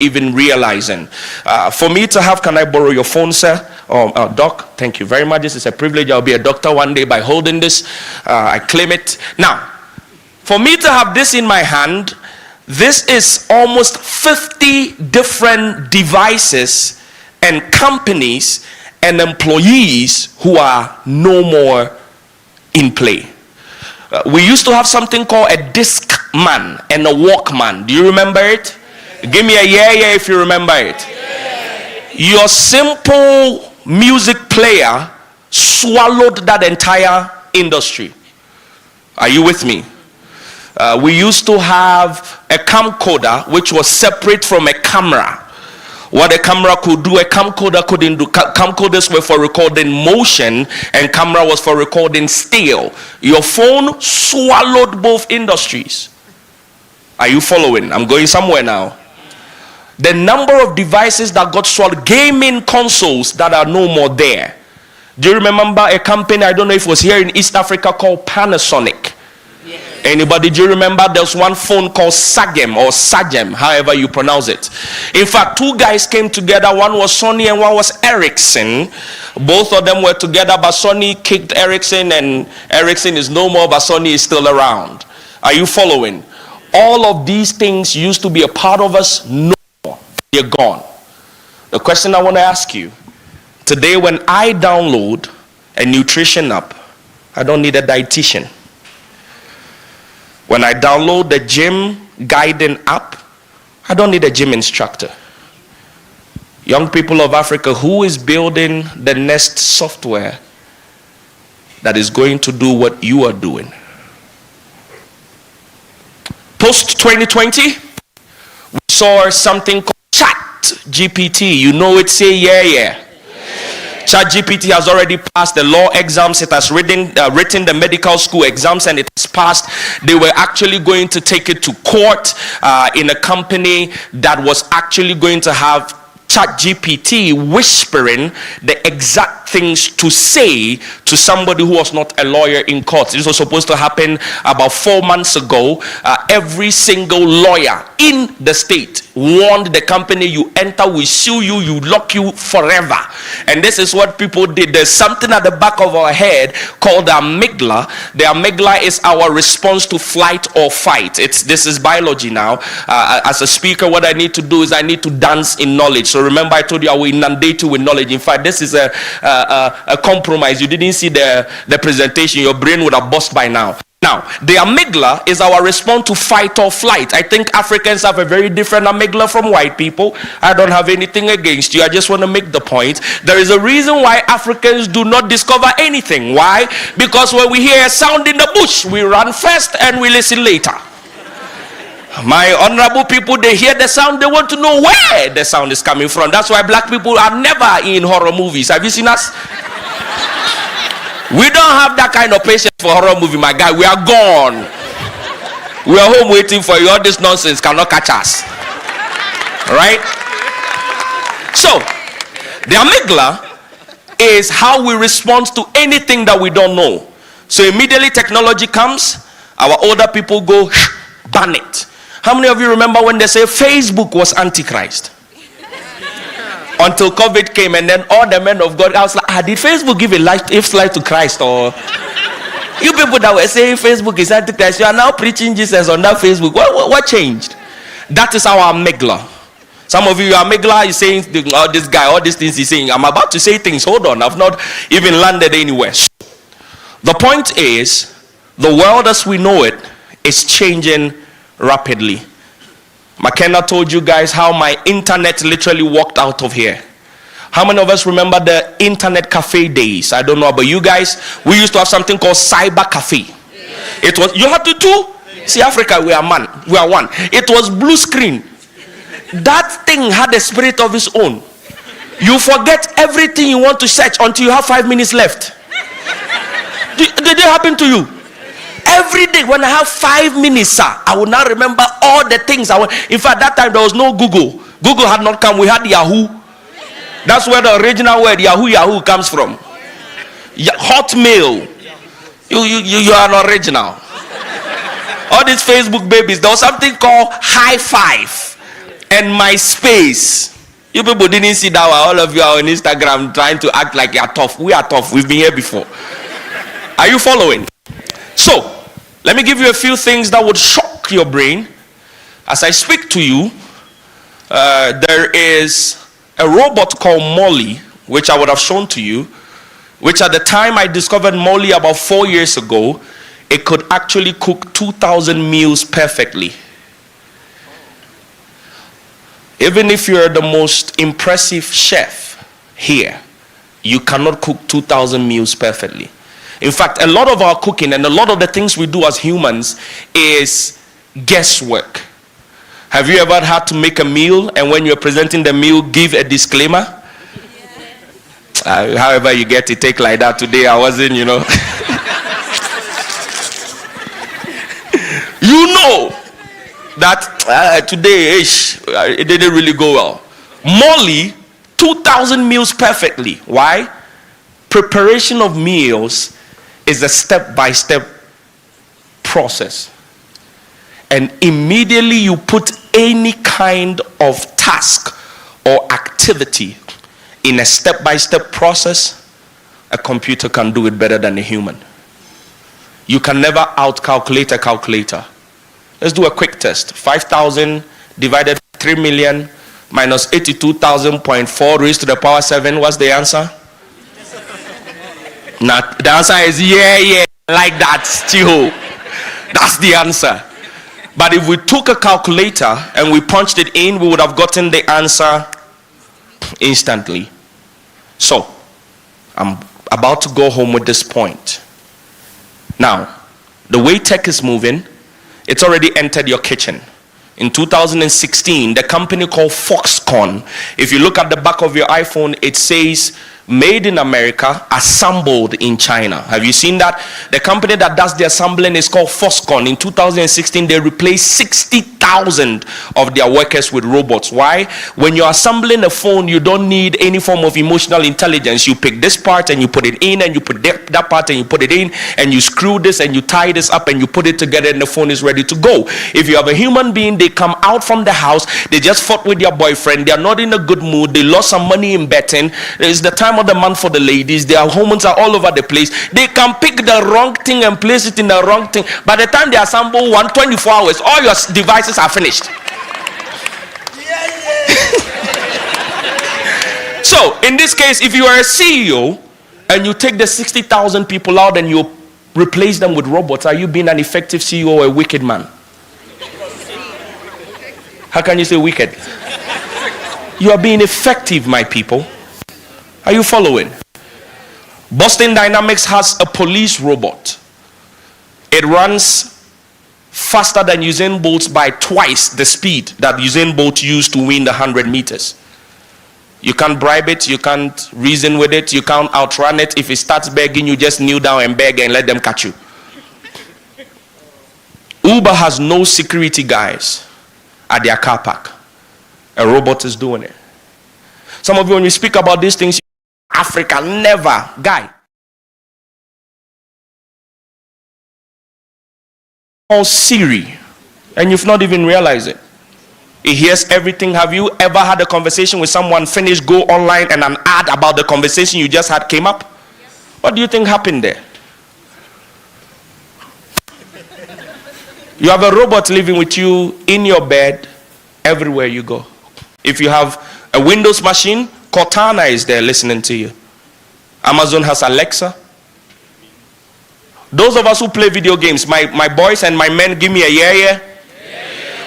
even realizing. For me to have, can I borrow your phone, sir? Doc, thank you very much. This is a privilege. I'll be a doctor one day by holding this. I claim it. Now, for me to have this in my hand, this is almost 50 different devices and companies and employees who are no more in play. We used to have something called a disc man and a Walkman. Do you remember it? Give me a yeah if you remember it. Your simple music player swallowed that entire industry. Are you with me? We used to have a camcorder which was separate from a camera. What a camera could do, a camcorder couldn't do. Camcorders were for recording motion and camera was for recording still. Your phone swallowed both industries. Are you following? I'm going somewhere now. The number of devices that got swallowed, gaming consoles that are no more there. Do you remember a company, I don't know if it was here in East Africa, called Panasonic? Yes. Anybody, do you remember there's one phone called Sagem or Sagem, however you pronounce it? In fact, two guys came together. One was Sony and one was Ericsson. Both of them were together, but Sony kicked Ericsson and Ericsson is no more, but Sony is still around. Are you following? All of these things used to be a part of us. No, they're gone. The question I want to ask you, today when I download a nutrition app, I don't need a dietitian. When I download the gym guiding app, I don't need a gym instructor. Young people of Africa, who is building the next software that is going to do what you are doing? Post 2020, we saw something called ChatGPT. You know it, say yeah. ChatGPT has already passed the law exams. It has written the medical school exams and it has passed. They were actually going to take it to court in a company that was actually going to have ChatGPT whispering the exact things to say to somebody who was not a lawyer in court. This was supposed to happen about 4 months ago. Every single lawyer in the state warned the company, you enter, we sue you, you lock you forever. And this is what people did. There's something at the back of our head called the amygdala. The amygdala is our response to flight or fight. This is biology now. As a speaker, what I need to do is I need to dance in knowledge. So remember, I told you I will inundate you with knowledge. In fact, this is a compromise. You didn't see the presentation. Your brain would have burst by now. Now, the amygdala is our response to fight or flight. I think Africans have a very different amygdala from white people. I don't have anything against you. I just want to make the point. There is a reason why Africans do not discover anything. Why? Because when we hear a sound in the bush, we run first and we listen later. My honorable people, they hear the sound, they want to know where the sound is coming from. That's why black people are never in horror movies. Have you seen us? We don't have that kind of patience for horror movie, my guy. We are gone. We are home waiting for you. All this nonsense cannot catch us. Right? So, the amygdala is how we respond to anything that we don't know. So immediately technology comes, our older people go, ban it. How many of you remember when they say Facebook was Antichrist? Until COVID came and then all the men of God, I was like, did Facebook give a life to Christ? Or you people that were saying Facebook is Antichrist, you are now preaching Jesus on that Facebook. What changed? That is our amygdala. Some of you, your amygdala is saying, this guy, all these things he's saying. I'm about to say things. Hold on. I've not even landed anywhere. So, the point is, the world as we know it is changing rapidly. McKenna told you guys how my internet literally walked out of here. How many of us remember the internet cafe days? I don't know about you guys. We used to have something called cyber cafe. It was, you had to do. See, Africa, we are one. It was blue screen. That thing had a spirit of its own. You forget everything you want to search until you have 5 minutes left. Did it happen to you? Every day when I have 5 minutes, sir, I will now remember all the things I want. In fact, that time there was no Google. Google had not come. We had Yahoo. That's where the original word Yahoo comes from. Hotmail. You are an original. All these Facebook babies. There was something called High Five. and my space. You people didn't see that one. All of you are on Instagram trying to act like you're tough. We are tough. We've been here before. Are you following? So, let me give you a few things that would shock your brain. As I speak to you, there is a robot called Molly, which I would have shown to you, which at the time I discovered Molly about 4 years ago, it could actually cook 2,000 meals perfectly. Even if you're the most impressive chef here, you cannot cook 2,000 meals perfectly. In fact, a lot of our cooking and a lot of the things we do as humans is guesswork. Have you ever had to make a meal and when you're presenting the meal, give a disclaimer? However you get it, take like that. Today I wasn't, you know. You know that today it didn't really go well. Molly, 2,000 meals perfectly. Why? Preparation of meals is a step-by-step process. And immediately you put any kind of task or activity in a step-by-step process, a computer can do it better than a human. You can never out-calculate a calculator. Let's do a quick test. 5,000 divided by 3 million minus 82,000.4 raised to the power 7. What's the answer? Now, the answer is yeah, like that still. That's the answer. But if we took a calculator and we punched it in, we would have gotten the answer instantly. So, I'm about to go home with this point. Now, the way tech is moving, it's already entered your kitchen. In 2016, the company called Foxconn, if you look at the back of your iPhone, it says made in America, assembled in China. Have you seen that? The company that does the assembling is called Foxconn. In 2016, they replaced 60,000 of their workers with robots. Why? When you're assembling a phone, you don't need any form of emotional intelligence. You pick this part and you put it in, and you put that part and you put it in, and you screw this and you tie this up and you put it together, and the phone is ready to go. If you have a human being, they come out from the house, they just fought with their boyfriend, they're not in a good mood, they lost some money in betting, it's the time of the month for the ladies, their hormones are all over the place, they can pick the wrong thing and place it in the wrong thing. By the time they assemble 24 hours, all your devices are finished. So in this case, if you are a CEO and you take the 60,000 people out and you replace them with robots, are you being an effective CEO or a wicked man? How can you say wicked? You are being effective, my people. Are you following? Boston Dynamics has a police robot. It runs faster than Usain Bolt by twice the speed that Usain Bolt used to win the 100 meters. You can't bribe it, you can't reason with it, you can't outrun it. If it starts begging, you just kneel down and beg and let them catch you. Uber has no security guys at their car park. A robot is doing it. Some of you, when you speak about these things, Africa, never. Guy. Called Siri, and you've not even realized it. It hears everything. Have you ever had a conversation with someone, finish, go online, and an ad about the conversation you just had came up? Yes. What do you think happened there? You have a robot living with you in your bed, everywhere you go. If you have a Windows machine, Cortana is there listening to you. Amazon has Alexa. Those of us who play video games, my boys and my men, give me a yeah.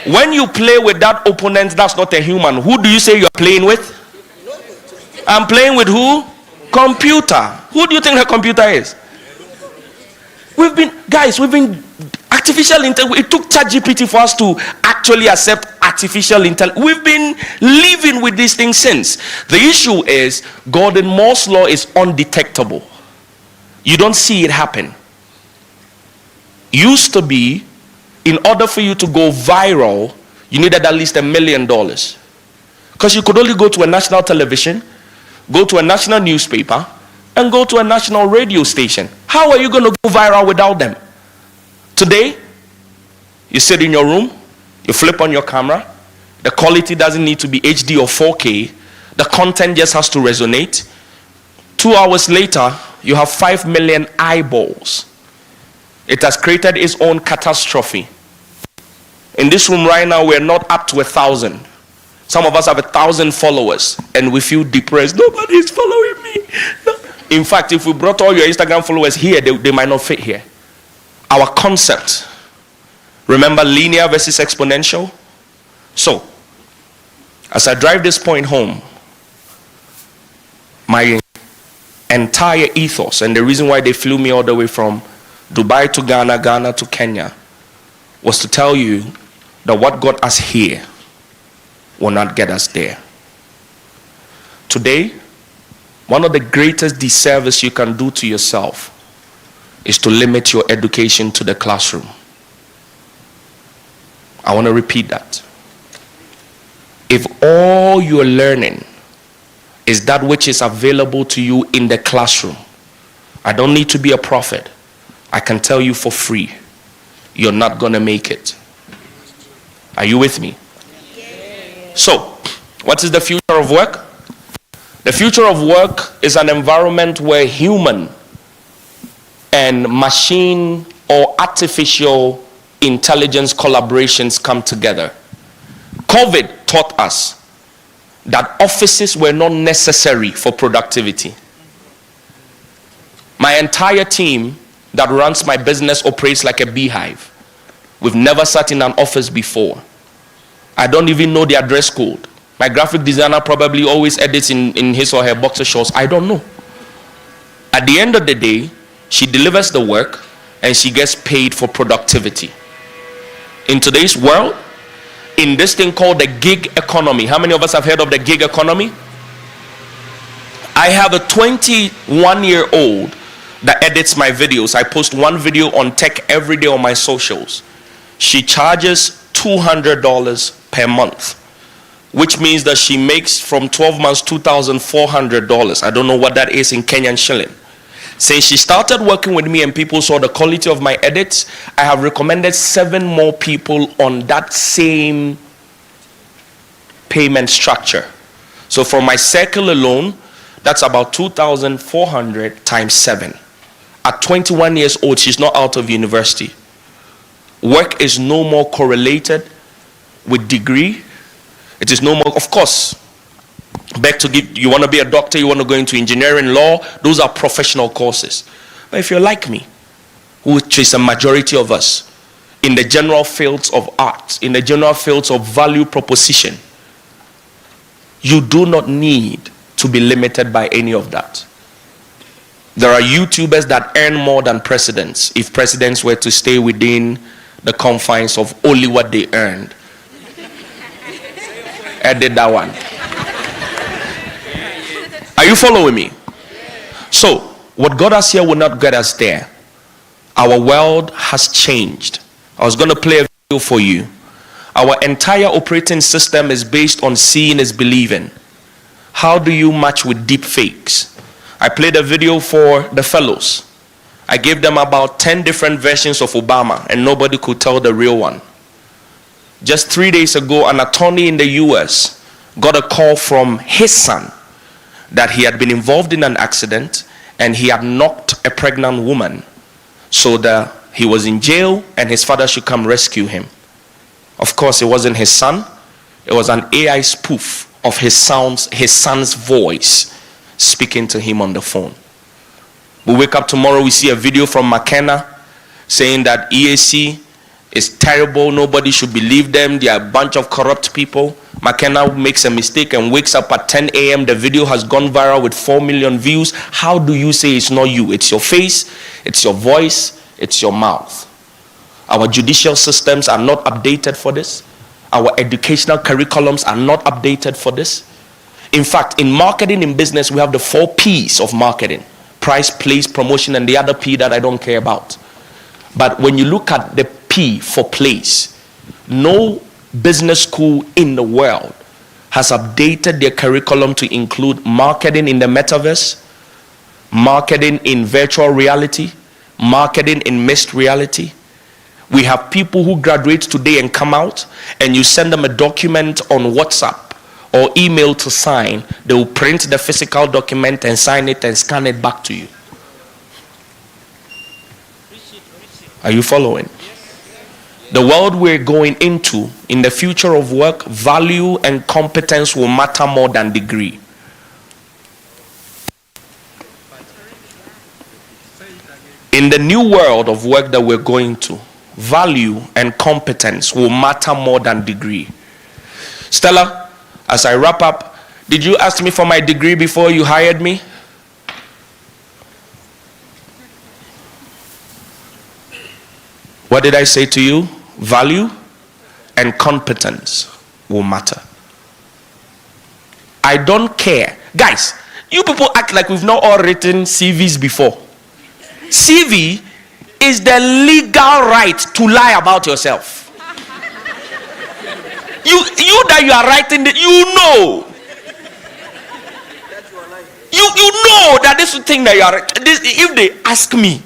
When you play with that opponent, that's not a human. Who do you say you're playing with? I'm playing with who? Computer. Who do you think the computer is? We've been artificial intelligence. It took ChatGPT for us to actually accept artificial intelligence. We've been living with these things since. The issue is Gordon Moore's law is undetectable. You don't see it happen. Used to be, in order for you to go viral, you needed at least $1 million. Because you could only go to a national television, go to a national newspaper, and go to a national radio station. How are you going to go viral without them? Today, you sit in your room, you flip on your camera, The quality doesn't need to be HD or 4K. The content just has to resonate. 2 hours later, you have 5 million eyeballs. It has created its own catastrophe. In this room right now, we're not up to 1,000. Some of us have 1,000 followers and we feel depressed. Nobody is following me. No. In fact, if we brought all your Instagram followers here, they might not fit here. Our concept, remember linear versus exponential? So, as I drive this point home, my entire ethos and the reason why they flew me all the way from Dubai to Ghana, Ghana to Kenya, was to tell you that what got us here will not get us there. Today, one of the greatest disservice you can do to yourself is to limit your education to the classroom. I want to repeat that. If all you're learning is that which is available to you in the classroom, I don't need to be a prophet. I can tell you for free, you're not going to make it. Are you with me? So, what is the future of work? The future of work is an environment where human and machine or artificial intelligence collaborations come together. COVID taught us that offices were not necessary for productivity. My entire team that runs my business operates like a beehive. We've never sat in an office before. I don't even know their dress code. My graphic designer probably always edits in his or her boxer shorts. I don't know. At the end of the day, she delivers the work and she gets paid for productivity. In today's world, in this thing called the gig economy, how many of us have heard of the gig economy? I have a 21-year-old that edits my videos. I post one video on tech every day on my socials. She charges $200 per month, which means that she makes from 12 months $2,400. I don't know what that is in Kenyan shilling. Since she started working with me and people saw the quality of my edits, I have recommended 7 more people on that same payment structure. So for my circle alone, that's about 2,400 times 7. At 21 years old, she's not out of university. Work is no more correlated with degree. It is no more, of course, back to give, you want to be a doctor, you want to go into engineering, law, those are professional courses. But if you're like me, which is a majority of us, in the general fields of art, in the general fields of value proposition, you do not need to be limited by any of that. There are YouTubers that earn more than presidents if presidents were to stay within the confines of only what they earned. I did that one. Are you following me? So, what got us here will not get us there. Our world has changed. I was going to play a video for you. Our entire operating system is based on seeing is believing. How do you match with deep fakes? I played a video for the fellows. I gave them about 10 different versions of Obama and nobody could tell the real one. Just 3 days ago, an attorney in the US got a call from his son that he had been involved in an accident and he had knocked a pregnant woman, so that he was in jail and his father should come rescue him. Of course, it wasn't his son. It was an AI spoof of his son's voice speaking to him on the phone. We wake up tomorrow, we see a video from McKenna saying that EAC is terrible, nobody should believe them, they are a bunch of corrupt people. McKenna makes a mistake and wakes up at 10 a.m. The video has gone viral with 4 million views. How do you say it's not you? It's your face, it's your voice, it's your mouth. Our judicial systems are not updated for this. Our educational curriculums are not updated for this. In fact, in marketing, in business, we have the 4 P's of marketing: price, place, promotion, and the other P that I don't care about. But when you look at the P for place, no business school in the world has updated their curriculum to include marketing in the metaverse, marketing in virtual reality, marketing in mixed reality. We have people who graduate today and come out, and you send them a document on WhatsApp or email to sign. They will print the physical document and sign it and scan it back to you. Are you following? The world we're going into, in the future of work, value and competence will matter more than degree. In the new world of work that we're going to, value and competence will matter more than degree. Stella, as I wrap up, did you ask me for my degree before you hired me? What did I say to you? Value and competence will matter. I don't care. Guys, you people act like we've not all written CVs before. CV is the legal right to lie about yourself. You that you are writing it, you know. You know that this thing that you are if they ask me.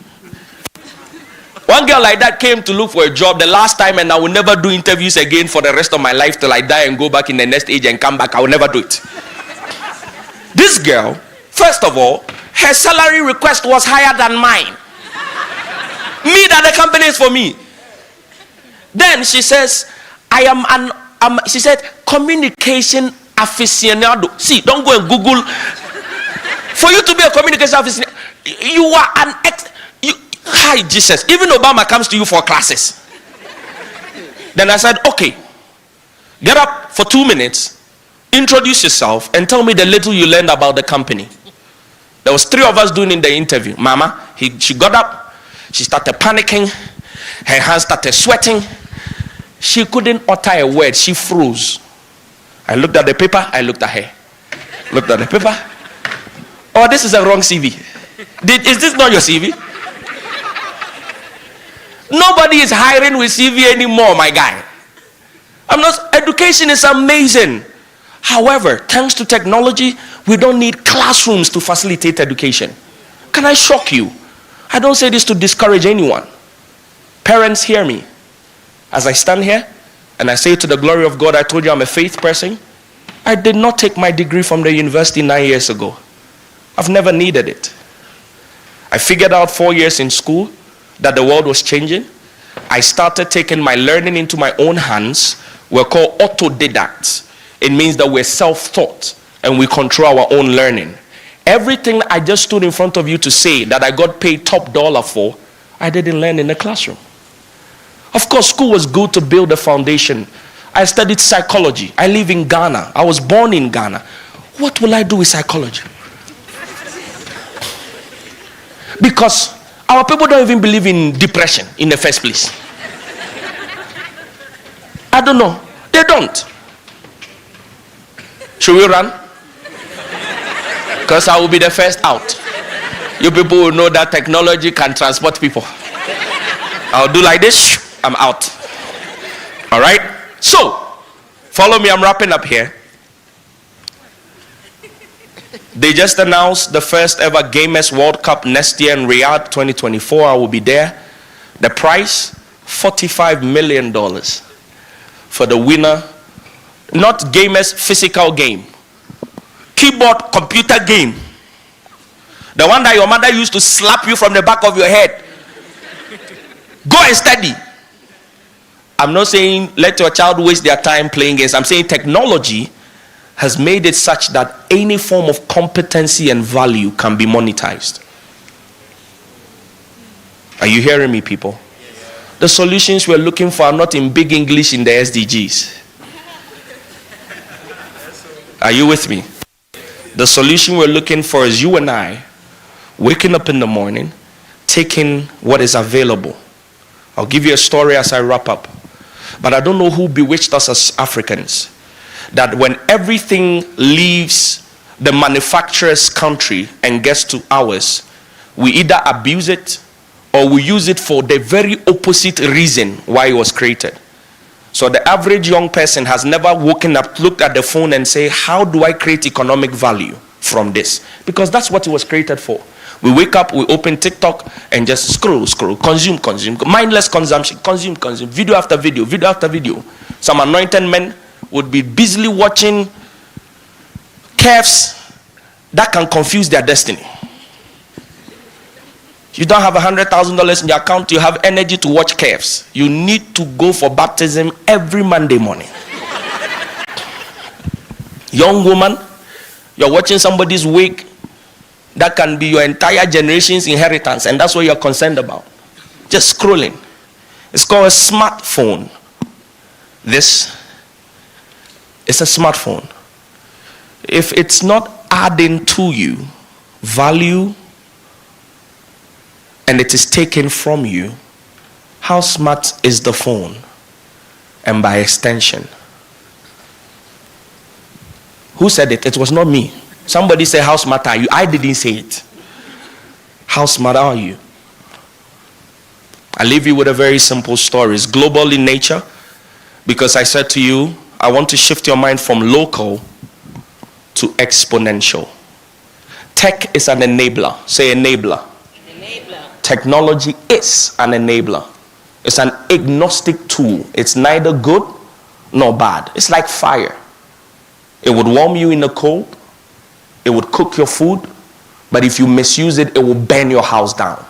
One girl like that came to look for a job the last time, and I will never do interviews again for the rest of my life till I die and go back in the next age and come back. I will never do it. This girl, first of all, her salary request was higher than mine. Me that the company is for me. Then she says, she said, communication aficionado. See, don't go and Google. For you to be a communication aficionado, you are an hi Jesus. Even Obama comes to you for classes. Then I said, okay, get up for 2 minutes, introduce yourself, and tell me the little you learned about the company. There was 3 of us doing the interview. Mama, she got up, she started panicking, her hands started sweating. She couldn't utter a word. She froze. I looked at the paper, I looked at her. Looked at the paper. Oh, this is a wrong CV. Is this not your CV? Nobody is hiring with CV anymore, my guy. Education is amazing. However, thanks to technology, we don't need classrooms to facilitate education. Can I shock you? I don't say this to discourage anyone. Parents, hear me. As I stand here and I say to the glory of God, I told you I'm a faith person. I did not take my degree from the university 9 years ago. I've never needed it. I figured out 4 years in school that the world was changing. I started taking my learning into my own hands. We're called autodidacts. It means that we're self-taught and we control our own learning. Everything I just stood in front of you to say that I got paid top dollar for, I didn't learn in the classroom. Of course, school was good to build a foundation. I studied psychology. I live in Ghana. I was born in Ghana. What will I do with psychology? Because our people don't even believe in depression in the first place. I don't know. They don't. Should we run? Because I will be the first out. You people will know that technology can transport people. I'll do like this. I'm out. All right? So, follow me. I'm wrapping up here. They just announced the first ever Gamers World Cup next year in Riyadh 2024. I will be there. The price, $45 million for the winner. Not gamers, physical game. Keyboard, computer game. The one that your mother used to slap you from the back of your head. Go and study. I'm not saying let your child waste their time playing games. I'm saying technology has made it such that any form of competency and value can be monetized. Are you hearing me, people? The solutions we're looking for are not in big English in the SDGs. Are you with me? The solution we're looking for is you and I waking up in the morning, taking what is available. I'll give you a story as I wrap up. But I don't know who bewitched us as Africans, that when everything leaves the manufacturer's country and gets to ours, we either abuse it or we use it for the very opposite reason why it was created. So the average young person has never woken up, looked at the phone and say, how do I create economic value from this? Because that's what it was created for. We wake up, we open TikTok and just scroll, consume, mindless consumption, consume, video after video, video after video. Some anointed men would be busily watching curves that can confuse their destiny. You don't have $100,000 in your account, you have energy to watch curves. You need to go for baptism every Monday morning. Young woman, you're watching somebody's wig that can be your entire generation's inheritance, and that's what you're concerned about. Just scrolling. It's called a smartphone. This is a smartphone. If it's not adding to you value and it is taken from you, how smart is the phone? And by extension, who said it? It was not me. Somebody said, how smart are you? I didn't say it. How smart are you? I leave you with a very simple story. It's global in nature, because I said to you, I want to shift your mind from local to exponential. Tech is an enabler. Say enabler. Enabler. Technology is an enabler. It's an agnostic tool. It's neither good nor bad. It's like fire. It would warm you in the cold. It would cook your food. But if you misuse it, it will burn your house down.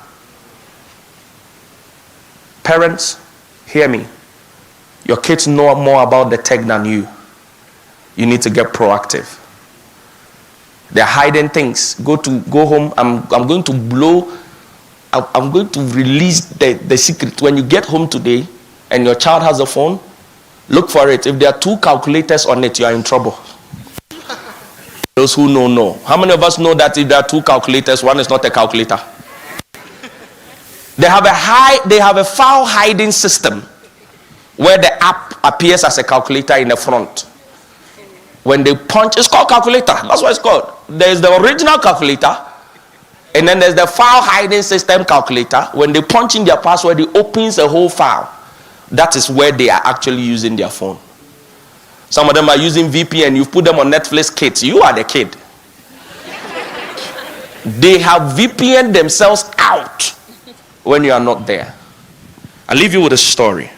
Parents, hear me. Your kids know more about the tech than you. You need to get proactive. They're hiding things. Go home. I'm going to blow. I'm going to release the secret. When you get home today and your child has a phone, look for it. If there are 2 calculators on it, you are in trouble. Those who know. How many of us know that if there are 2 calculators, one is not a calculator? They have a file hiding system where the app appears as a calculator in the front. When they punch, it's called calculator. That's what it's called. There's the original calculator, and then there's the file hiding system calculator. When they punch in their password, it opens a whole file. That is where they are actually using their phone. Some of them are using VPN. You put them on Netflix kids. You are the kid. They have VPN themselves out when you are not there. I'll leave you with a story.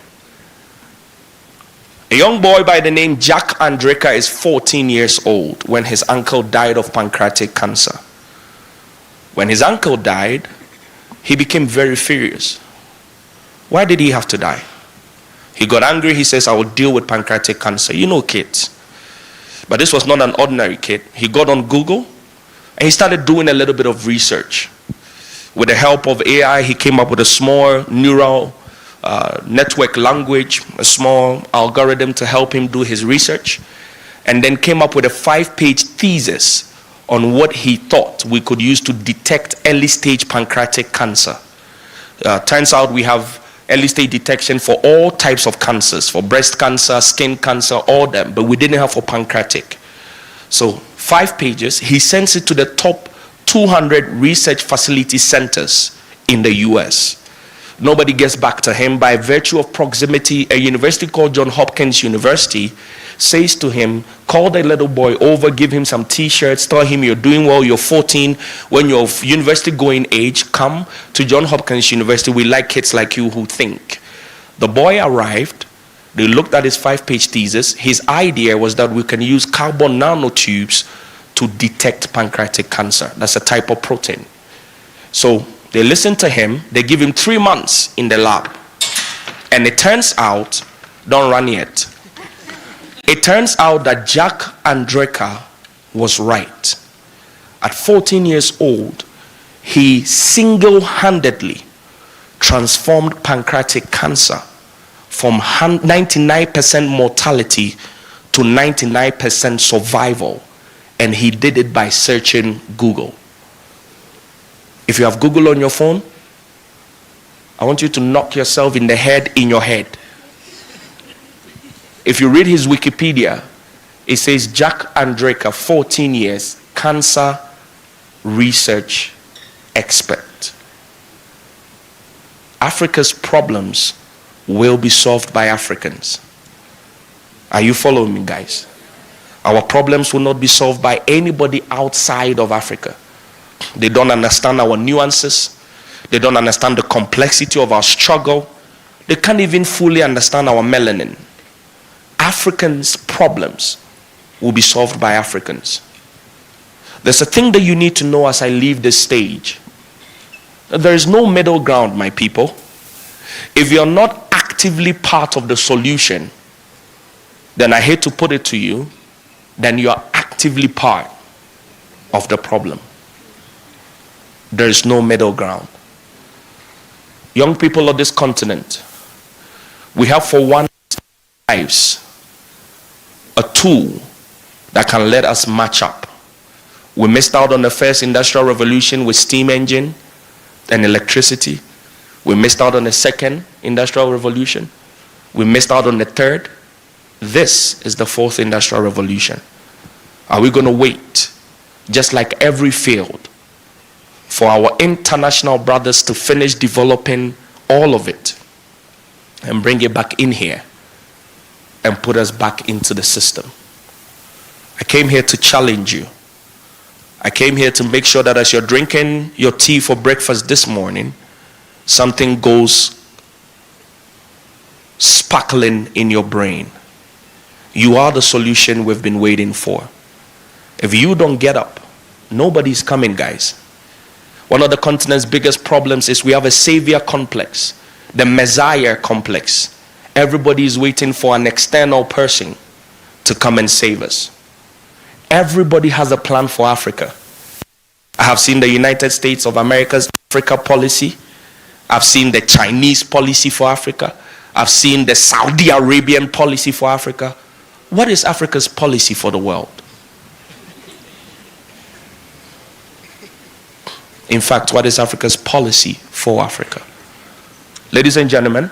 A young boy by the name Jack Andreka is 14 years old when his uncle died of pancreatic cancer. When his uncle died, he became very furious. Why did he have to die? He got angry. He says, I will deal with pancreatic cancer. You know kids. But this was not an ordinary kid. He got on Google and he started doing a little bit of research. With the help of AI, he came up with a small neural network language, a small algorithm to help him do his research, and then came up with a 5-page thesis on what he thought we could use to detect early stage pancreatic cancer. Turns out we have early stage detection for all types of cancers, for breast cancer, skin cancer, all them, but we didn't have for pancreatic. So 5 pages, he sends it to the top 200 research facility centers in the US. Nobody gets back to him. By virtue of proximity, a university called Johns Hopkins University says to him, call the little boy over, give him some t-shirts, tell him you're doing well, you're 14, when you're of university going age, come to Johns Hopkins University. We like kids like you who think. The boy arrived. They looked at his 5-page thesis. His idea was that we can use carbon nanotubes to detect pancreatic cancer. That's a type of protein. So they listen to him. They give him 3 months in the lab. And it turns out, don't run yet. It turns out that Jack Andreka was right. At 14 years old, he single-handedly transformed pancreatic cancer from 99% mortality to 99% survival. And he did it by searching Google. If you have Google on your phone, I want you to knock yourself in the head in your head. If you read his Wikipedia, it says Jack Andreka, 14 years, cancer research expert. Africa's problems will be solved by Africans. Are you following me, guys? Our problems will not be solved by anybody outside of Africa. They don't understand our nuances. They don't understand the complexity of our struggle. They can't even fully understand our melanin. Africans' problems will be solved by Africans. There's a thing that you need to know as I leave this stage. There is no middle ground, my people. If you're not actively part of the solution, then I hate to put it to you, then you are actively part of the problem. There is no middle ground. Young people of this continent, we have for one lives a tool that can let us match up. We missed out on the first industrial revolution with steam engine and electricity. We missed out on the second industrial revolution. We missed out on the third. This is the fourth industrial revolution. Are we going to wait, just like every field, for our international brothers to finish developing all of it and bring it back in here and put us back into the system? I came here to challenge you. I came here to make sure that as you're drinking your tea for breakfast this morning, something goes sparkling in your brain. You are the solution we've been waiting for. If you don't get up, nobody's coming, guys. One of the continent's biggest problems is we have a savior complex, the Messiah complex. Everybody is waiting for an external person to come and save us. Everybody has a plan for Africa. I have seen the United States of America's Africa policy. I've seen the Chinese policy for Africa. I've seen the Saudi Arabian policy for Africa. What is Africa's policy for the world? In fact, what is Africa's policy for Africa? Ladies and gentlemen,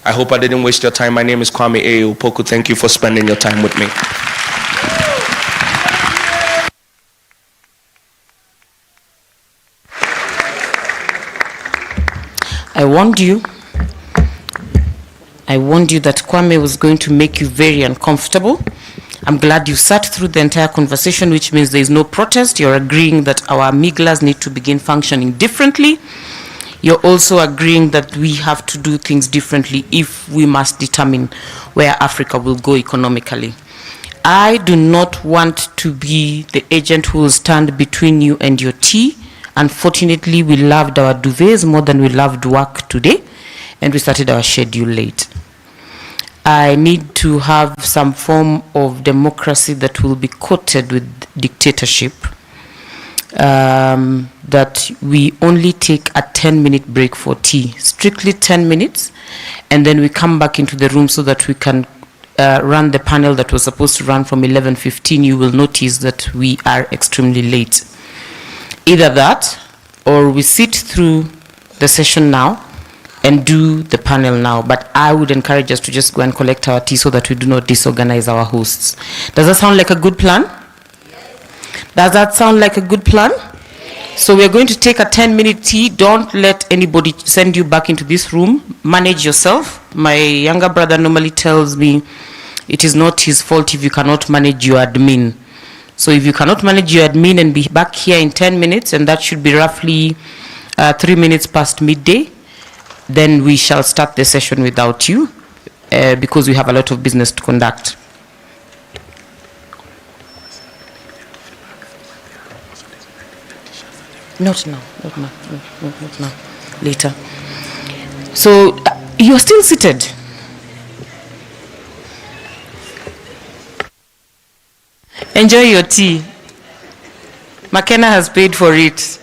I hope I didn't waste your time. My name is Kwame A. Opoku. Thank you for spending your time with me. I warned you that Kwame was going to make you very uncomfortable. I'm glad you sat through the entire conversation, which means there is no protest. You're agreeing that our amygdalas need to begin functioning differently. You're also agreeing that we have to do things differently if we must determine where Africa will go economically. I do not want to be the agent who will stand between you and your tea. Unfortunately, we loved our duvets more than we loved work today, and we started our schedule late. I need to have some form of democracy that will be coated with dictatorship, that we only take a 10-minute break for tea, strictly 10 minutes, and then we come back into the room so that we can run the panel that was supposed to run from 11:15. You will notice that we are extremely late. Either that, or we sit through the session now and do the panel now. But I would encourage us to just go and collect our tea so that we do not disorganize our hosts. Does that sound like a good plan? Yes. Does that sound like a good plan? Yes. So we're going to take a 10-minute tea. Don't let anybody send you back into this room. Manage yourself. My younger brother normally tells me it is not his fault if you cannot manage your admin. So if you cannot manage your admin and be back here in 10 minutes, and that should be roughly 3 minutes past midday, then we shall start the session without you because we have a lot of business to conduct. Not now, not now, not now, later. So you're still seated. Enjoy your tea. McKenna has paid for it.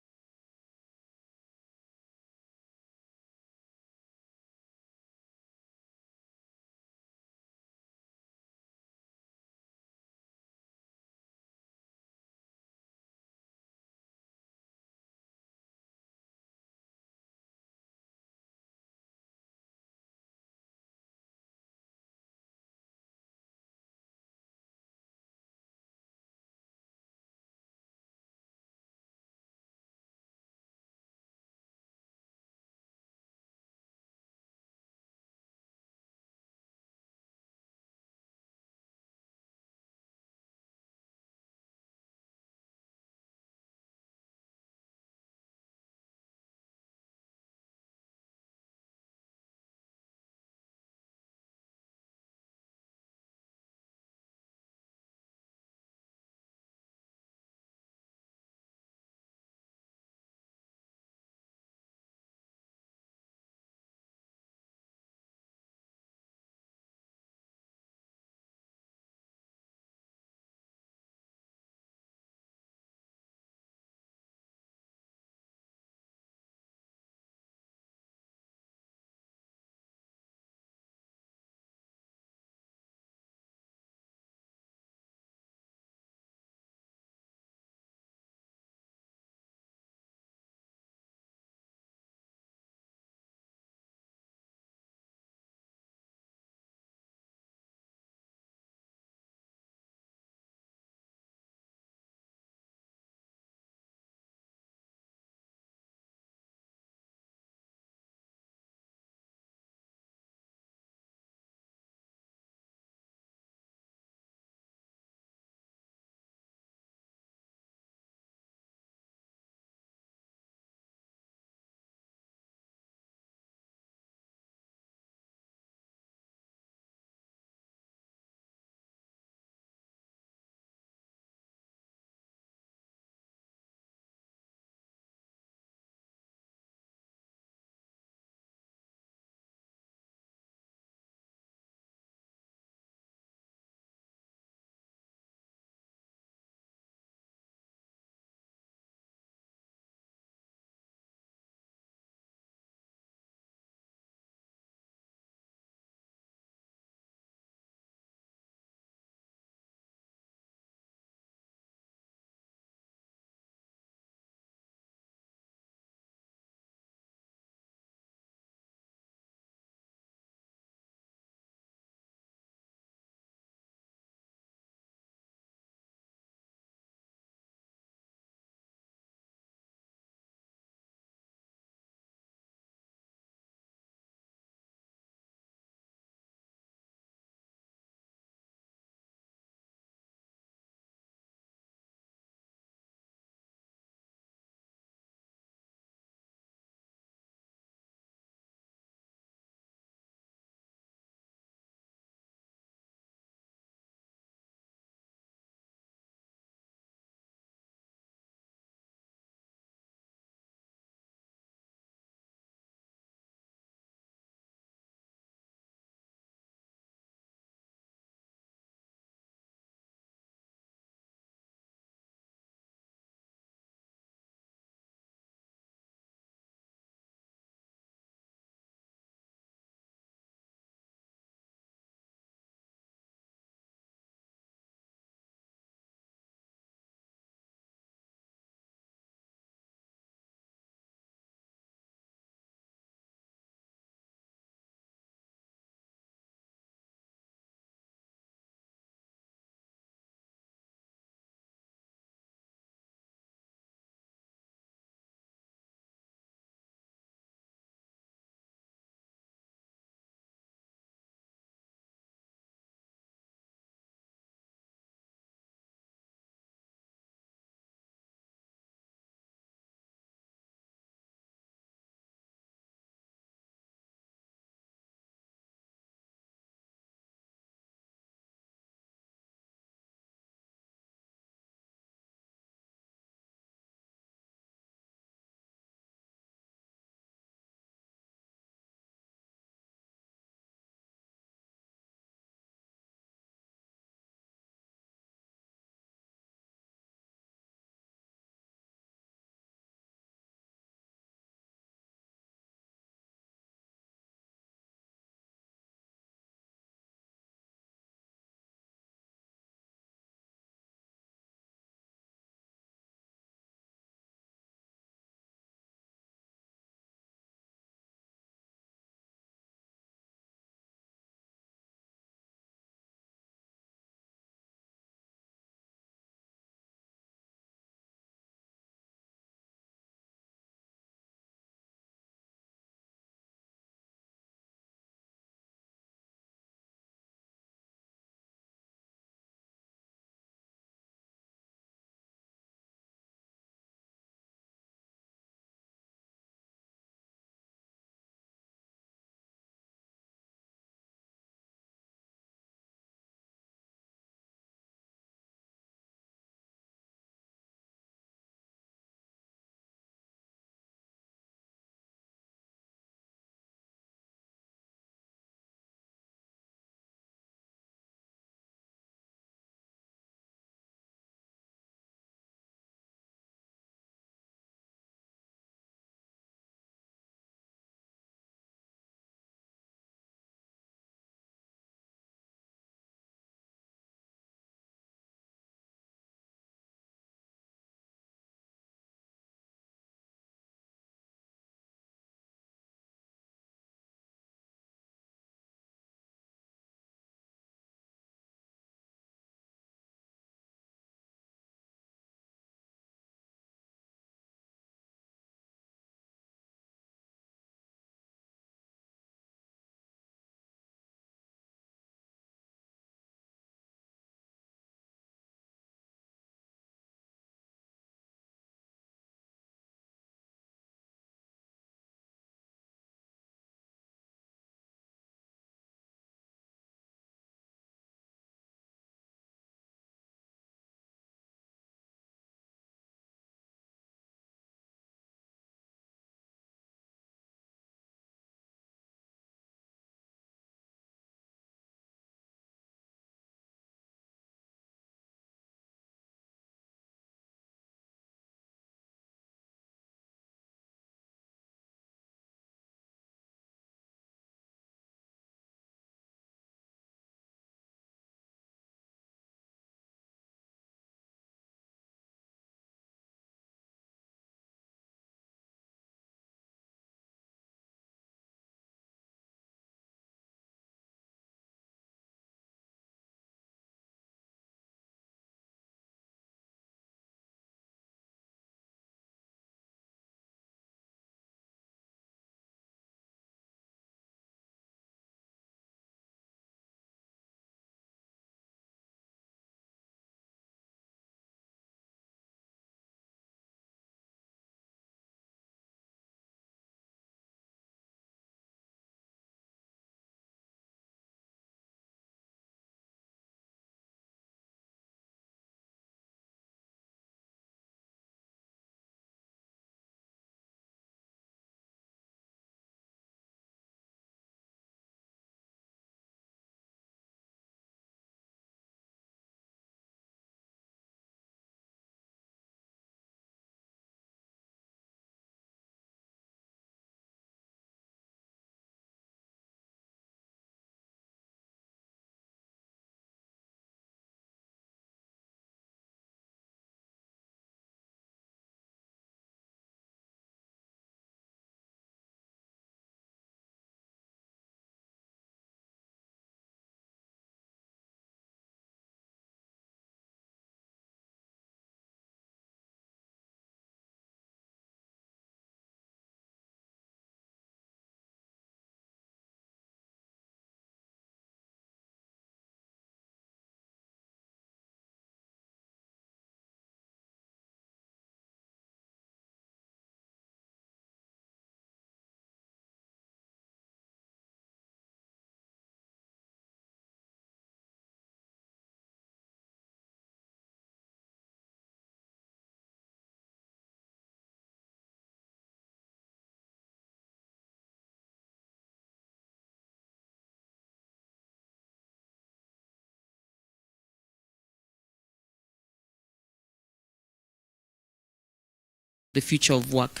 the future of work.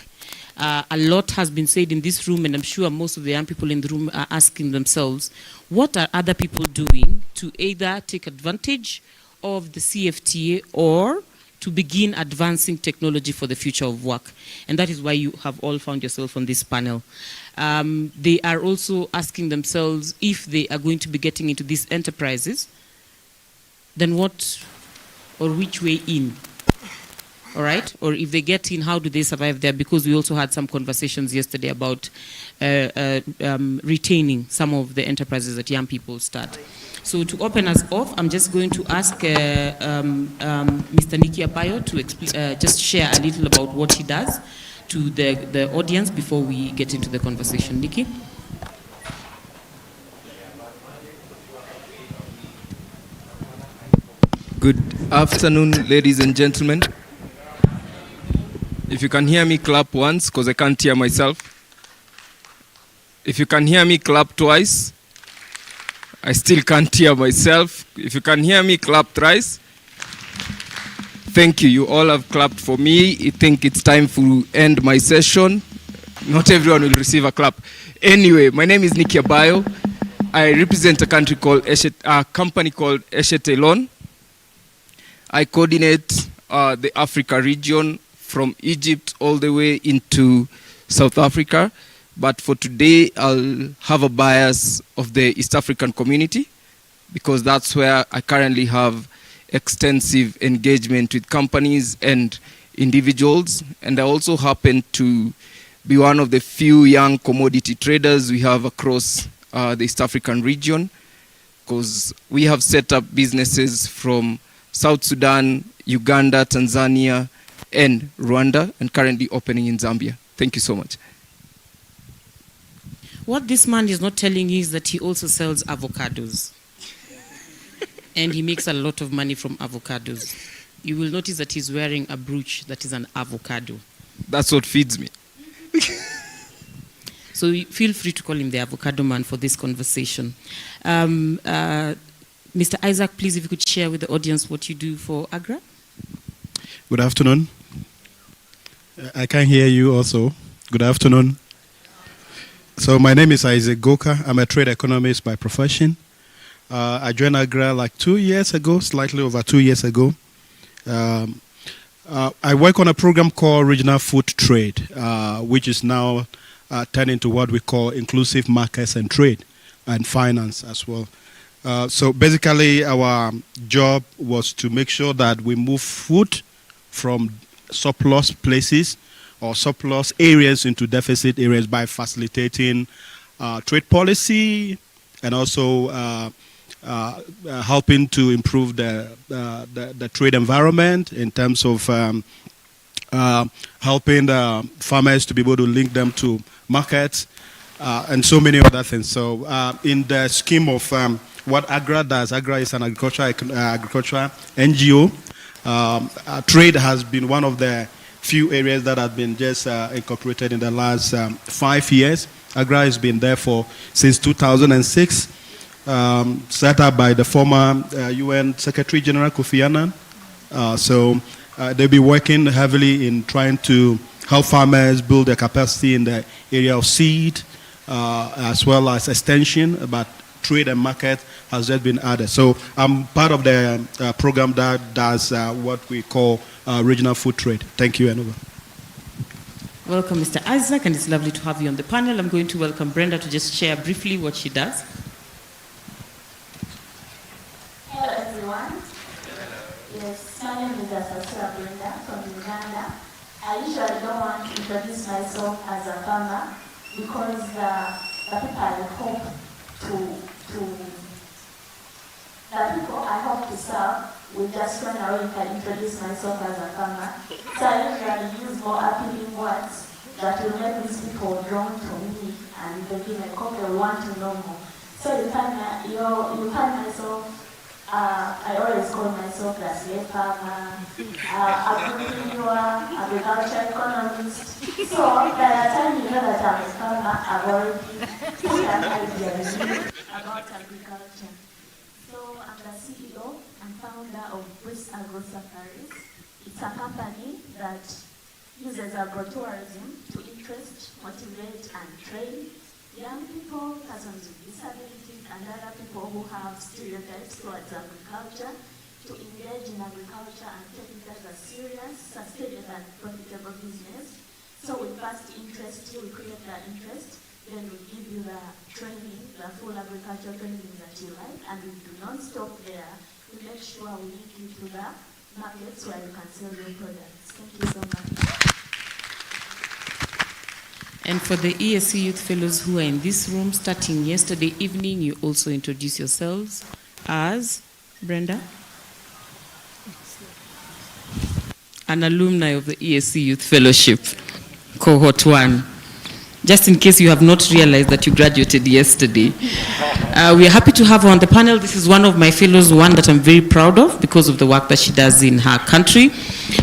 A lot has been said in this room, and I'm sure most of the young people in the room are asking themselves, what are other people doing to either take advantage of the CFTA or to begin advancing technology for the future of work? And that is why you have all found yourself on this panel. They are also asking themselves if they are going to be getting into these enterprises, then what or which way in? All right? Or if they get in, how do they survive there? Because we also had some conversations yesterday about retaining some of the enterprises that young people start. So to open us off, I'm just going to ask Mr. Nicky Abayo to just share a little about what he does to the audience before we get into the conversation. Nicky? Good afternoon, ladies and gentlemen. If you can hear me, clap once, because I can't hear myself. If you can hear me, clap twice. I still can't hear myself. If you can hear me, clap thrice. Thank you. You all have clapped for me. I think it's time to end my session. Not everyone will receive a clap. Anyway, my name is Nicky Abayo. I represent a company called Eshete Loan. I coordinate the Africa region from Egypt all the way into South Africa. But for today, I'll have a bias of the East African community because that's where I currently have extensive engagement with companies and individuals. And I also happen to be one of the few young commodity traders we have across the East African region, because we have set up businesses from South Sudan, Uganda, Tanzania, and Rwanda, and currently opening in Zambia. Thank you so much. What this man is not telling you is that he also sells avocados. And he makes a lot of money from avocados. You will notice that he's wearing a brooch that is an avocado. That's what feeds me. So feel free to call him the avocado man for this conversation. Mr. Isaac, please, if you could share with the audience what you do for Agra. Good afternoon. I can hear you also. Good afternoon. So my name is Isaac Goka. I'm a trade economist by profession. I joined Agra like 2 years ago, slightly over 2 years ago. I work on a program called Regional Food Trade, which is now turned into what we call inclusive markets and trade and finance as well. So basically our job was to make sure that we move food from surplus places or surplus areas into deficit areas by facilitating trade policy and also helping to improve the trade environment in terms of helping the farmers to be able to link them to markets and so many other things. So in the scheme of what Agra does, Agra is an agricultural NGO. Trade has been one of the few areas that have been just incorporated in the last 5 years. Agra has been there since 2006, set up by the former UN Secretary General Kofi Annan. So they'll be working heavily in trying to help farmers build their capacity in the area of seed, as well as extension, but trade and market has just been added. So I'm part of the program that does what we call regional food trade. Thank you, Anova. Welcome, Mr. Isaac, and it's lovely to have you on the panel. I'm going to welcome Brenda to just share briefly what she does. Hello, everyone. Yes, my name is Asasura Brenda from Uganda. I usually don't want to introduce myself as a farmer because the people I hope to serve will just run away if I introduce myself as a farmer. So I usually use more appealing words that will make these people drawn to me and they give a copy or want to know more. So you find myself, I always call myself the slave farmer, agriculture economist. So by the time you know that I'm a farmer, I've already put an idea about agriculture. So I'm the CEO and founder of Brisk Agro Safaris. It's a company that uses agrotourism to interest, motivate, and train young people, persons with disabilities, and other people who have stereotypes towards agriculture to engage in agriculture and take it as a serious, sustainable, and profitable business. So we first interest you, we create the interest, then we give you the training, the full agricultural training that you like, and we do not stop there. We make sure we link you to the markets where you can sell your products. Thank you so much. And for the ESC Youth Fellows who are in this room, starting yesterday evening, you also introduce yourselves as Brenda, an alumni of the ESC Youth Fellowship, Cohort 1. Just in case you have not realized that you graduated yesterday. We are happy to have her on the panel. This is one of my fellows, one that I'm very proud of because of the work that she does in her country.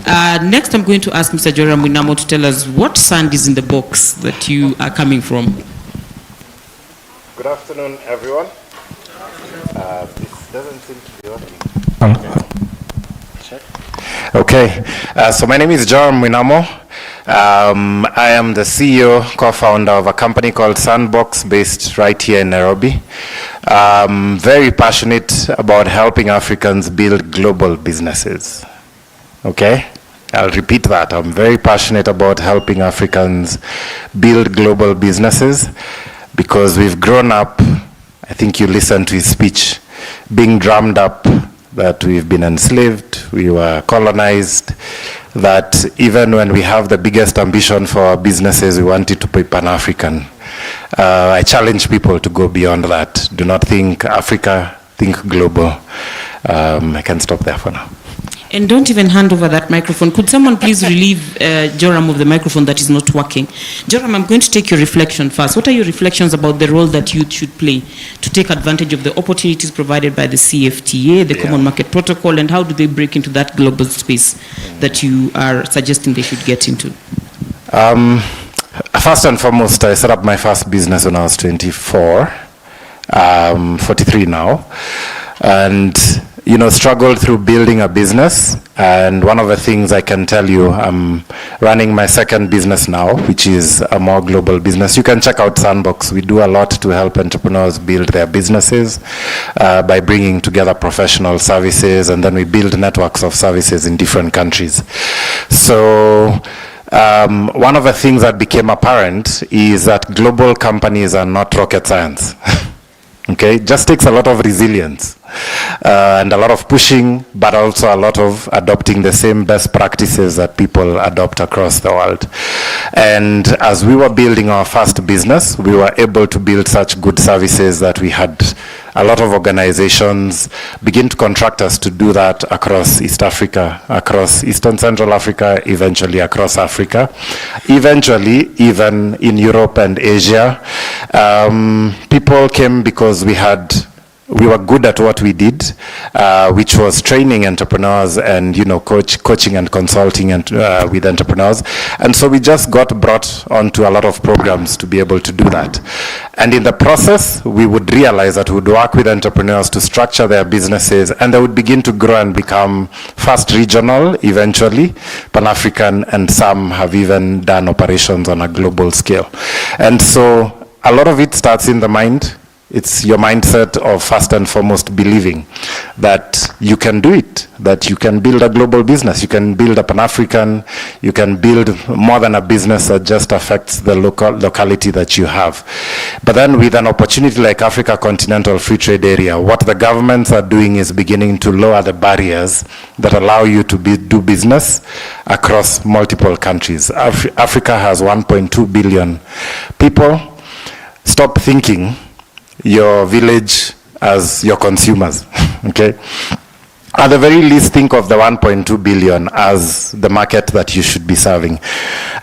Next, I'm going to ask Mr. Joram Winamo to tell us what sand is in the box that you are coming from. Good afternoon, everyone. This doesn't seem to be working. Check. Okay, so my name is Joram Winamo. I am the CEO, co-founder of a company called Sandbox based right here in Nairobi. Very passionate about helping Africans build global businesses. Okay? I'll repeat that. I'm very passionate about helping Africans build global businesses because we've grown up, I think you listened to his speech, being drummed up that we've been enslaved, we were colonized, that even when we have the biggest ambition for our businesses, we want it to be Pan-African. I challenge people to go beyond that. Do not think Africa, think global. I can stop there for now. And don't even hand over that microphone. Could someone please relieve Joram of the microphone that is not working? Joram, I'm going to take your reflection first. What are your reflections about the role that youth should play to take advantage of the opportunities provided by the CFTA, the Common Market Protocol, and how do they break into that global space that you are suggesting they should get into? First and foremost, I set up my first business when I was 24, 43 now, and struggled through building a business. And one of the things I can tell you, I'm running my second business now, which is a more global business. You can check out Sandbox. We do a lot to help entrepreneurs build their businesses by bringing together professional services, and then we build networks of services in different countries. So one of the things that became apparent is that global companies are not rocket science. Okay, it just takes a lot of resilience and a lot of pushing, but also a lot of adopting the same best practices that people adopt across the world. And as we were building our first business, we were able to build such good services that we had a lot of organizations begin to contract us to do that across East Africa, across Eastern Central Africa, eventually across Africa, eventually even in Europe and Asia. People came because we were good at what we did, which was training entrepreneurs and coaching and consulting and with entrepreneurs. And so we just got brought onto a lot of programs to be able to do that. And in the process, we would realize that we would work with entrepreneurs to structure their businesses, and they would begin to grow and become first regional, eventually Pan-African, and some have even done operations on a global scale. And so a lot of it starts in the mind. It's your mindset of first and foremost believing that you can do it, that you can build a global business, you can build a Pan-African, you can build more than a business that just affects the locality that you have. But then with an opportunity like Africa Continental Free Trade Area, what the governments are doing is beginning to lower the barriers that allow you to do business across multiple countries. Africa has 1.2 billion people. Stop thinking your village as your consumers, okay? At the very least, think of the 1.2 billion as the market that you should be serving.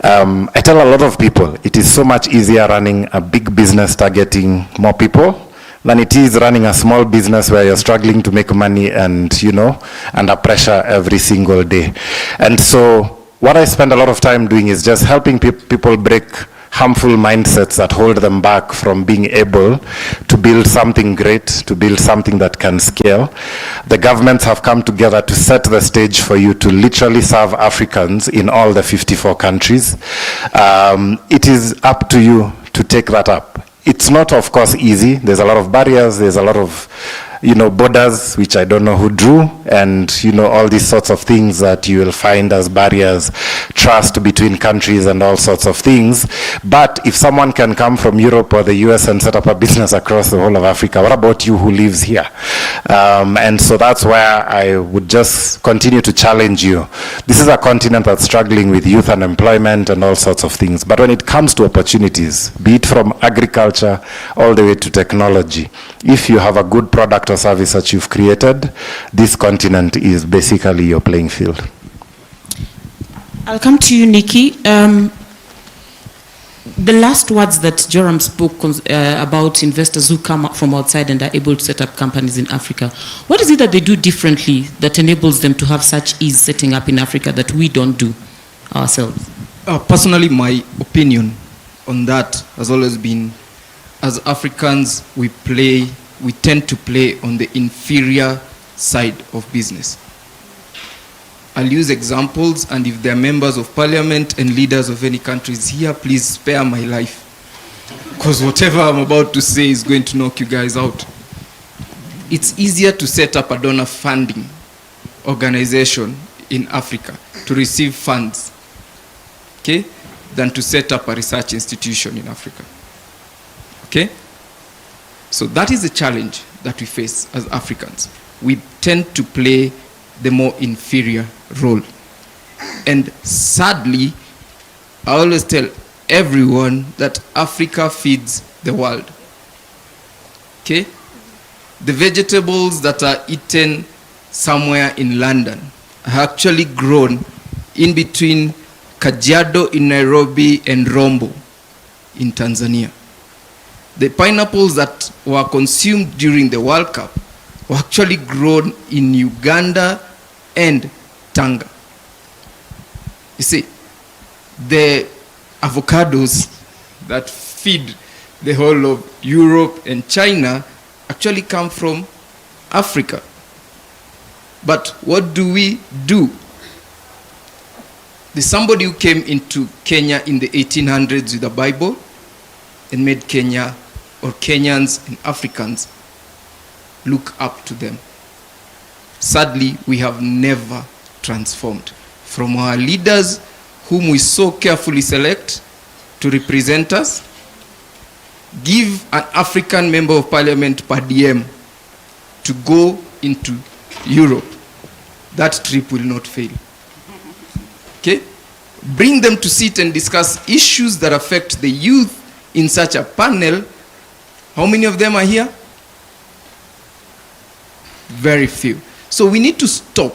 I tell a lot of people, it is so much easier running a big business targeting more people than it is running a small business where you're struggling to make money and, under pressure every single day. And so what I spend a lot of time doing is just helping people break harmful mindsets that hold them back from being able to build something great, to build something that can scale. The governments have come together to set the stage for you to literally serve Africans in all the 54 countries. It is up to you to take that up. It's not, of course, easy. There's a lot of barriers. There's a lot of, borders, which I don't know who drew, and, all these sorts of things that you will find as barriers, trust between countries and all sorts of things. But if someone can come from Europe or the US and set up a business across the whole of Africa, what about you who lives here? And so that's where I would just continue to challenge you. This is a continent that's struggling with youth unemployment and all sorts of things. But when it comes to opportunities, be it from agriculture all the way to technology, if you have a good product or service that you've created, this continent is basically your playing field. I'll come to you, Nikki. The last words that Joram spoke about investors who come from outside and are able to set up companies in Africa. What is it that they do differently that enables them to have such ease setting up in Africa that we don't do ourselves? Personally, my opinion on that has always been, as Africans, we tend to play on the inferior side of business. I'll use examples, and if there are members of parliament and leaders of any countries here, please spare my life. Because whatever I'm about to say is going to knock you guys out. It's easier to set up a donor funding organization in Africa to receive funds, okay, than to set up a research institution in Africa. Okay? So that is the challenge that we face as Africans. We tend to play the more inferior role. And sadly, I always tell everyone that Africa feeds the world. Okay? The vegetables that are eaten somewhere in London are actually grown in between Kajiado in Nairobi and Rombo in Tanzania. The pineapples that were consumed during the World Cup were actually grown in Uganda and Tanga. You see, the avocados that feed the whole of Europe and China actually come from Africa. But what do we do? There's somebody who came into Kenya in the 1800s with a Bible and made Kenya, or Kenyans and Africans, look up to them. Sadly, we have never transformed. From our leaders, whom we so carefully select to represent us, give an African member of parliament per diem to go into Europe. That trip will not fail. Okay? Bring them to sit and discuss issues that affect the youth in such a panel. How many of them are here? Very few. So we need to stop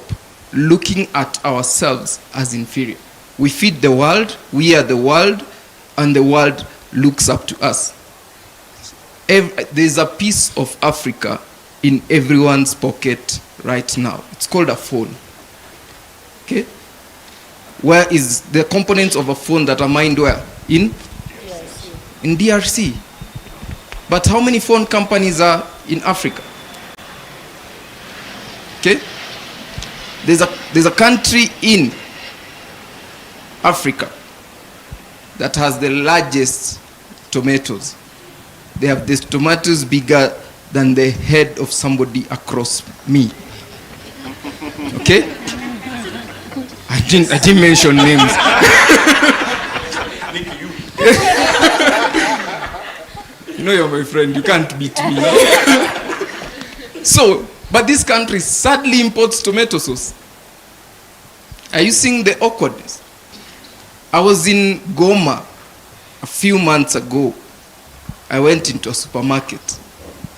looking at ourselves as inferior. We feed the world, we are the world, and the world looks up to us. There's a piece of Africa in everyone's pocket right now. It's called a phone. Okay? Where is the components of a phone that are mined where? In DRC. But how many phone companies are in Africa? Okay? There's a country in Africa that has the largest tomatoes. They have these tomatoes bigger than the head of somebody across me. Okay? I didn't mention names. You know you're my friend, you can't beat me. So, but this country sadly imports tomato sauce. Are you seeing the awkwardness? I was in Goma a few months ago. I went into a supermarket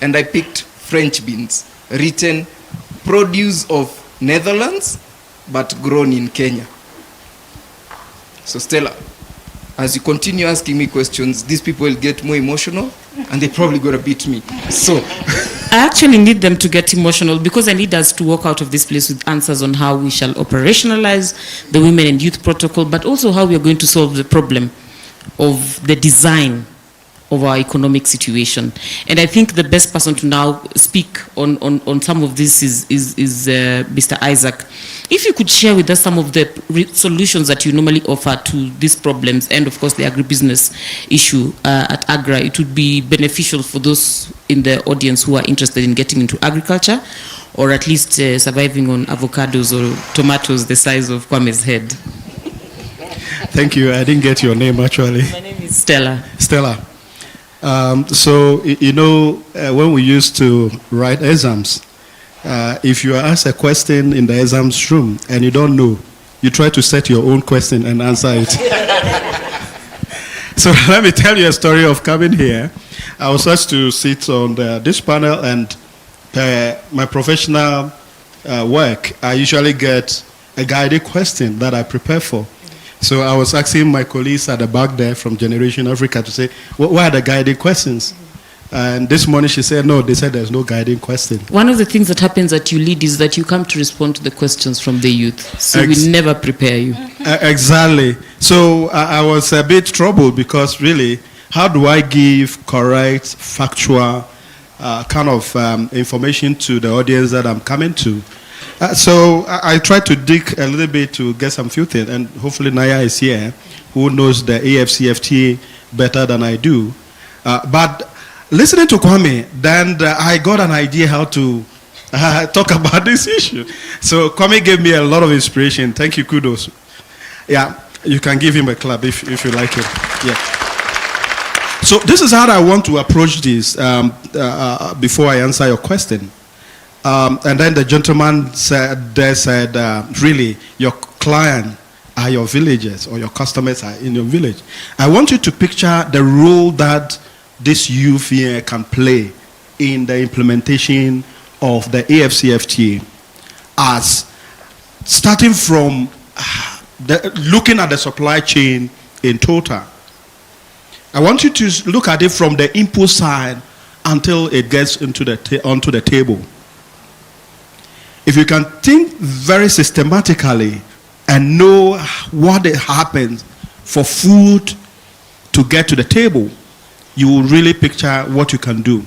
and I picked French beans, written produce of Netherlands, but grown in Kenya. So Stella, as you continue asking me questions, these people will get more emotional and they're probably going to beat me. So I actually need them to get emotional because I need us to walk out of this place with answers on how we shall operationalize the women and youth protocol, but also how we are going to solve the problem of the design of our economic situation. And I think the best person to now speak on some of this is Mr. Isaac. If you could share with us some of the solutions that you normally offer to these problems, and of course the agribusiness issue at Agra, it would be beneficial for those in the audience who are interested in getting into agriculture, or at least surviving on avocados or tomatoes the size of Kwame's head. Thank you. I didn't get your name actually. My name is Stella. Stella. When we used to write exams, if you are asked a question in the exams room and you don't know, you try to set your own question and answer it. So let me tell you a story of coming here. I was asked to sit on this panel, and my professional work, I usually get a guided question that I prepare for. So I was asking my colleagues at the back there from Generation Africa to say, what are the guiding questions? And this morning she said, no, they said there's no guiding question. One of the things that happens at YouLead is that you come to respond to the questions from the youth. So we never prepare you. Exactly. So I was a bit troubled because really, how do I give correct, factual kind of information to the audience that I'm coming to? So I tried to dig a little bit to get some few things, and hopefully Naya is here, who knows the AFCFTA better than I do. But listening to Kwame, then I got an idea how to talk about this issue. So Kwame gave me a lot of inspiration. Thank you, kudos. Yeah, you can give him a clap if you like it. Yeah. So this is how I want to approach this before I answer your question. And then the gentleman said, really, your client are your villagers, or your customers are in your village. I want you to picture the role that this youth here can play in the implementation of the AFCFTA, as starting from looking at the supply chain in total. I want you to look at it from the input side until it gets onto the table. If you can think very systematically and know what happens for food to get to the table, you will really picture what you can do.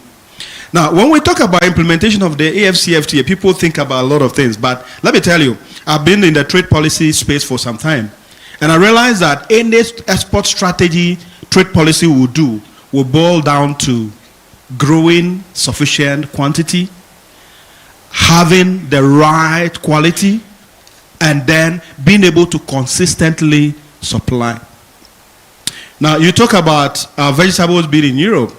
Now, when we talk about implementation of the AFCFTA, people think about a lot of things. But let me tell you, I've been in the trade policy space for some time. And I realized that any export strategy trade policy will do will boil down to growing sufficient quantity, having the right quality, and then being able to consistently supply. Now, you talk about our vegetables being in Europe.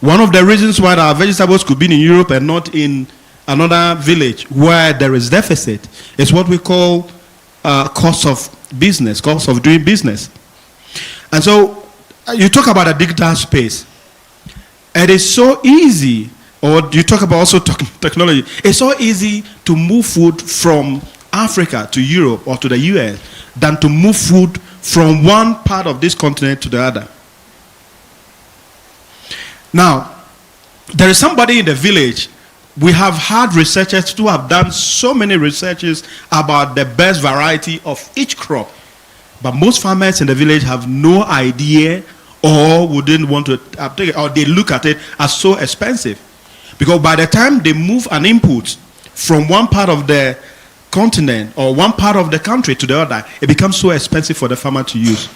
One of the reasons why our vegetables could be in Europe and not in another village where there is deficit is what we call cost of business, cost of doing business. And so, you talk about a digital space. It is so easy, or you talk about also technology, it's so easy to move food from Africa to Europe or to the US than to move food from one part of this continent to the other. Now, there is somebody in the village. We have had researchers who have done so many researches about the best variety of each crop. But most farmers in the village have no idea, or wouldn't want to take it, or they look at it as so expensive. Because by the time they move an input from one part of the continent or one part of the country to the other, it becomes so expensive for the farmer to use.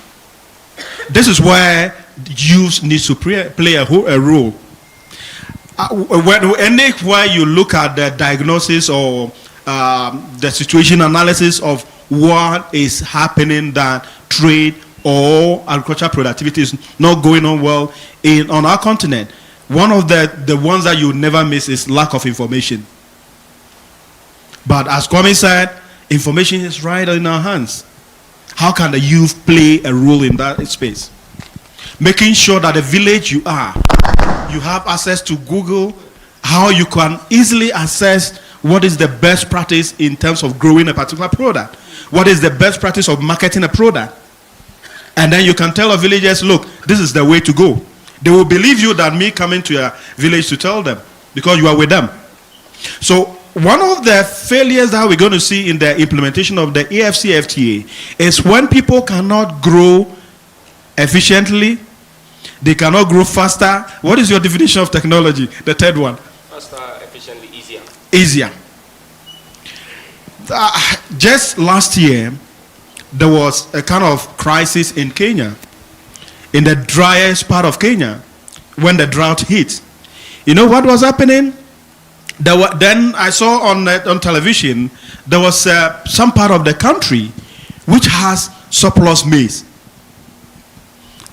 This is where youth needs to play a role. Anywhere you look at the diagnosis or the situation analysis of what is happening, that trade or agricultural productivity is not going on well on our continent, one of the ones that you never miss is lack of information. But as Kwame said, information is right in our hands. How can the youth play a role in that space? Making sure that the village you are, you have access to Google, how you can easily assess what is the best practice in terms of growing a particular product. What is the best practice of marketing a product? And then you can tell the villagers, look, this is the way to go. They will believe you than me coming to your village to tell them, because you are with them. So one of the failures that we're going to see in the implementation of the AFCFTA is when people cannot grow efficiently. They cannot grow faster. What is your definition of technology? The third one. Faster, efficiently, easier. Easier. Just last year, there was a kind of crisis in Kenya, in the driest part of Kenya, when the drought hit. You know what was happening? Then I saw on television, there was some part of the country which has surplus maize.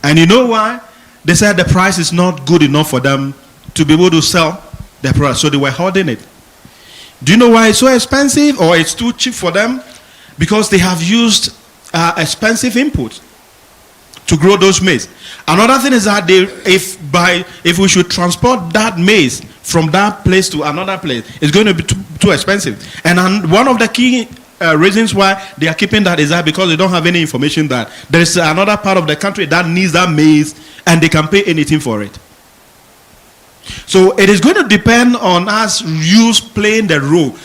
And you know why? They said the price is not good enough for them to be able to sell the product, so they were holding it. Do you know why it's so expensive, or it's too cheap for them? Because they have used expensive input to grow those maize. Another thing is that if we should transport that maize from that place to another place, it's going to be too expensive. And one of the key reasons why they are keeping that is that because they don't have any information that there is another part of the country that needs that maize and they can pay anything for it. So it is going to depend on us youth playing the role.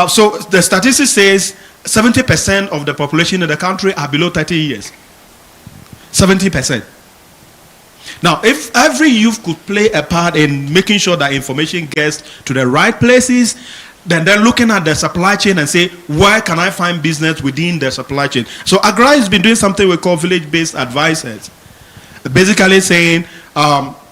So the statistics says 70% of the population in the country are below 30 years. 70%. Now, if every youth could play a part in making sure that information gets to the right places, then they're looking at the supply chain and say, where can I find business within the supply chain? So AGRA has been doing something we call village-based advisors. Basically saying,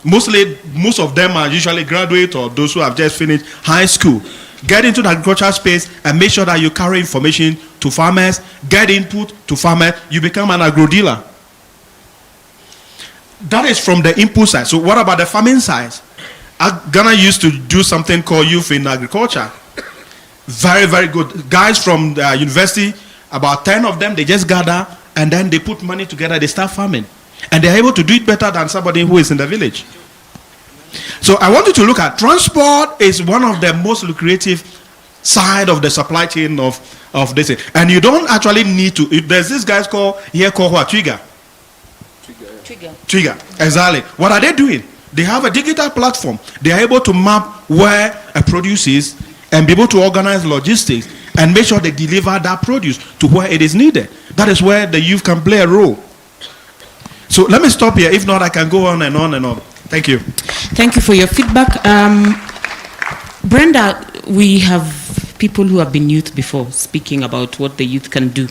most of them are usually graduates or those who have just finished high school. Get into the agricultural space and make sure that you carry information to farmers, get input to farmers, you become an agro-dealer. That is from the input side. So what about the farming side? Ghana used to do something called Youth in Agriculture. Very, very good. Guys from the university, about 10 of them, they just gather and then they put money together, they start farming. And they're able to do it better than somebody who is in the village. So I want you to look at transport is one of the most lucrative side of the supply chain of this. And you don't actually need to, there's this guy called what? Trigger. Exactly. What are they doing? They have a digital platform. They are able to map where a produce is and be able to organize logistics and make sure they deliver that produce to where it is needed. That is where the youth can play a role. So let me stop here. If not, I can go on and on and on. Thank you. Thank you for your feedback. Brenda, we have people who have been youth before speaking about what the youth can do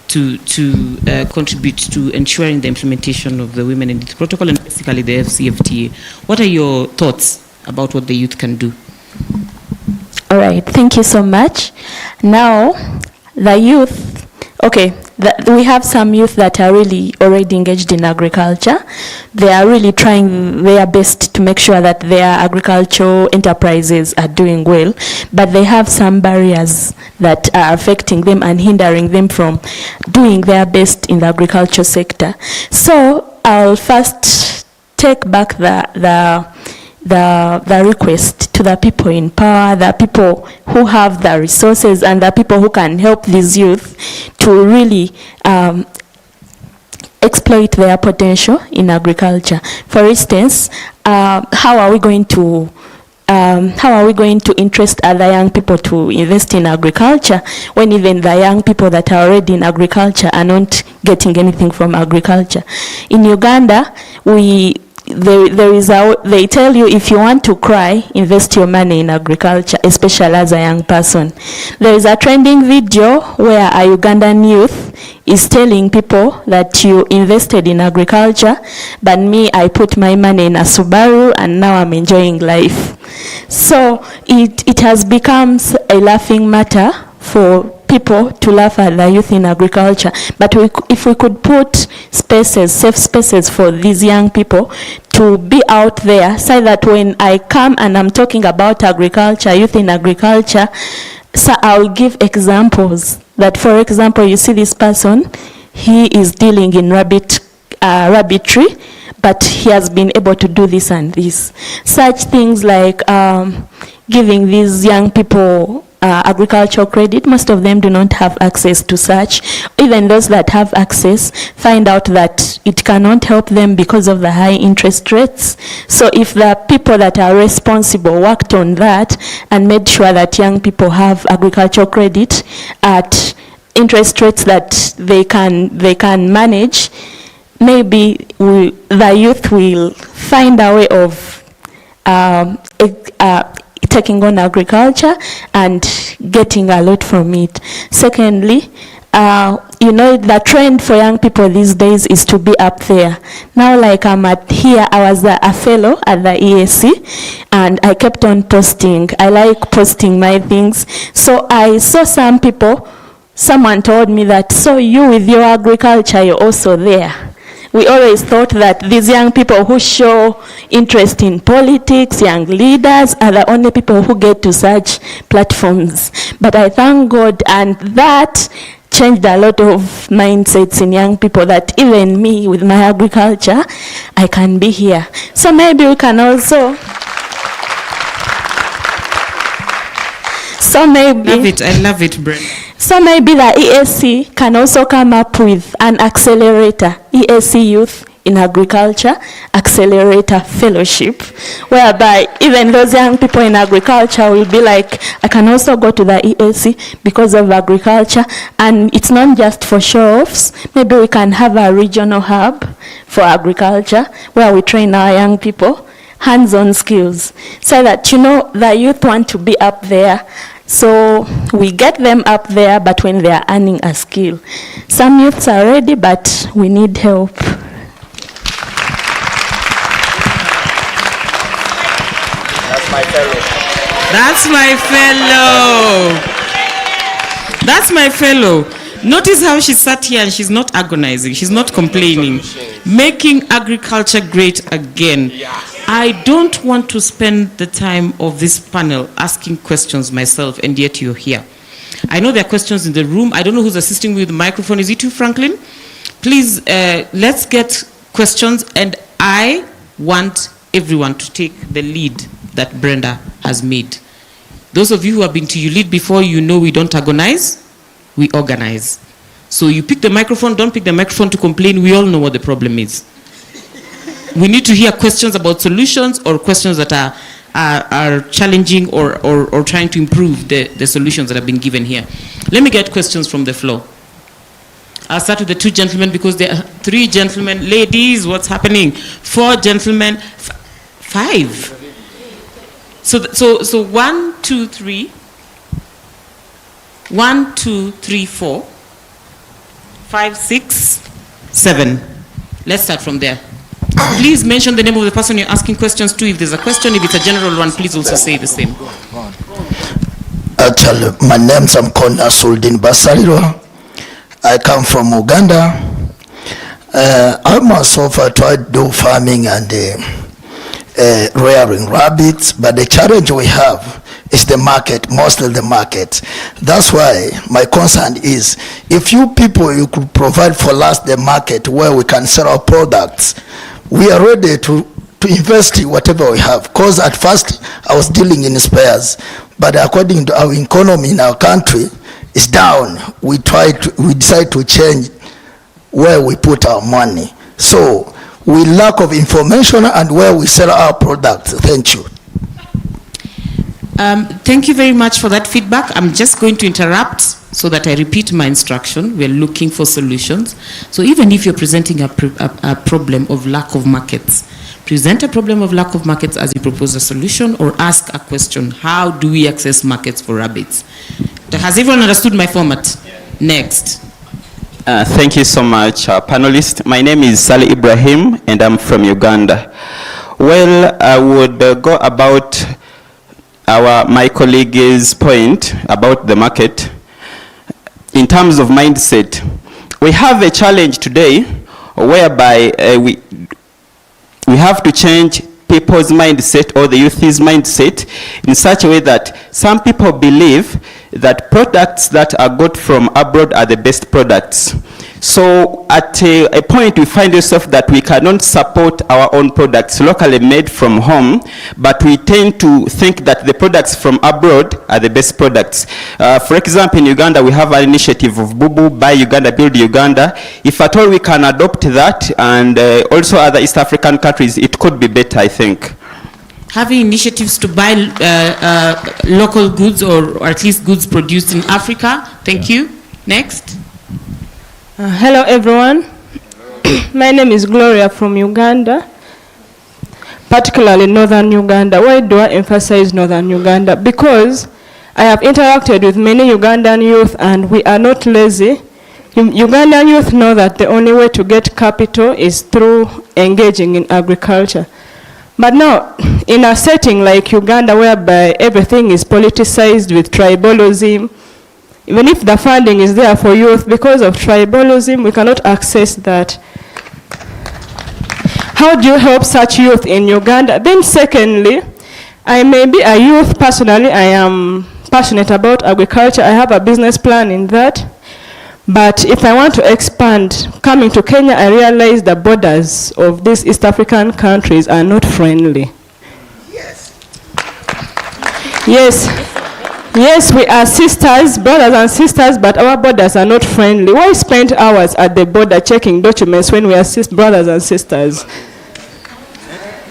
to contribute to ensuring the implementation of the Women in Youth Protocol and basically the FCFTA. What are your thoughts about what the youth can do? All right, thank you so much. Now, the youth, okay, we have some youth that are really already engaged in agriculture. They are really trying their best to make sure that their agricultural enterprises are doing well, but they have some barriers that are affecting them and hindering them from doing their best in the agriculture sector. So I'll first take back the request to the people in power, the people who have the resources and the people who can help these youth to really exploit their potential in agriculture. For instance, how are we going to interest other young people to invest in agriculture when even the young people that are already in agriculture are not getting anything from agriculture? In Uganda, they tell you if you want to cry, invest your money in agriculture, especially as a young person. There is a trending video where a Ugandan youth is telling people that you invested in agriculture, but me, I put my money in a Subaru and now I'm enjoying life. So it has become a laughing matter for people to laugh at the youth in agriculture. But if we could put safe spaces for these young people to be out there, so that when I come and I'm talking about agriculture, youth in agriculture, so I'll give examples. That, for example, you see this person, he is dealing in rabbitry, but he has been able to do this and this. Such things like giving these young people agricultural credit. Most of them do not have access to such. Even those that have access find out that it cannot help them because of the high interest rates. So if the people that are responsible worked on that and made sure that young people have agricultural credit at interest rates that they can manage, maybe the youth will find a way of taking on agriculture and getting a lot from it. Secondly, the trend for young people these days is to be up there. Now, like I was a fellow at the ESC, and I kept on posting. I like posting my things. So I saw someone told me that, so you with your agriculture, you're also there. We always thought that these young people who show interest in politics, young leaders, are the only people who get to such platforms. But I thank God, and that changed a lot of mindsets in young people, that even me with my agriculture, I can be here. So maybe we can also... I love it, Brenda. So maybe the ESC can also come up with an accelerator, ESC Youth in Agriculture Accelerator Fellowship, whereby even those young people in agriculture will be like, I can also go to the ESC because of agriculture. And it's not just for show-offs. Maybe we can have a regional hub for agriculture where we train our young people, hands-on skills, so that, the youth want to be up there. So we get them up there, but when they are earning a skill. Some youths are ready, but we need help. That's my fellow. That's my fellow. That's my fellow. Notice how she sat here and she's not agonizing. She's not complaining. Making agriculture great again. I don't want to spend the time of this panel asking questions myself, and yet you're here. I know there are questions in the room. I don't know who's assisting me with the microphone. Is it you, Franklin? Please, let's get questions, and I want everyone to take the lead that Brenda has made. Those of you who have been to YouLead before, you know we don't agonize, we organize. So you pick the microphone, don't pick the microphone to complain. We all know what the problem is. We need to hear questions about solutions, or questions that are challenging or trying to improve the solutions that have been given here. Let me get questions from the floor. I'll start with the two gentlemen, because there are three gentlemen. Ladies, what's happening? Four gentlemen, five. So 1, 2, 3. 1, 2, 3, 4. 5, 6, 7. Let's start from there. Please mention the name of the person you're asking questions to. If there's a question, if it's a general one, please also say the same. Actually, my name's Mkona Suldin Basariro. I come from Uganda. I myself tried to do farming and rearing rabbits, but the challenge we have is the market, mostly the market. That's why my concern is, if you could provide for us the market where we can sell our products, we are ready to invest in whatever we have. Because at first I was dealing in spares, but according to our economy in our country is down. We decide to change where we put our money. So we lack of information and where we sell our products. Thank you. Thank you very much for that feedback. I'm just going to interrupt so that I repeat my instruction. We're looking for solutions. So even if you're presenting a problem of lack of markets, present a problem of lack of markets as you propose a solution, or ask a question. How do we access markets for rabbits? Has everyone understood my format? Next. Thank you so much, panelists. My name is Salih Ibrahim, and I'm from Uganda. Well, I would go about my colleague's point about the market. In terms of mindset, we have a challenge today whereby we have to change people's mindset, or the youth's mindset, in such a way that some people believe that products that are got from abroad are the best products. So at a point we find ourselves that we cannot support our own products locally made from home, but we tend to think that the products from abroad are the best products. For example, in Uganda we have an initiative of Bubu, Buy Uganda, Build Uganda. If at all we can adopt that, and also other East African countries, it could be better, I think. Having initiatives to buy local goods, or at least goods produced in Africa. Thank you. Next. Hello everyone. My name is Gloria from Uganda, particularly northern Uganda. Why do I emphasize northern Uganda? Because I have interacted with many Ugandan youth and we are not lazy. Ugandan youth know that the only way to get capital is through engaging in agriculture. But now, in a setting like Uganda, whereby everything is politicized with tribalism, even if the funding is there for youth, because of tribalism, we cannot access that. How do you help such youth in Uganda? Then secondly, I may be a youth personally. I am passionate about agriculture. I have a business plan in that. But if I want to expand, coming to Kenya, I realize the borders of these East African countries are not friendly. Yes, we are sisters, brothers and sisters, but our borders are not friendly. Why spend hours at the border checking documents when we are brothers and sisters?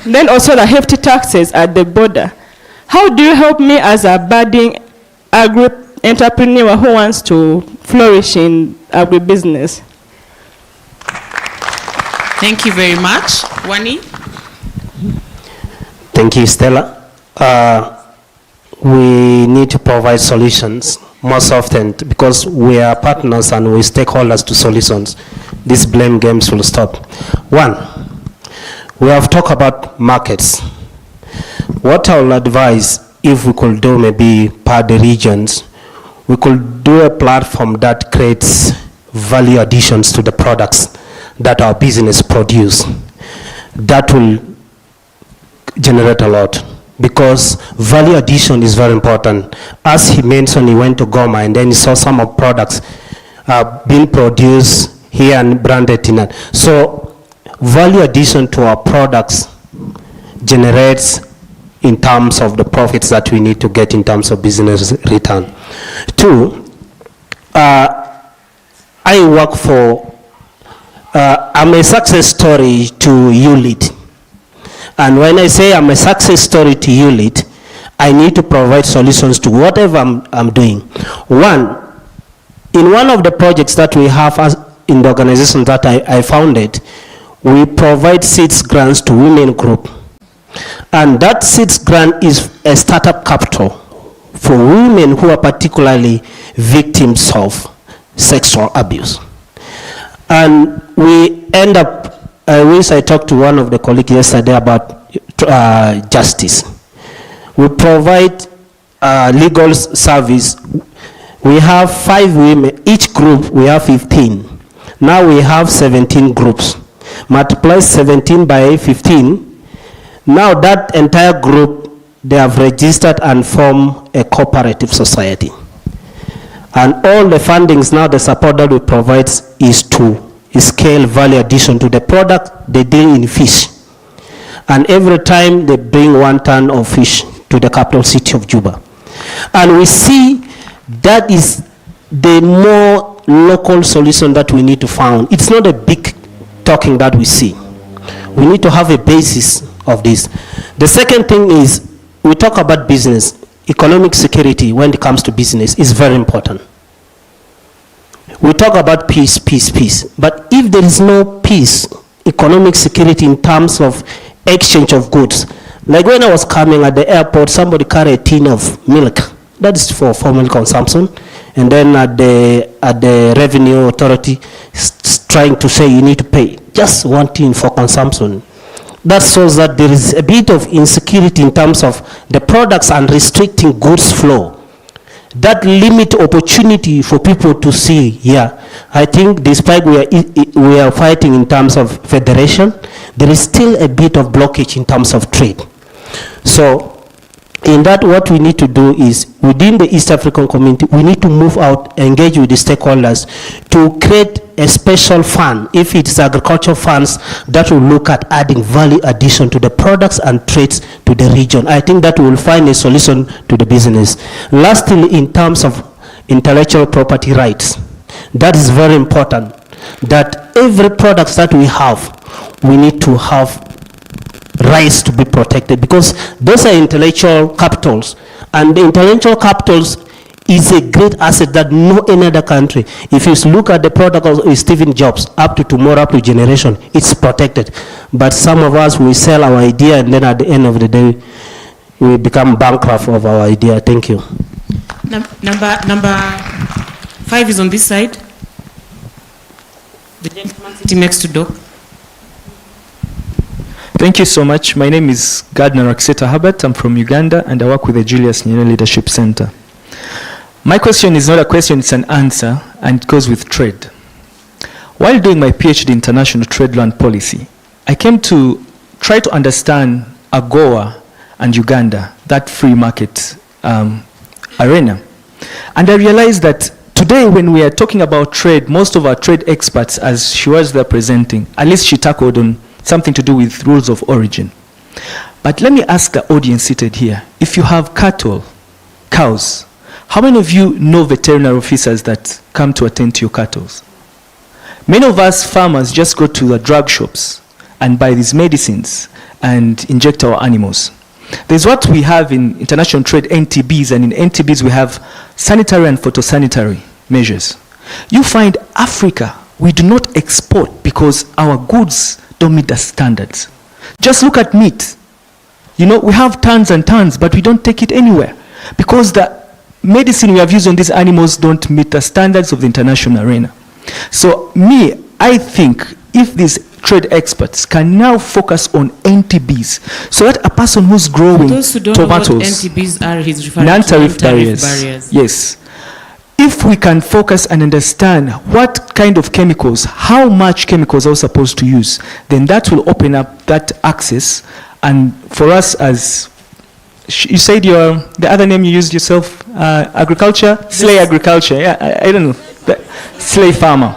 Then also the hefty taxes at the border. How do you help me as a budding entrepreneur who wants to flourish in agribusiness? Thank you very much. Wani? Thank you, Stella. We need to provide solutions most often because we are partners and we stakeholders to solutions. These blame games will stop. One, we have talked about markets. What I will advise, if we could do maybe per the regions, we could do a platform that creates value additions to the products that our business produce. That will generate a lot because value addition is very important. As he mentioned, he went to Goma and then he saw some of products being produced here and branded in it. So value addition to our products generates in terms of the profits that we need to get in terms of business return. Two, I work for, I'm a success story to YouLead. And when I say I'm a success story to YouLead, I need to provide solutions to whatever I'm doing. One, in one of the projects that we have in the organization that I founded, we provide seeds grants to women group. And that seeds grant is a startup capital for women who are particularly victims of sexual abuse. And we end up, I wish I talked to one of the colleagues yesterday about justice. We provide legal service. We have 5 women, each group we have 15. Now we have 17 groups. Multiply 17 by 15. Now that entire group, they have registered and formed a cooperative society. And all the fundings now, the support that we provide is to scale value addition to the product. They deal in fish. And every time they bring 1 ton of fish to the capital city of Juba. And we see that is the more local solution that we need to find. It's not a big talking that we see. We need to have a basis of this. The second thing is, we talk about business. Economic security when it comes to business is very important. We talk about peace, peace, peace. But if there is no peace, economic security in terms of exchange of goods, like when I was coming at the airport, somebody carried a tin of milk. That is for formal consumption. And then at the revenue authority, trying to say you need to pay just 1 tin for consumption. That shows that there is a bit of insecurity in terms of the products and restricting goods flow. That limit opportunity for people to see. Yeah, I think despite we are fighting in terms of federation, there is still a bit of blockage in terms of trade. So in that, what we need to do is, within the East African community, we need to move out, engage with the stakeholders to create a special fund, if it's agricultural funds, that will look at adding value addition to the products and trades to the region. I think that will find a solution to the business. Lastly, in terms of intellectual property rights, that is very important, that every product that we have, we need to have rights to be protected, because those are intellectual capitals, and the intellectual capitals, is a great asset that no any other country. If you look at the protocol of Stephen Jobs, up to tomorrow, up to generation, it's protected. But some of us, we sell our idea, and then at the end of the day, we become bankrupt of our idea. Thank you. Number 5 is on this side. The gentleman sitting next to Doc. Thank you so much. My name is Gardner Akseta Herbert. I'm from Uganda, and I work with the Julius Nyerere Leadership Center. My question is not a question, it's an answer, and it goes with trade. While doing my PhD in international trade law and policy, I came to try to understand AGOA and Uganda, that free market arena. And I realized that today when we are talking about trade, most of our trade experts, as she was there presenting, at least she tackled on something to do with rules of origin. But let me ask the audience seated here, if you have cattle, cows, how many of you know veterinary officers that come to attend to your cattle? Many of us farmers just go to the drug shops and buy these medicines and inject our animals. There's what we have in international trade, NTBs, and in NTBs we have sanitary and phytosanitary measures. You find Africa, we do not export because our goods don't meet the standards. Just look at meat. You know, we have tons and tons, but we don't take it anywhere because the medicine we have used on these animals don't meet the standards of the international arena. So I think if these trade experts can now focus on NTBs, so that a person who's growing those who don't tomatoes, know what NTBs are, he's referring non-tariff to barriers. Yes. If we can focus and understand what kind of chemicals, how much chemicals are we supposed to use, then that will open up that access. And for us as you said the other name you used yourself, agriculture, slave agriculture. Yeah, I don't know, slave farmer.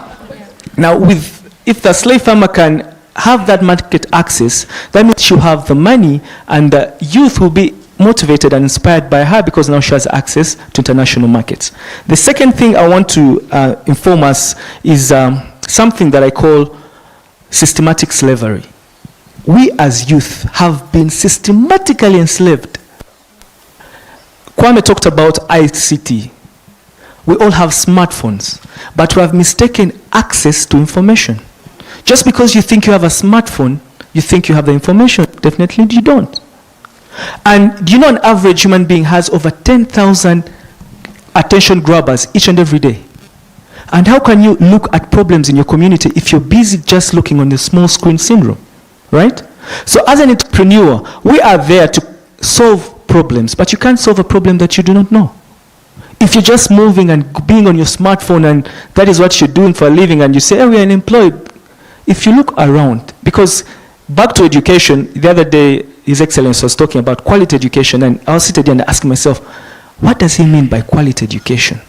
Now, if the slave farmer can have that market access, that means she'll have the money, and the youth will be motivated and inspired by her because now she has access to international markets. The second thing I want to inform us is something that I call systematic slavery. We as youth have been systematically enslaved. Kwame talked about ICT. We all have smartphones, but we have mistaken access to information. Just because you think you have a smartphone, you think you have the information. Definitely you don't. And do you know an average human being has over 10,000 attention grabbers each and every day? And how can you look at problems in your community if you're busy just looking on the small screen syndrome, right? So as an entrepreneur, we are there to solve problems, but you can't solve a problem that you do not know. If you're just moving and being on your smartphone and that is what you're doing for a living and you say, oh, we're unemployed. If you look around, because back to education, the other day, His Excellency was talking about quality education, and I was sitting there and asking myself, what does he mean by quality education,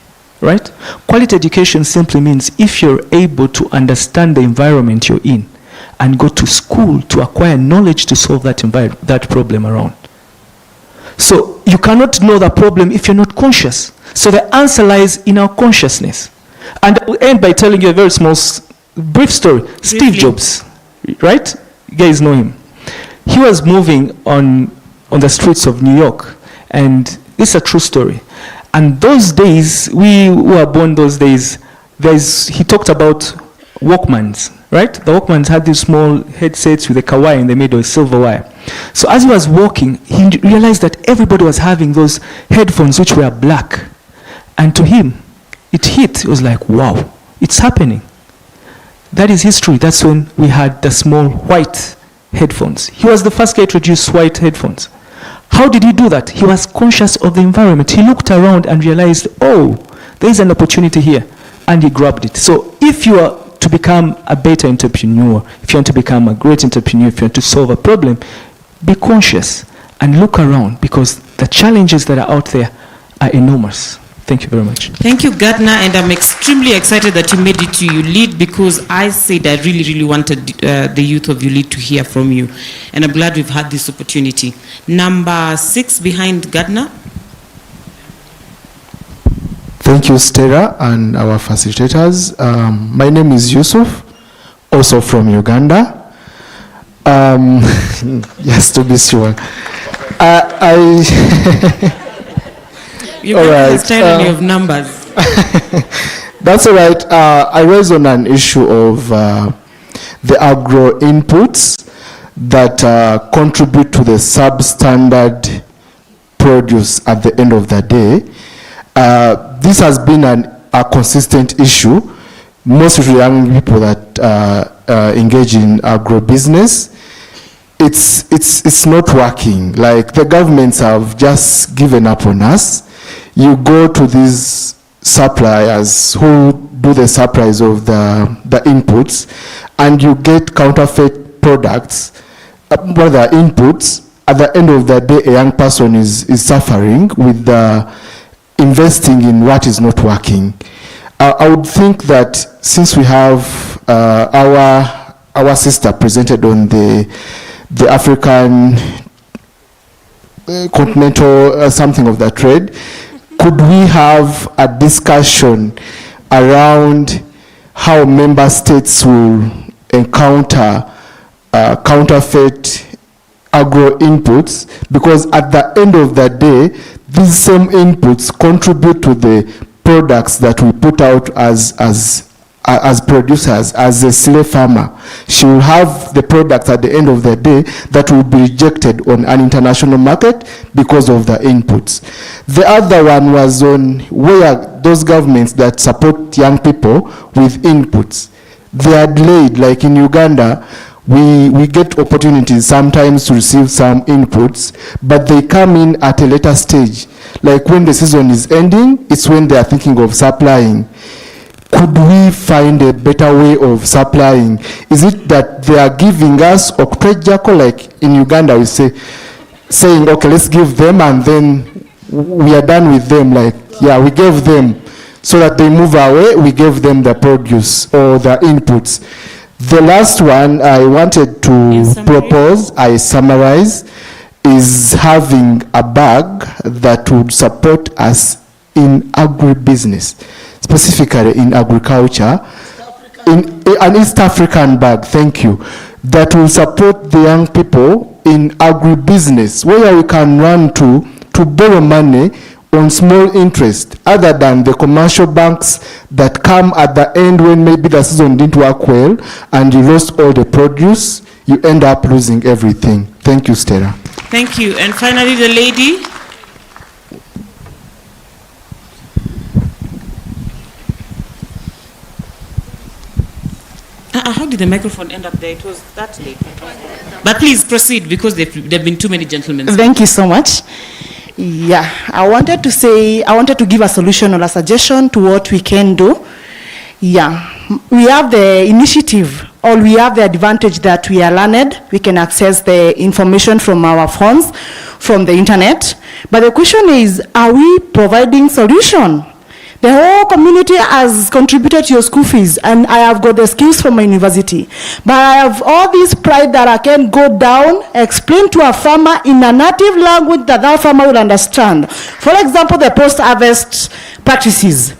right? Quality education simply means if you're able to understand the environment you're in and go to school to acquire knowledge to solve that problem around. So you cannot know the problem if you're not conscious. So the answer lies in our consciousness. And I will end by telling you a very small, brief story. Steve Jobs, right? You guys know him. He was moving on the streets of New York, and this is a true story. And those days, we who were born those days, he talked about Walkmans, right? The Walkmans had these small headsets with a kawaii in the middle, silver wire. So as he was walking, he realized that everybody was having those headphones which were black. And to him, it hit. It was like, wow, it's happening. That is history. That's when we had the small white headphones. He was the first guy to introduce white headphones. How did he do that? He was conscious of the environment. He looked around and realized, oh, there is an opportunity here. And he grabbed it. So if you are to become a better entrepreneur, if you want to become a great entrepreneur, if you want to solve a problem, be conscious and look around, because the challenges that are out there are enormous. Thank you very much. Thank you, Gardner, and I'm extremely excited that you made it to YouLead, because I said I really, really wanted the youth of YouLead to hear from you, and I'm glad we've had this opportunity. Number 6 behind Gardner. Thank you, Stella, and our facilitators. My name is Yusuf, also from Uganda. Yes, to be sure. You All got right, the tyranny of numbers. That's all right. I raised on an issue of the agro inputs that contribute to the substandard produce at the end of the day. This has been a consistent issue, mostly young people that engage in agro-business. It's not working. Like, the governments have just given up on us. You go to these suppliers who do the supplies of the inputs, and you get counterfeit products, rather inputs. At the end of the day, a young person is suffering with investing in what is not working. I would think that since we have our sister presented on the African continental something of that trade, could we have a discussion around how member states will encounter counterfeit agro inputs? Because at the end of the day, these same inputs contribute to the products that we put out as producers, as a slave farmer. She will have the products at the end of the day that will be rejected on an international market because of the inputs. The other one was on where those governments that support young people with inputs, they are delayed. Like in Uganda, we get opportunities sometimes to receive some inputs, but they come in at a later stage. Like when the season is ending, it's when they are thinking of supplying. Could we find a better way of supplying? Is it that they are giving us Oktwejako, like in Uganda we saying, okay, let's give them, and then we are done with them, like, yeah, we gave them, so that they move away, we gave them the produce or the inputs. The last one I wanted to propose, I summarize, is having a bag that would support us in agribusiness, specifically in agriculture, in an East African bag, thank you, that will support the young people in agribusiness, where we can run to borrow money on small interest, other than the commercial banks that come at the end when maybe the season didn't work well and you lost all the produce, you end up losing everything. Thank you, Stella. Thank you. And finally, the lady. How did the microphone end up there? It was that late. But please proceed, because there have been too many gentlemen. Thank you so much. Yeah, I wanted to give a solution or a suggestion to what we can do. Yeah, we have the initiative, or we have the advantage that we are learned. We can access the information from our phones, from the internet. But the question is, are we providing solution? The whole community has contributed to your school fees, and I have got the skills from my university. But I have all this pride that I can go down, explain to a farmer in a native language that that farmer will understand. For example, the post-harvest practices.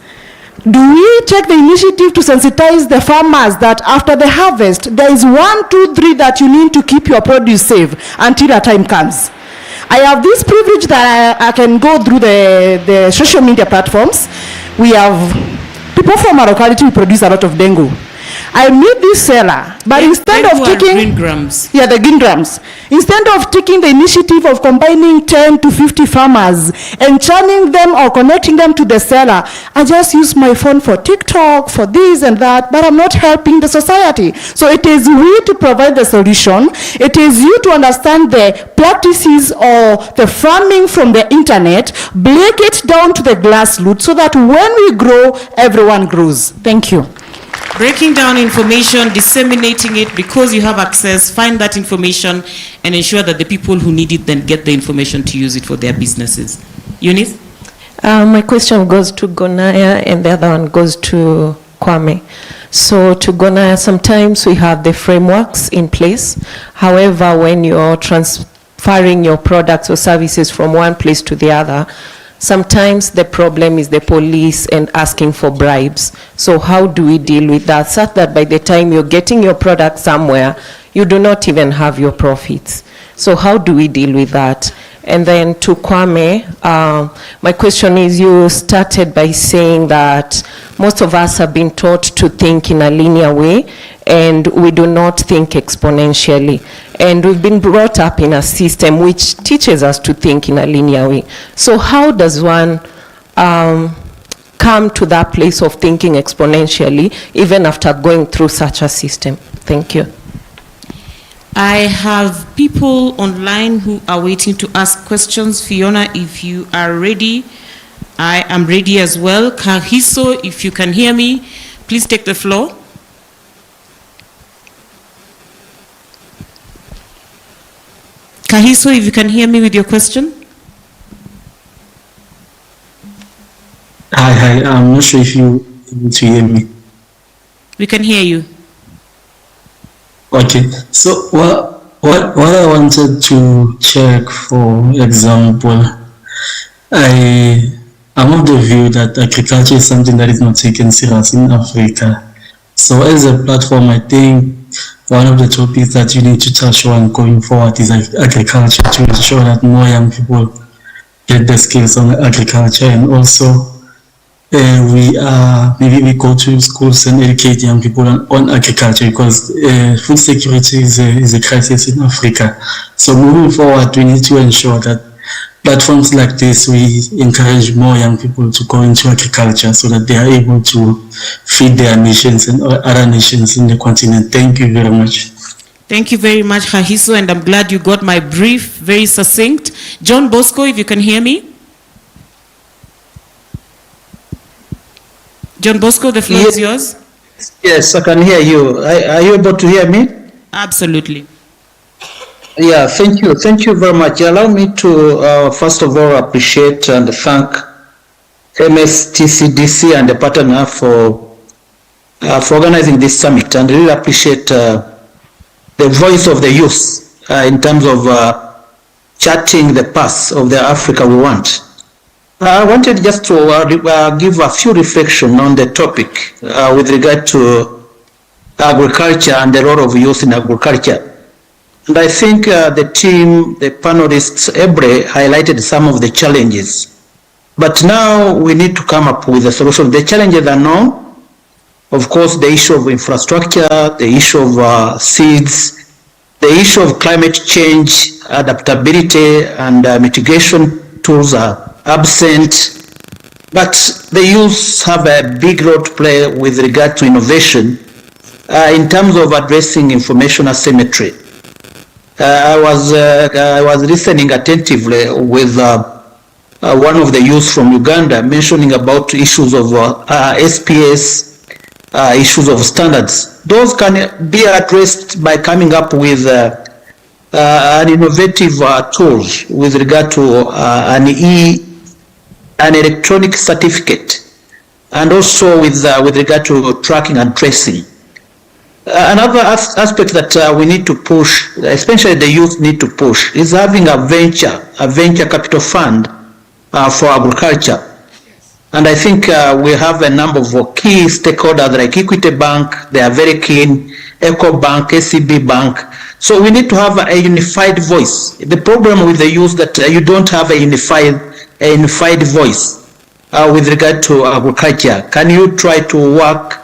Do we take the initiative to sensitize the farmers that after the harvest, there is 1, 2, 3 that you need to keep your produce safe until a time comes? I have this privilege that I can go through the social media platforms. We have people from our locality who produce a lot of dengu. I meet this seller, but instead of taking green grams. Yeah, the green grams. Instead of taking the initiative of combining 10 to 50 farmers and churning them or connecting them to the seller, I just use my phone for TikTok, for this and that, but I'm not helping the society. So it is we to provide the solution. It is you to understand the practices or the farming from the internet, break it down to the grassroots so that when we grow, everyone grows. Thank you. Breaking down information, disseminating it because you have access, find that information and ensure that the people who need it then get the information to use it for their businesses. Eunice? My question goes to Gonaya and the other one goes to Kwame. So to Gonaya, sometimes we have the frameworks in place. However, when you're transferring your products or services from one place to the other, sometimes the problem is the police and asking for bribes. So how do we deal with that, such that by the time you're getting your product somewhere, you do not even have your profits? So how do we deal with that? And then to Kwame, my question is, you started by saying that most of us have been taught to think in a linear way, and we do not think exponentially. And we've been brought up in a system which teaches us to think in a linear way. So how does one come to that place of thinking exponentially, even after going through such a system? Thank you. I have people online who are waiting to ask questions. Fiona, if you are ready, I am ready as well. Kahiso, if you can hear me, please take the floor. Kahiso, if you can hear me with your question. Hi, I'm not sure if you able to hear me. We can hear you. Okay, so what I wanted to check, for example, I'm of the view that agriculture is something that is not taken serious in Africa. So as a platform, I think one of the topics that you need to touch on going forward is agriculture, to ensure that more young people get the skills on agriculture, and also maybe we go to schools and educate young people on agriculture, because food security is a crisis in Africa. So moving forward, we need to ensure that platforms like this, we encourage more young people to go into agriculture so that they are able to feed their nations and other nations in the continent. Thank you very much. Thank you very much, Kahiso, and I'm glad you got my brief, very succinct. John Bosco, if you can hear me. John Bosco, the floor is yours. Yes, I can hear you. Are you able to hear me? Absolutely. Yeah, thank you. Thank you very much. Allow me to, first of all, appreciate and thank MSTCDC and the partner for organizing this summit, and really appreciate the voice of the youth in terms of charting the path of the Africa we want. I wanted just to give a few reflections on the topic with regard to agriculture and the role of youth in agriculture. And I think the team, the panelists, Ebre, highlighted some of the challenges. But now we need to come up with a solution. The challenges are known. Of course, the issue of infrastructure, the issue of seeds, the issue of climate change, adaptability, and mitigation tools are absent, but the youth have a big role to play with regard to innovation in terms of addressing information asymmetry. I was listening attentively with one of the youth from Uganda mentioning about issues of SPS, issues of standards. Those can be addressed by coming up with an innovative tools with regard to an electronic certificate, and also with regard to tracking and tracing. Another aspect that we need to push, especially the youth need to push, is having a venture capital fund for agriculture. And I think we have a number of key stakeholders like Equity Bank. They are very keen, Eco Bank, ACB Bank. So we need to have a unified voice. The problem with the youth that you don't have a unified voice with regard to agriculture. Can you try to work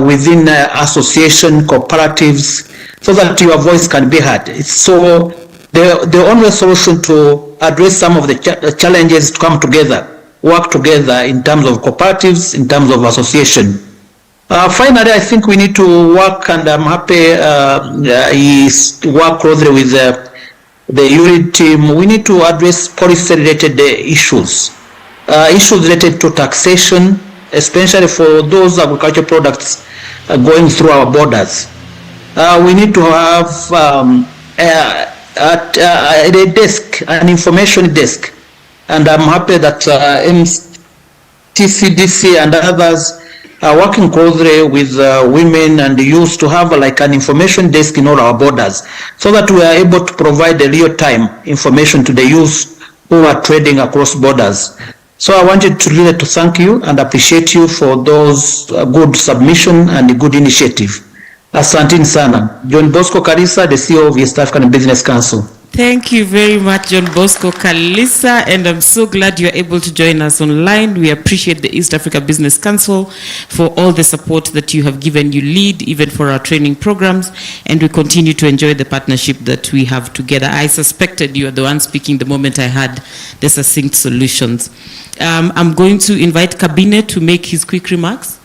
within association, cooperatives, so that your voice can be heard? So the only solution to address some of the challenges to come together, work together in terms of cooperatives, in terms of association. Finally, I think we need to work, and I'm happy to work closely with the YouLead team. We need to address policy-related issues, issues related to taxation, especially for those agricultural products going through our borders. We need to have a desk, an information desk, and I'm happy that TCDC and others are working closely with women and youth to have like an information desk in all our borders, so that we are able to provide the real-time information to the youth who are trading across borders. So I wanted to really to thank you and appreciate you for those good submission and good initiative. Asanteni sana. John Bosco Karisa, the CEO of East African Business Council. Thank you very much, John Bosco Kalisa, and I'm so glad you're able to join us online. We appreciate the East Africa Business Council for all the support that you have given YouLead, even for our training programs, and we continue to enjoy the partnership that we have together. I suspected you were the one speaking the moment I had the succinct solutions. I'm going to invite Kabine to make his quick remarks.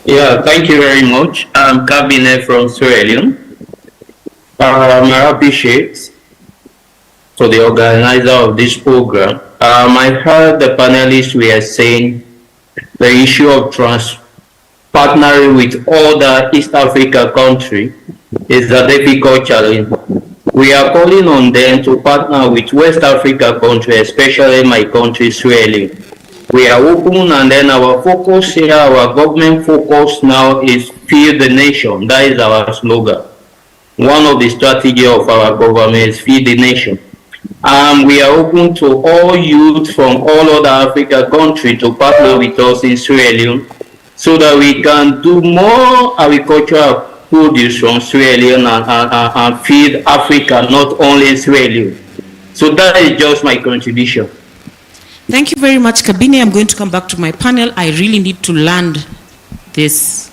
Yeah, thank you very much. I'm Kabine from Sierra Leone. I appreciate for the organizer of this program. I heard the panelists were saying the issue of partnering with other East Africa countries is a difficult challenge. We are calling on them to partner with West Africa countries, especially my country, Sierra Leone. We are open, and then our focus here, our government focus now is feed the nation. That is our slogan. One of the strategies of our government is feed the nation. We are open to all youth from all other Africa countries to partner with us in Sierra Leone so that we can do more agricultural produce from Sierra Leone and feed Africa, not only Sierra Leone. So that is just my contribution. Thank you very much, Kabine. I'm going to come back to my panel. I really need to land this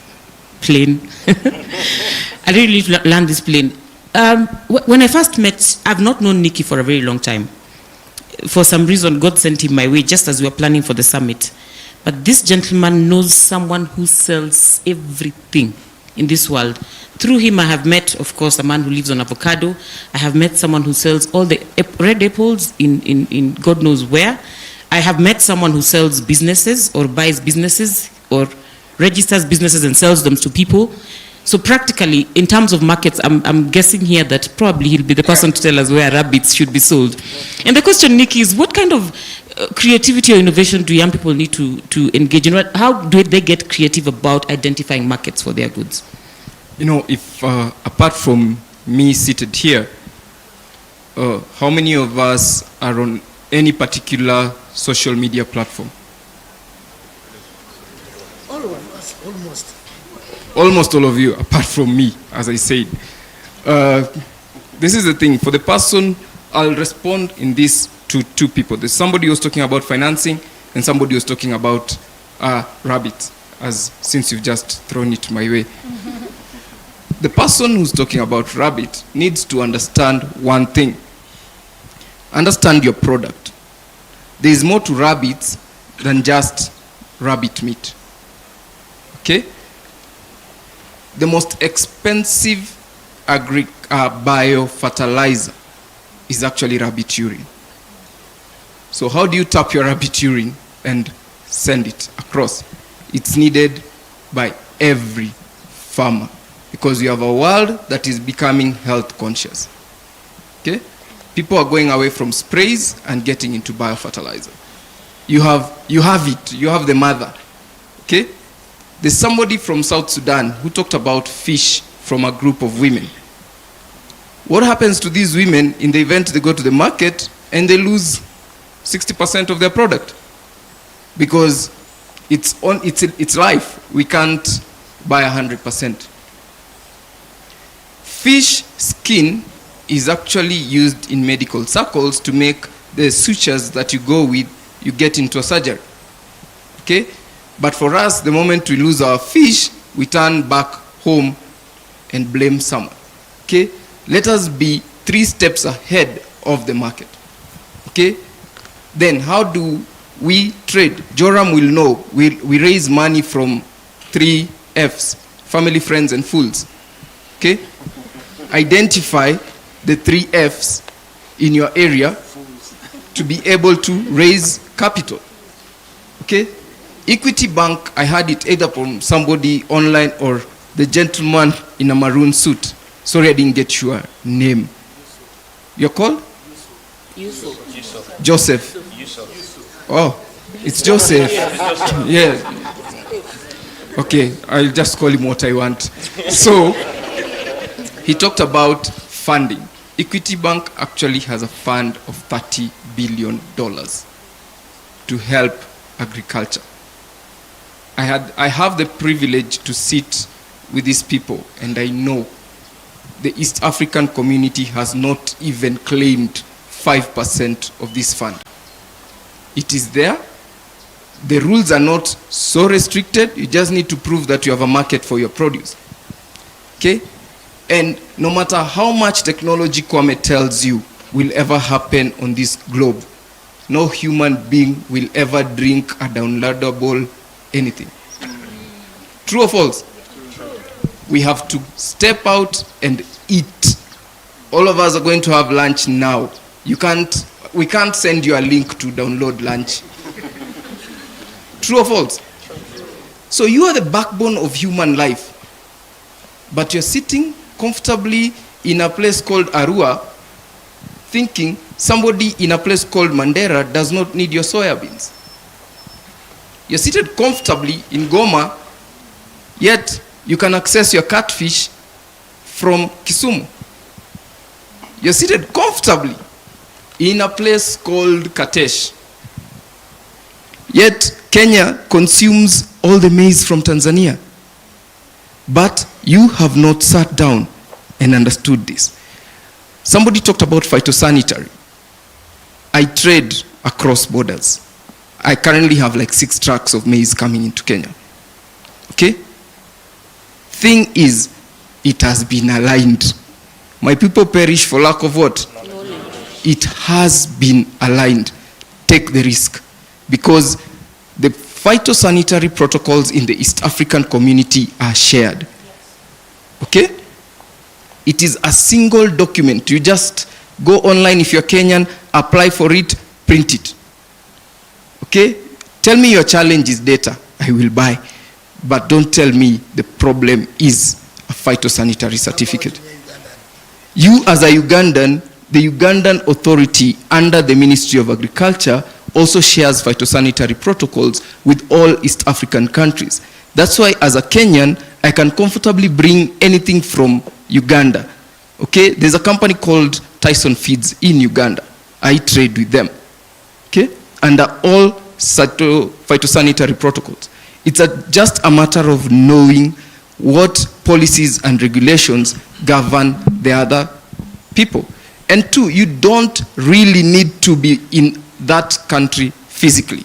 plane. I really need to land this plane. When I first met, I've not known Nikki for a very long time. For some reason, God sent him my way just as we were planning for the summit. But this gentleman knows someone who sells everything in this world. Through him, I have met, of course, a man who lives on avocado. I have met someone who sells all the red apples in God knows where. I have met someone who sells businesses or buys businesses or registers businesses and sells them to people. So practically, in terms of markets, I'm guessing here that probably he'll be the person to tell us where rabbits should be sold. And the question, Nikki, is what kind of creativity or innovation do young people need to engage in? How do they get creative about identifying markets for their goods? You know, if apart from me seated here, how many of us are on any particular social media platform? All of us, almost. Almost all of you, apart from me, as I said. This is the thing. For the person, I'll respond in this to two people. There's somebody who's talking about financing and somebody who's talking about rabbits, since you've just thrown it my way. The person who's talking about rabbit needs to understand one thing. Understand your product. There is more to rabbits than just rabbit meat. Okay? The most expensive biofertilizer is actually rabbit urine. So how do you tap your rabbit urine and send it across? It's needed by every farmer because we have a world that is becoming health conscious. Okay? People are going away from sprays and getting into biofertilizer. You have it. You have the mother. Okay? There's somebody from South Sudan who talked about fish from a group of women. What happens to these women in the event they go to the market and they lose 60% of their product? Because it's life. We can't buy 100%. Fish skin is actually used in medical circles to make the sutures that you go with, you get into a surgery. Okay? But for us, the moment we lose our fish, we turn back home and blame someone. Okay? Let us be 3 steps ahead of the market. Okay? Then how do we trade? Joram will know. We raise money from 3 Fs, family, friends, and fools. Okay? Identify the 3 Fs in your area to be able to raise capital. Okay? Equity Bank, I had it either from somebody online or the gentleman in a maroon suit. Sorry, I didn't get your name. You're called? Yusuf. Joseph. Oh, it's Joseph. Yeah. Okay, I'll just call him what I want. So, he talked about funding. Equity Bank actually has a fund of $30 billion to help agriculture. I have the privilege to sit with these people, and I know the East African community has not even claimed 5% of this fund. It is there. The rules are not so restricted. You just need to prove that you have a market for your produce. Okay? And no matter how much technology Kwame tells you will ever happen on this globe, no human being will ever drink a downloadable anything. True or false? We have to step out and eat. All of us are going to have lunch now. We can't send you a link to download lunch. True or false? So you are the backbone of human life. But you're sitting comfortably in a place called Arua, thinking somebody in a place called Mandera does not need your soya beans. You're seated comfortably in Goma, yet you can access your catfish from Kisumu. You're seated comfortably in a place called Katesh, yet Kenya consumes all the maize from Tanzania. But you have not sat down and understood this. Somebody talked about phytosanitary. I trade across borders. I currently have like 6 trucks of maize coming into Kenya. Okay? Thing is, it has been aligned. My people perish for lack of what? It has been aligned. Take the risk. Because the phytosanitary protocols in the East African community are shared. Okay? It is a single document. You just go online if you're Kenyan, apply for it, print it. Okay? Tell me your challenge is data. I will buy. But don't tell me the problem is a phytosanitary certificate. You as a Ugandan, the Ugandan authority under the Ministry of Agriculture also shares phytosanitary protocols with all East African countries. That's why as a Kenyan, I can comfortably bring anything from Uganda. Okay? There's a company called Tyson Feeds in Uganda. I trade with them. Okay? Under all phytosanitary protocols. It's just a matter of knowing what policies and regulations govern the other people. And 2, you don't really need to be in that country physically.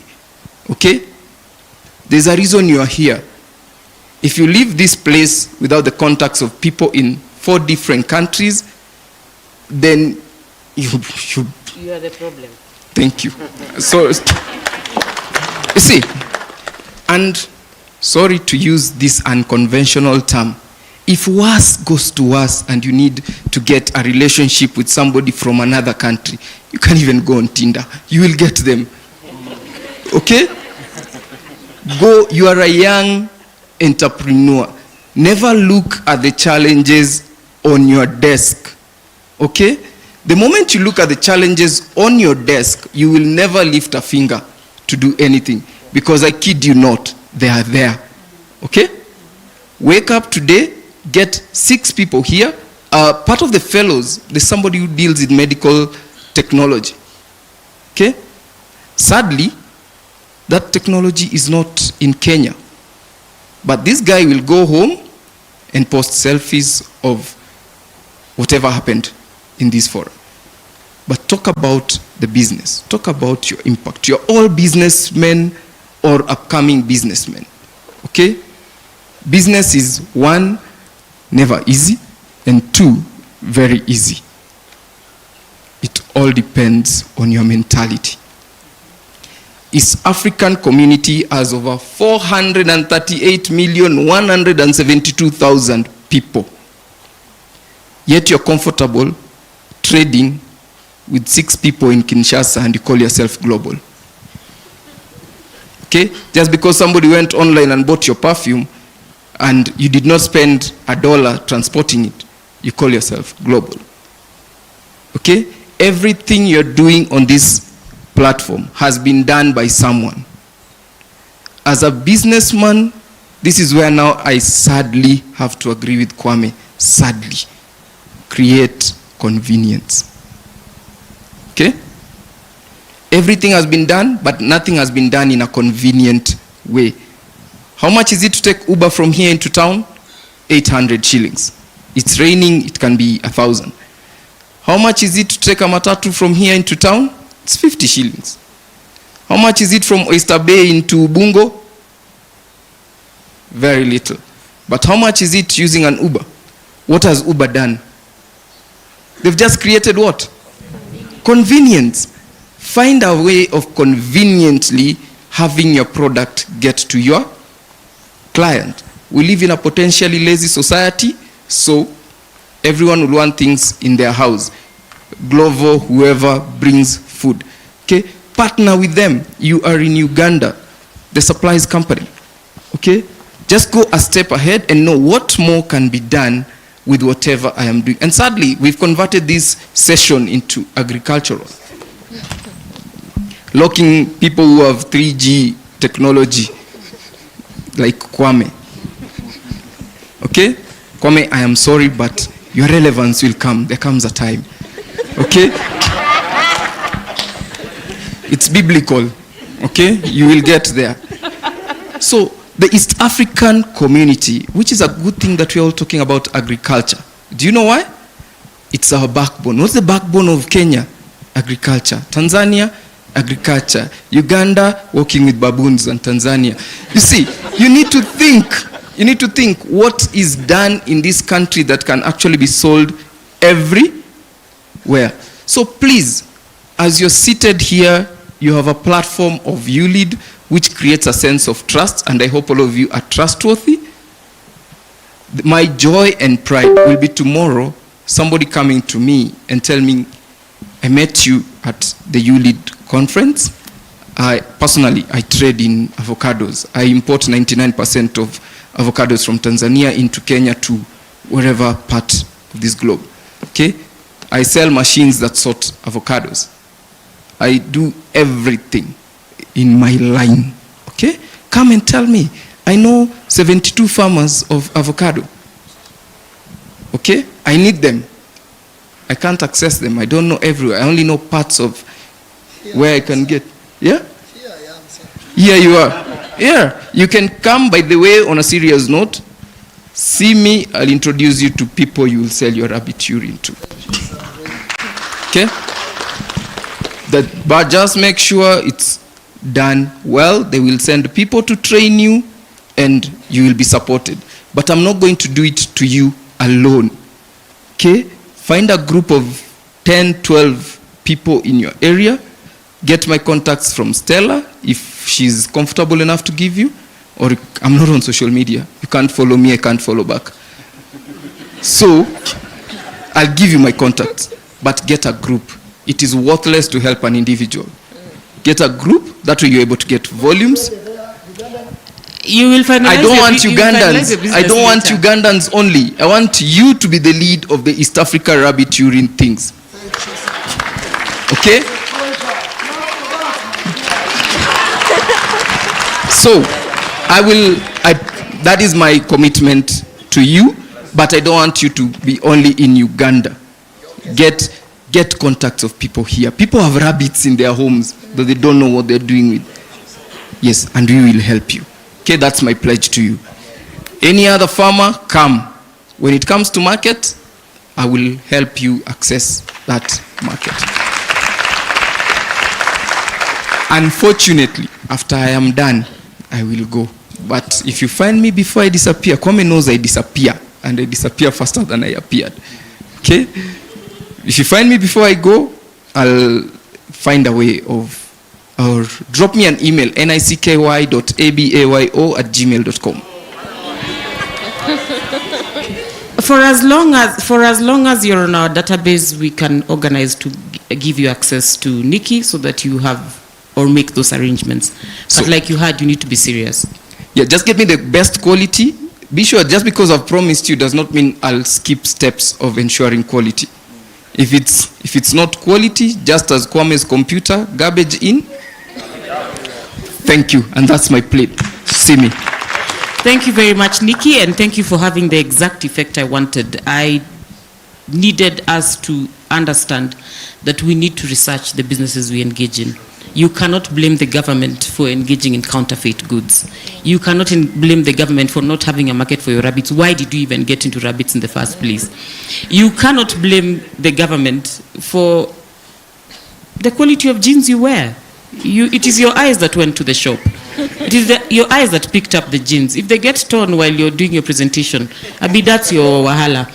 Okay? There's a reason you are here. If you leave this place without the contacts of people in 4 different countries, then you are the problem. Thank you. So, you see, and sorry to use this unconventional term, if worse goes to worse and you need to get a relationship with somebody from another country, you can't even go on Tinder. You will get them. Okay? Go, you are a young entrepreneur. Never look at the challenges on your desk. Okay? The moment you look at the challenges on your desk, you will never lift a finger to do anything. Because I kid you not, they are there. Okay? Wake up today, get 6 people here. Part of the fellows, there's somebody who deals in medical technology. Okay? Sadly, that technology is not in Kenya. But this guy will go home and post selfies of whatever happened in this forum. But talk about the business. Talk about your impact. You're all businessmen or upcoming businessmen. Okay? Business is 1, never easy, and 2, very easy. It all depends on your mentality. East African community has over 438,172,000 people. Yet you're comfortable trading with 6 people in Kinshasa and you call yourself global. Okay? Just because somebody went online and bought your perfume and you did not spend $1 transporting it, you call yourself global. Okay? Everything you're doing on this platform has been done by someone. As a businessman, this is where now I sadly have to agree with Kwame. Sadly. Create convenience. Okay? Everything has been done, but nothing has been done in a convenient way. How much is it to take Uber from here into town? 800 shillings. It's raining, it can be 1,000. How much is it to take a matatu from here into town? It's 50 shillings. How much is it from Oyster Bay into Bungo? Very little. But how much is it using an Uber? What has Uber done? They've just created what? Convenience. Find a way of conveniently having your product get to your client. We live in a potentially lazy society, so everyone will want things in their house. Glovo, whoever brings food. Okay? Partner with them. You are in Uganda, the supplies company. Okay? Just go a step ahead and know what more can be done with whatever I am doing. And sadly, we've converted this session into agricultural. Locking people who have 3G technology, like Kwame. Okay? Kwame, I am sorry, but your relevance will come. There comes a time. Okay? It's biblical. Okay? You will get there. So, the East African community, which is a good thing that we're all talking about agriculture. Do you know why? It's our backbone. What's the backbone of Kenya? Agriculture. Tanzania? Agriculture. Uganda? Working with baboons and Tanzania. You see, you need to think what is done in this country that can actually be sold everywhere. So please, as you're seated here, you have a platform of YouLead, which creates a sense of trust, and I hope all of you are trustworthy. My joy and pride will be tomorrow, somebody coming to me and tell me, I met you at the YouLead conference. Personally, I trade in avocados. I import 99% of avocados from Tanzania into Kenya to wherever part of this globe. Okay? I sell machines that sort avocados. I do everything in my line. Okay? Come and tell me. I know 72 farmers of avocado. Okay? I need them. I can't access them. I don't know everywhere. I only know parts of where I can get. Yeah? Here you are. Yeah. You can come, by the way, on a serious note. See me, I'll introduce you to people you will sell your rabbit urine to. Okay? But just make sure it's done well. They will send people to train you and you will be supported. But I'm not going to do it to you alone. Okay? Find a group of 10, 12 people in your area. Get my contacts from Stella if she's comfortable enough to give you. Or I'm not on social media. You can't follow me, I can't follow back. So, I'll give you my contacts. But get a group. It is worthless to help an individual. Get a group, that way you're able to get volumes. You will finalize I don't want Ugandans. I don't want Ugandans only. I want you to be the lead of the East Africa rabbit urine things. Okay? So, that is my commitment to you, but I don't want you to be only in Uganda. Get contacts of people here. People have rabbits in their homes, but they don't know what they're doing with. Yes, and we will help you. Okay, that's my pledge to you. Any other farmer, come. When it comes to market, I will help you access that market. Unfortunately, after I am done, I will go. But if you find me before I disappear, Kwame knows I disappear, and I disappear faster than I appeared. Okay? If you find me before I go, I'll find a way of, or drop me an email, nicky.abayo@gmail.com. For as long as you're on our database, we can organize to give you access to Nikki so that you have, or make those arrangements. But like you had, you need to be serious. Yeah, just get me the best quality. Be sure, just because I've promised you does not mean I'll skip steps of ensuring quality. If it's not quality, just as Kwame's computer, garbage in. Thank you, and that's my plate. See me. Thank you very much, Nikki, and thank you for having the exact effect I wanted. I needed us to understand that we need to research the businesses we engage in. You cannot blame the government for engaging in counterfeit goods. You cannot blame the government for not having a market for your rabbits. Why did you even get into rabbits in the first place? You cannot blame the government for the quality of jeans you wear. It is your eyes that went to the shop. It is your eyes that picked up the jeans. If they get torn while you're doing your presentation, that's your wahala.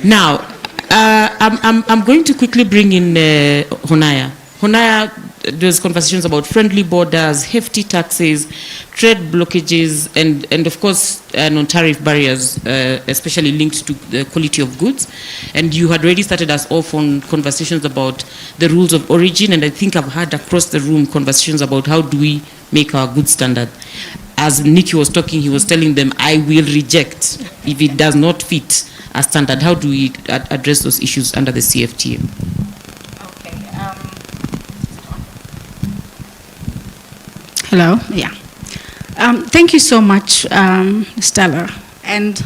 Now, I'm going to quickly bring in Honaya. Honaya, there's conversations about friendly borders, hefty taxes, trade blockages, and of course, non-tariff barriers, especially linked to the quality of goods. And you had already started us off on conversations about the rules of origin, and I think I've had across the room conversations about how do we make our goods standard. As Nikki was talking, he was telling them, I will reject if it does not fit a standard. How do we address those issues under the CFTA? Hello, yeah. Thank you so much, Stella. And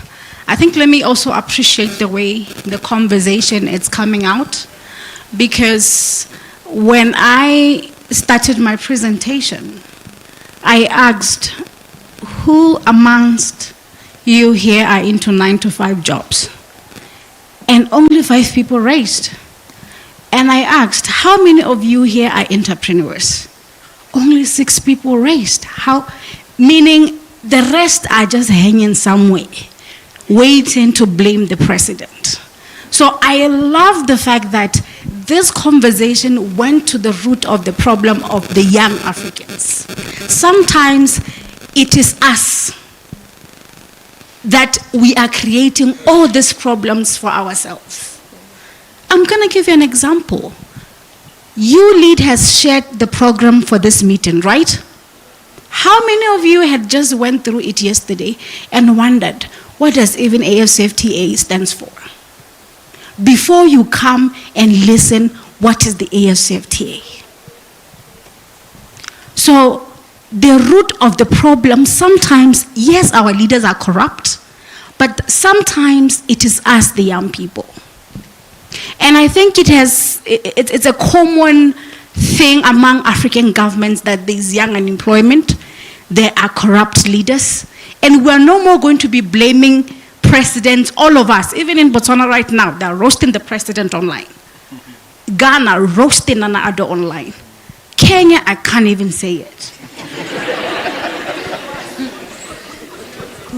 I think let me also appreciate the way the conversation is coming out, because when I started my presentation, I asked, who amongst you here are into 9-to-5 jobs? And only 5 people raised. And I asked, how many of you here are entrepreneurs? Only 6 people raised. How? Meaning the rest are just hanging somewhere, waiting to blame the president. So I love the fact that this conversation went to the root of the problem of the young Africans. Sometimes it is us that we are creating all these problems for ourselves. I'm going to give you an example. YouLead has shared the program for this meeting, right? How many of you had just went through it yesterday and wondered, what does even AFCFTA stands for? Before you come and listen, what is the AFCFTA? So the root of the problem, sometimes, yes, our leaders are corrupt, but sometimes it is us, the young people. And I think it's a common thing among African governments that there's young unemployment, there are corrupt leaders, and we're no more going to be blaming presidents, all of us, even in Botswana right now, they're roasting the president online. Ghana, roasting Nana Addo online. Kenya, I can't even say it.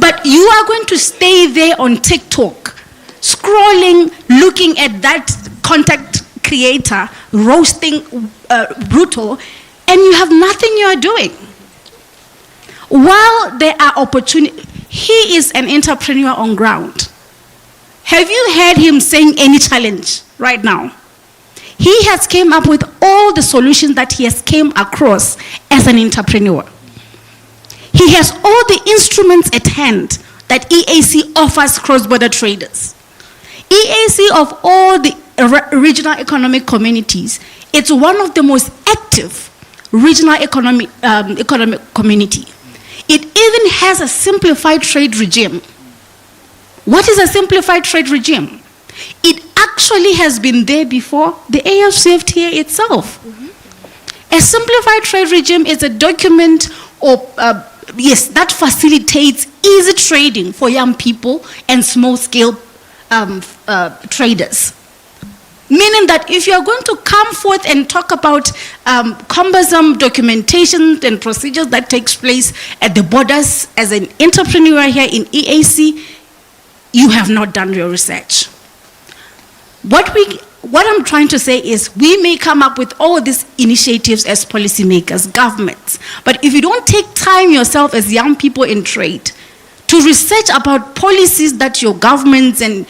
But you are going to stay there on TikTok, scrolling, looking at that content creator, roasting brutal, and you have nothing you are doing. While there are opportunities, he is an entrepreneur on ground. Have you heard him saying any challenge right now? He has came up with all the solutions that he has came across as an entrepreneur. He has all the instruments at hand that EAC offers cross-border traders. EAC of all the regional economic communities, it's one of the most active regional economic community. It even has a simplified trade regime. What is a simplified trade regime? It actually has been there before the AFCFTA itself. A simplified trade regime is a document that facilitates easy trading for young people and small-scale traders. Meaning that if you are going to come forth and talk about cumbersome documentation and procedures that takes place at the borders as an entrepreneur here in EAC, you have not done your research. What I'm trying to say is we may come up with all these initiatives as policymakers, governments, but if you don't take time yourself as young people in trade to research about policies that your governments and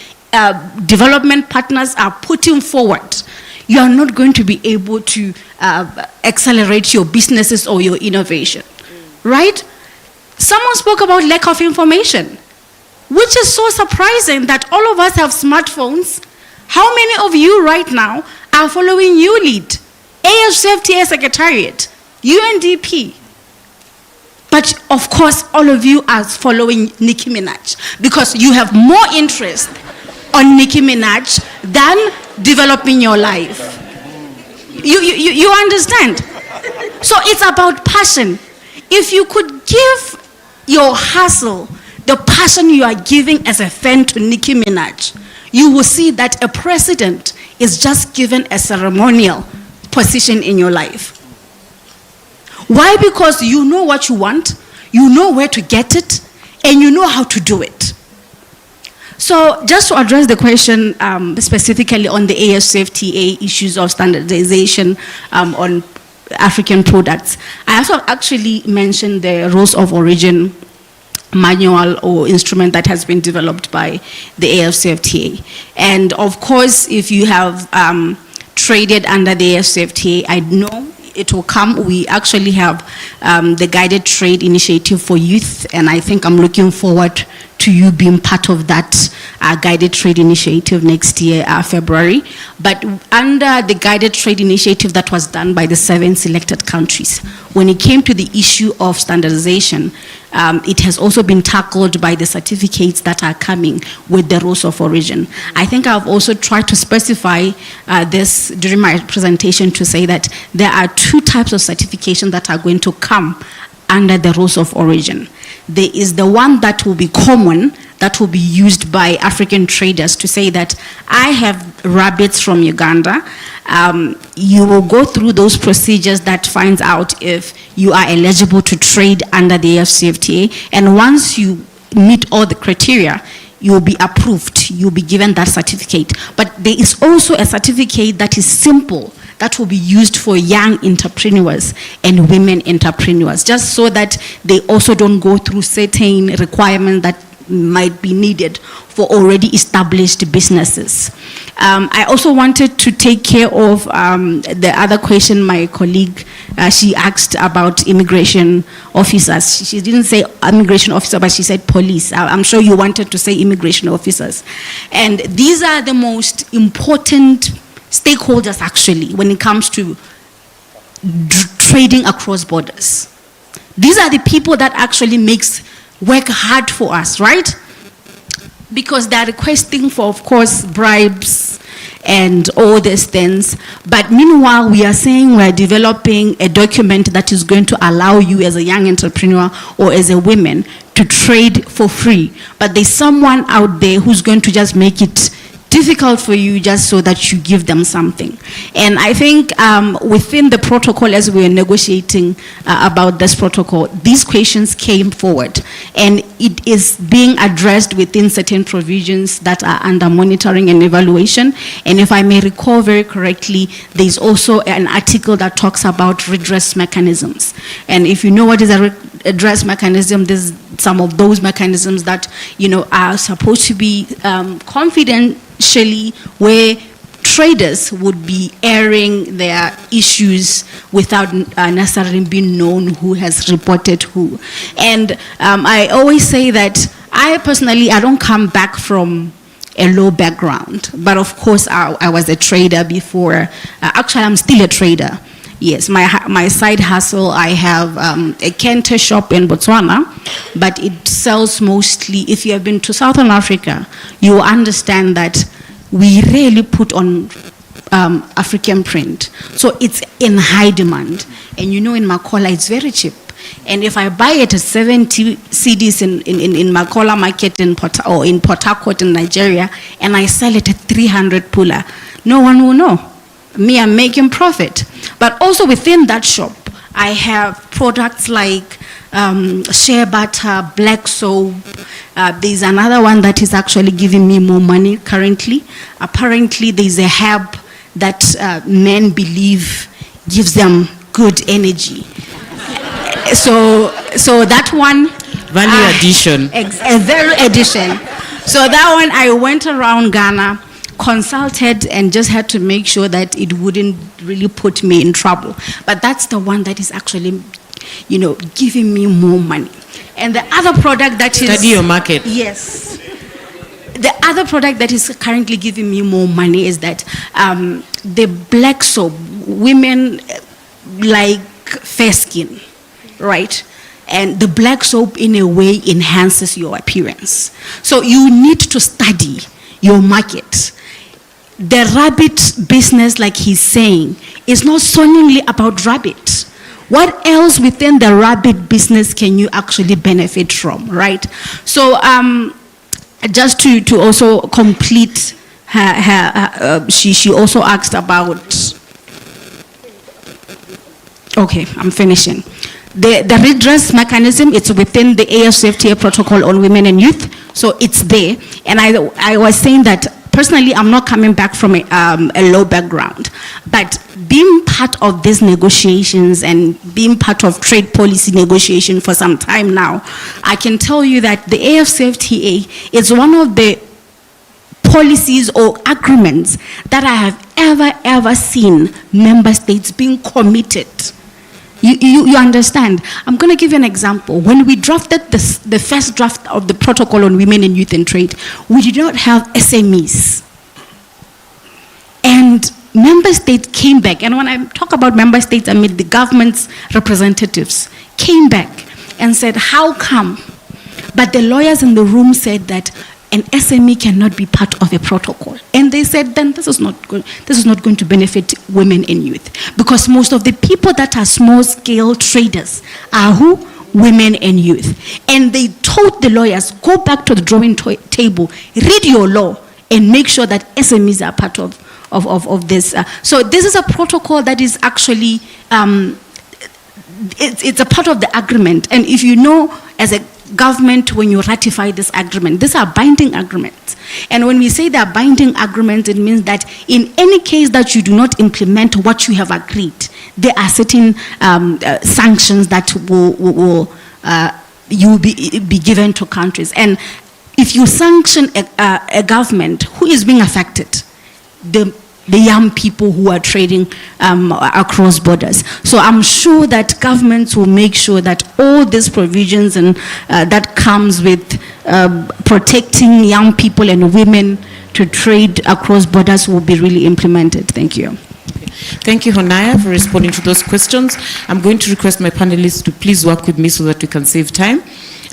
development partners are putting forward, you are not going to be able to accelerate your businesses or your innovation, right? Someone spoke about lack of information, which is so surprising that all of us have smartphones. How many of you right now are following YouLead, AFCFTA Secretariat, UNDP? But of course, all of you are following Nicki Minaj because you have more interest on Nicki Minaj than developing your life. You understand? So it's about passion. If you could give your hustle the passion you are giving as a fan to Nicki Minaj, you will see that a president is just given a ceremonial position in your life. Why? Because you know what you want, you know where to get it, and you know how to do it. So just to address the question specifically on the AFCFTA issues of standardization on African products, I also actually mentioned the rules of origin manual or instrument that has been developed by the AFCFTA. And of course, if you have traded under the AFCFTA, I know it will come. We actually have the Guided Trade Initiative for Youth, and I think I'm looking forward to you being part of that Guided Trade Initiative next year, February. But under the Guided Trade Initiative that was done by the 7 selected countries, when it came to the issue of standardization, it has also been tackled by the certificates that are coming with the rules of origin. I think I've also tried to specify this during my presentation to say that there are 2 types of certification that are going to come under the rules of origin. There is the one that will be common, that will be used by African traders to say that I have rabbits from Uganda. You will go through those procedures that finds out if you are eligible to trade under the AFCFTA, and once you meet all the criteria, you will be approved, you'll be given that certificate. But there is also a certificate that is simple, that will be used for young entrepreneurs and women entrepreneurs, just so that they also don't go through certain requirements that might be needed for already established businesses. I also wanted to take care of the other question my colleague, she asked about immigration officers. She didn't say immigration officer, but she said police. I'm sure you wanted to say immigration officers. And these are the most important stakeholders actually when it comes to trading across borders. These are the people that actually makes work hard for us, right? Because they are requesting for, of course, bribes and all these things. But meanwhile, we are saying we are developing a document that is going to allow you as a young entrepreneur or as a woman to trade for free. But there's someone out there who's going to just make it difficult for you just so that you give them something. And I think within the protocol, as we were negotiating about this protocol, these questions came forward, and it is being addressed within certain provisions that are under monitoring and evaluation. And if I may recall very correctly, there's also an article that talks about redress mechanisms. And if you know what is a redress mechanism, there's some of those mechanisms that, you know, are supposed to be confidentially, where traders would be airing their issues without necessarily being known who has reported who. And I always say that I personally, I don't come back from a low background, but of course I was a trader before. Actually, I'm still a trader. Yes, my side hustle, I have a Kente shop in Botswana, but it sells mostly, if you have been to Southern Africa, you will understand that we really put on African print. So it's in high demand. And you know in Makola, it's very cheap. And if I buy it at 70 cedis in Makola market in Port Harcourt in Nigeria, and I sell it at 300 pula, no one will know. Me, I'm making profit. But also within that shop, I have products like shea butter, black soap. There's another one that is actually giving me more money currently. Apparently, there's a herb that men believe gives them good energy. So that one... Value addition. A value addition. So that one, I went around Ghana, consulted, and just had to make sure that it wouldn't really put me in trouble. But that's the one that is actually, you know, giving me more money. And the other product that is... Study your market. Yes. The other product that is currently giving me more money is that the black soap, women like fair skin, right? And the black soap in a way enhances your appearance. So you need to study your market. The rabbit business, like he's saying, is not solely about rabbit. What else within the rabbit business can you actually benefit from, right? So just to also complete her she also asked about, okay, I'm finishing. The redress mechanism, it's within the AFCFTA protocol on women and youth, so it's there. And I was saying that personally, I'm not coming back from a low background, but being part of these negotiations and being part of trade policy negotiation for some time now, I can tell you that the AFCFTA is one of the policies or agreements that I have ever seen member states being committed. You understand? I'm going to give you an example. When we drafted the first draft of the protocol on women and youth and trade, we did not have SMEs. And member states came back, and when I talk about member states, I mean the government's representatives came back and said, how come? But the lawyers in the room said that an SME cannot be part of a protocol. And they said, then this is not going to benefit women and youth. Because most of the people that are small-scale traders are who? Women and youth. And they told the lawyers, go back to the drawing table, read your law, and make sure that SMEs are part of this. So this is a protocol that is actually, it's a part of the agreement. And if you know, as a government, when you ratify this agreement, these are binding agreements. And when we say they are binding agreements, it means that in any case that you do not implement what you have agreed, there are certain sanctions that will be given to countries. And if you sanction a government, who is being affected? The young people who are trading across borders. So I'm sure that governments will make sure that all these provisions and that comes with protecting young people and women to trade across borders will be really implemented. Thank you. Thank you, Honaya, for responding to those questions. I'm going to request my panelists to please work with me so that we can save time.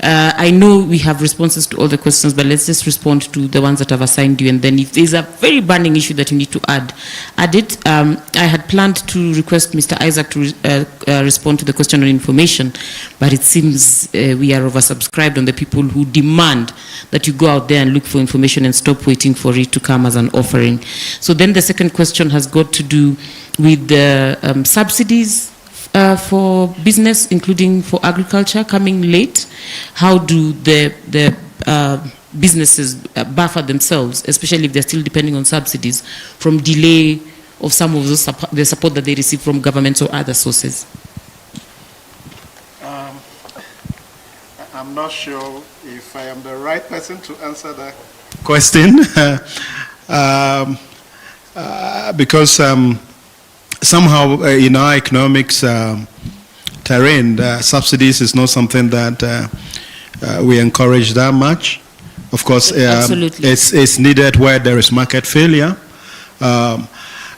I know we have responses to all the questions, but let's just respond to the ones that I've assigned you. And then if there's a very burning issue that you need to add it. I had planned to request Mr. Isaac to respond to the question on information, but it seems we are oversubscribed on the people who demand that you go out there and look for information and stop waiting for it to come as an offering. So then the second question has got to do with the subsidies for business, including for agriculture, coming late. How do the businesses buffer themselves, especially if they're still depending on subsidies, from delay of some of those the support that they receive from governments or other sources? I'm not sure if I am the right person to answer that question, because somehow in our economics terrain, subsidies is not something that we encourage that much. Of course, it's needed where there is market failure.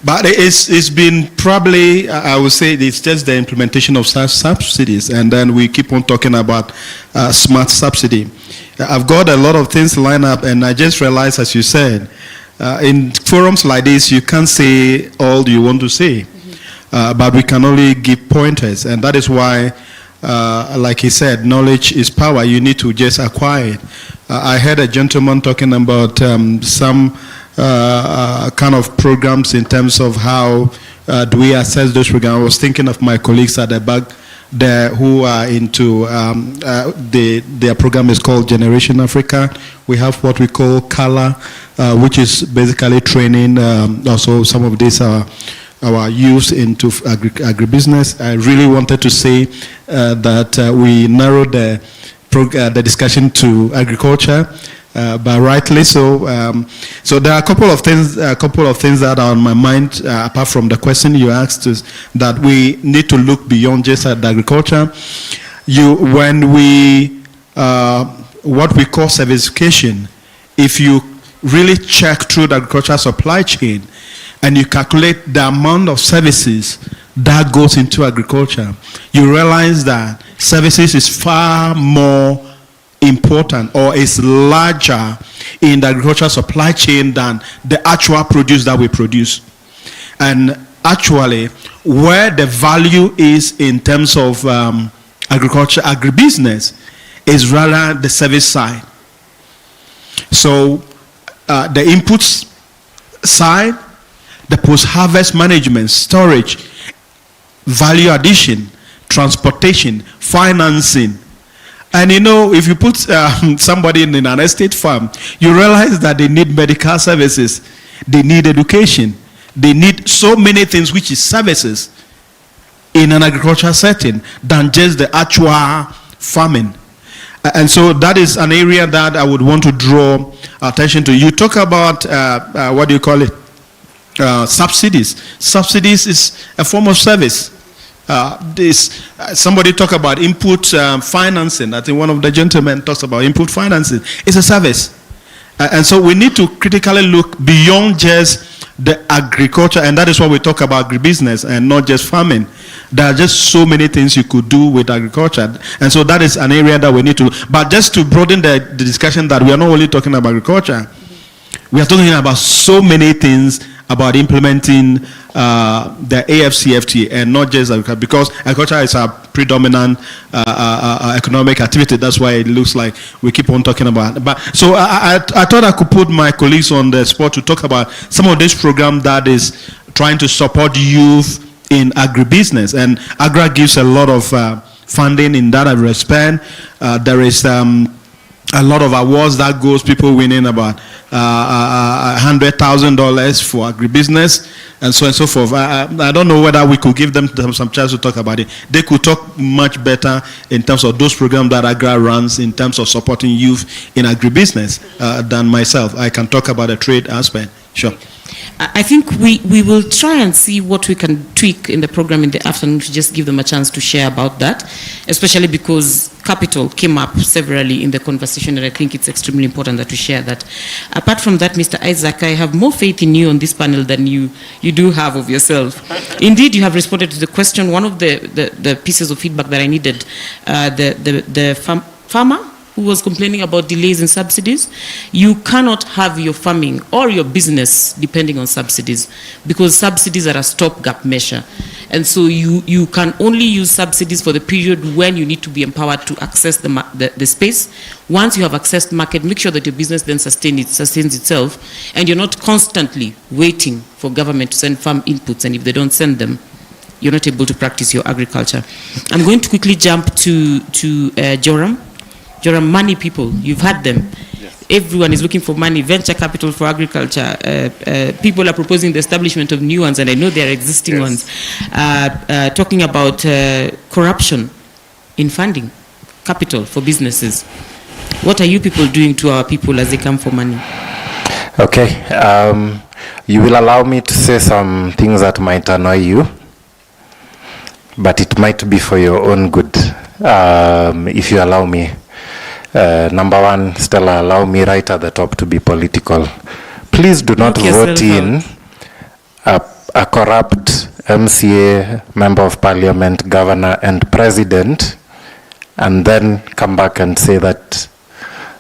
But it's been probably, I would say, it's just the implementation of such subsidies, and then we keep on talking about smart subsidy. I've got a lot of things lined up, and I just realized, as you said, in forums like this, you can't say all you want to say, but we can only give pointers, and that is why, like he said, knowledge is power. You need to just acquire it. I heard a gentleman talking about some kind of programs in terms of how do we assess those programs. I was thinking of my colleagues at the back there who are into, their program is called Generation Africa. We have what we call CALA, which is basically training also some of these our youth into agribusiness. I really wanted to say that we narrowed the discussion to agriculture. But rightly so. So there are a couple of things that are on my mind, apart from the question you asked, is that we need to look beyond just at agriculture. When we what we call servicification, if you really check through the agricultural supply chain and you calculate the amount of services that goes into agriculture, you realize that services is far more important, or is larger in the agricultural supply chain than the actual produce that we produce. And actually where the value is in terms of agriculture, agribusiness, is rather the service side. So the inputs side, the post-harvest management, storage, value addition, transportation, financing. And you know, if you put somebody in an estate farm, you realize that they need medical services, they need education, they need so many things which is services in an agricultural setting than just the actual farming. And so that is an area that I would want to draw attention to. You talk about, what do you call it? Subsidies. Subsidies is a form of service. Somebody talk about input financing. I think one of the gentlemen talks about input financing. It's a service. And so we need to critically look beyond just the agriculture, and that is why we talk about agribusiness and not just farming. There are just so many things you could do with agriculture, and so that is an area that we need to. But just to broaden the discussion, that we are not only talking about agriculture, we are talking about so many things about implementing the AFCFTA, and not just agriculture, because agriculture is a predominant economic activity. That's why it looks like we keep on talking about it. But so I thought I could put my colleagues on the spot to talk about some of this program that is trying to support youth in agribusiness, and AGRA gives a lot of funding in that respect. There is a lot of awards that goes, people winning about $100,000 for agribusiness, and so forth. I don't know whether we could give them some chance to talk about it. They could talk much better in terms of those programs that AGRA runs in terms of supporting youth in agribusiness than myself. I can talk about the trade aspect. Sure. I think we will try and see what we can tweak in the program in the afternoon to just give them a chance to share about that, especially because capital came up severally in the conversation, and I think it's extremely important that we share that. Apart from that, Mr. Isaac, I have more faith in you on this panel than you do have of yourself. Indeed, you have responded to the question. One of the pieces of feedback that I needed, the farmer who was complaining about delays in subsidies. You cannot have your farming or your business depending on subsidies, because subsidies are a stopgap measure. And so you can only use subsidies for the period when you need to be empowered to access the space. Once you have accessed market, make sure that your business then sustains itself, and you're not constantly waiting for government to send farm inputs, and if they don't send them, you're not able to practice your agriculture. I'm going to quickly jump to Joram. Joram, money people, you've had them. Yes. Everyone is looking for money, venture capital for agriculture. People are proposing the establishment of new ones, and I know there are existing ones. Talking about corruption in funding, capital for businesses. What are you people doing to our people as they come for money? Okay. You will allow me to say some things that might annoy you, but it might be for your own good, if you allow me. Number one, Stella, allow me right at the top to be political. Please do not vote in a corrupt MCA, member of parliament, governor, and president, and then come back and say that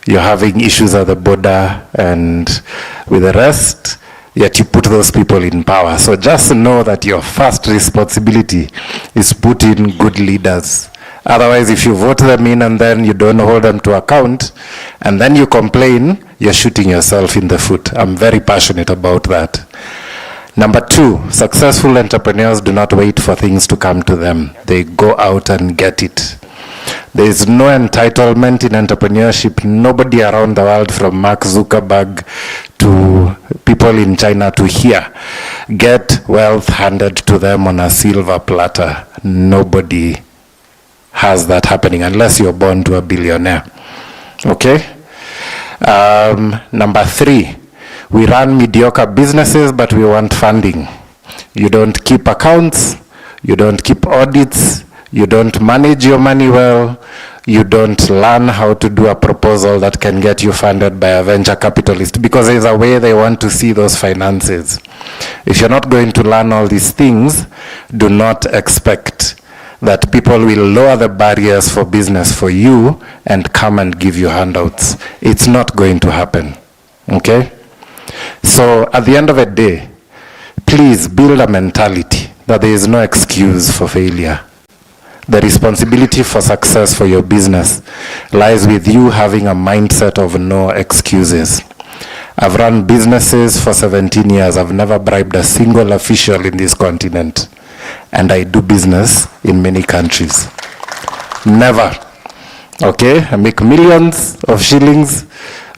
you're having issues at the border and with the rest, yet you put those people in power. So just know that your first responsibility is put in good leaders. Otherwise, if you vote them in and then you don't hold them to account, and then you complain, you're shooting yourself in the foot. I'm very passionate about that. Number two, successful entrepreneurs do not wait for things to come to them. They go out and get it. There is no entitlement in entrepreneurship. Nobody around the world, from Mark Zuckerberg to people in China to here, get wealth handed to them on a silver platter. Nobody has that happening unless you're born to a billionaire. Okay? Number three, we run mediocre businesses, but we want funding. You don't keep accounts, you don't keep audits, you don't manage your money well, you don't learn how to do a proposal that can get you funded by a venture capitalist, because there's a way they want to see those finances. If you're not going to learn all these things, do not expect that people will lower the barriers for business for you and come and give you handouts. It's not going to happen. Okay? So at the end of the day, please build a mentality that there is no excuse for failure. The responsibility for success for your business lies with you having a mindset of no excuses. I've run businesses for 17 years. I've never bribed a single official in this continent. And I do business in many countries. Never. Okay? I make millions of shillings.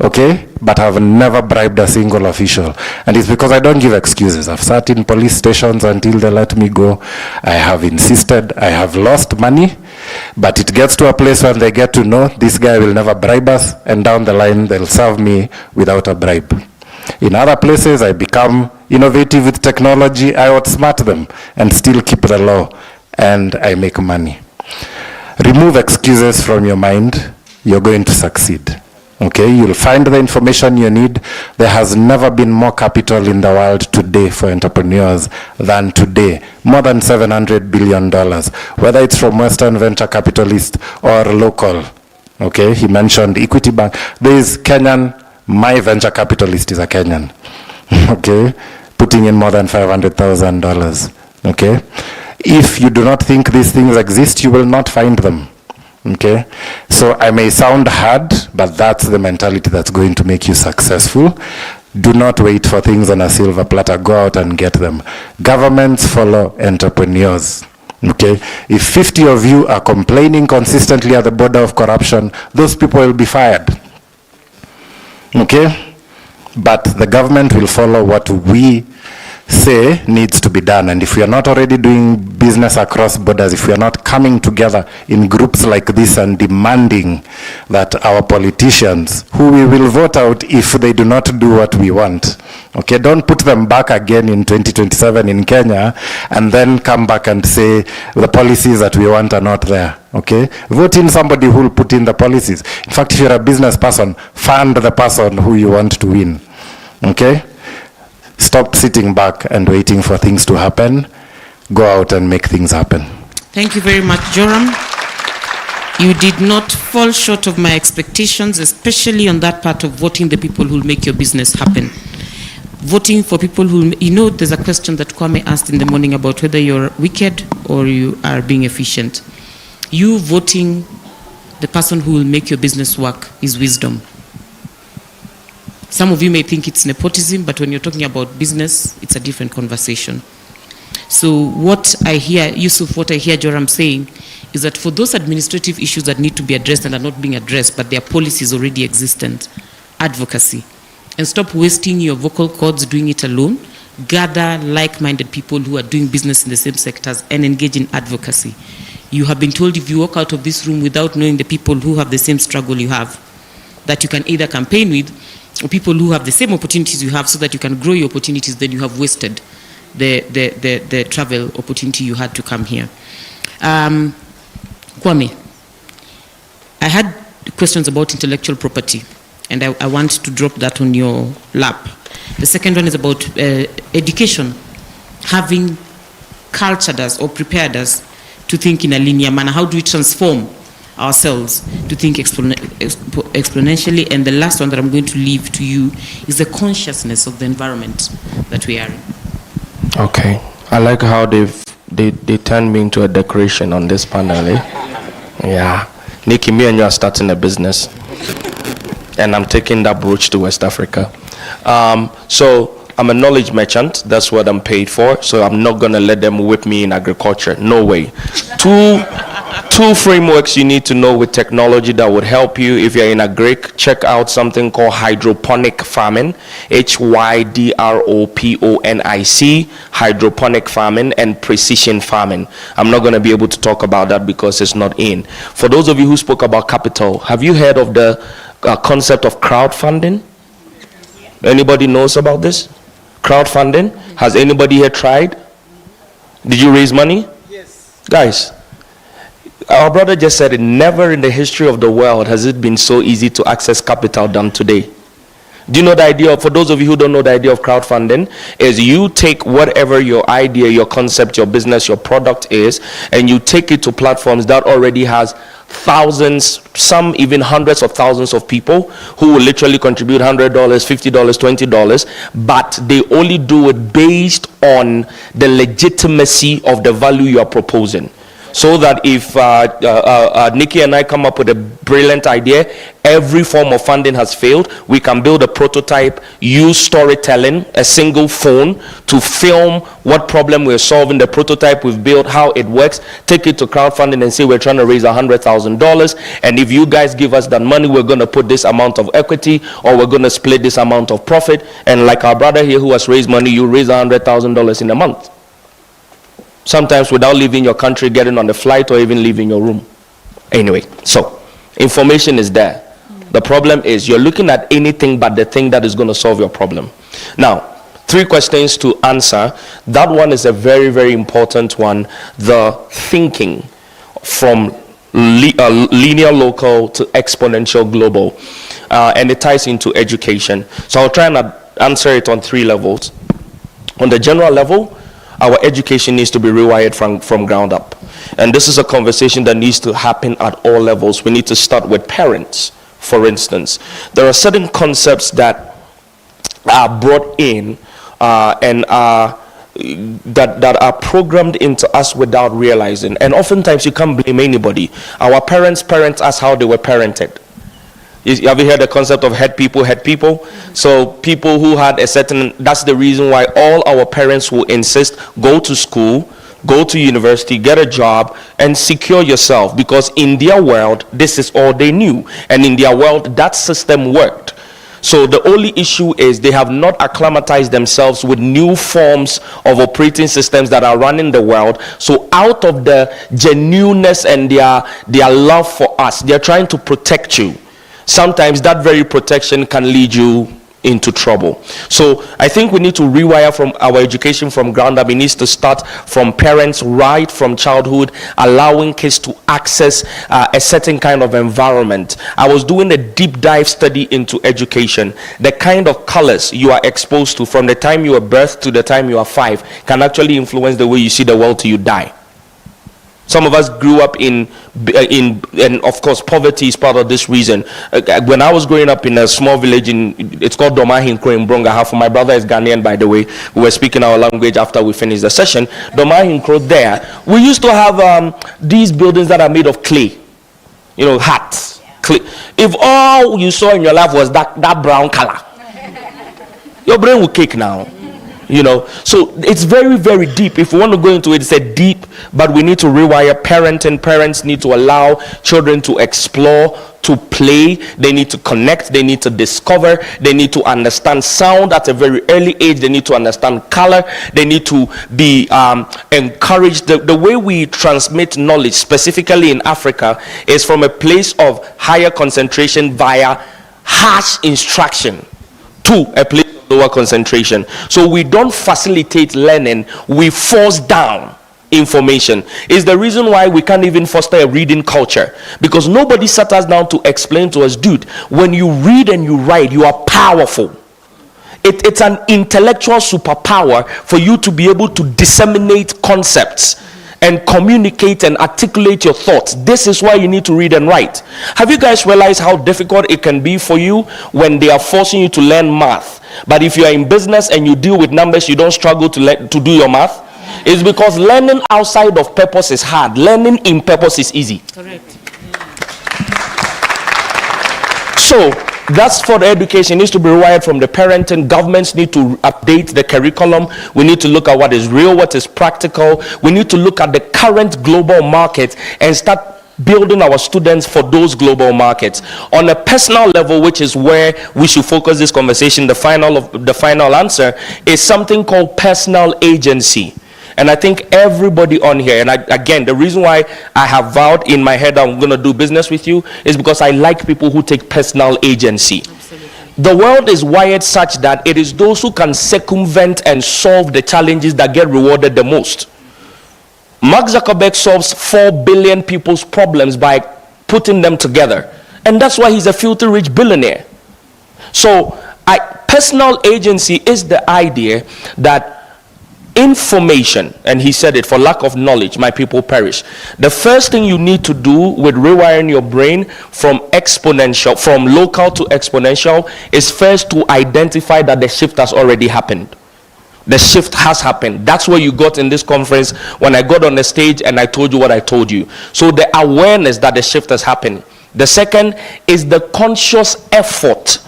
Okay? But I've never bribed a single official. And it's because I don't give excuses. I've sat in police stations until they let me go. I have insisted. I have lost money. But it gets to a place when they get to know this guy will never bribe us, and down the line they'll serve me without a bribe. In other places I become innovative with technology, I outsmart them and still keep the law, and I make money. Remove excuses from your mind, you're going to succeed. Okay, you'll find the information you need. There has never been more capital in the world today for entrepreneurs than today. More than $700 billion, whether it's from Western venture capitalists or local. Okay, he mentioned Equity Bank. There is Kenyan, my venture capitalist is a Kenyan. Okay, putting in more than $500,000. Okay, if you do not think these things exist, you will not find them. Okay, so I may sound hard, but that's the mentality that's going to make you successful. Do not wait for things on a silver platter. Go out and get them. Governments follow entrepreneurs. Okay, if 50 of you are complaining consistently at the border of corruption, those people will be fired. Okay, but the government will follow what we say needs to be done. And if we are not already doing business across borders, if we are not coming together in groups like this and demanding that our politicians, who we will vote out if they do not do what we want, okay, don't put them back again in 2027 in Kenya and then come back and say the policies that we want are not there. Okay, vote in somebody who will put in the policies. In fact, if you're a business person, fund the person who you want to win. Okay, stop sitting back and waiting for things to happen. Go out and make things happen. Thank you very much, Joram. You did not fall short of my expectations, especially on that part of voting the people who will make your business happen. Voting for people who, there's a question that Kwame asked in the morning about whether you're wicked or you are being efficient. You voting the person who will make your business work is wisdom. Some of you may think it's nepotism, but when you're talking about business, it's a different conversation. So what I hear, Yusuf, what I hear Joram saying is that for those administrative issues that need to be addressed and are not being addressed, but their policies already existent, advocacy. And stop wasting your vocal cords doing it alone. Gather like-minded people who are doing business in the same sectors and engage in advocacy. You have been told if you walk out of this room without knowing the people who have the same struggle you have, that you can either campaign with, or people who have the same opportunities you have so that you can grow your opportunities, then you have wasted the travel opportunity you had to come here. Kwame, I had questions about intellectual property, and I want to drop that on your lap. The second one is about education, having cultured us or prepared us to think in a linear manner. How do we transform ourselves to think exponentially? And the last one that I'm going to leave to you is the consciousness of the environment that we are in. Okay, I like how they turned me into a decoration on this panel. Yeah, Nikki, me and you are starting a business, and I'm taking that brooch to West Africa. So I'm a knowledge merchant. That's what I'm paid for. So I'm not gonna let them whip me in agriculture. No way. Two frameworks you need to know with technology that would help you if you're in agric. Check out something called hydroponic farming, HYDROPONIC, hydroponic farming, and precision farming. I'm not going to be able to talk about that because it's not in. For those of you who spoke about capital, have you heard of the concept of crowdfunding? Anybody knows about this? Crowdfunding? Has anybody here tried? Did you raise money? Yes. Guys, our brother just said it, never in the history of the world has it been so easy to access capital than today. Do you know the idea of, for those of you who don't know the idea of crowdfunding, is you take whatever your idea, your concept, your business, your product is, and you take it to platforms that already has thousands, some even hundreds of thousands of people who will literally contribute $100, $50, $20, but they only do it based on the legitimacy of the value you are proposing. So that if Nikki and I come up with a brilliant idea, every form of funding has failed, we can build a prototype, use storytelling, a single phone to film what problem we're solving, the prototype we've built, how it works, take it to crowdfunding and say we're trying to raise $100,000, and if you guys give us that money, we're going to put this amount of equity, or we're going to split this amount of profit. And like our brother here who has raised money, you raise $100,000 in a month. Sometimes without leaving your country, getting on the flight, or even leaving your room. Anyway, so information is there. The problem is you're looking at anything but the thing that is going to solve your problem. Now, 3 questions to answer. That one is a very, very important one. The thinking from linear local to exponential global. And it ties into education. So I'll try and answer it on 3 levels. On the general level, our education needs to be rewired from ground up. And this is a conversation that needs to happen at all levels. We need to start with parents, for instance. There are certain concepts that are brought in and that are programmed into us without realizing. And oftentimes you can't blame anybody. Our parents parent us how they were parented. Have you heard the concept of head people? So people who had a certain, that's the reason why all our parents will insist, go to school, go to university, get a job, and secure yourself. Because in their world, this is all they knew. And in their world, that system worked. So the only issue is they have not acclimatized themselves with new forms of operating systems that are running the world. So out of the genuineness and their love for us, they're trying to protect you. Sometimes that very protection can lead you into trouble. So I think we need to rewire from our education from ground up. It needs to start from parents right from childhood, allowing kids to access a certain kind of environment. I was doing a deep dive study into education. The kind of colors you are exposed to from the time you are birthed to the time you are 5 can actually influence the way you see the world till you die. Some of us grew up in and of course poverty is part of this reason. When I was growing up in a small village it's called Domahinkro in Bronga. Half of my brother is Ghanaian, by the way. We were speaking our language after we finished the session. Domahinkro there, we used to have these buildings that are made of clay. You know, huts. Clay. If all you saw in your life was that brown color, your brain will kick now. You know, so it's very, very deep. If we want to go into it, it's a deep, but we need to rewire parenting. Parents need to allow children to explore, to play. They need to connect. They need to discover. They need to understand sound at a very early age. They need to understand color. They need to be encouraged. The way we transmit knowledge, specifically in Africa, is from a place of higher concentration via harsh instruction to a place lower concentration. So we don't facilitate learning, we force down information. It's the reason why we can't even foster a reading culture, because nobody sat us down to explain to us, dude, when you read and you write, you are powerful. It's an intellectual superpower for you to be able to disseminate concepts and communicate and articulate your thoughts. This is why you need to read and write. Have you guys realized how difficult it can be for you when they are forcing you to learn math? But if you are in business and you deal with numbers, you don't struggle to do your math? It's because learning outside of purpose is hard. Learning in purpose is easy. Correct. So that's for the education. It needs to be rewired from the parenting. Governments need to update the curriculum. We need to look at what is real, what is practical. We need to look at the current global market and start building our students for those global markets. On a personal level, which is where we should focus this conversation, the final answer is something called personal agency. And I think everybody on here, and again, the reason why I have vowed in my head I'm going to do business with you is because I like people who take personal agency. Absolutely. The world is wired such that it is those who can circumvent and solve the challenges that get rewarded the most. Mark Zuckerberg solves 4 billion people's problems by putting them together. And that's why he's a filthy rich billionaire. So personal agency is the idea that information, and he said it, for lack of knowledge my people perish. The first thing you need to do with rewiring your brain from local to exponential is first to identify that the shift has already happened. The shift has happened. That's where you got in this conference when I got on the stage and I told you what I told you. So the awareness that the shift has happened. The second is the conscious effort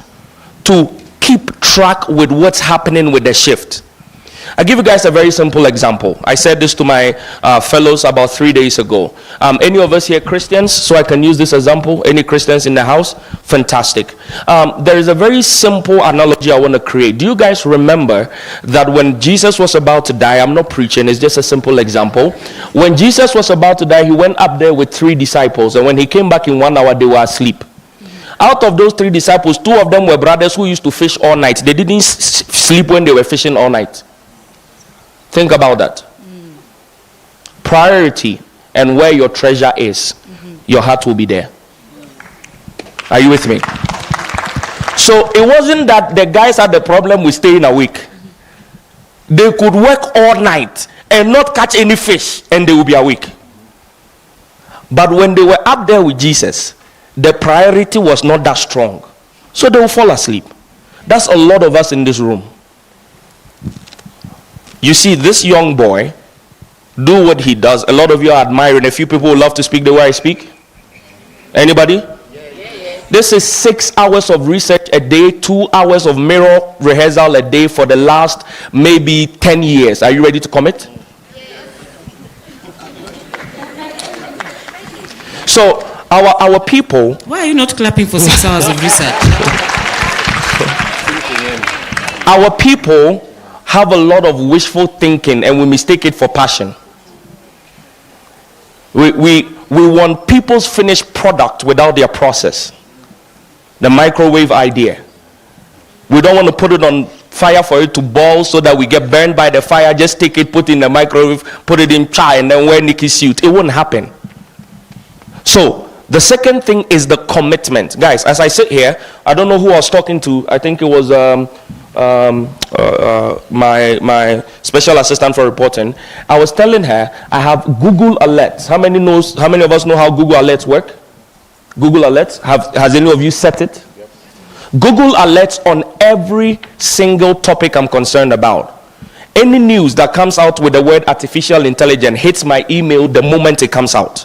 to keep track with what's happening with the shift. I'll give you guys a very simple example. I said this to my fellows about 3 days ago. Any of us here Christians? So I can use this example. Any Christians in the house? Fantastic. There is a very simple analogy I want to create. Do you guys remember that when Jesus was about to die, I'm not preaching, it's just a simple example. When Jesus was about to die, he went up there with 3 disciples, and when he came back in 1 hour, they were asleep. Out of those 3 disciples, 2 of them were brothers who used to fish all night. They didn't sleep when they were fishing all night. Think about that. Priority and where your treasure is, your heart will be there. Are you with me? So it wasn't that the guys had the problem with staying awake. They could work all night and not catch any fish, and they would be awake. But when they were up there with Jesus, the priority was not that strong, so they will fall asleep. That's a lot of us in this room. You see this young boy do what he does. A lot of you are admiring. A few people would love to speak the way I speak. Anybody? This is 6 hours of research a day, 2 hours of mirror rehearsal a day for the last maybe 10 years. Are you ready to commit? So our people. Why are you not clapping for 6 hours of research? Our people have a lot of wishful thinking, and we mistake it for passion. We want people's finished product without their process. The microwave idea. We don't want to put it on fire for it to boil so that we get burned by the fire. Just take it, put it in the microwave, put it in chai, and then wear Nikki's suit. It won't happen. So the second thing is the commitment. Guys, as I sit here, I don't know who I was talking to. I think it was my special assistant for reporting. I was telling her I have Google Alerts. How many of us know how Google Alerts work? Google Alerts. Has any of you set it? Yep. Google Alerts on every single topic I'm concerned about. Any news that comes out with the word artificial intelligence hits my email the moment it comes out.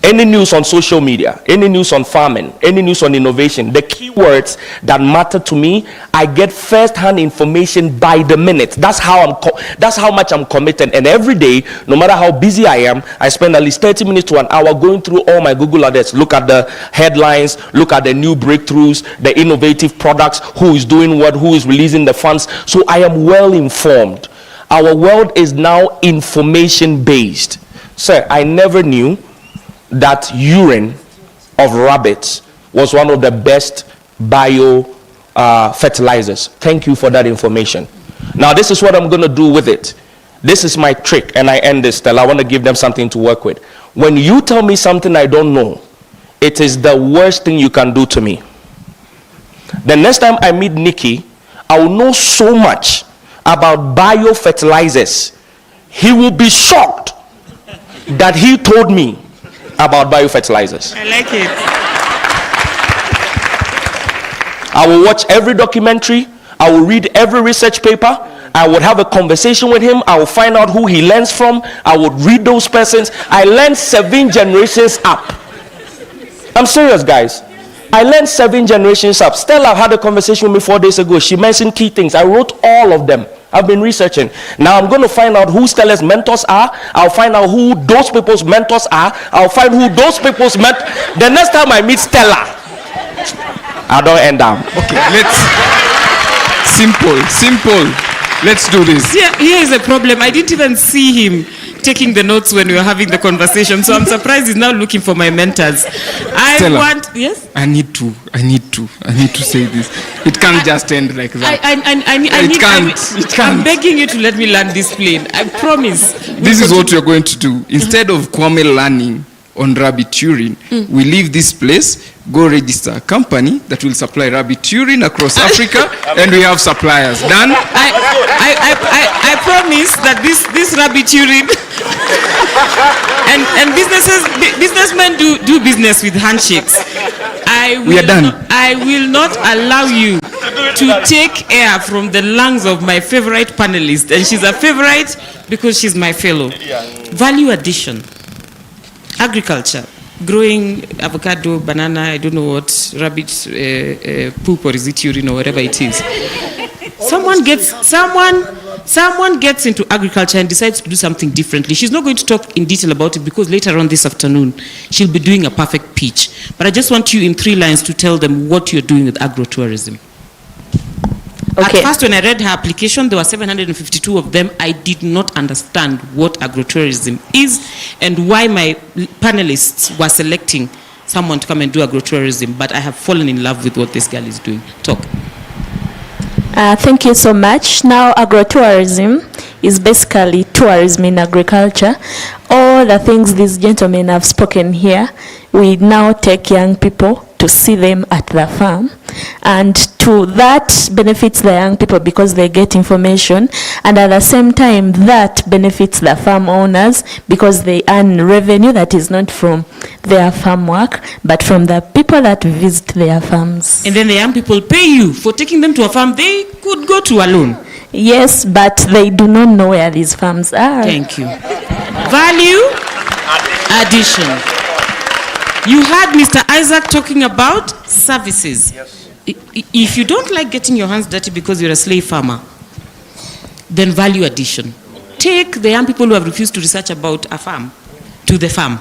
Any news on social media, any news on farming, any news on innovation, the keywords that matter to me, I get first-hand information by the minute. That's how much I'm committed. And every day, no matter how busy I am, I spend at least 30 minutes to an hour going through all my Google Alerts. Look at the headlines, look at the new breakthroughs, the innovative products, who is doing what, who is releasing the funds. So I am well informed. Our world is now information-based. Sir, I never knew that urine of rabbits was one of the best bio fertilizers. Thank you for that information. Now this is what I'm going to do with it. This is my trick, and I end this. I want to give them something to work with. When you tell me something I don't know, it is the worst thing you can do to me. The next time I meet Nikki, I will know so much about bio fertilizers. He will be shocked that he told me about biofertilizers. I like it. I will watch every documentary. I will read every research paper. I would have a conversation with him. I will find out who he learns from. I would read those persons. I learned 7 generations up. I'm serious, guys. I learned 7 generations up. Stella had a conversation with me 4 days ago. She mentioned key things. I wrote all of them. I've been researching. Now I'm going to find out who Stella's mentors are. I'll find out who those people's mentors are. I'll find who those people's The next time I meet Stella, I don't end up. Okay, let's... Simple. Let's do this. Here is a problem. I didn't even see him taking the notes when we were having the conversation, so I'm surprised he's now looking for my mentors. Stella, yes? I need to say this. It can't just end like that. It can't. I'm begging you to let me land this plane. I promise. This is what you're going to do. Instead of Kwame learning on rabbit urine, we leave this place, go register a company that will supply rabbit urine across Africa, and we have suppliers. Done? I promise that this rabbit urine and businessmen do business with handshakes. We are done. I will not allow you to take air from the lungs of my favorite panelist, and she's a favorite because she's my fellow. Value addition, agriculture, growing avocado, banana, I don't know what, rabbit poop, or is it urine, or whatever it is. Someone gets into agriculture and decides to do something differently. She's not going to talk in detail about it because later on this afternoon she'll be doing a perfect pitch. But I just want you in 3 lines to tell them what you're doing with agrotourism. Okay. At first, when I read her application, there were 752 of them. I did not understand what agrotourism is and why my panelists were selecting someone to come and do agrotourism. But I have fallen in love with what this girl is doing. Talk. Thank you so much. Now, agrotourism is basically tourism in agriculture. All the things these gentlemen have spoken here, we now take young people to see them at the farm, and to that benefits the young people because they get information, and at the same time that benefits the farm owners because they earn revenue that is not from their farm work but from the people that visit their farms. And then the young people pay you for taking them to a farm they could go to alone. Yes, but they do not know where these farms are. Thank you. Value addition. You heard Mr. Isaac talking about services. Yes. If you don't like getting your hands dirty because you're a slave farmer, then value addition. Take the young people who have refused to research about a farm to the farm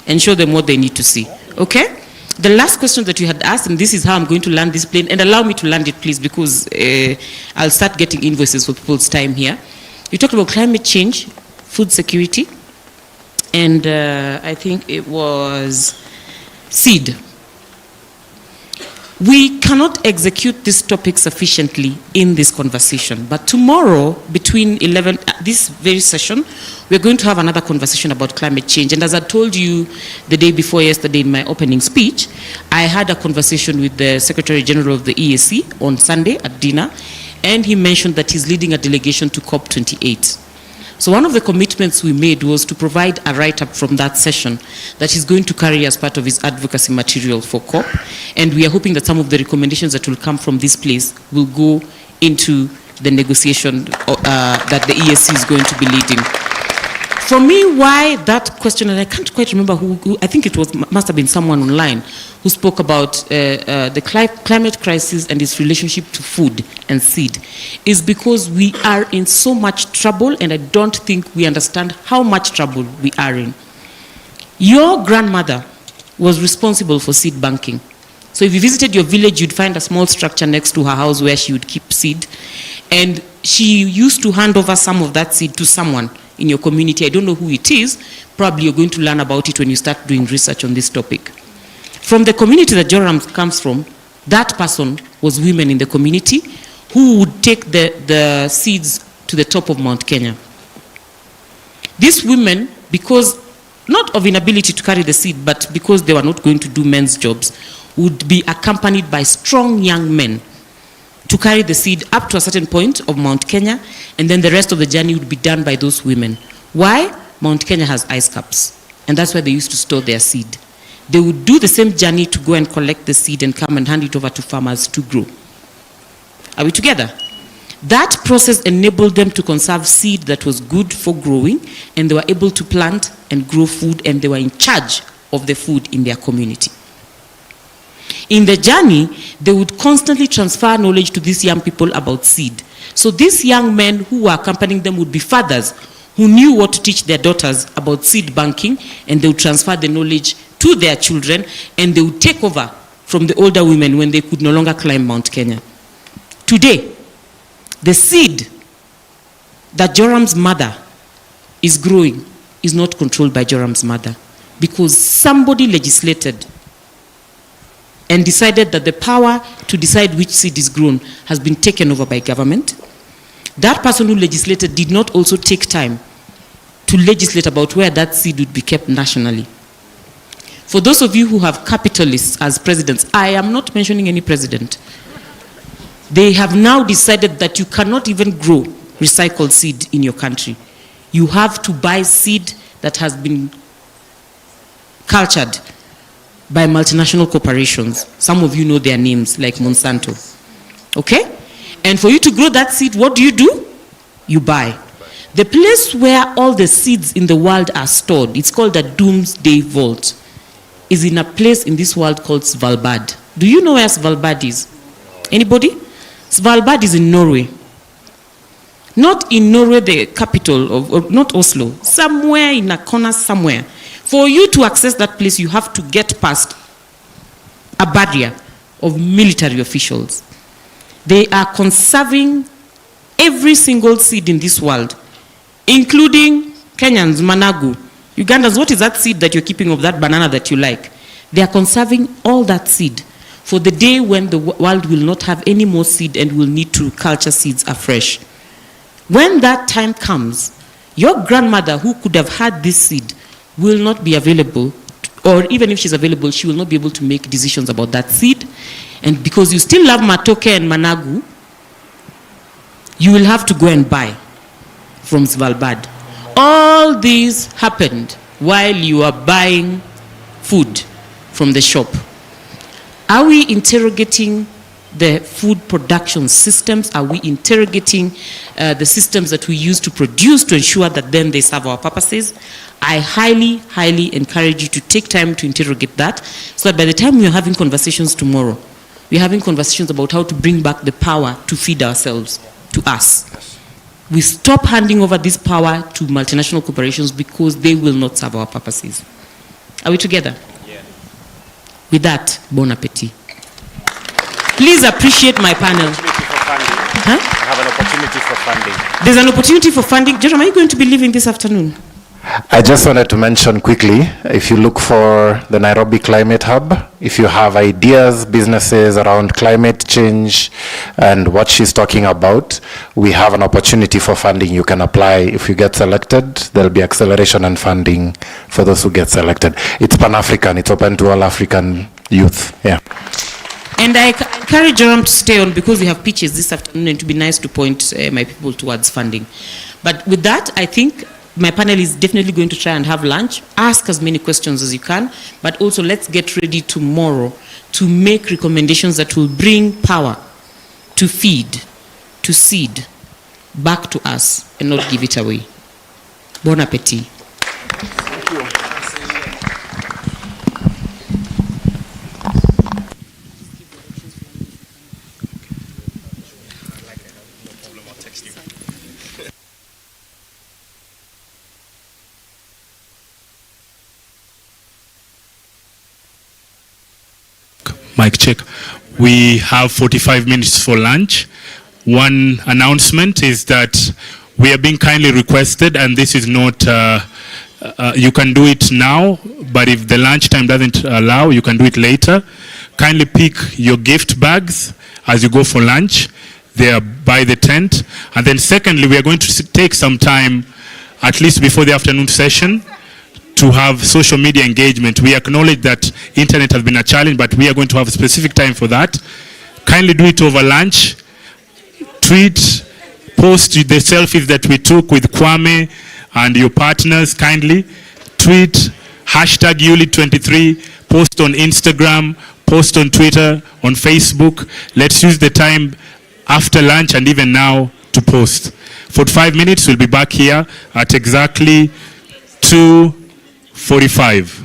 and show them what they need to see. Okay? The last question that you had asked, and this is how I'm going to land this plane, and allow me to land it, please, because I'll start getting invoices for people's time here. You talked about climate change, food security, and I think it was seed. We cannot execute this topic sufficiently in this conversation, but tomorrow between 11, this very session, we're going to have another conversation about climate change. And as I told you the day before yesterday in my opening speech, I had a conversation with the Secretary General of the EAC on Sunday at dinner, and he mentioned that he's leading a delegation to COP28. So one of the commitments we made was to provide a write-up from that session that he's going to carry as part of his advocacy material for COP. And we are hoping that some of the recommendations that will come from this place will go into the negotiation that the ESC is going to be leading. For me, why that question, and I can't quite remember who I think it was, must have been someone online who spoke about the climate crisis and its relationship to food and seed, is because we are in so much trouble, and I don't think we understand how much trouble we are in. Your grandmother was responsible for seed banking. So if you visited your village, you'd find a small structure next to her house where she would keep seed, and she used to hand over some of that seed to someone in your community. I don't know who it is. Probably you're going to learn about it when you start doing research on this topic. From the community that Joram comes from, that person was women in the community who would take the seeds to the top of Mount Kenya. These women, because not of inability to carry the seed, but because they were not going to do men's jobs, would be accompanied by strong young men to carry the seed up to a certain point of Mount Kenya, and then the rest of the journey would be done by those women. Why? Mount Kenya has ice caps, and that's where they used to store their seed. They would do the same journey to go and collect the seed and come and hand it over to farmers to grow. Are we together? That process enabled them to conserve seed that was good for growing, and they were able to plant and grow food, and they were in charge of the food in their community. In the journey, they would constantly transfer knowledge to these young people about seed. So these young men who were accompanying them would be fathers who knew what to teach their daughters about seed banking, and they would transfer the knowledge to their children, and they would take over from the older women when they could no longer climb Mount Kenya. Today, the seed that Joram's mother is growing is not controlled by Joram's mother, because somebody legislated and decided that the power to decide which seed is grown has been taken over by government. That person who legislated did not also take time to legislate about where that seed would be kept nationally. For those of you who have capitalists as presidents, I am not mentioning any president. They have now decided that you cannot even grow recycled seed in your country. You have to buy seed that has been cultured by multinational corporations. Some of you know their names, like Monsanto. Okay? And for you to grow that seed, what do? You buy. The place where all the seeds in the world are stored, it's called the Doomsday Vault, is in a place in this world called Svalbard. Do you know where Svalbard is? Anybody? Svalbard is in Norway. Not in Norway, the capital of, or not Oslo, somewhere in a corner somewhere. For you to access that place, you have to get past a barrier of military officials. They are conserving every single seed in this world, including Kenyans, managu. Ugandans, what is that seed that you're keeping of that banana that you like? They are conserving all that seed for the day when the world will not have any more seed and will need to culture seeds afresh. When that time comes, your grandmother who could have had this seed will not be available, or even if she's available, she will not be able to make decisions about that seed. And because you still love matoke and managu, you will have to go and buy from Svalbard. All this happened while you are buying food from the shop. Are we interrogating the food production systems? Are we interrogating the systems that we use to produce to ensure that then they serve our purposes? I highly, highly encourage you to take time to interrogate that, so that by the time we are having conversations tomorrow, we're having conversations about how to bring back the power to feed ourselves, to us. We stop handing over this power to multinational corporations because they will not serve our purposes. Are we together? Yeah. With that, bon appetit. Please appreciate my panel. Huh? I have an opportunity for funding. There's an opportunity for funding. Jerome, are you going to be leaving this afternoon? I just wanted to mention quickly, if you look for the Nairobi Climate Hub, if you have ideas, businesses around climate change and what she's talking about, we have an opportunity for funding. You can apply. If you get selected, there'll be acceleration and funding for those who get selected. It's Pan-African. It's open to all African youth. Yeah. And I encourage Jerome to stay on because we have pitches this afternoon and to be nice to point my people towards funding. But with that, I think my panel is definitely going to try and have lunch, ask as many questions as you can, but also let's get ready tomorrow to make recommendations that will bring power to feed, to seed, back to us and not give it away. Bon appetit. Thank you. Mic check. We have 45 minutes for lunch. One announcement is that we are being kindly requested, and this is not, you can do it now, but if the lunch time doesn't allow, you can do it later. Kindly pick your gift bags as you go for lunch. They are by the tent. And then secondly, we are going to take some time, at least before the afternoon session, to have social media engagement. We acknowledge that internet has been a challenge, but we are going to have a specific time for that. Kindly do it over lunch. Tweet, post the selfies that we took with Kwame and your partners. Kindly tweet, hashtag YouLead23, post on Instagram, post on Twitter, on Facebook. Let's use the time after lunch and even now to post. 45 minutes, we'll be back here at exactly 2:45.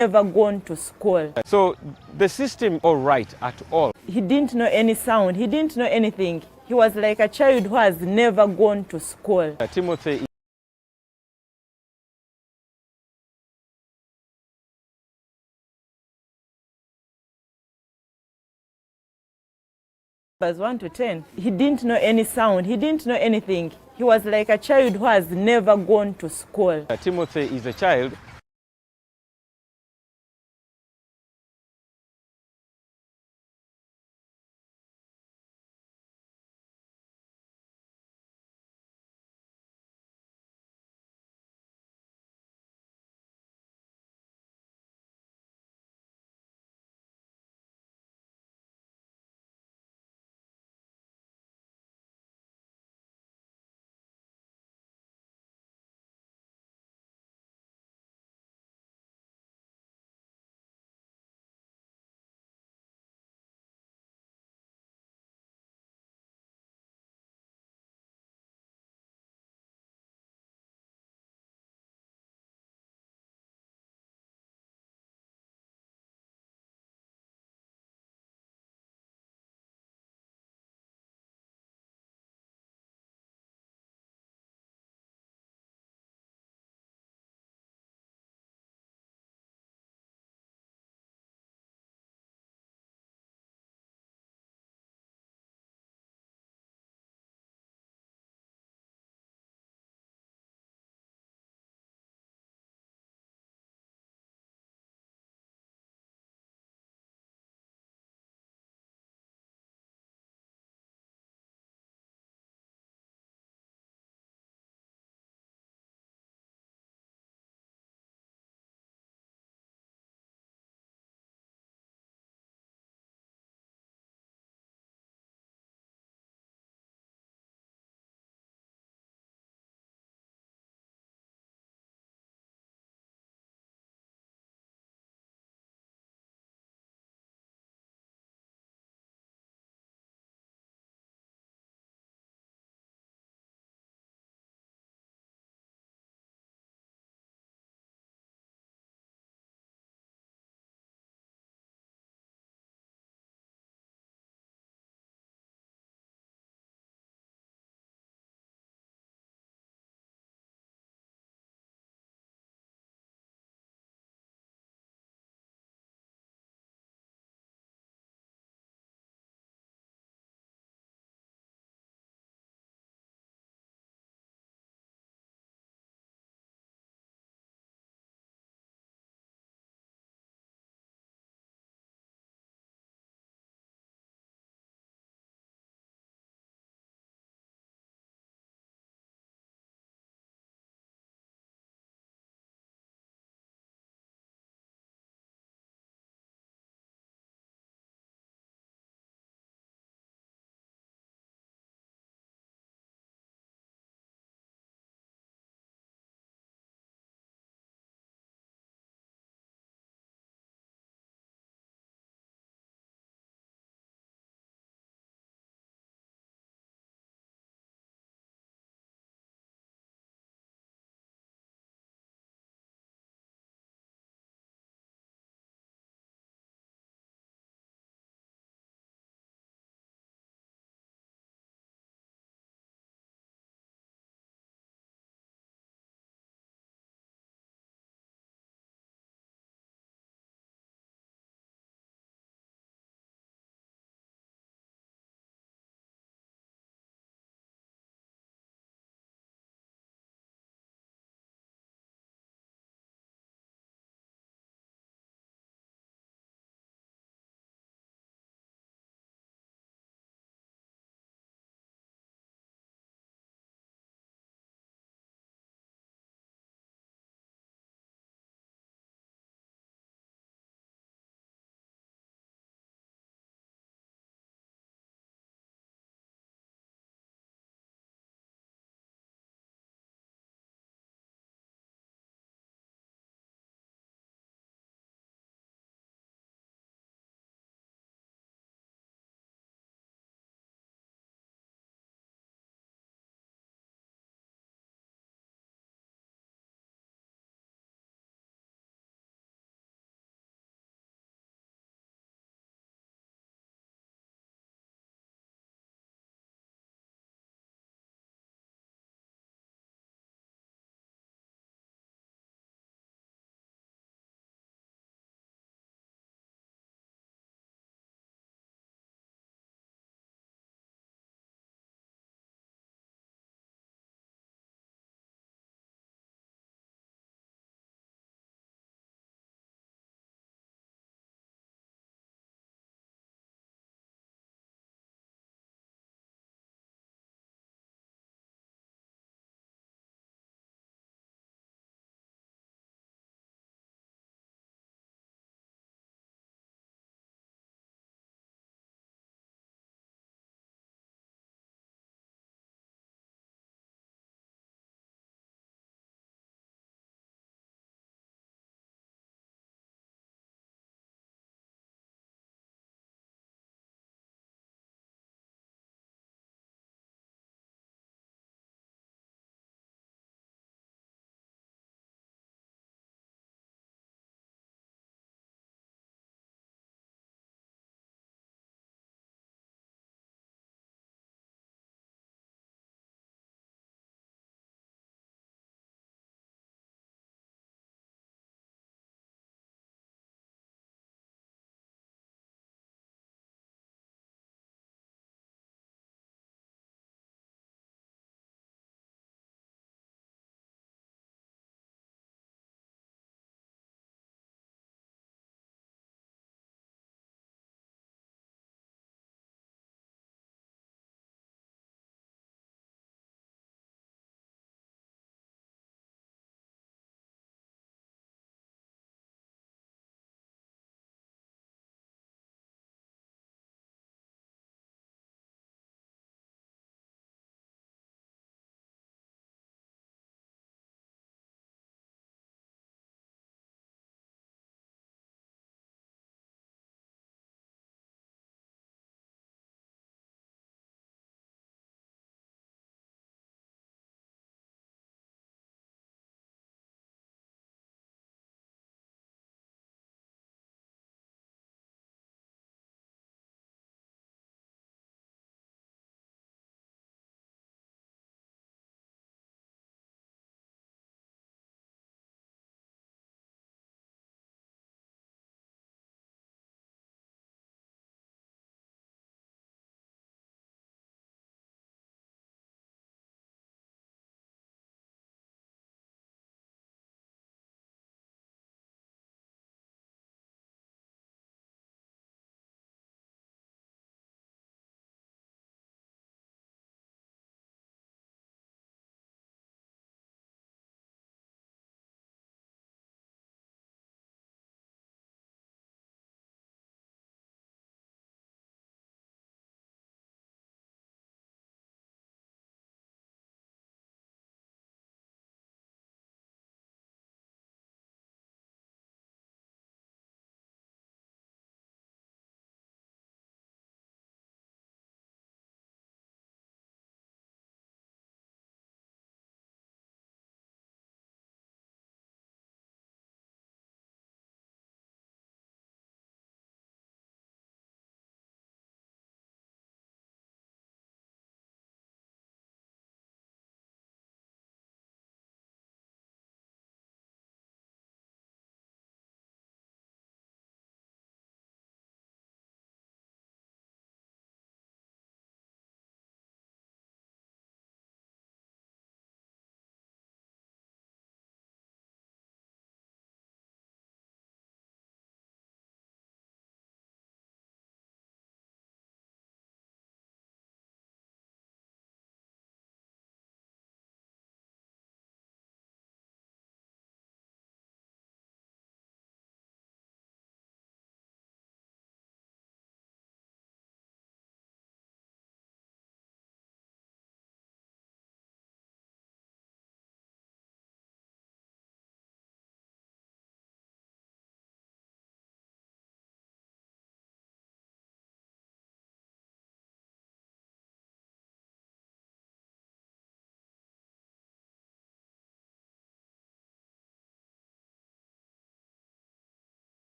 never gone to school. So the system all right at all. He didn't know any sound. He didn't know anything. He was like a child who has never gone to school. Timothy Verse 1 to 10. He didn't know any sound. He didn't know anything. He was like a child who has never gone to school. Timothy is a child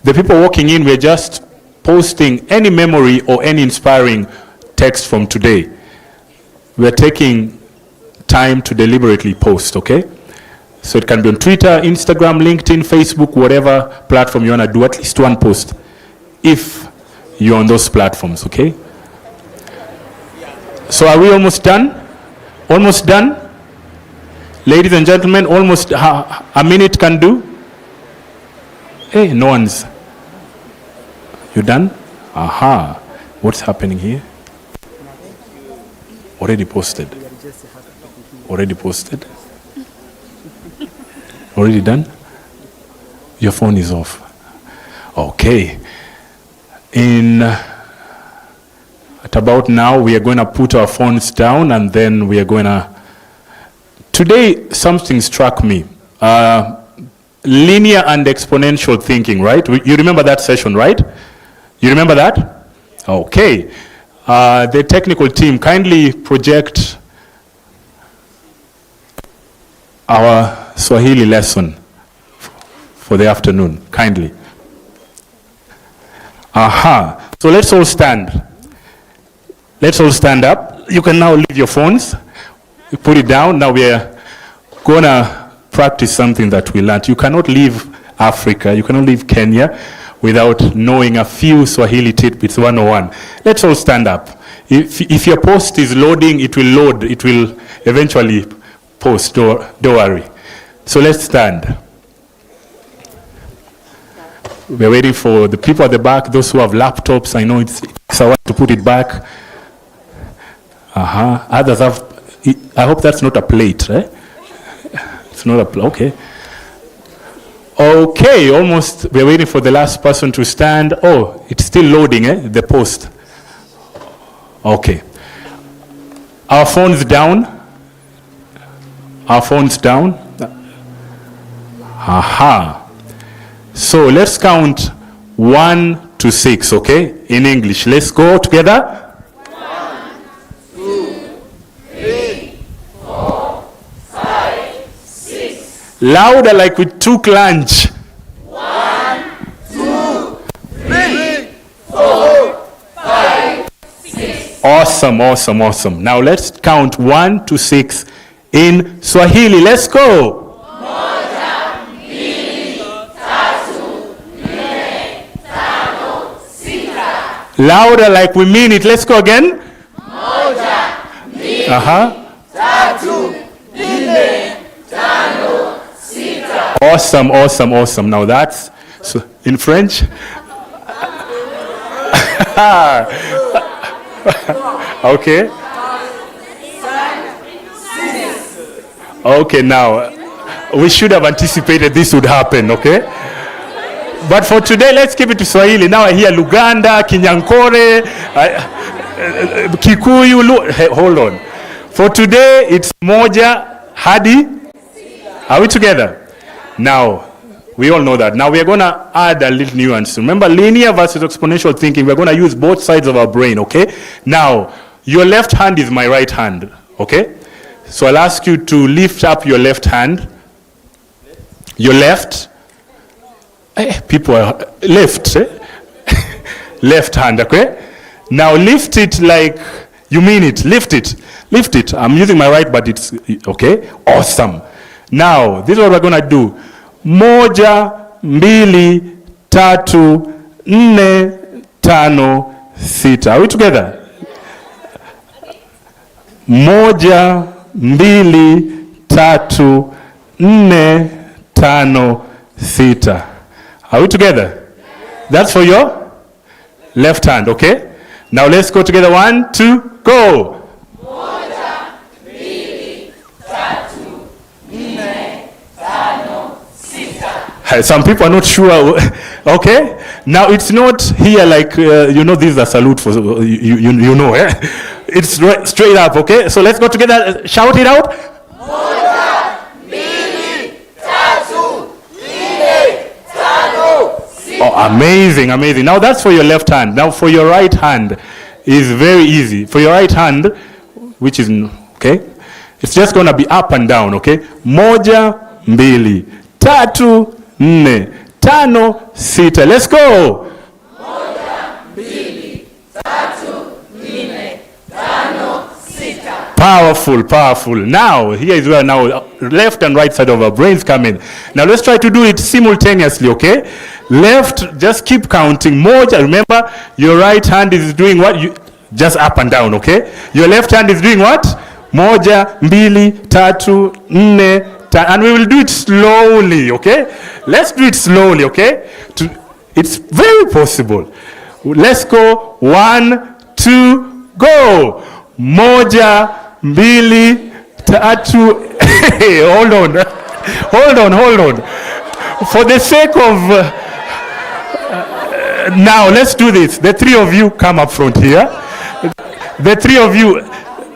The people walking in, we're just posting any memory or any inspiring text from today. We're taking time to deliberately post, okay? So it can be on Twitter, Instagram, LinkedIn, Facebook, whatever platform you want to do, at least one post, if you're on those platforms, okay? So are we almost done? Almost done? Ladies and gentlemen, almost a minute can do? Hey, no one's. You done? Aha. What's happening here? Already posted. Already posted. Already done? Your phone is off. Okay. At about now, we are going to put our phones down, and then we are going to... Today, something struck me. Linear and exponential thinking, right? You remember that session, right? You remember that? Okay. The technical team, kindly project our Swahili lesson for the afternoon, kindly. Aha. So let's all stand. Let's all stand up. You can now leave your phones. You put it down. Now we are going to practice something that we learned. You cannot leave Africa, you cannot leave Kenya without knowing a few Swahili tidbits 101. Let's all stand up. If your post is loading, it will load. It will eventually post. Don't worry. So let's stand. We're waiting for the people at the back, those who have laptops. I know it's a while to put it back. Others have... I hope that's not a plate, right? It's not a plate. Okay. Okay, almost. We're waiting for the last person to stand. Oh, it's still loading, the post. Okay. Our phones down. Our phones down. Aha. So let's count 1 to 6, okay? In English. Let's go together. 1, 2, 3, 4, 5, 6. Louder, like we took lunch. 1, 2, 3, 4, 5, 6. Awesome, awesome, awesome. Now let's count 1 to 6 in Swahili. Let's go. Louder, like we mean it. Let's go again. Moja, mbili, tatu, nne, tano, sita. Awesome, awesome, awesome. Now that's so in French. Okay. Okay, now we should have anticipated this would happen, okay? But for today, let's keep it to Swahili. Now I hear Luganda, Kinyankore, Kikuyu. Hey, hold on. For today, it's moja hadi. Are we together? Now, we all know that. Now we are going to add a little nuance. Remember, linear versus exponential thinking. We're going to use both sides of our brain, okay? Now, your left hand is my right hand, okay? So I'll ask you to lift up your left hand. Your left. People are left. Left hand, okay? Now lift it like you mean it. Lift it. Lift it. I'm using my right, but it's okay. Awesome. Now, this is what we're going to do. Moja, mbili, tatu, nne, tano, sita. Are we together? Moja, mbili, tatu, nne, tano, sita. Are we together? That's for your left hand, okay? Now let's go together. 1, 2, go. Moja, mbili, tatu, nne, tano, sita. Some people are not sure. Okay? Now it's not here like, you know, this is a salute for, you know, eh? It's straight up, okay? So let's go together. Shout it out. Moja, mbili, tatu, nne, tano, sita. Oh, amazing, amazing. Now that's for your left hand. Now for your right hand is very easy. For your right hand, which is, okay? It's just going to be up and down, okay? Moja, mbili, tatu, nne, 5, 6. Let's go. 1, 2, 3, 4, 5, 6. Powerful, powerful. Now, here is where now left and right side of our brains come in. Now let's try to do it simultaneously, okay? Left, just keep counting. Moja, remember, your right hand is doing what? Just up and down, okay? Your left hand is doing what? Moja, mbili, tatu, nne, and we will do it slowly, okay? Let's do it slowly, okay? It's very possible. Let's go. 1, 2, go. Moja, mbili, tatu. Hold on. For the sake of now, let's do this. The 3 of you come up front here. The 3 of you.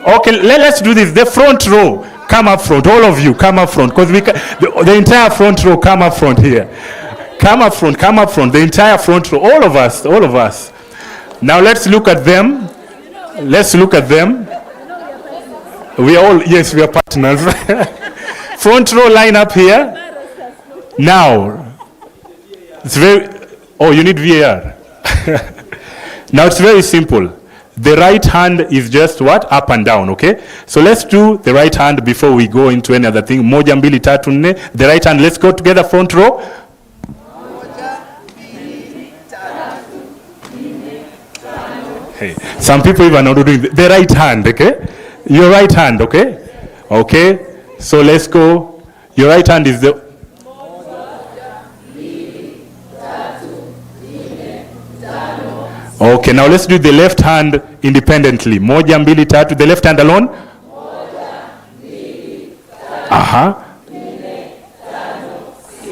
Okay, let's do this. The front row, come up front. All of you, come up front. Because the entire front row, come up front here. Come up front. The entire front row. All of us. Now let's look at them. We are partners. Front row, line up here. Now, it's you need VAR. Now it's very simple. The right hand is just what? Up and down, okay? So let's do the right hand before we go into any other thing. Moja, mbili, tatu, nne. The right hand, let's go together, front row. Hey, some people even are not doing the right hand, okay? Your right hand, okay? Okay, so let's go. Your right hand is the... Okay, now let's do the left hand independently. Moja, mbili, tatu. The left hand alone?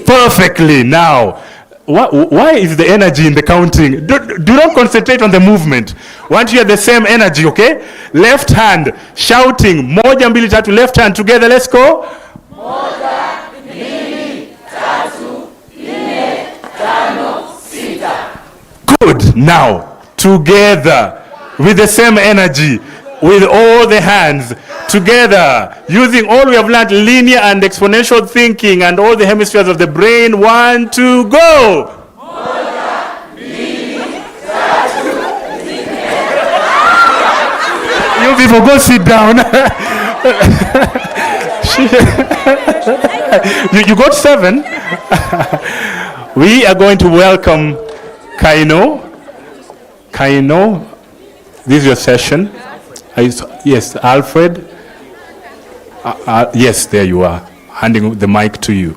Perfectly. Now, why is the energy in the counting? Do not concentrate on the movement. Want you have the same energy, okay? Left hand, shouting. Moja, mbili, tatu. Left hand together. Let's go. Moja, mbili, tatu, nne, tano, sita. Good. Now, together, with the same energy, with all the hands, together, using all we have learned, linear and exponential thinking and all the hemispheres of the brain. 1, 2, go! You people go sit down. you got 7. We are going to welcome Kaino, this is your session. Yes, Alfred. Yes, there you are. Handing the mic to you.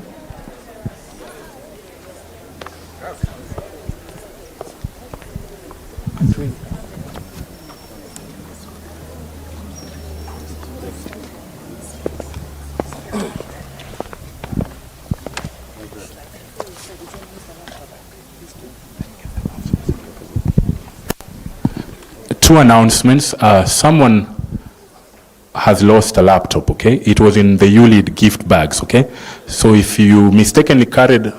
Two announcements. Someone has lost a laptop, okay? It was in the YouLead gift bags, okay? So if you mistakenly carried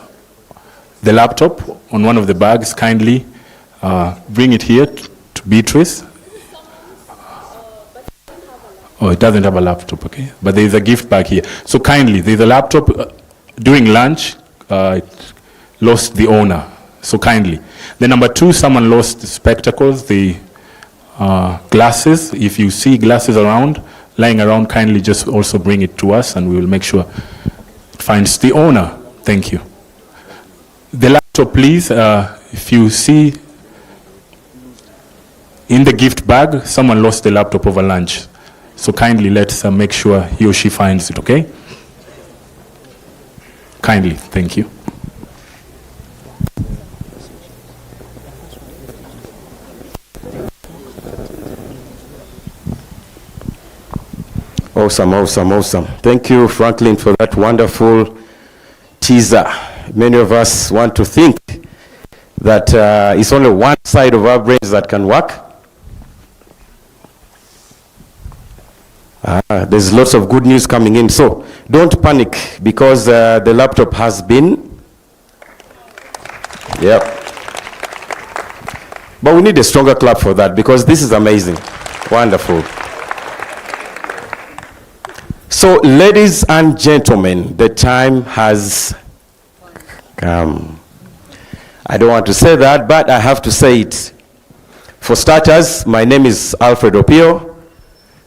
the laptop on one of the bags, kindly bring it here to Beatrice. Oh, it doesn't have a laptop, okay? But there is a gift bag here. So kindly, there's a laptop during lunch, it lost the owner. So kindly. Then number 2, someone lost the spectacles, the glasses. If you see glasses lying around, kindly just also bring it to us and we will make sure it finds the owner. Thank you. The laptop, please, if you see in the gift bag, someone lost the laptop over lunch. So kindly let's make sure he or she finds it, okay? Kindly, thank you. Awesome. Thank you, Franklin, for that wonderful teaser. Many of us want to think that it's only one side of our brains that can work. There's lots of good news coming in. So don't panic because the laptop has been... Yep. But we need a stronger clap for that because this is amazing. Wonderful. So, ladies and gentlemen, the time has come. I don't want to say that, but I have to say it. For starters, my name is Alfred Opio.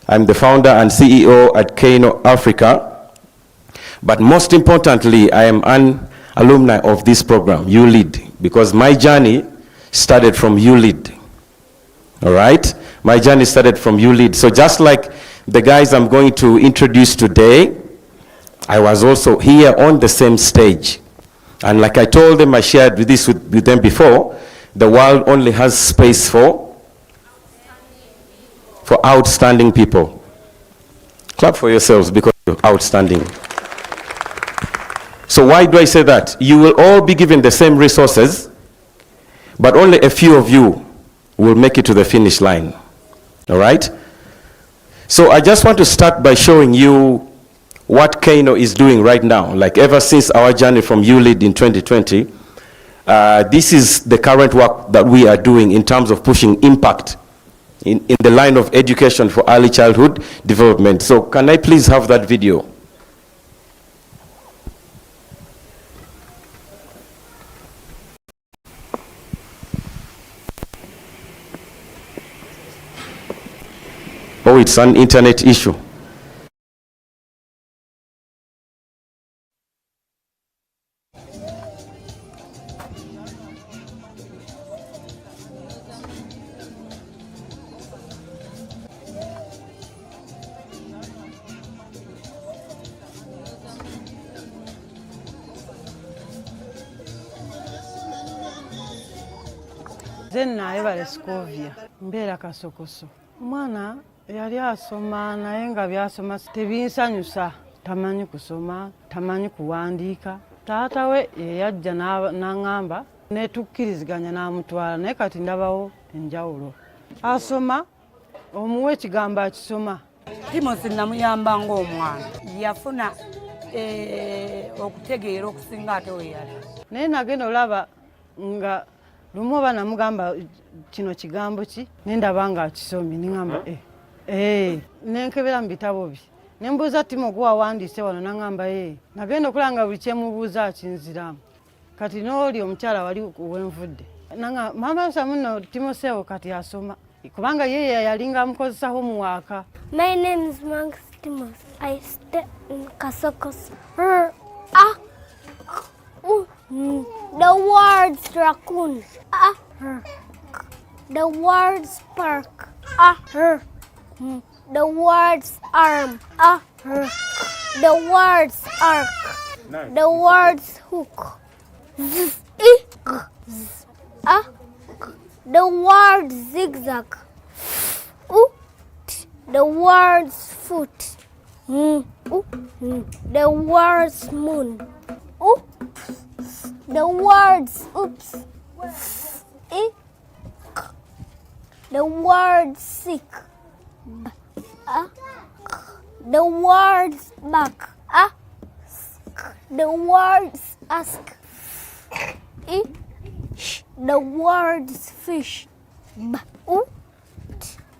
I'm the founder and CEO at Kano Africa. But most importantly, I am an alumni of this program, YouLead, because my journey started from YouLead. All right? My journey started from YouLead. So just like the guys I'm going to introduce today, I was also here on the same stage. And like I told them, I shared this with them before, the world only has space for outstanding people. Clap for yourselves because you're outstanding. So why do I say that? You will all be given the same resources, but only a few of you will make it to the finish line. All right? So I just want to start by showing you what Kano is doing right now. Like ever since our journey from YouLead in 2020, this is the current work that we are doing in terms of pushing impact in the line of education for early childhood development. So can I please have that video? Oh, it's an internet issue. Zenna ebale Scovia, mbeera kasokoso. Omwana yali asoma naye nga byasoma tebinsanyusa, tamanyi kusoma, tamanyi kuwandiika. Taata we yajja n'aŋŋamba netukkiriziganya n'amutwala naye kati ndabawo enjawulo. Asoma, omuwa ekigambo akisoma. Timothy namuyamba ng'omwana. Yafuna okutegeera okusinga ate we yali. Naye nagenda olaba nga lumu oba namugamba kino kigambo ki nendaba nga akisomye neŋŋamba nenkebera mu bitabo bye nembuuza Timo gwe wawandiise wano naŋŋamba nagenda okulaba nga buli kyemubuuza akinziramu kati n'oli omukyala wali wenvudde mama samuno Timoseewo kati asoma kubanga ye yalinga amukozesa homework. My name is Max Timos. I stay in Kasokos. The words raccoon. The words park. The words arm. The words arc. The words hook. The words zigzag. The words foot. The words moon. The words oops. The words sick. The words back. The words ask. The words fish.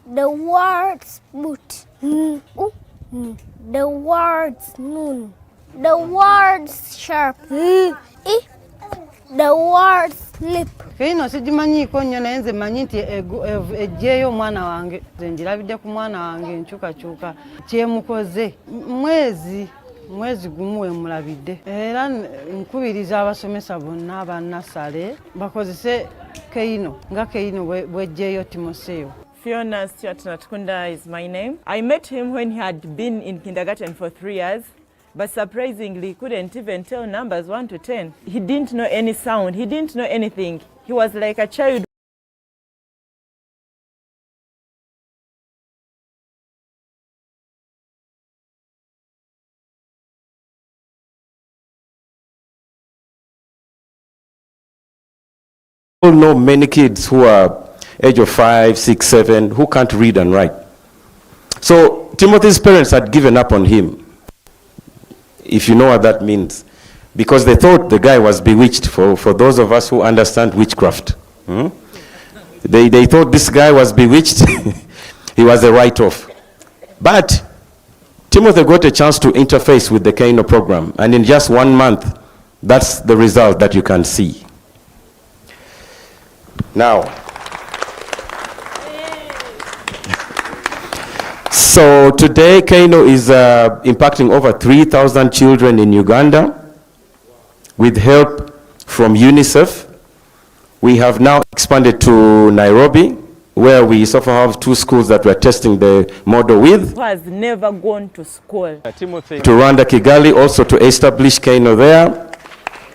The words boot. The words noon. The words sharp. The words lip. Kino sigimanyiiko nnyo naye nze manyi nti eggyeyo omwana wange nze njirabidde ku mwana wange enkyukakyuka kyemukoze mwezi gumu wemulabidde era nkubiriza abasomesa bonna aba nasale bakozese Keino nga Keino bw'eggyeyo Timoseewo. Fiona Stuart Natkunda is my name. I met him when he had been in kindergarten for 3 years, but surprisingly he couldn't even tell numbers 1 to 10. He didn't know any sound, he didn't know anything. He was like a child. I know many kids who are age of 5, 6, 7 who can't read and write. So Timothy's parents had given up on him, if you know what that means, because they thought the guy was bewitched. For those of us who understand witchcraft, they thought this guy was bewitched. He was a write-off. But Timothy got a chance to interface with the Kano program, and in just 1 month, that's the result that you can see. Now, so today Kaino is impacting over 3,000 children in Uganda with help from UNICEF. We have now expanded to Nairobi, where we so far have 2 schools that we're testing the model with. Who has never gone to school. To Rwanda, Kigali, also to establish Kaino there,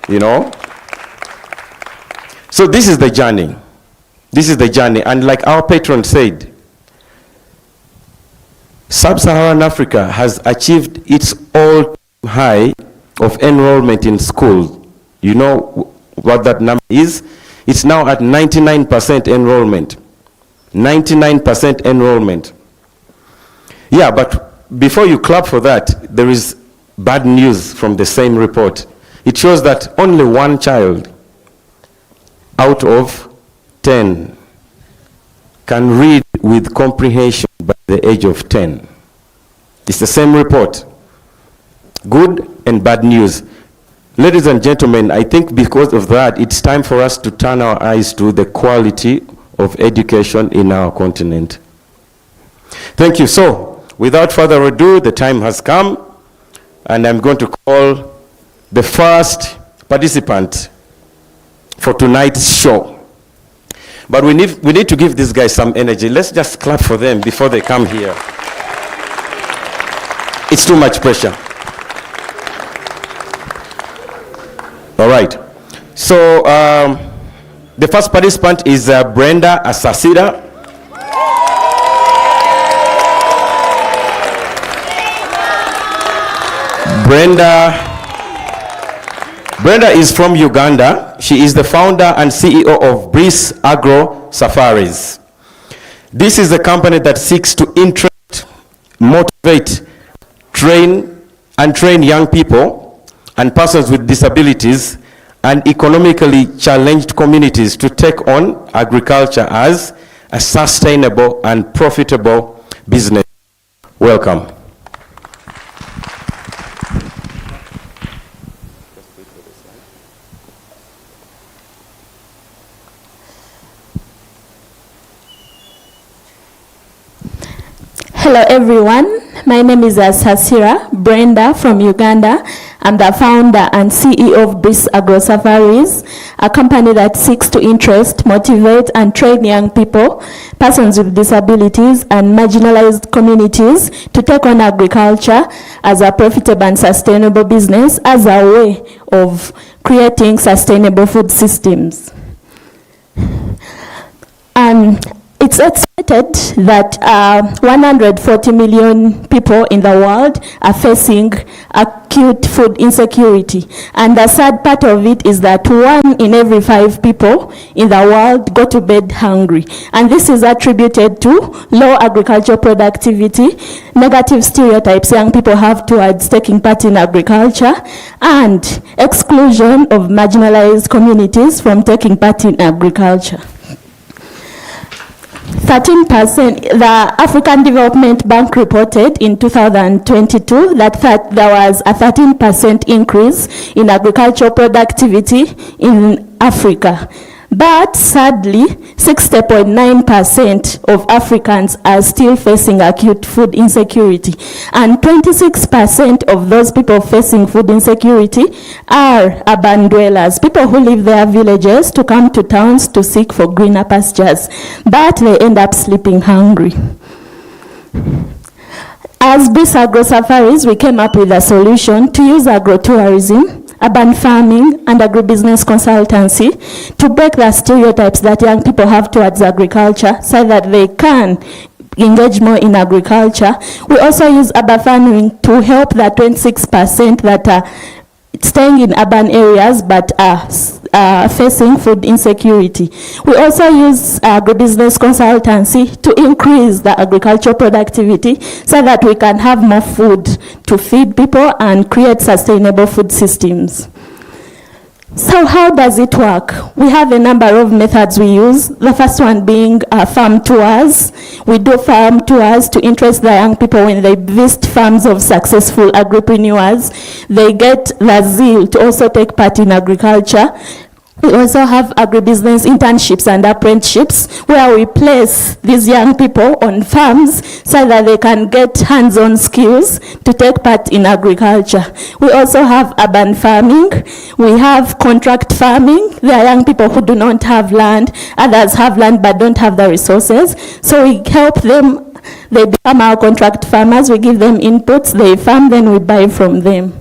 you know. So this is the journey. This is the journey. And like our patron said, Sub-Saharan Africa has achieved its all-time high of enrollment in school. You know what that number is? It's now at 99% enrollment. 99% enrollment. Yeah, but before you clap for that, there is bad news from the same report. It shows that only 1 child out of 10 can read with comprehension by the age of 10. It's the same report. Good and bad news. Ladies and gentlemen, I think because of that, it's time for us to turn our eyes to the quality of education in our continent. Thank you. So, without further ado, the time has come, and I'm going to call the first participant for tonight's show. But we need to give these guys some energy. Let's just clap for them before they come here. It's too much pressure. All right. So the first participant is Brenda Asasida. Brenda is from Uganda. She is the founder and CEO of Breeze Agro Safaris. This is a company that seeks to interest, motivate, train young people and persons with disabilities and economically challenged communities to take on agriculture as a sustainable and profitable business. Welcome. Hello everyone, my name is Asasira Brenda from Uganda. I'm the founder and CEO of Breeze Agro Safaris, a company that seeks to interest, motivate and train young people, persons with disabilities and marginalized communities to take on agriculture as a profitable and sustainable business as a way of creating sustainable food systems. It's estimated that 140 million people in the world are facing acute food insecurity. And the sad part of it is that 1 in every 5 people in the world go to bed hungry. And this is attributed to low agricultural productivity, negative stereotypes young people have towards taking part in agriculture, and exclusion of marginalized communities from taking part in agriculture. 13%, the African Development Bank reported in 2022 that there was a 13% increase in agricultural productivity in Africa. But sadly, 60.9% of Africans are still facing acute food insecurity. And 26% of those people facing food insecurity are urban dwellers, people who leave their villages to come to towns to seek for greener pastures, but they end up sleeping hungry. As Breeze Agro Safaris, we came up with a solution to use agrotourism, urban farming and agribusiness consultancy to break the stereotypes that young people have towards agriculture so that they can engage more in agriculture. We also use urban farming to help the 26% that are staying in urban areas but are facing food insecurity. We also use agribusiness consultancy to increase the agricultural productivity so that we can have more food to feed people and create sustainable food systems. So how does it work? We have a number of methods we use. The first one being farm tours. We do farm tours to interest the young people when they visit farms of successful agripreneurs. They get the zeal to also take part in agriculture. We also have agribusiness internships and apprenticeships where we place these young people on farms so that they can get hands-on skills to take part in agriculture. We also have urban farming. We have contract farming. There are young people who do not have land. Others have land but don't have the resources. So we help them. They become our contract farmers. We give them inputs. They farm, then we buy from them.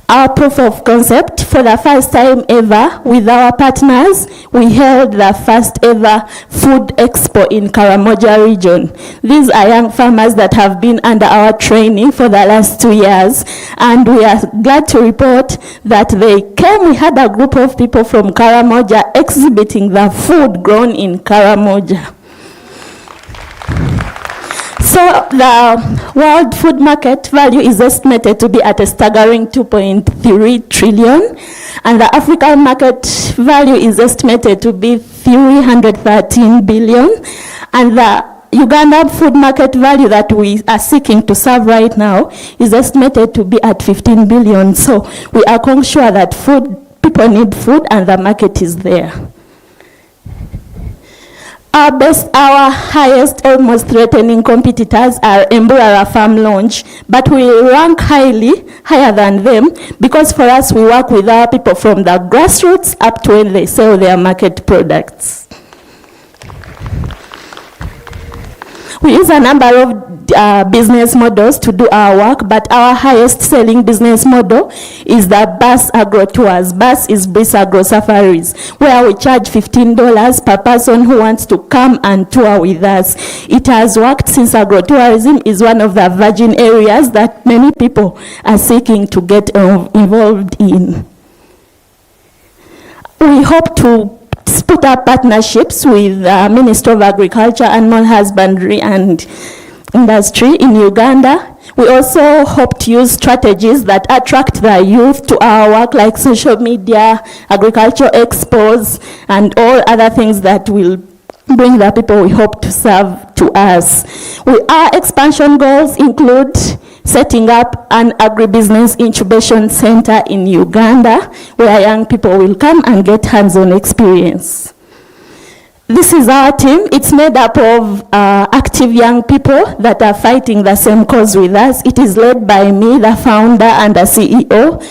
Our proof of concept, for the first time ever with our partners, we held the first ever food expo in Karamoja region. These are young farmers that have been under our training for the last 2 years, and we are glad to report that they came. We had a group of people from Karamoja exhibiting the food grown in Karamoja. So the world food market value is estimated to be at a staggering 2.3 trillion, and the African market value is estimated to be 313 billion, and the Uganda food market value that we are seeking to serve right now is estimated to be at 15 billion. So we are sure that people need food and the market is there. Our highest, almost threatening competitors are Emburara Farm Launch, but we rank higher than them, because for us we work with our people from the grassroots up to when they sell their market products. We use a number of business models to do our work, but our highest selling business model is the bus agro tours. Bus is Breeze Agro Safaris, where we charge $15 per person who wants to come and tour with us. It has worked since agro-tourism is one of the virgin areas that many people are seeking to get involved in. We hope to put up partnerships with the Ministry of Agriculture, Animal Husbandry and Industry in Uganda. We also hope to use strategies that attract the youth to our work, like social media, agricultural expos, and all other things that will bring the people we hope to serve to us. Our expansion goals include setting up an agribusiness incubation center in Uganda, where young people will come and get hands-on experience. This is our team. It's made up of active young people that are fighting the same cause with us. It is led by me, the founder and the CEO.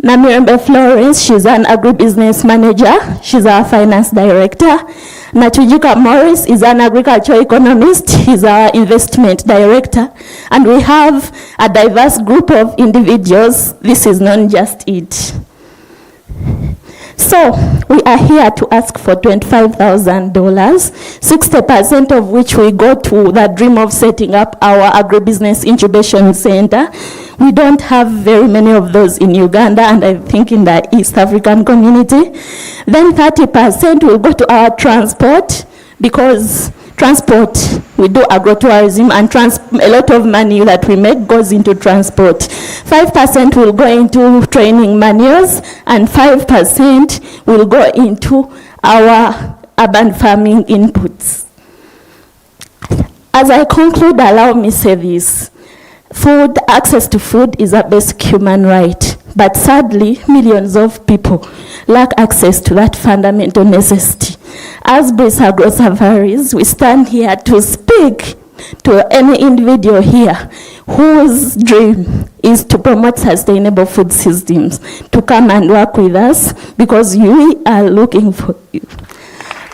Namirembe Florence, she's an agribusiness manager. She's our finance director. Natujika Morris is an agricultural economist. He's our investment director. And we have a diverse group of individuals. This is not just it. So we are here to ask for $25,000, 60% of which we go to the dream of setting up our agribusiness incubation center. We don't have very many of those in Uganda, and I think in the East African community. Then 30% will go to our transport, because transport, we do agrotourism, and a lot of money that we make goes into transport. 5% will go into training manuals, and 5% will go into our urban farming inputs. As I conclude, allow me say this. Food, access to food is a basic human right, but sadly, millions of people lack access to that fundamental necessity. As Breeze Agro Safaris, we stand here to speak to any individual here whose dream is to promote sustainable food systems, to come and work with us, because we are looking for you.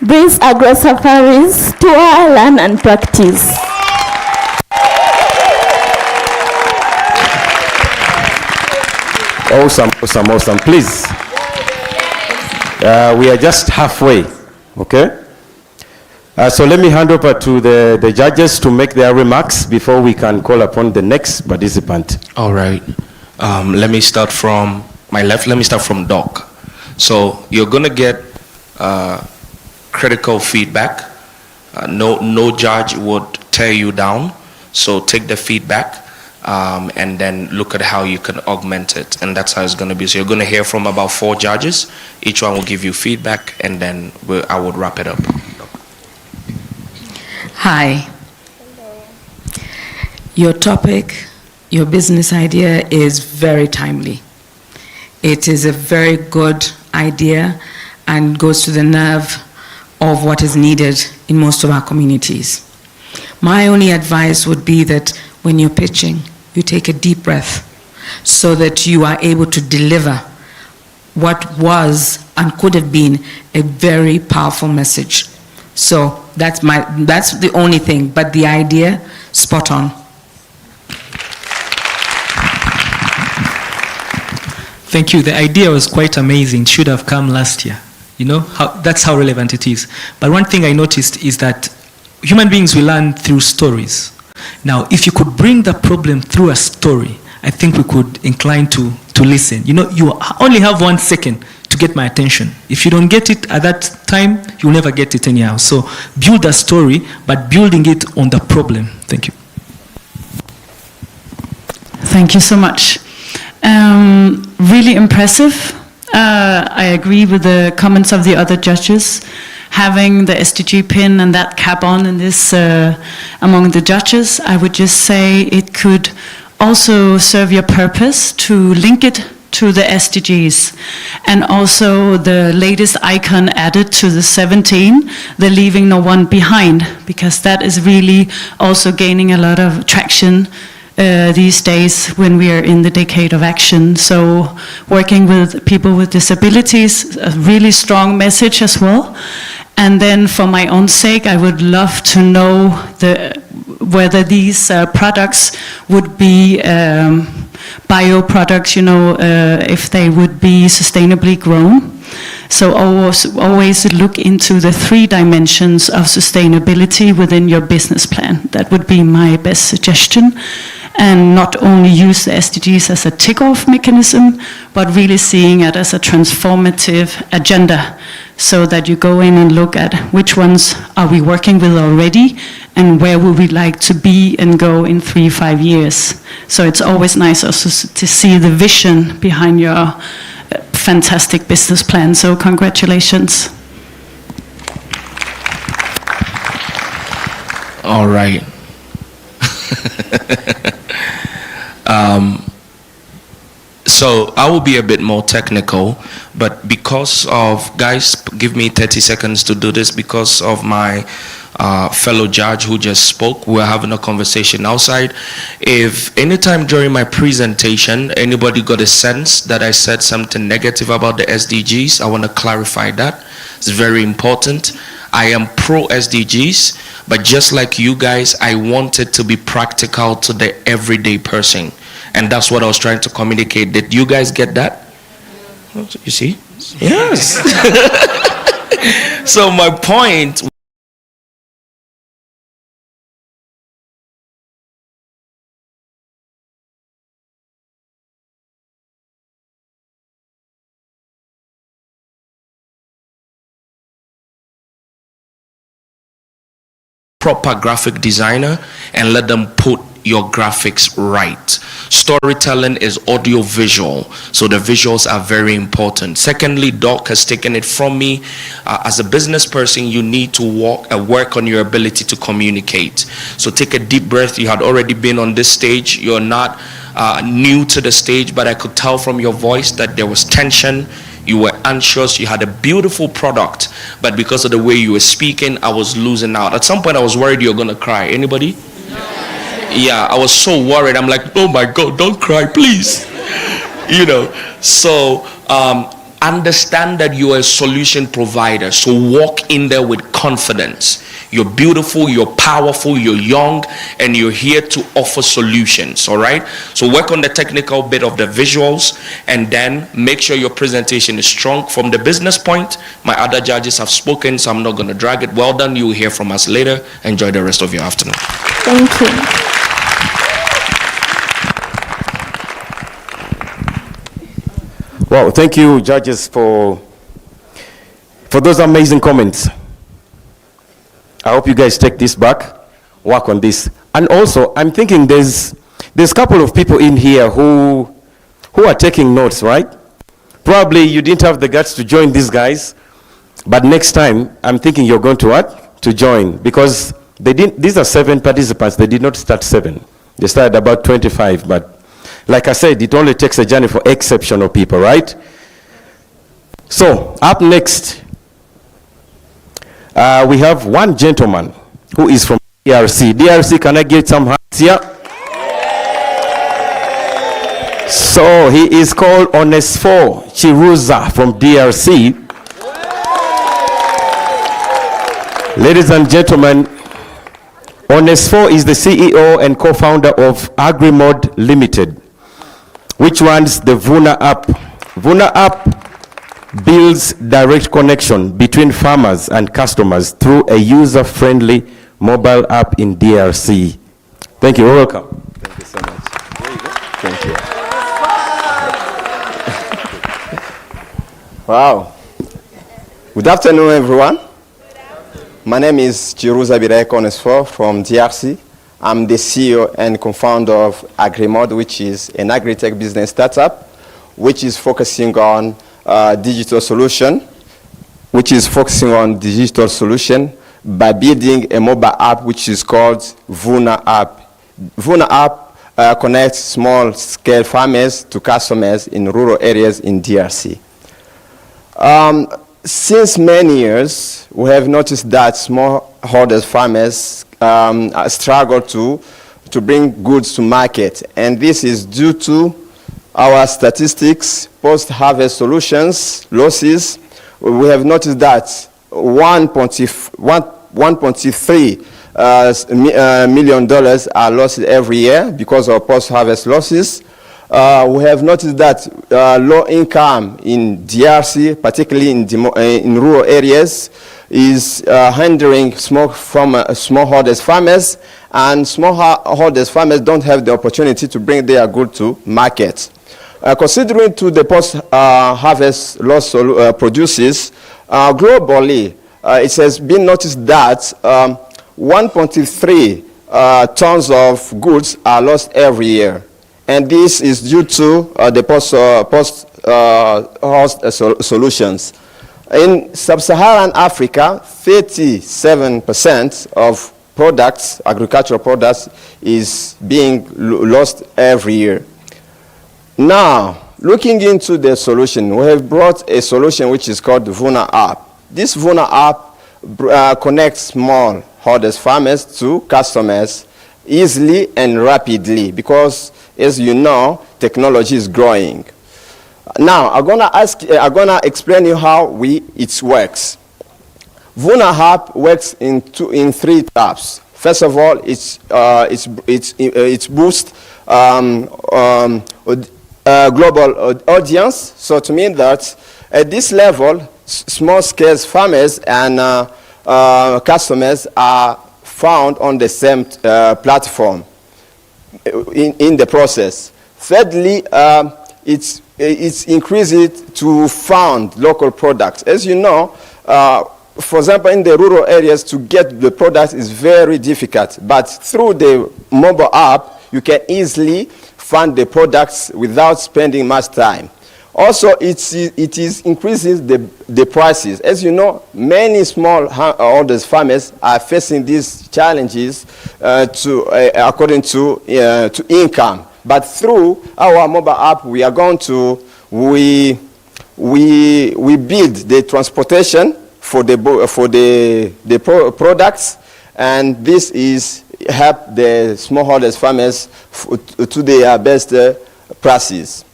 Breeze Agro Safaris, tour, learn and practice. Awesome. Please. We are just halfway, okay? So let me hand over to the judges to make their remarks before we can call upon the next participant. All right. Let me start from my left. Let me start from Doc. So you're going to get critical feedback. No judge would tear you down. So take the feedback. And then look at how you can augment it, and that's how it's going to be. So you're going to hear from about 4 judges. Each one will give you feedback, and then I would wrap it up. Hi. Your topic, your business idea is very timely. It is a very good idea and goes to the nerve of what is needed in most of our communities. My only advice would be that when you're pitching, you take a deep breath so that you are able to deliver what was and could have been a very powerful message. So that's the only thing, but the idea, spot on. Thank you. The idea was quite amazing. It should have come last year. You know, that's how relevant it is. But one thing I noticed is that human beings will learn through stories. Now, if you could bring the problem through a story, I think we could incline to listen. You know, you only have 1 second to get my attention. If you don't get it at that time, you'll never get it anyhow. So build a story, but building it on the problem. Thank you. Thank you so much. Really impressive. I agree with the comments of the other judges. Having the SDG pin and that cap on in this among the judges, I would just say it could also serve your purpose to link it to the SDGs, and also the latest icon added to the 17, the leaving no one behind, because that is really also gaining a lot of traction these days when we are in the decade of action. So working with people with disabilities, a really strong message as well. And then for my own sake, I would love to know whether these products would be bio products, you know, if they would be sustainably grown. So always look into the 3 dimensions of sustainability within your business plan. That would be my best suggestion. And not only use the SDGs as a tick-off mechanism, but really seeing it as a transformative agenda, so that you go in and look at which ones are we working with already, and where would we like to be and go in 3-5 years. So it's always nice also to see the vision behind your fantastic business plan. So congratulations. All right. So I will be a bit more technical, but because of, guys, give me 30 seconds to do this, because of my fellow judge who just spoke, we're having a conversation outside. If anytime during my presentation anybody got a sense that I said something negative about the SDGs, I want to clarify that. It's very important. I am pro SDGs, but just like you guys, I want it to be practical to the everyday person. And that's what I was trying to communicate. Did you guys get that? You see? Yes. So my point, proper graphic designer, and let them put your graphics right. Storytelling is audio visual, so the visuals are very important. Secondly, Doc has taken it from me. As a business person, you need to work on your ability to communicate. So take a deep breath. You had already been on this stage. You're not new to the stage, but I could tell from your voice that there was tension. You were anxious. You had a beautiful product, but because of the way you were speaking, I was losing out. At some point, I was worried you were going to cry. Anybody? Yeah, I was so worried. I'm like, oh my God, don't cry, please. You know, so understand that you are a solution provider. So walk in there with confidence. You're beautiful, you're powerful, you're young, and you're here to offer solutions, all right? So work on the technical bit of the visuals, and then make sure your presentation is strong. From the business point, my other judges have spoken, so I'm not going to drag it. Well done. You will hear from us later. Enjoy the rest of your afternoon. Thank you. Well, thank you, judges, for those amazing comments. I hope you guys take this back, work on this. And also, I'm thinking there's a couple of people in here who are taking notes, right? Probably you didn't have the guts to join these guys, but next time, I'm thinking you're going to what? To join, because these are 7 participants. They did not start 7. They started about 25, but Like I said, it only takes a journey for exceptional people, right? So, up next, we have one gentleman who is from DRC. DRC, can I get some hands here? So, he is called Onesphore Chiruza from DRC. Ladies and gentlemen, Onesphore is the CEO and co-founder of AgriMod Limited, which runs the Vuna app. Vuna app builds direct connection between farmers and customers through a user-friendly mobile app in DRC. Thank you. Welcome. Thank you so much. There you go. Thank you. Wow. Good afternoon, everyone. My name is Chiruza Bireko Onesphore from DRC. I'm the CEO and co-founder of AgriMod, which is an agri-tech business startup, which is focusing on digital solution by building a mobile app which is called Vuna app. Vuna app connects small-scale farmers to customers in rural areas in DRC. Since many years, we have noticed that smallholder farmers struggle to bring goods to market, and this is due to our statistics, post-harvest solutions, losses. We have noticed that $1.3 million are lost every year because of post-harvest losses. We have noticed that low income in DRC, particularly in rural areas, is hindering smallholders farmers, and smallholders farmers don't have the opportunity to bring their goods to market. Considering to the post-harvest loss produces, globally, it has been noticed that 1.3 tons of goods are lost every year. And this is due to the post-harvest solutions. In sub-Saharan Africa, 37% of products, agricultural products, is being lost every year. Now, looking into the solution, we have brought a solution which is called the Vuna app. This Vuna app connects smallholders farmers to customers easily and rapidly because, as you know, technology is growing. Now, I'm gonna explain you how it works. Vuna app works in three types. First of all, it boosts global audience. So to mean that at this level, small-scale farmers and customers are found on the same platform in the process. Thirdly, it's increased to found local products. As you know, for example, in the rural areas, to get the products is very difficult. But through the mobile app, you can easily find the products without spending much time. Also, it increases the prices. As you know, many smallholders farmers are facing these challenges according to income. But through our mobile app, we are going to we build the transportation for the products, and this is help the smallholders farmers to their best prices.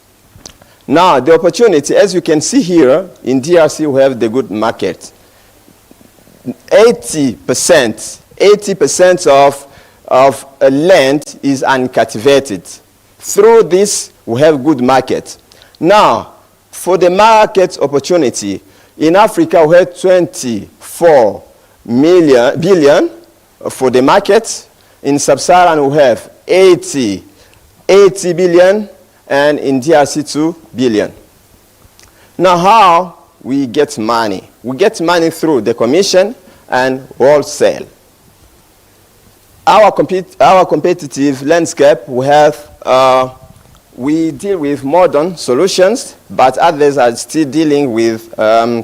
Now, the opportunity, as you can see here, in DRC we have the good market. 80% of land is uncultivated. Through this, we have good market. Now, for the market opportunity, in Africa we have 24 billion for the market. In Sub-Saharan we have 80 billion, and in DRC 2 billion. Now, how we get money? We get money through the commission and wholesale. Our competitive landscape, we deal with modern solutions, but others are still dealing with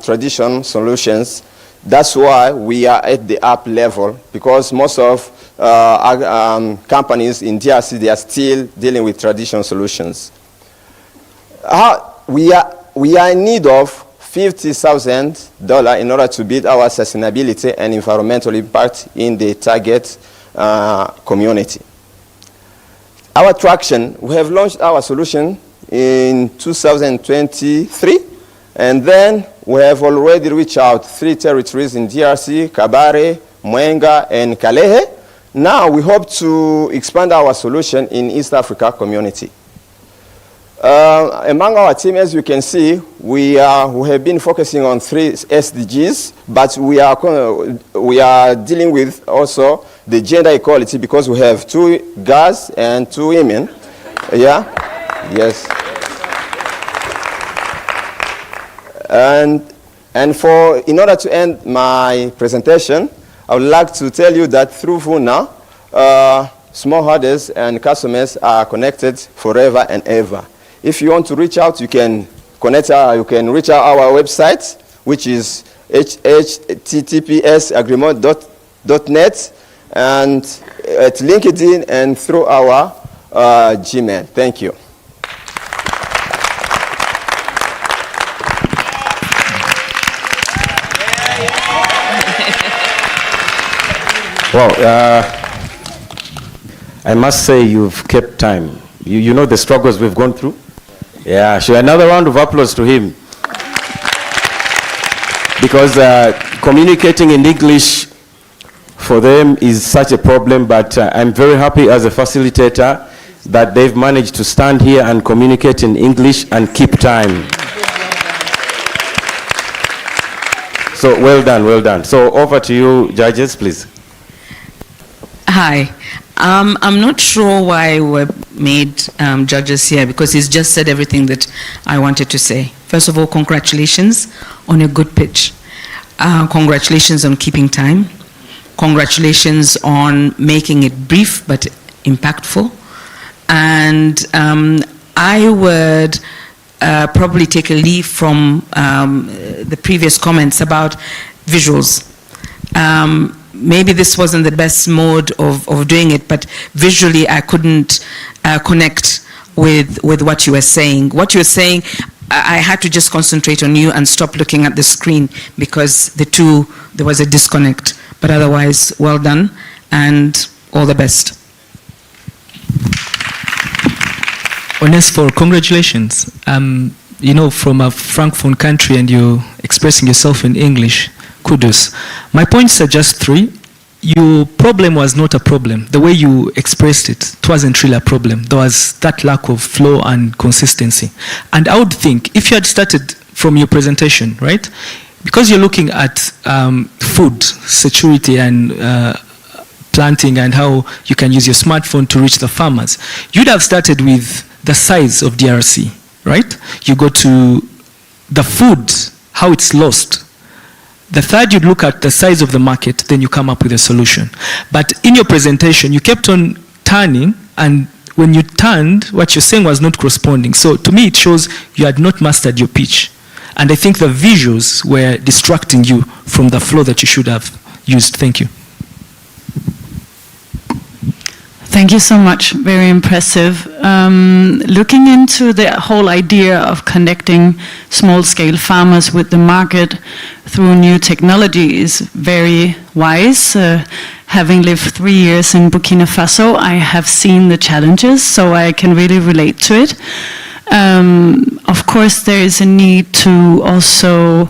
traditional solutions. That's why we are at the app level, because most of companies in DRC, they are still dealing with traditional solutions. We are in need of $50,000 in order to build our sustainability and environmental impact in the target community. Our traction, we have launched our solution in 2023, and then we have already reached out 3 territories in DRC, Kabare, Mwenga, and Kalehe. Now we hope to expand our solution in East Africa community. Among our team, as you can see, we have been focusing on 3 SDGs, but we are dealing with also the gender equality because we have 2 girls and 2 women. Yeah, yes. And in order to end my presentation, I would like to tell you that through VUNA, smallholders and customers are connected forever and ever. If you want to reach out, you can reach out our website, which is https://agreement.net, and at LinkedIn and through our Gmail. Thank you. Well, I must say you've kept time. You know the struggles we've gone through? Yeah, so another round of applause to him. Because communicating in English for them is such a problem, but I'm very happy as a facilitator that they've managed to stand here and communicate in English and keep time. So well done, well done. So over to you, judges, please. Hi. I'm not sure why we're made judges here, because he's just said everything that I wanted to say. First of all, congratulations on a good pitch. Congratulations on keeping time. Congratulations on making it brief but impactful. And I would probably take a leaf from the previous comments about visuals. Maybe this wasn't the best mode of doing it, but visually I couldn't connect with what you were saying. What you were saying, I had to just concentrate on you and stop looking at the screen because there was a disconnect. But otherwise, well done and all the best. Onesphore, congratulations. You know, from a francophone country and you're expressing yourself in English. Kudos. My points are just 3. Your problem was not a problem. The way you expressed it, it wasn't really a problem. There was that lack of flow and consistency. And I would think, if you had started from your presentation, right? Because you're looking at food security and planting and how you can use your smartphone to reach the farmers, you'd have started with the size of DRC, right? You go to the food, how it's lost. The third, you'd look at the size of the market, then you come up with a solution. But in your presentation, you kept on turning, and when you turned, what you're saying was not corresponding. So to me, it shows you had not mastered your pitch. And I think the visuals were distracting you from the flow that you should have used. Thank you. Thank you so much. Very impressive. Looking into the whole idea of connecting small-scale farmers with the market through new technology is very wise. Having lived 3 years in Burkina Faso, I have seen the challenges, so I can really relate to it. Of course, there is a need to also,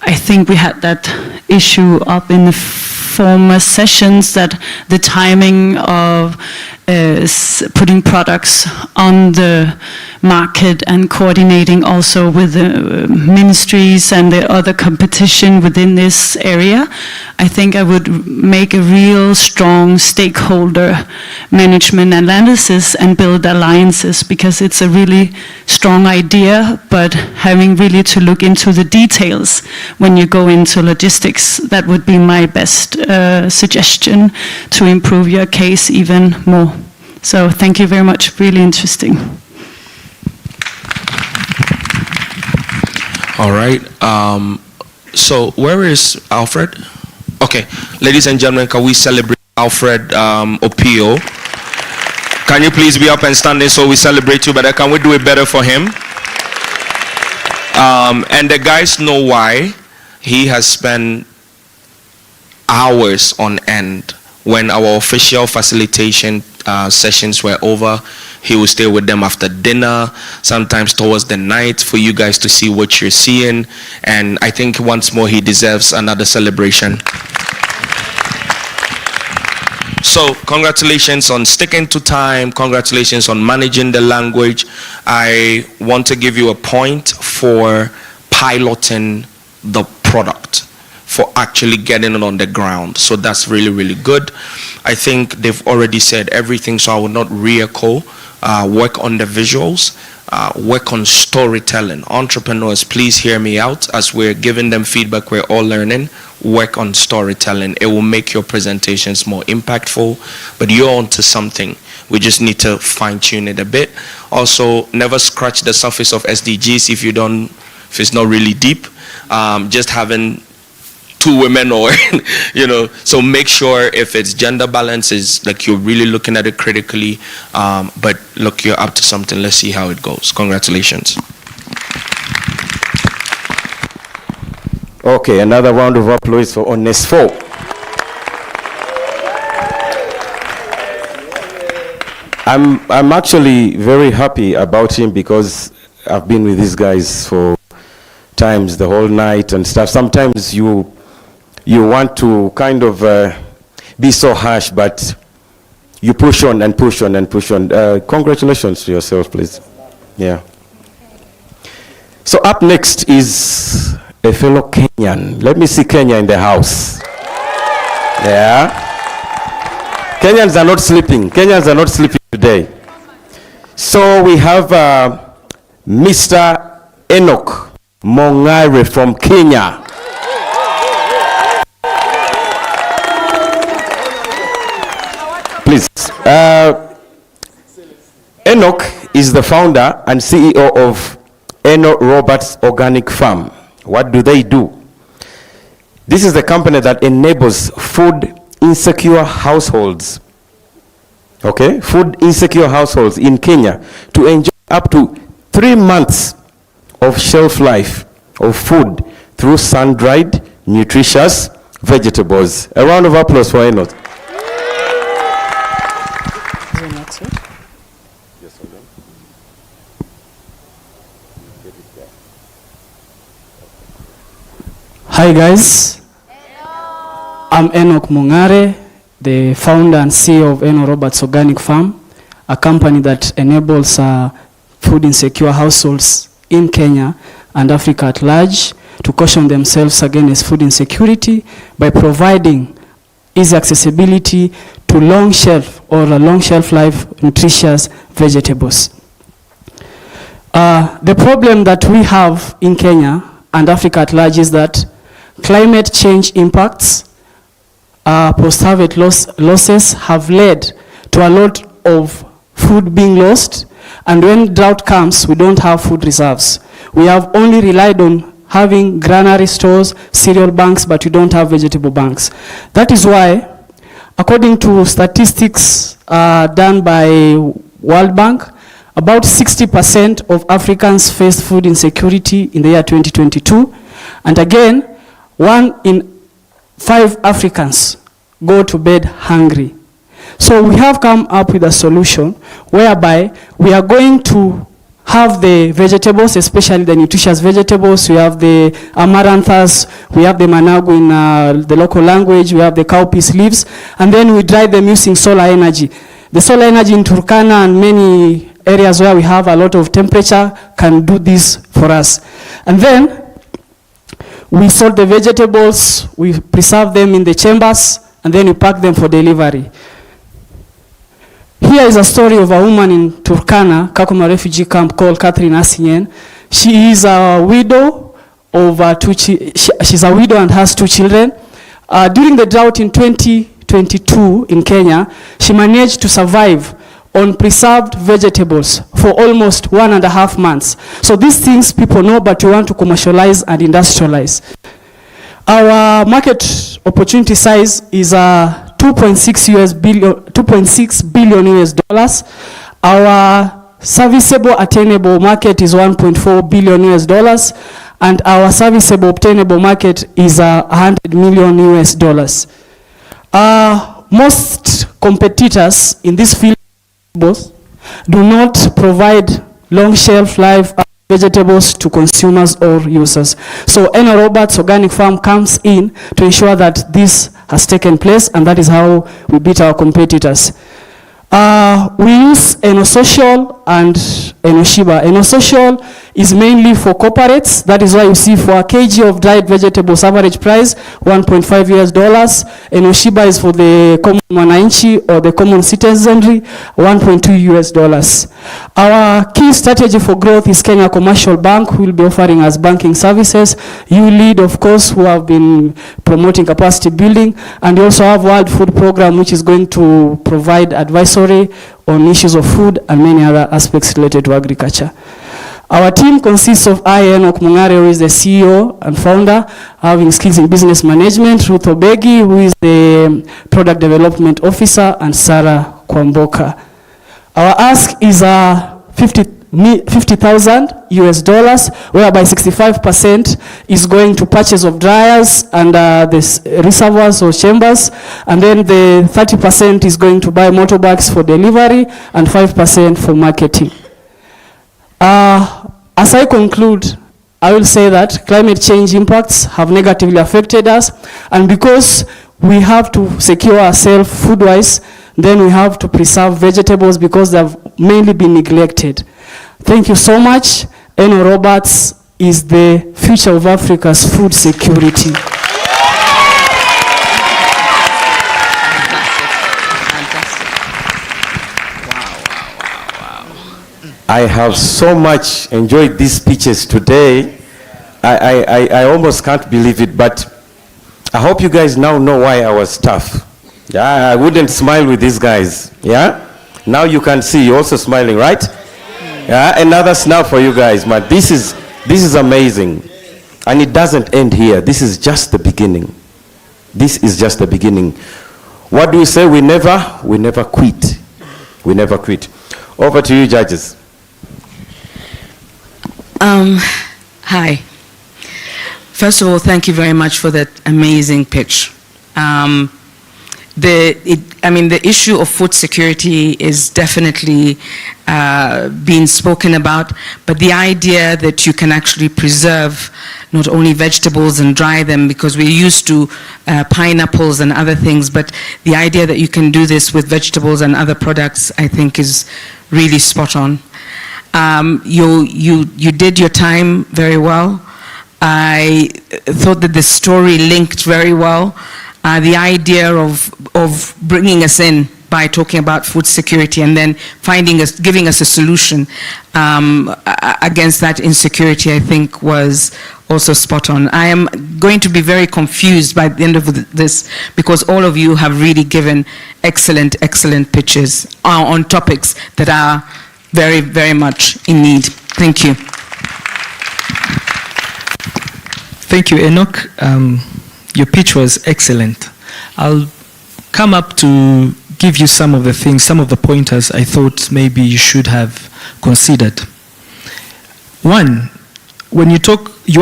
I think we had that issue up in the former sessions, that the timing of putting products on the market and coordinating also with the ministries and the other competition within this area. I think I would make a real strong stakeholder management analysis and build alliances, because it's a really strong idea, but having really to look into the details when you go into logistics, that would be my best suggestion to improve your case even more. So thank you very much, really interesting. All right, so where is Alfred? Okay, ladies and gentlemen, can we celebrate? Alfred Opio. Can you please be up and standing so we celebrate you better? Can we do it better for him? And the guys know why. He has spent hours on end. When our official facilitation sessions were over, he will stay with them after dinner, sometimes towards the night, for you guys to see what you're seeing. And I think once more he deserves another celebration. So congratulations on sticking to time. Congratulations on managing the language. I want to give you a point for piloting the product, for actually getting it on the ground. So that's really, really good. I think they've already said everything, so I will not re-echo. Work on the visuals, work on storytelling. Entrepreneurs, please hear me out. As we're giving them feedback, we're all learning. Work on storytelling. It will make your presentations more impactful, but you're onto something. We just need to fine-tune it a bit. Also, never scratch the surface of SDGs if it's not really deep. Just having 2 women, or so make sure if it's gender balance is like you're really looking at it critically, but look, you're up to something. Let's see how it goes. Congratulations. Okay, another round of applause for Onesfo. I'm actually very happy about him because I've been with these guys for times, the whole night and stuff. Sometimes you want to kind of be so harsh, but you push on and push on and push on. Congratulations to yourself, please. Yeah. So up next is a fellow Kenyan. Let me see Kenya in the house. Yeah. Kenyans are not sleeping. Kenyans are not sleeping today. So we have Mr. Enoch Mongare from Kenya. Please. Enoch is the founder and CEO of Eno Roberts Organic Farm. What do they do? This is the company that enables food insecure households, okay, food insecure households in Kenya to enjoy up to 3 months of shelf life of food through sun-dried, nutritious vegetables. A round of applause for Enoch. Hi guys, I'm Enoch Mongare, the founder and CEO of Eno Roberts Organic Farm, a company that enables food insecure households in Kenya and Africa at large to caution themselves against food insecurity by providing easy accessibility to long shelf life nutritious vegetables. The problem that we have in Kenya and Africa at large is that climate change impacts, post-harvest losses have led to a lot of food being lost, and when drought comes, we don't have food reserves. We have only relied on having granary stores, cereal banks, but we don't have vegetable banks. That is why, according to statistics done by World Bank, about 60% of Africans faced food insecurity in the year 2022, and again, 1 in 5 Africans go to bed hungry. So we have come up with a solution whereby we are going to have the vegetables, especially the nutritious vegetables. We have the amaranthus, we have the managu in the local language, we have the cowpeas leaves, and then we dry them using solar energy. The solar energy in Turkana and many areas where we have a lot of temperature can do this for us. And then we salt the vegetables, we preserve them in the chambers, and then we pack them for delivery. Here is a story of a woman in Turkana, Kakuma refugee camp, called Catherine Asinyen. She is a widow of she's a widow and has 2 children. During the drought in 2022 in Kenya, she managed to survive on preserved vegetables for almost 1.5 months. So these things people know, but we want to commercialize and industrialize. Our market opportunity size is 2 2.6 billion US dollars. Our serviceable attainable market is 1.4 billion US dollars, and our serviceable obtainable market is 100 million US dollars. Most competitors in this field do not provide long shelf life vegetables to consumers or users. So Eno Roberts Organic Farm comes in to ensure that this has taken place, and that is how we beat our competitors. We use EnoSocial and EnoShiba. EnoSocial is mainly for corporates. That is why you see for a kg of dried vegetables average price 1.5 US dollars. EnoShiba is for the common mwananchi or the common citizenry, 1.2 US dollars. Our key strategy for growth is Kenya Commercial Bank, who will be offering us banking services. YouLead, of course, who have been promoting capacity building, and we also have World Food Program, which is going to provide advisory on issues of food and many other aspects related to agriculture. Our team consists of Enoch Mungare, who is the CEO and founder, having skills in business management, Ruth Obegi, who is the product development officer, and Sarah Kwamboka. Our ask is 50,000 US dollars, whereby 65% is going to purchase of dryers and the reservoirs or chambers, and then the 30% is going to buy motorbikes for delivery and 5% for marketing. As I conclude, I will say that climate change impacts have negatively affected us, and because we have to secure ourselves food-wise, then we have to preserve vegetables because they have mainly been neglected. Thank you so much. Eno Roberts is the future of Africa's food security. I have so much enjoyed these speeches today. I almost can't believe it, but I hope you guys now know why I was tough. Yeah, I wouldn't smile with these guys. Yeah? Now you can see, you're also smiling, right? Yeah, another snap for you guys, man. This is amazing. And it doesn't end here. This is just the beginning. This is just the beginning. What do we say? We never quit. We never quit. Over to you, judges. Hi. First of all, thank you very much for that amazing pitch. The issue of food security is definitely being spoken about, but the idea that you can actually preserve not only vegetables and dry them, because we're used to pineapples and other things, but the idea that you can do this with vegetables and other products, I think, is really spot on. You did your time very well. I thought that the story linked very well. The idea of bringing us in by talking about food security and then giving us a solution against that insecurity, I think, was also spot on. I am going to be very confused by the end of this because all of you have really given excellent pitches on topics that are very, very much in need. Thank you. Thank you, Enoch. Your pitch was excellent. I'll come up to give you some of the things, some of the pointers I thought maybe you should have considered. One, when you talk, you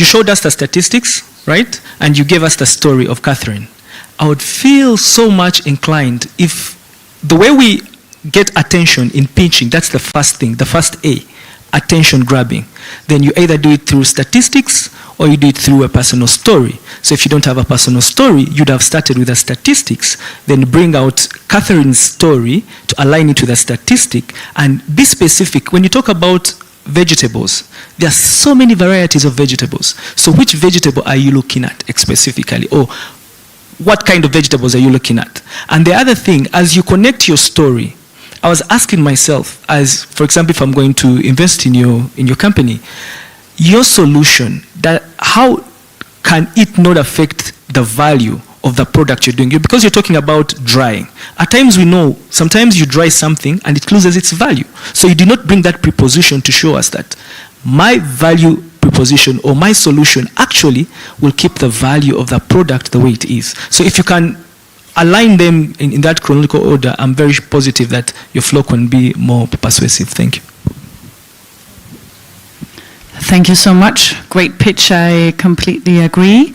showed us the statistics, right? And you gave us the story of Catherine. I would feel so much inclined if the way we get attention in pitching, that's the first thing, the first A, attention grabbing. Then you either do it through statistics or you do it through a personal story. So if you don't have a personal story, you'd have started with the statistics, then bring out Catherine's story to align it with a statistic and be specific. When you talk about vegetables, there are so many varieties of vegetables. So which vegetable are you looking at specifically? Or what kind of vegetables are you looking at? And the other thing, as you connect your story, I was asking myself, as for example, if I'm going to invest in your company, your solution, how can it not affect the value of the product you're doing? Because you're talking about drying. At times we know, sometimes you dry something and it loses its value. So you did not bring that preposition to show us that my value preposition or my solution actually will keep the value of the product the way it is. So if you can align them in that chronological order, I'm very positive that your flow can be more persuasive. Thank you. Thank you so much. Great pitch. I completely agree.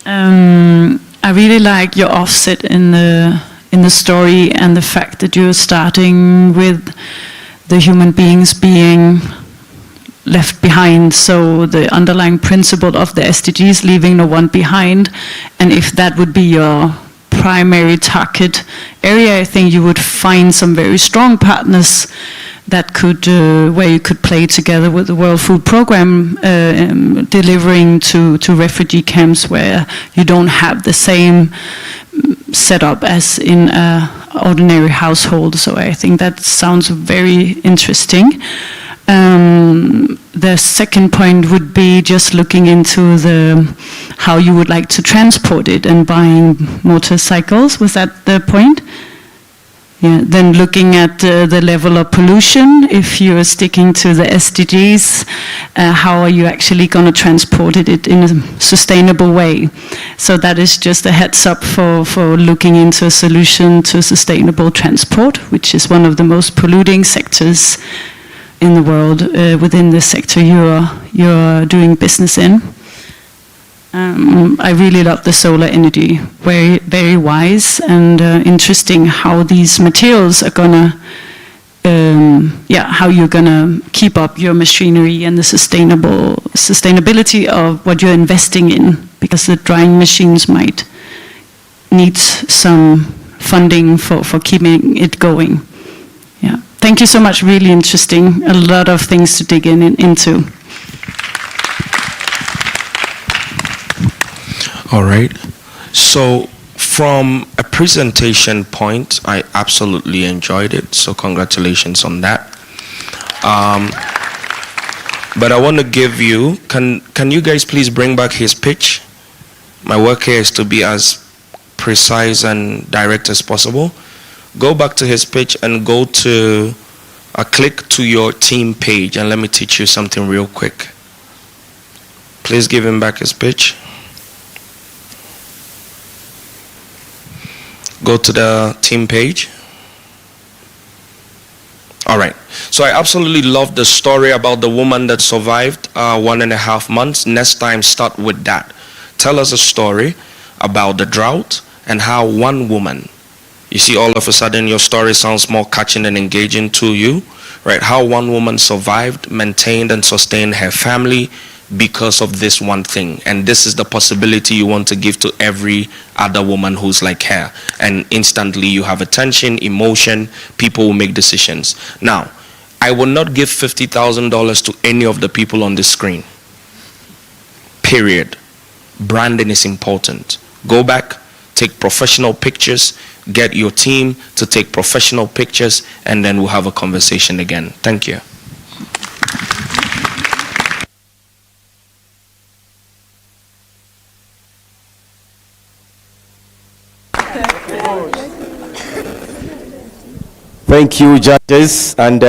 I really like your offset in the story and the fact that you're starting with the human beings being left behind. So the underlying principle of the SDGs, leaving no one behind, and if that would be your primary target area, I think you would find some very strong partners that could, where you could play together with the World Food Programme, delivering to refugee camps where you don't have the same setup as in an ordinary household. So I think that sounds very interesting. The second point would be just looking into how you would like to transport it and buying motorcycles. Was that the point? Yeah. Then looking at the level of pollution, if you're sticking to the SDGs, how are you actually going to transport it in a sustainable way? So that is just a heads up for looking into a solution to sustainable transport, which is one of the most polluting sectors in the world within the sector you're doing business in. I really love the solar energy, very, very wise and interesting how these materials are gonna, how you're gonna keep up your machinery and the sustainability of what you're investing in, because the drying machines might need some funding for keeping it going. Yeah. Thank you so much, really interesting. A lot of things to dig into. All right. So from a presentation point, I absolutely enjoyed it. So congratulations on that. But I want to give you, can you guys please bring back his pitch? My work here is to be as precise and direct as possible. Go back to his pitch and go to, click to your team page, and let me teach you something real quick. Please give him back his pitch. Go to the team page. All right. So I absolutely love the story about the woman that survived 1.5 months. Next time, start with that. Tell us a story about the drought and how one woman, you see, all of a sudden your story sounds more catching and engaging to you, right? How one woman survived, maintained, and sustained her family because of this one thing. And this is the possibility you want to give to every other woman who's like her. And instantly you have attention, emotion, people will make decisions. Now, I will not give $50,000 to any of the people on the screen. Period. Branding is important. Go back, take professional pictures, get your team to take professional pictures, and then we'll have a conversation again. Thank you. Thank you, judges, and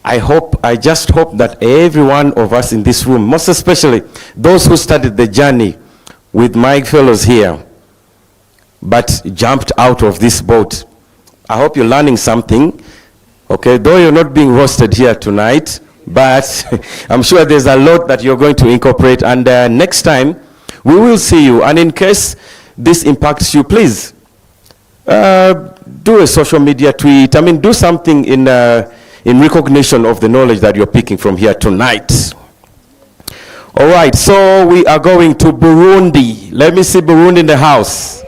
I just hope that every one of us in this room, most especially those who started the journey with my fellows here, but jumped out of this boat, I hope you're learning something, okay? Though you're not being roasted here tonight, but I'm sure there's a lot that you're going to incorporate, and next time we will see you. And in case this impacts you, please do a social media tweet. Do something in recognition of the knowledge that you're picking from here tonight. All right, so we are going to Burundi. Let me see Burundi in the house.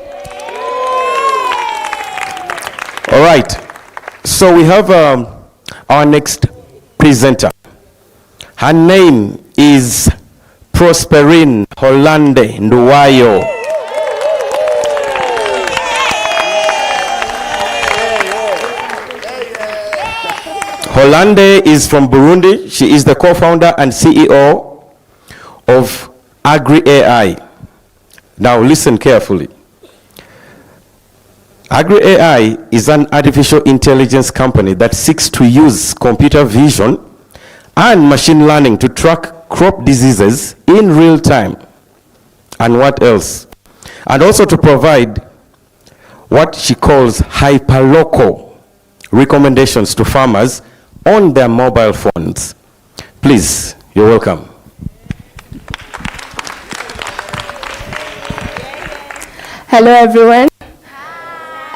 All right, so we have our next presenter. Her name is Prosperine Hollande Nduwayo. Hollande is from Burundi. She is the co-founder and CEO of Agri-AI. Now listen carefully. Agri-AI is an artificial intelligence company that seeks to use computer vision and machine learning to track crop diseases in real time. And what else? and also to provide what she calls hyperlocal recommendations to farmers on their mobile phones. Please, you're welcome. Hello, everyone.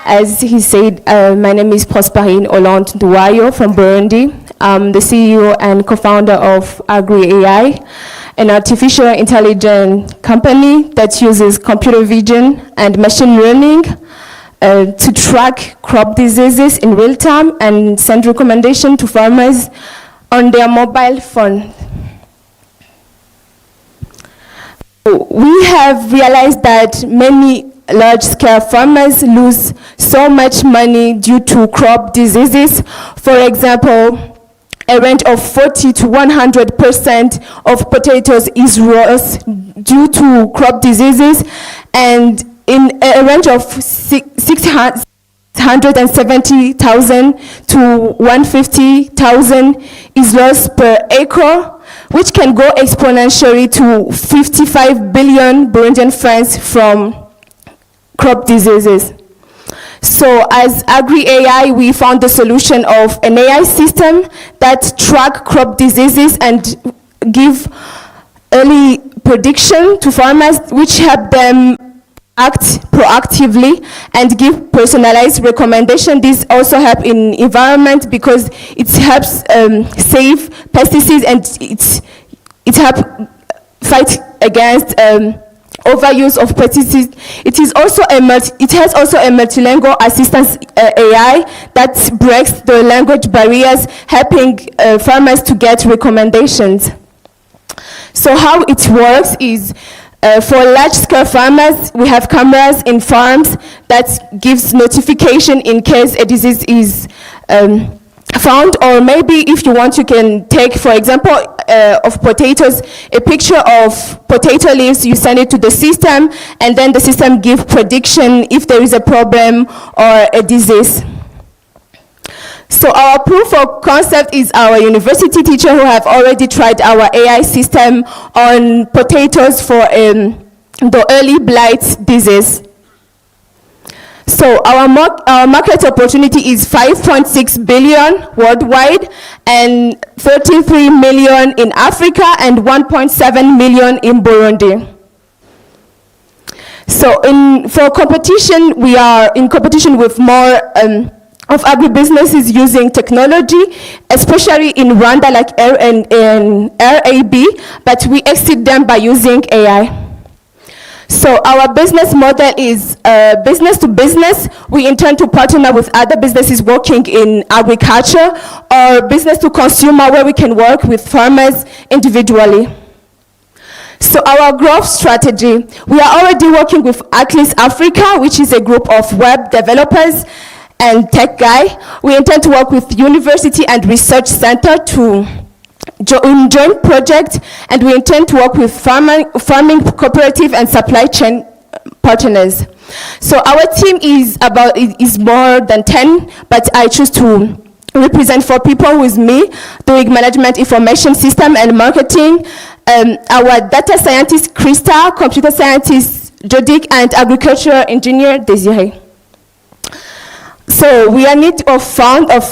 As he said, my name is Prosperine Hollande Nduwayo from Burundi. I'm the CEO and co-founder of Agri-AI, an artificial intelligence company that uses computer vision and machine learning to track crop diseases in real time and send recommendations to farmers on their mobile phone. We have realized that many large-scale farmers lose so much money due to crop diseases. For example, a range of 40 to 100% of potatoes is lost due to crop diseases, and in a range of 670,000 to 150,000 is lost per acre, which can go exponentially to 55 billion Burundian francs from crop diseases. So as Agri-AI, we found the solution of an AI system that track crop diseases and give early prediction to farmers, which help them act proactively and give personalized recommendation. This also helps in environment because it helps save pesticides, and it helps fight against overuse of pesticides. It has also a multilingual assistance AI that breaks the language barriers, helping farmers to get recommendations. So how it works is, for large-scale farmers, we have cameras in farms that gives notification in case a disease is found, or maybe if you want, you can take, for example, of potatoes, a picture of potato leaves, you send it to the system, and then the system gives prediction if there is a problem or a disease. So our proof of concept is our university teacher who have already tried our AI system on potatoes for the early blight disease. So our market opportunity is 5.6 billion worldwide, and 33 million in Africa, and 1.7 million in Burundi. So for competition, we are in competition with more of agribusinesses using technology, especially in Rwanda, like RAB, but we exceed them by using AI. So our business model is business to business. We intend to partner with other businesses working in agriculture, or business to consumer, where we can work with farmers individually. So our growth strategy, we are already working with Atlas Africa, which is a group of web developers and tech guy. We intend to work with university and research center to joint project, and we intend to work with farming cooperative and supply chain partners. So our team is more than 10, but I choose to represent 4 people with me doing management, information system, and marketing. Our data scientist Krista, computer scientist Jodik, and agricultural engineer Desiree. So we are in need of fund of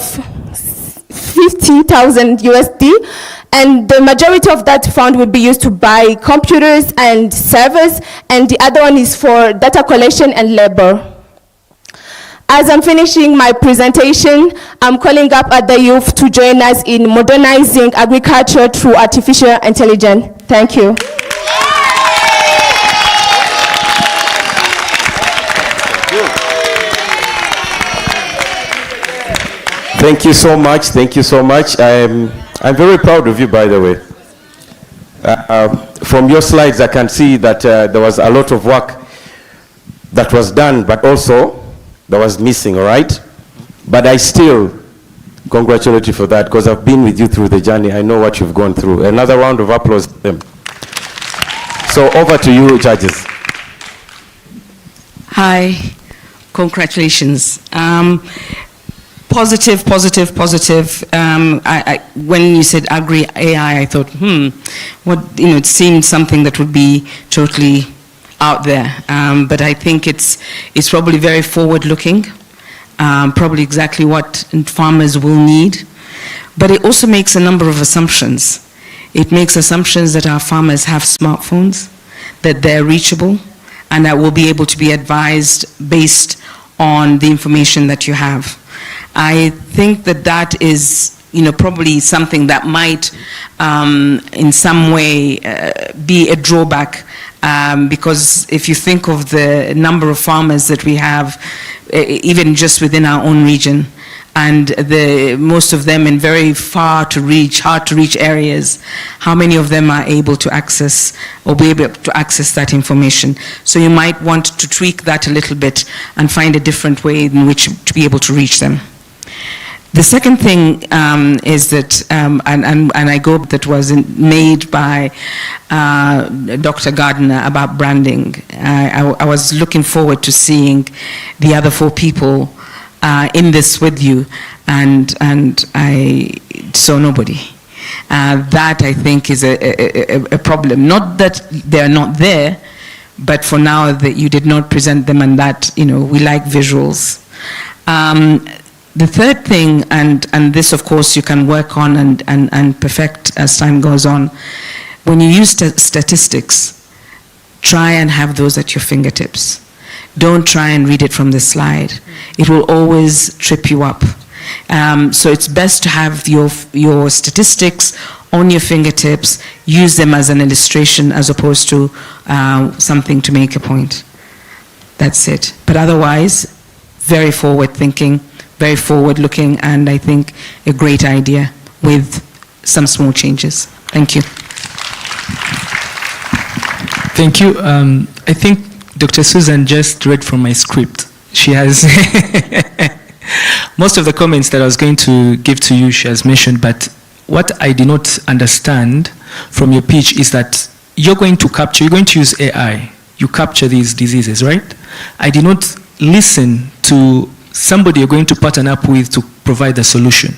50,000 USD, and the majority of that fund will be used to buy computers and servers, and the other one is for data collection and labor. As I'm finishing my presentation, I'm calling up other youth to join us in modernizing agriculture through artificial intelligence. Thank you. Thank you so much. Thank you so much. I'm very proud of you, by the way. From your slides, I can see that there was a lot of work that was done, but also that was missing, all right? But I still congratulate you for that, because I've been with you through the journey. I know what you've gone through. Another round of applause to them. So over to you, judges. Hi, congratulations. Positive. When you said Agri-AI, I thought, it seemed something that would be totally out there, but I think it's probably very forward-looking, probably exactly what farmers will need. But it also makes a number of assumptions. It makes assumptions that our farmers have smartphones, that they're reachable, and that will be able to be advised based on the information that you have. I think that is, probably something that might, in some way, be a drawback, because if you think of the number of farmers that we have, even just within our own region, and most of them in very hard to reach areas, how many of them are able to access or be able to access that information? So you might want to tweak that a little bit and find a different way in which to be able to reach them. The second thing is that, and I go, that was made by Dr. Gardner about branding. I was looking forward to seeing the other 4 people in this with you, and I saw nobody. That, I think, is a problem. Not that they're not there, but for now that you did not present them, and that, we like visuals. The third thing, and this, of course, you can work on and perfect as time goes on, when you use statistics, try and have those at your fingertips. Don't try and read it from the slide. It will always trip you up. So it's best to have your statistics on your fingertips, use them as an illustration as opposed to something to make a point. That's it. But otherwise, very forward-thinking, very forward-looking, and I think a great idea with some small changes. Thank you. Thank you. I think Dr. Susan just read from my script. She has most of the comments that I was going to give to you, she has mentioned, but what I did not understand from your pitch is that you're going to use AI. You capture these diseases, right? I did not listen to somebody you're going to partner up with to provide the solution.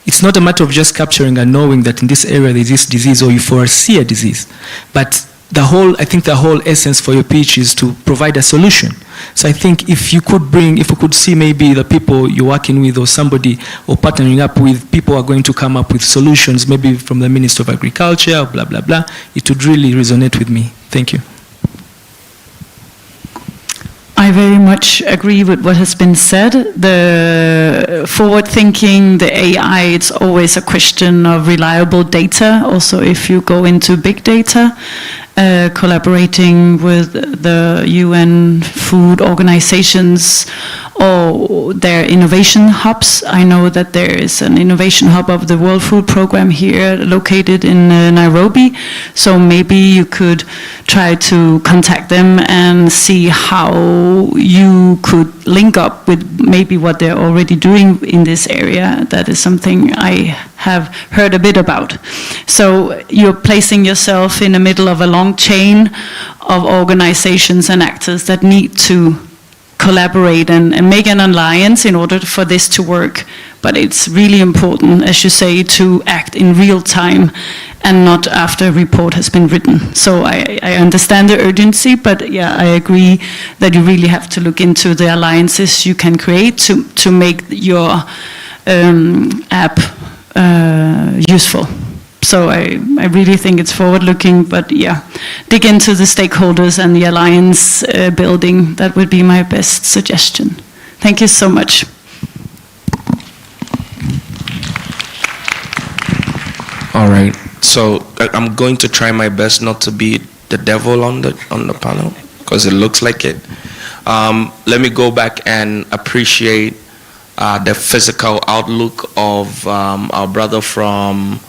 It's not a matter of just capturing and knowing that in this area there's this disease or you foresee a disease, but I think the whole essence for your pitch is to provide a solution. So I think if we could see maybe the people you're working with or somebody or partnering up with, people are going to come up with solutions, maybe from the Minister of Agriculture, blah, blah, blah, it would really resonate with me. Thank you. I very much agree with what has been said. The forward thinking, the AI, it's always a question of reliable data. Also, if you go into big data, collaborating with the UN food organizations or their innovation hubs. I know that there is an innovation hub of the World Food Program here located in Nairobi. So maybe you could try to contact them and see how you could link up with maybe what they're already doing in this area. That is something I have heard a bit about. So you're placing yourself in the middle of a long chain of organizations and actors that need to collaborate and make an alliance in order for this to work. But it's really important, as you say, to act in real time and not after a report has been written. So I understand the urgency, but yeah, I agree that you really have to look into the alliances you can create to make your app useful. So I really think it's forward-looking, but yeah, dig into the stakeholders and the alliance building. That would be my best suggestion. Thank you so much. All right. So I'm going to try my best not to be the devil on the panel because it looks like it. Let me go back and appreciate the physical outlook of our brother from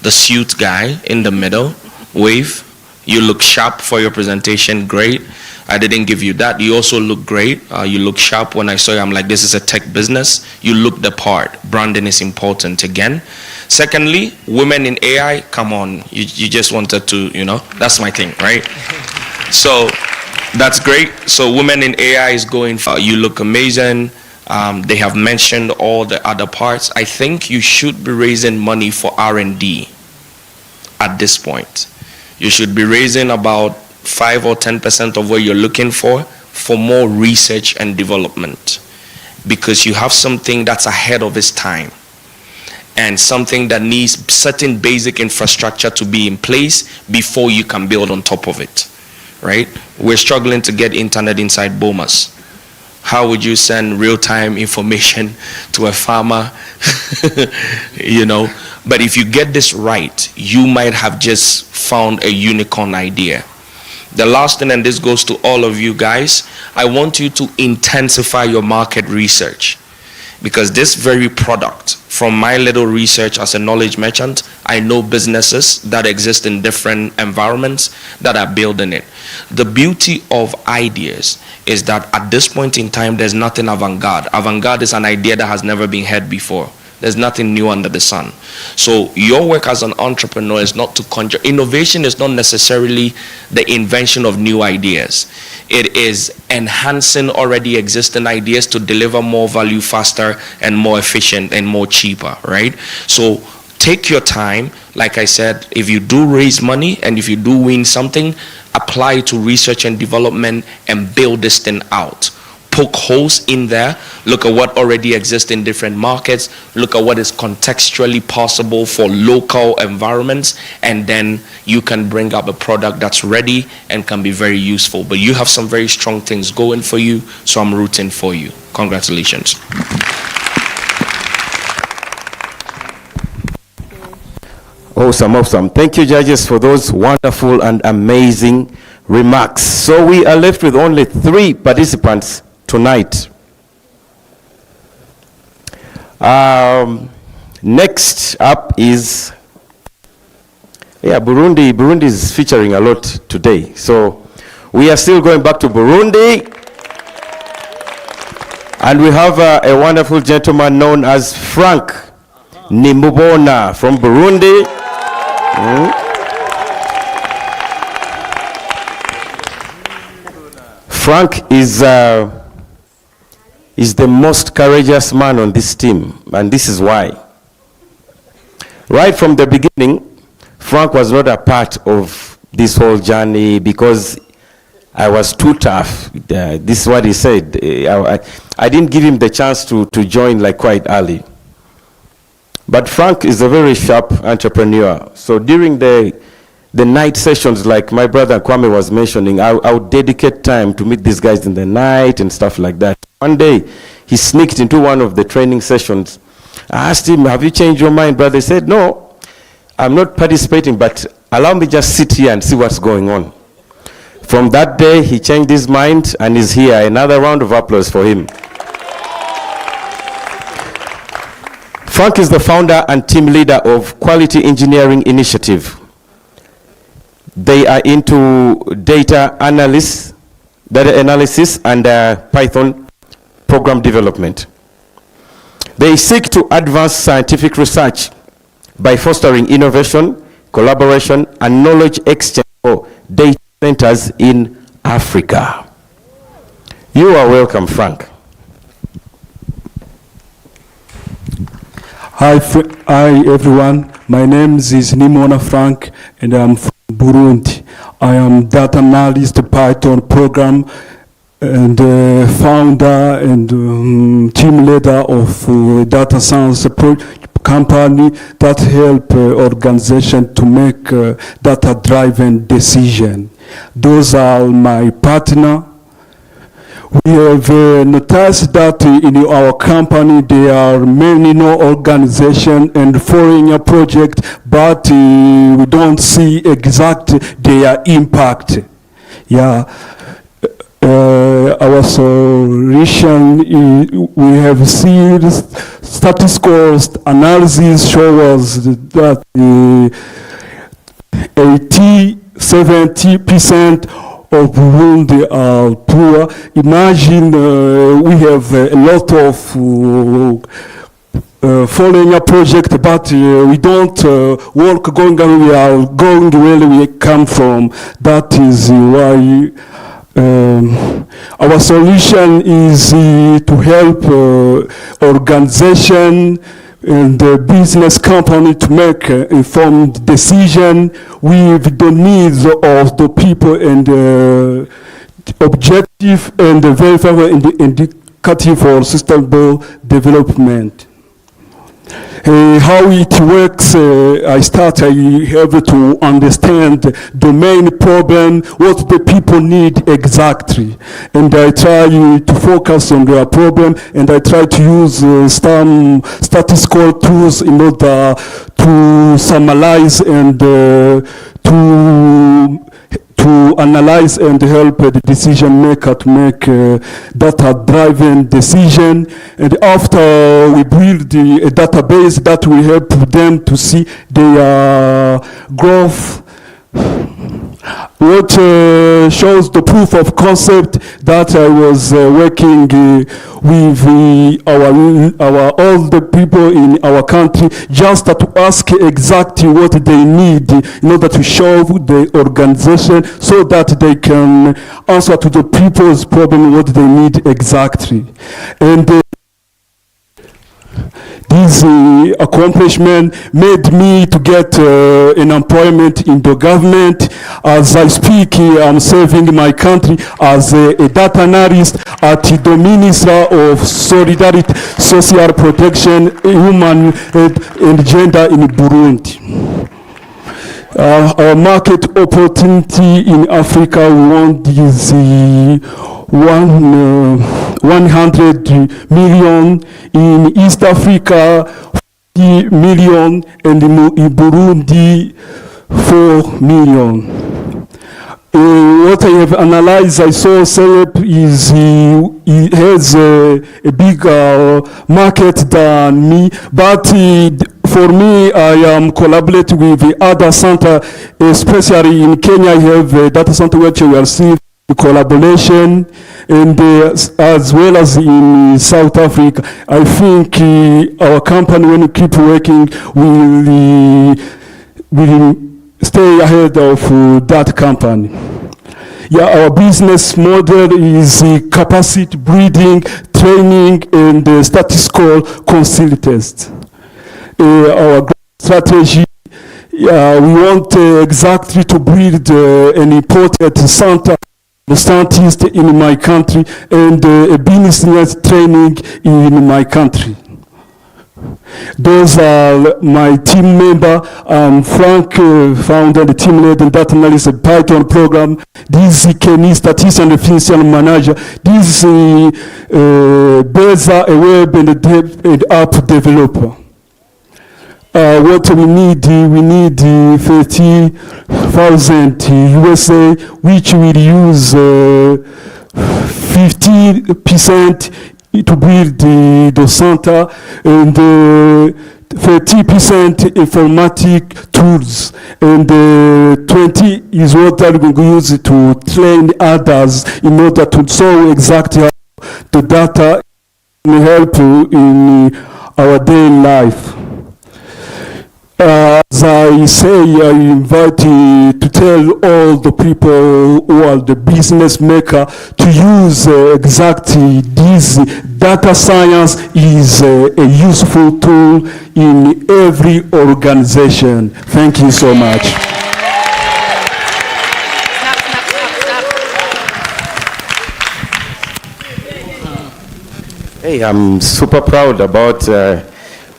the suit guy in the middle. Wave. You look sharp for your presentation. Great. I didn't give you that. You also look great. You look sharp. When I saw you, I'm like, this is a tech business. You look the part. Branding is important again. Secondly, women in AI, come on. You just wanted to, that's my thing, right? So that's great. So women in AI is going, you look amazing. They have mentioned all the other parts. I think you should be raising money for R&D at this point. You should be raising about 5 or 10% of what you're looking for more research and development, because you have something that's ahead of its time and something that needs certain basic infrastructure to be in place before you can build on top of it, right? We're struggling to get internet inside Bomas. How would you send real-time information to a farmer? You know, but if you get this right, you might have just found a unicorn idea. The last thing, and this goes to all of you guys, I want you to intensify your market research, because this very product, from my little research as a knowledge merchant, I know businesses that exist in different environments that are building it. The beauty of ideas is that at this point in time, there's nothing avant-garde. Avant-garde is an idea that has never been heard before. There's nothing new under the sun. So your work as an entrepreneur is not to conjure. Innovation is not necessarily the invention of new ideas. It is enhancing already existing ideas to deliver more value faster and more efficient and more cheaper, right? So take your time. Like I said, if you do raise money and if you do win something, apply to research and development and build this thing out. Poke holes in there, look at what already exists in different markets, look at what is contextually possible for local environments, and then you can bring up a product that's ready and can be very useful. But you have some very strong things going for you, so I'm rooting for you. Congratulations. Awesome. Thank you, judges, for those wonderful and amazing remarks. So we are left with only 3 participants tonight. Next up is Burundi. Burundi is featuring a lot today. So we are still going back to Burundi. And we have a wonderful gentleman known as Frank Nimubona from Burundi. Frank is the most courageous man on this team, and this is why. Right from the beginning, Frank was not a part of this whole journey because I was too tough. This is what he said. I didn't give him the chance to join like quite early. But Frank is a very sharp entrepreneur. So during the night sessions, like my brother Kwame was mentioning, I would dedicate time to meet these guys in the night and stuff like that. One day, he sneaked into one of the training sessions. I asked him, have you changed your mind, brother? He said, no, I'm not participating, but allow me just sit here and see what's going on. From that day, he changed his mind and is here. Another round of applause for him. Frank is the founder and team leader of Quality Engineering Initiative. They are into data analysis and Python program development. They seek to advance scientific research by fostering innovation, collaboration, and knowledge exchange for data centers in Africa. You are welcome, Frank. Hi everyone. My name is Nimona Frank, and I'm from Burundi. I am data analyst, Python program, and founder and team leader of data science company that help organization to make data-driven decision. Those are my partner. We have noticed that in our company there are many organizations and foreign projects, but we don't see exactly their impact. Our solution, we have seen statistical analysis shows that 70% of Burundi are poor. Imagine we have a lot of foreign project, but we don't work going on. We are going where we come from. That is why our solution is to help organization and the business company to make informed decision with the needs of the people and objective and verifiable indicative for sustainable development. How it works, I have to understand the main problem, what the people need exactly. And I try to focus on their problem, and I try to use some statistical tools in order to summarize and to analyze and help the decision maker to make data-driven decision. And after we build a database that will help them to see their growth, what shows the proof of concept that I was working with all the people in our country, just to ask exactly what they need in order to show the organization so that they can answer to the people's problem what they need exactly. And this accomplishment made me to get an employment in the government. As I speak, I'm serving my country as a data analyst at the Ministry of Solidarity, Social Protection, Human and Gender in Burundi. Our market opportunity in Africa, we want is 100 million, in East Africa 40 million, and in Burundi 4 million. What I have analyzed, I saw CEP has a bigger market than me, but for me, I am collaborating with the other center, especially in Kenya. I have a data center which we are seeing collaboration, and as well as in South Africa. I think our company, when we keep working, will stay ahead of that company. Yeah, our business model is capacity building, training, and statistical consultants. Our strategy, we want exactly to build an important center of scientists in my country and a business training in my country. Those are my team member. Frank founded the team lead and data analyst of Python program. This is Kenny, statistician and financial manager. This is Beza, a web and app developer. What we need 30,000 USA, which will use 50% to build the center, and 30% informatic tools, and 20 is what I'm going to use to train others in order to show exactly how the data will help in our daily life. As I say, I invite you to tell all the people who are the business maker to use exactly this. Data science is a useful tool in every organization. Thank you so much. Hey, I'm super proud about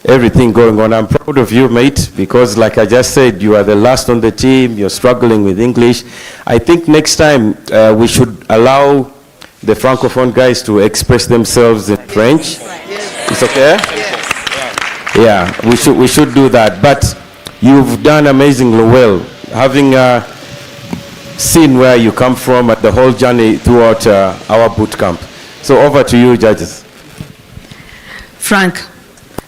everything going on. I'm proud of you, mate, because like I just said, you are the last on the team. You're struggling with English. I think next time we should allow the Francophone guys to express themselves in French. It's okay? Yeah, we should do that. But you've done amazingly well, having seen where you come from and the whole journey throughout our boot camp. So over to you, judges. Frank,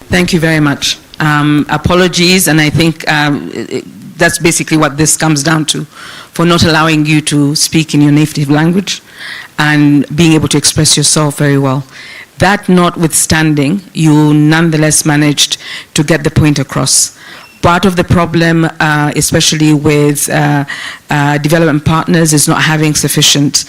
thank you very much. Apologies, and I think that's basically what this comes down to, for not allowing you to speak in your native language and being able to express yourself very well. That notwithstanding, you nonetheless managed to get the point across. Part of the problem, especially with development partners, is not having sufficient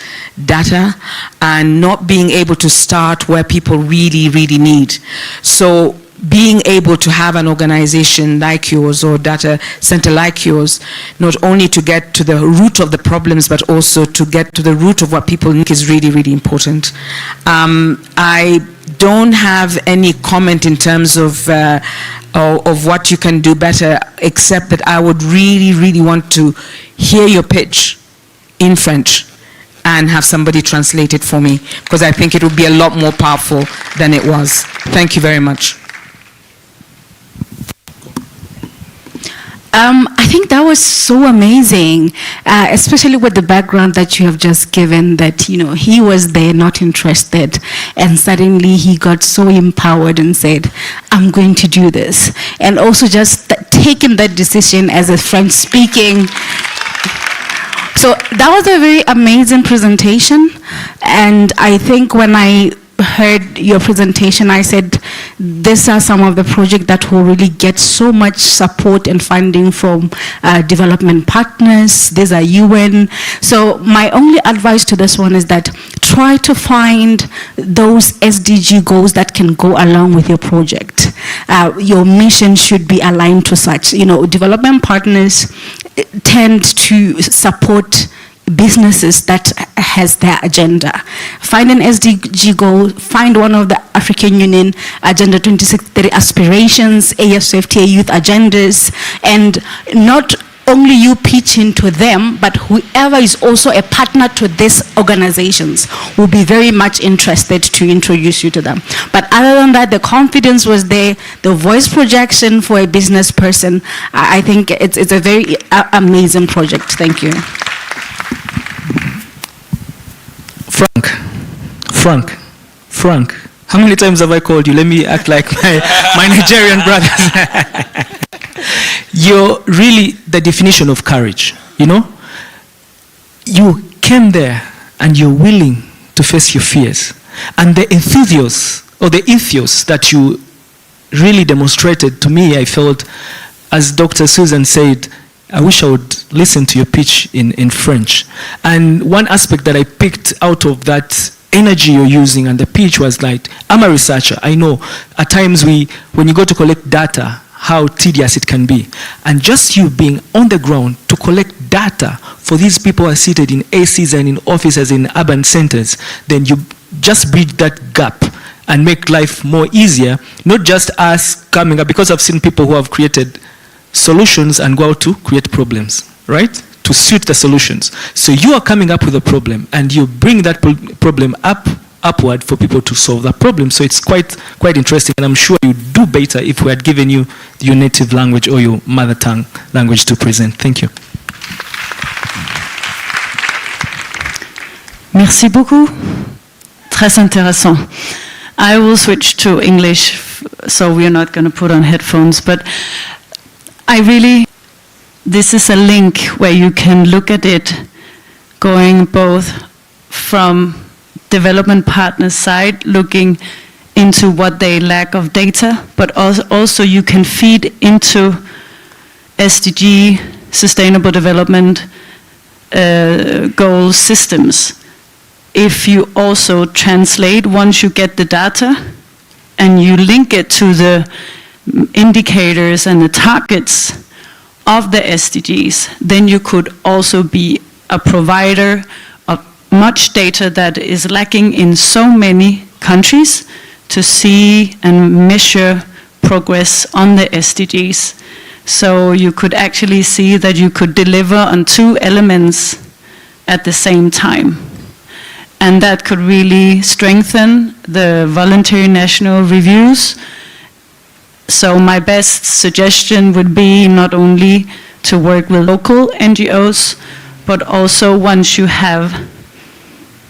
data and not being able to start where people really, really need. So being able to have an organization like yours or data center like yours, not only to get to the root of the problems, but also to get to the root of what people need is really, really important. I don't have any comment in terms of what you can do better, except that I would really, really want to hear your pitch in French and have somebody translate it for me, because I think it would be a lot more powerful than it was. Thank you very much. I think that was so amazing, especially with the background that you have just given, that, you know, he was there not interested, and suddenly he got so empowered and said, I'm going to do this. And also just taking that decision as a French-speaking. So that was a very amazing presentation, and I think when I heard your presentation, I said, these are some of the projects that will really get so much support and funding from development partners. These are UN. So my only advice to this one is that try to find those SDG goals that can go along with your project. Your mission should be aligned to such. You know, development partners tend to support businesses that has their agenda. Find an SDG goal, find one of the African Union Agenda 2063 aspirations, AFCFTA youth agendas, and not only you pitch into them, but whoever is also a partner to these organizations will be very much interested to introduce you to them. But other than that, the confidence was there, the voice projection for a business person. I think it's a very amazing project. Thank you. Frank, how many times have I called you? Let me act like my Nigerian brothers. You're really the definition of courage, you know? You came there and you're willing to face your fears. And the ethos that you really demonstrated to me, I felt, as Dr. Susan said, I wish I would listen to your pitch in French. And one aspect that I picked out of that energy you're using and the pitch was like, I'm a researcher. I know at times when you go to collect data, how tedious it can be. And just you being on the ground to collect data for these people who are seated in ACs and in offices in urban centers, then you just bridge that gap and make life more easier, not just us coming up, because I've seen people who have created solutions and go out to create problems, right? To suit the solutions. So you are coming up with a problem and you bring that problem upward for people to solve that problem. So it's quite interesting, and I'm sure you do better if we had given you your native language or your mother tongue language to present. Thank you. Merci beaucoup. Très intéressant. I will switch to English, so we're not going to put on headphones, but this is a link where you can look at it going both from development partners' side, looking into what they lack of data, but also you can feed into SDG, Sustainable Development Goal systems. If you also translate, once you get the data, and you link it to the indicators and the targets of the SDGs, then you could also be a provider of much data that is lacking in so many countries to see and measure progress on the SDGs. So you could actually see that you could deliver on two elements at the same time. And that could really strengthen the voluntary national reviews. So my best suggestion would be not only to work with local NGOs, but also once you have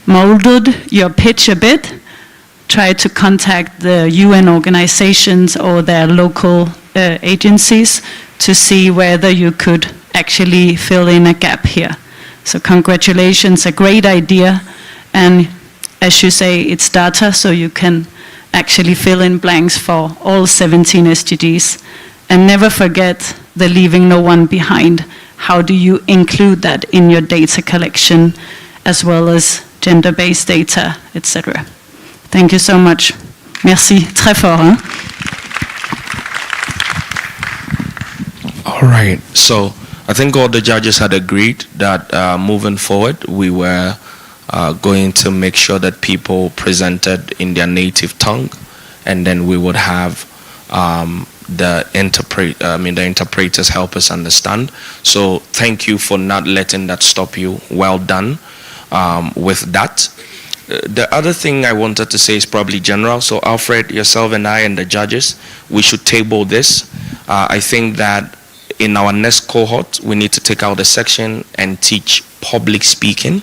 molded your pitch a bit, try to contact the UN organizations or their local agencies to see whether you could actually fill in a gap here. So congratulations, a great idea. And as you say, it's data, so you can actually fill in blanks for all 17 SDGs. And never forget the leaving no one behind. How do you include that in your data collection, as well as gender-based data, etc. Thank you so much. Merci, très fort. Hein? All right. So I think all the judges had agreed that moving forward, we were going to make sure that people presented in their native tongue, and then we would have the interpreters help us understand. So thank you for not letting that stop you. Well done with that. The other thing I wanted to say is probably general. So Alfred, yourself and I and the judges, we should table this. I think that in our next cohort, we need to take out a section and teach public speaking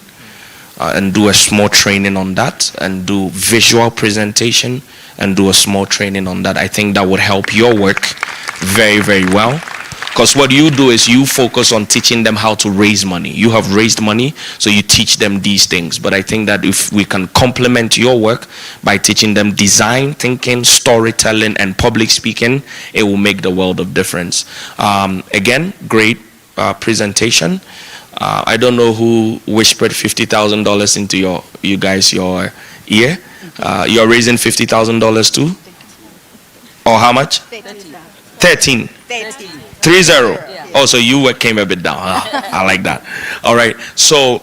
and do a small training on that, and do visual presentation and do a small training on that. I think that would help your work very, very well. Because what you do is you focus on teaching them how to raise money. You have raised money, so you teach them these things. But I think that if we can complement your work by teaching them design thinking, storytelling, and public speaking, it will make the world of difference. Again, great presentation. I don't know who whispered $50,000 into your ear. You're raising $50,000 too? Or how much? 13. 30. Oh, so you came a bit down. I like that. All right. So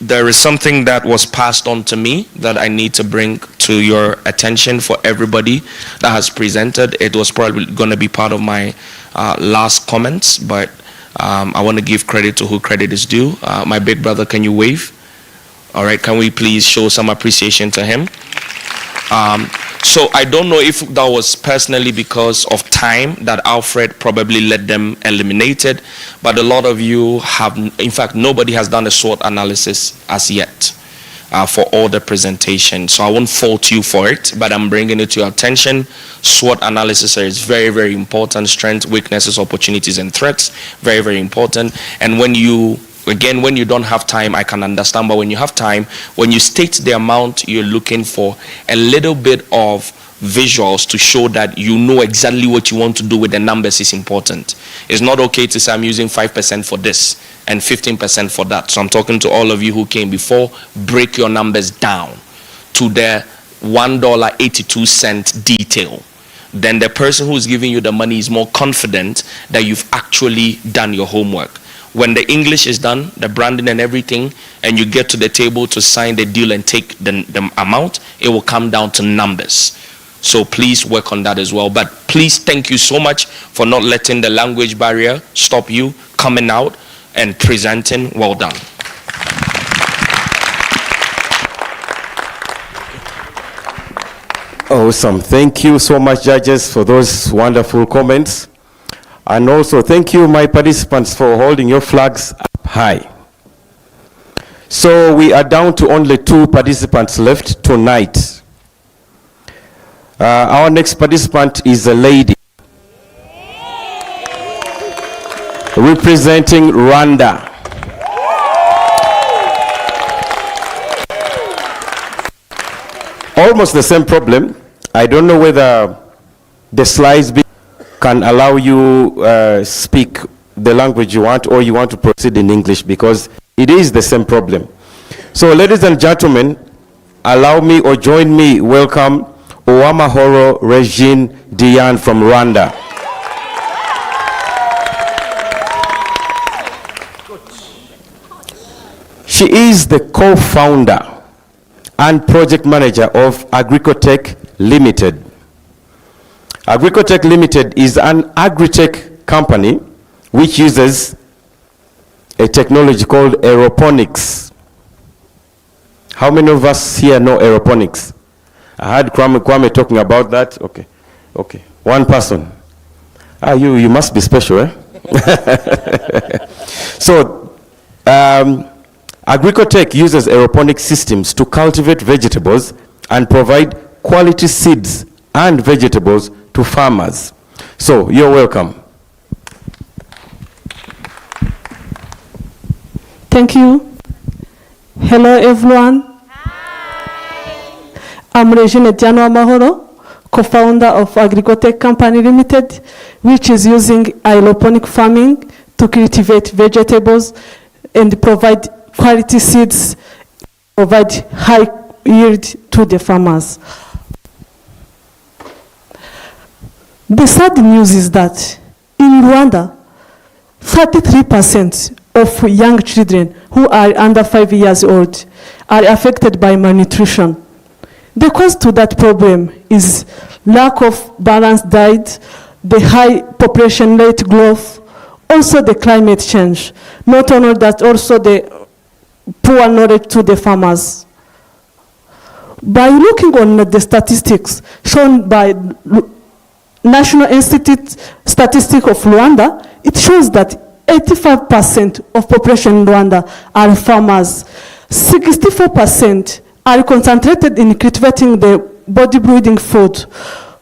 there is something that was passed on to me that I need to bring to your attention for everybody that has presented. It was probably going to be part of my last comments, but I want to give credit to who credit is due. My big brother, can you wave? All right. Can we please show some appreciation to him? So I don't know if that was personally because of time that Alfred probably let them eliminate it, but a lot of you have, in fact, nobody has done a SWOT analysis as yet for all the presentation. So I won't fault you for it, but I'm bringing it to your attention. SWOT analysis is very, very important. Strengths, weaknesses, opportunities, and threats. Very, very important. And when you don't have time, I can understand, but when you have time, when you state the amount you're looking for, a little bit of visuals to show that you know exactly what you want to do with the numbers is important. It's not okay to say I'm using 5% for this and 15% for that. So I'm talking to all of you who came before, break your numbers down to the $1.82 detail. Then the person who's giving you the money is more confident that you've actually done your homework. When the English is done, the branding and everything, and you get to the table to sign the deal and take the amount, it will come down to numbers. So please work on that as well. But please, thank you so much for not letting the language barrier stop you coming out and presenting. Well done. Awesome. Thank you so much, judges, for those wonderful comments. And also, thank you, my participants, for holding your flags up high. So we are down to only 2 participants left tonight. Our next participant is a lady representing Rwanda. Almost the same problem. I don't know whether the slides can allow you speak the language you want, or you want to proceed in English, because it is the same problem. So ladies and gentlemen, allow me or join me welcome Uwamahoro Regine Diane from Rwanda. She is the co-founder and project manager of Agricotech Limited. Agricotech Limited is an agri-tech company which uses a technology called aeroponics. How many of us here know aeroponics? I heard Kwame talking about that. Okay. One person. You must be special, eh? So, Agricotech uses aeroponic systems to cultivate vegetables and provide quality seeds and vegetables to farmers. So, you're welcome. Thank you. Hello, everyone. I'm Regine Diane Uwamahoro, co-founder of Agricotech Company Limited, which is using aeroponic farming to cultivate vegetables and provide quality seeds, provide high yield to the farmers. The sad news is that in Rwanda, 33% of young children who are under 5 years old are affected by malnutrition. The cause to that problem is lack of balanced diet, the high population rate growth, also the climate change. Not only that, also the poor knowledge to the farmers. By looking on the statistics shown by National Institute Statistics of Rwanda, it shows that 85% of population in Rwanda are farmers. 64% are concentrated in cultivating the body-building food.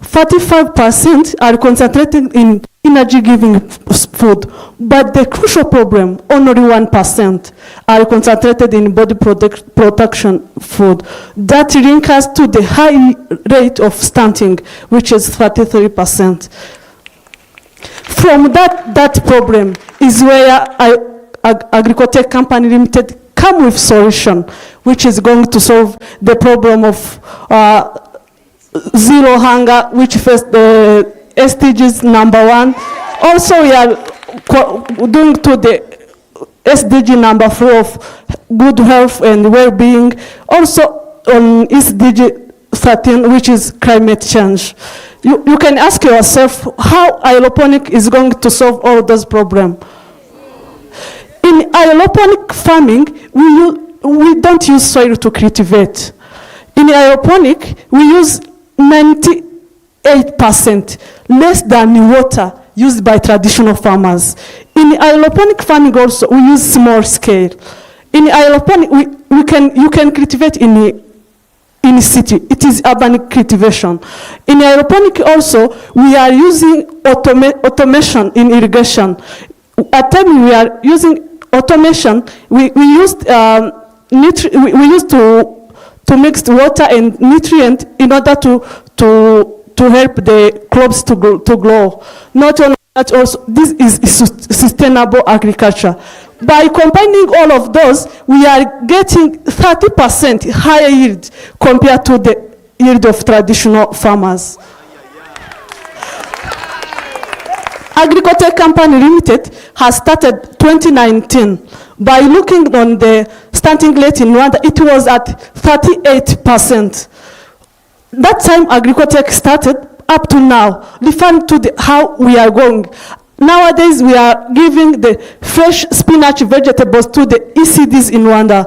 45% are concentrated in energy-giving food. But the crucial problem, only 1% are concentrated in body protection food. That links us to the high rate of stunting, which is 33%. From that problem is where Agricotech Company Limited come with solution, which is going to solve the problem of zero hunger, which first the SDGs #1. Also, we are doing to the SDG #4 of good health and well-being. Also on SDG 13, which is climate change. You can ask yourself how aeroponic is going to solve all those problems. In aeroponic farming, we don't use soil to cultivate. In aeroponic, we use 98% less than water used by traditional farmers. In aeroponic farming also, we use small scale. In aeroponic, you can cultivate in city. It is urban cultivation. In aeroponic also, we are using automation in irrigation. At times we are using automation. We used to mix water and nutrient in order to help the crops to grow. Not only that, also this is sustainable agriculture. By combining all of those, we are getting 30% higher yield compared to the yield of traditional farmers. Agricotech Company Limited has started 2019. By looking on the stunting rate in Rwanda, it was at 38%. That time Agricotech started up to now, referring to how we are going. Nowadays, we are giving the fresh spinach vegetables to the ECDs in Rwanda.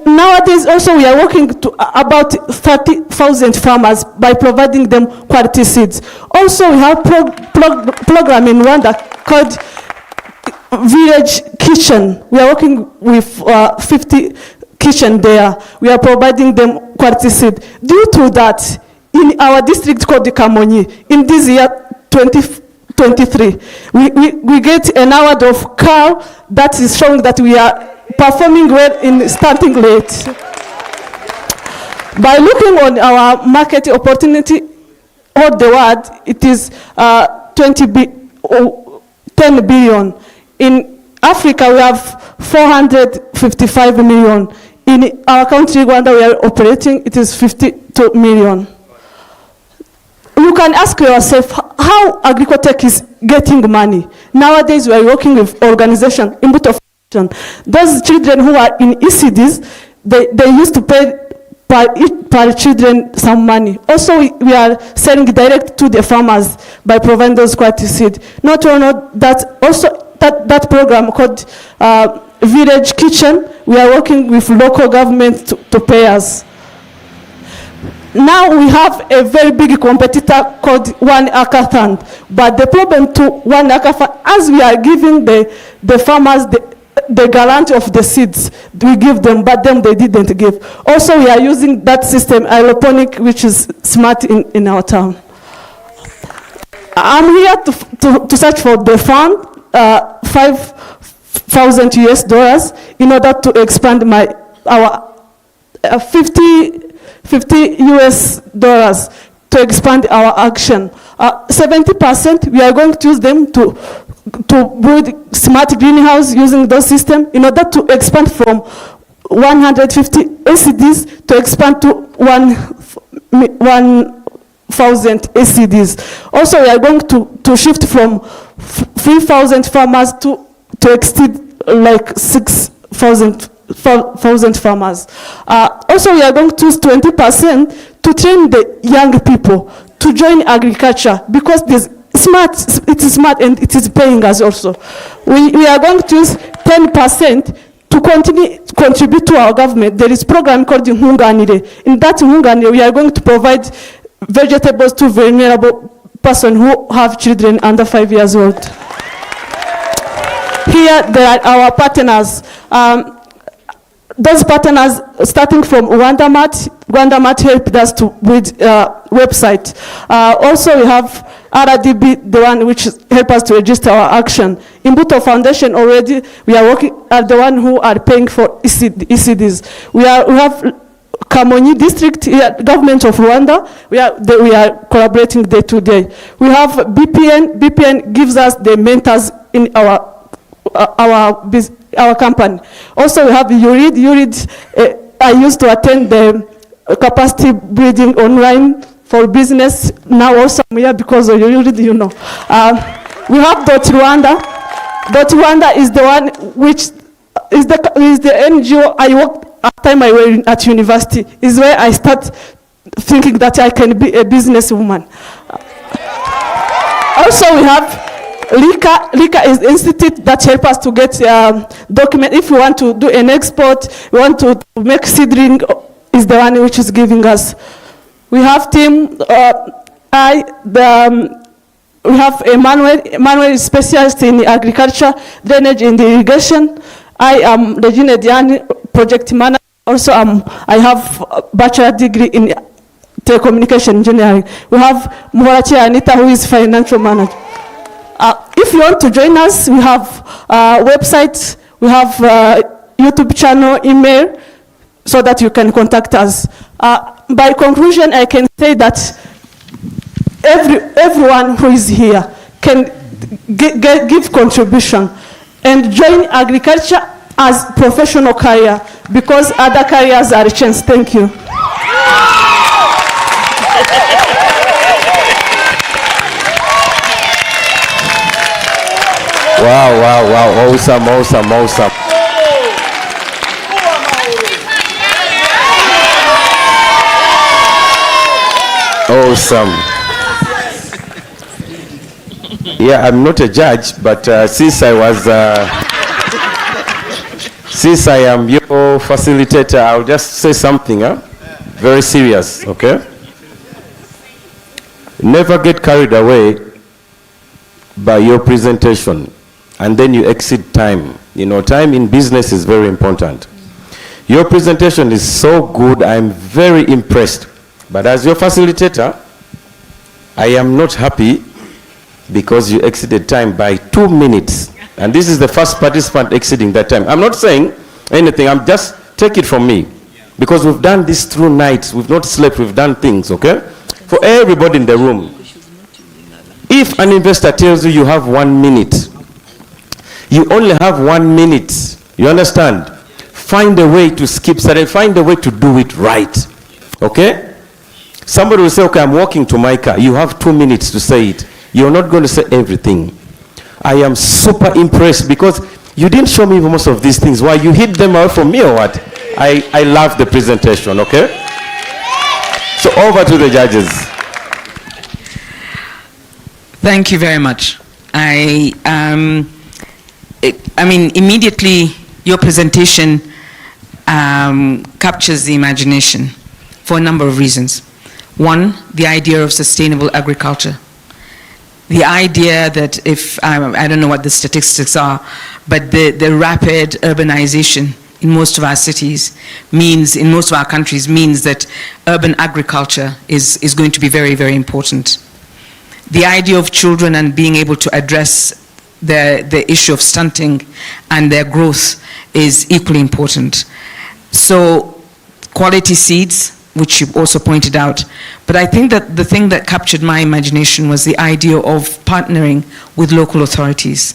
Nowadays, also, we are working to about 30,000 farmers by providing them quality seeds. Also, we have program in Rwanda called Village Kitchen. We are working with 50 kitchen there. We are providing them quality seed. Due to that, in our district called Kamonyi, in this year 2023, we get an award of CAR that is showing that we are performing well in stunting rate. By looking on our market opportunity all the world, it is 10 billion. In Africa, we have 455 million. In our country, Rwanda, we are operating, it is 52 million. You can ask yourself how Agricotech is getting money. Nowadays, we are working with organizations, those children who are in ECDs, they used to pay per children some money. Also, we are selling direct to the farmers by providing those quality seed. Not only that, also that program called Village Kitchen, we are working with local government to pay us. Now we have a very big competitor called One Hackathon. But the problem to One Hackathon, as we are giving the farmers the guarantee of the seeds, we give them, but them they didn't give. Also, we are using that system, aeroponic, which is smart in our town. I'm here to search for the fund, $5,000 US, in order to expand our 50 US dollars to expand our action. 70% we are going to use them to build smart greenhouse using those systems in order to expand from 150 ACDs to expand to 1,000 ACDs. Also, we are going to shift from 3,000 farmers to exceed like 6,000 farmers. Also, we are going to use 20% to train the young people to join agriculture because it is smart and it is paying us also. We are going to use 10% to contribute to our government. There is a program called Hunganire. In that Hunganire, we are going to provide vegetables to vulnerable persons who have children under 5 years old. Here, there are our partners. Those partners, starting from Rwanda helped us to with website. Also, we have RDB, the one which help us to register our action. Imbuto Foundation already, we are working at the one who are paying for ECDs. We have Kamonyi district, government of Rwanda, we are collaborating day to day. We have BPN. BPN gives us the mentors in our company. Also, we have YouLead. YouLead, I used to attend the capacity building online for business. Now also I'm here because of YouLead, you know. We have Rwanda. Rwanda is the one which is the NGO I worked at the time I was at university. Is where I start thinking that I can be a businesswoman. Also, we have LICA is the institute that helps us to get document. If we want to do an export, we want to make seedling, is the one which is giving us. We have team, we have Emmanuel is specialist in agriculture, drainage and irrigation. I am Regina Diani, project manager. Also, I have a bachelor degree in telecommunication engineering. We have Muhorachi Anita, who is financial manager. If you want to join us, we have websites, we have YouTube channel, email, so that you can contact us. By conclusion, I can say that everyone who is here can give contribution and join agriculture as professional career because other careers are a chance. Thank you. Wow. Awesome. Awesome. Yeah, I'm not a judge, but since I am your facilitator, I'll just say something, very serious, okay? Never get carried away by your presentation, and then you exceed time. You know, time in business is very important. Your presentation is so good, I'm very impressed. But as your facilitator, I am not happy because you exceeded time by 2 minutes. And this is the first participant exceeding that time. I'm not saying anything, I'm just, take it from me. Because we've done this through nights, we've not slept, we've done things, okay? For everybody in the room. If an investor tells you you have 1 minute, you only have 1 minute, you understand? Find a way to skip, find a way to do it right, okay? Somebody will say, okay, I'm walking to my car. You have 2 minutes to say it. You're not going to say everything. I am super impressed because you didn't show me most of these things. Why, you hid them out from me or what? I love the presentation, okay? So over to the judges. Thank you very much. I mean, immediately your presentation captures the imagination for a number of reasons. One, the idea of sustainable agriculture. The idea that if, I don't know what the statistics are, but the rapid urbanization in most of our cities means, in most of our countries, means that urban agriculture is going to be very, very important. The idea of children and being able to address the issue of stunting and their growth is equally important. So quality seeds, which you also pointed out. But I think that the thing that captured my imagination was the idea of partnering with local authorities.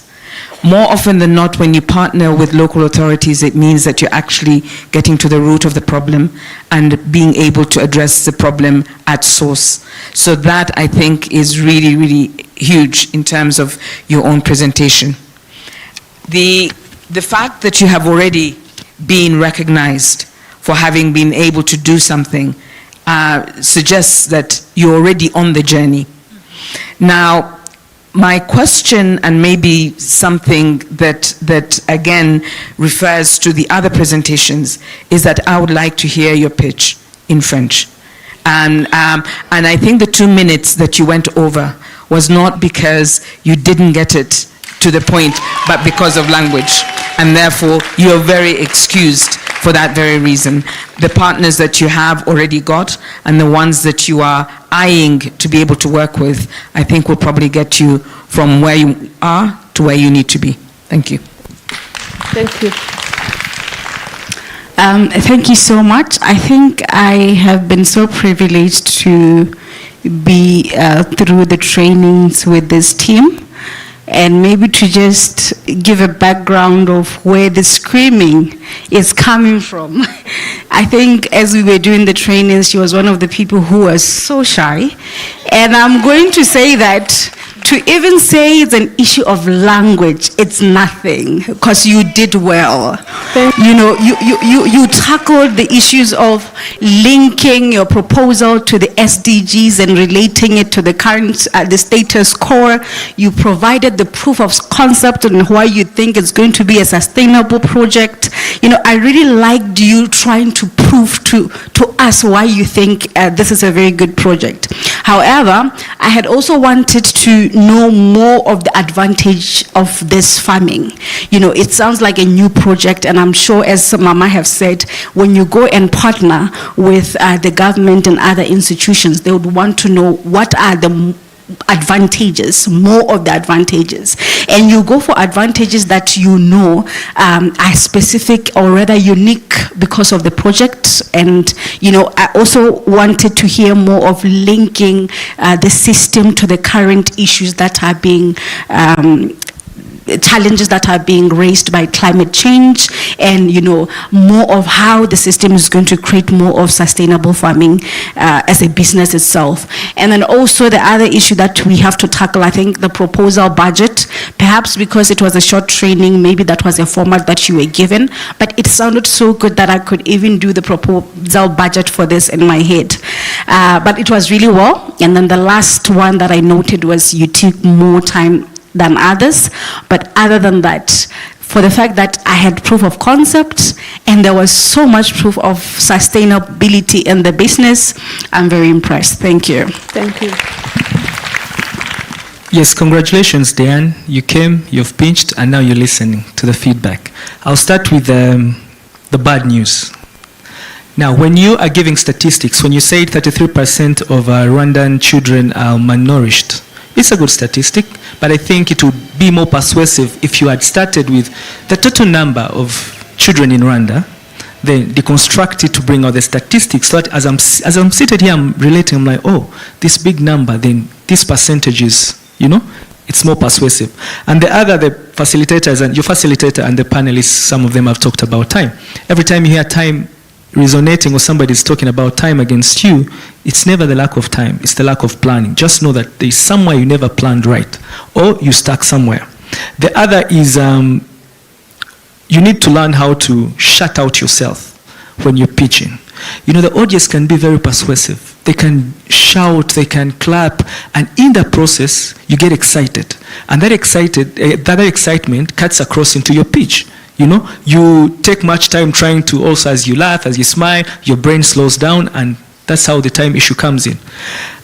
More often than not, when you partner with local authorities, it means that you're actually getting to the root of the problem and being able to address the problem at source. So that, I think, is really, really huge in terms of your own presentation. The fact that you have already been recognized for having been able to do something suggests that you're already on the journey. Now, my question, and maybe something that again refers to the other presentations, is that I would like to hear your pitch in French. And I think the 2 minutes that you went over was not because you didn't get it to the point, but because of language. And therefore, you're very excused for that very reason. The partners that you have already got and the ones that you are eyeing to be able to work with, I think will probably get you from where you are to where you need to be. Thank you. Thank you. Thank you so much. I think I have been so privileged to be through the trainings with this team, and maybe to just give a background of where the screaming is coming from. I think as we were doing the trainings, she was one of the people who was so shy, and I'm going to say that to even say it's an issue of language, it's nothing, because you did well. You know, you tackled the issues of linking your proposal to the SDGs and relating it to the current, the status quo. You provided the proof of concept and why you think it's going to be a sustainable project. You know, I really liked you trying to prove to us why you think this is a very good project. However, I had also wanted to know more of the advantage of this farming. You know, it sounds like a new project, and I'm sure, as Mama have said, when you go and partner with the government and other institutions, they would want to know what are the advantages, more of the advantages, and you go for advantages that you know are specific or rather unique because of the project. And you know, I also wanted to hear more of linking the system to the current issues that are being challenges that are being raised by climate change, and you know, more of how the system is going to create more of sustainable farming as a business itself. And then also the other issue that we have to tackle, I think, the proposal budget, perhaps because it was a short training, maybe that was a format that you were given, but it sounded so good that I could even do the proposal budget for this in my head. But it was really well. And then the last one that I noted was you took more time than others, but other than that, for the fact that I had proof of concept and there was so much proof of sustainability in the business, I'm very impressed. Thank you. Thank you. Yes, congratulations, Diane. You came, you've pinched, and now you're listening to the feedback. I'll start with the bad news. Now, when you are giving statistics, when you say 33% of Rwandan children are malnourished, it's a good statistic, but I think it would be more persuasive if you had started with the total number of children in Rwanda, then deconstruct it to bring out the statistics. So that as I'm seated here, I'm relating, I'm like, oh, this big number, then this percentage is, you know, it's more persuasive. And the other, the facilitators, and your facilitator and the panelists, some of them have talked about time. Every time you hear time resonating or somebody's talking about time against you, it's never the lack of time, it's the lack of planning. Just know that there's somewhere you never planned right, or you stuck somewhere. The other is you need to learn how to shut out yourself when you're pitching. You know, the audience can be very persuasive. They can shout, they can clap, and in the process, you get excited. And that excitement cuts across into your pitch. You know, you take much time trying to also, as you laugh, as you smile, your brain slows down, and that's how the time issue comes in.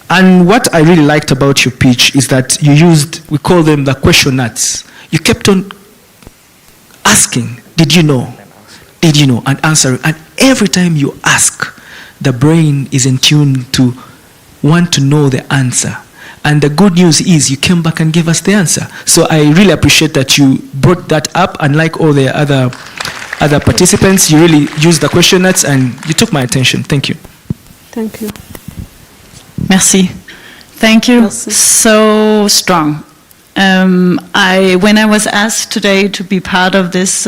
And what I really liked about your pitch is that you used, we call them the question nuts. You kept on asking, did you know? Did you know? And answering. And every time you ask, the brain is in tune to want to know the answer. And the good news is you came back and gave us the answer. So I really appreciate that you brought that up, and like all the other participants, you really used the question nuts and you took my attention. Thank you. Thank you. Merci. Thank you. Merci. So strong. When I was asked today to be part of this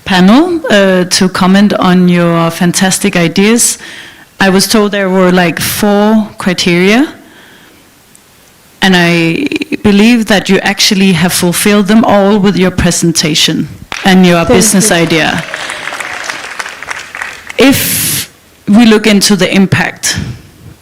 panel to comment on your fantastic ideas, I was told there were like 4 criteria. And I believe that you actually have fulfilled them all with your presentation and your business idea. If we look into the impact,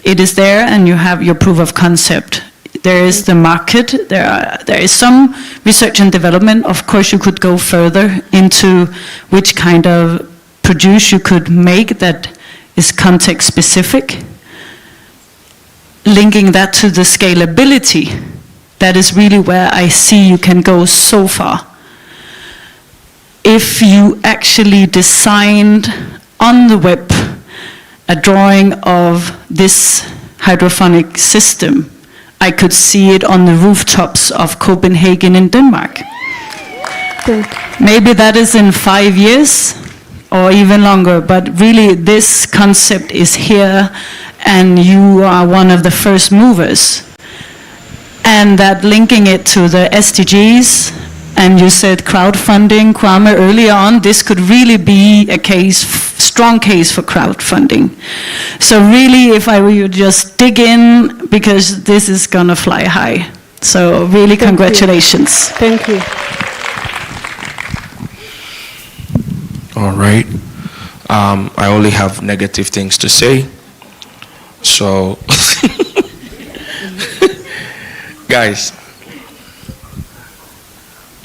it is there and you have your proof of concept. There is the market, there is some research and development. Of course, you could go further into which kind of produce you could make that is context specific. Linking that to the scalability, that is really where I see you can go so far. If you actually designed on the web a drawing of this hydroponic system, I could see it on the rooftops of Copenhagen in Denmark. Maybe that is in 5 years or even longer, but really this concept is here and you are one of the first movers. And that linking it to the SDGs, and you said crowdfunding, Kwame, earlier on, this could really be a case, strong case for crowdfunding. So really, if I were you, just dig in, because this is gonna fly high. So really, congratulations. Thank you. All right. I only have negative things to say. So, guys,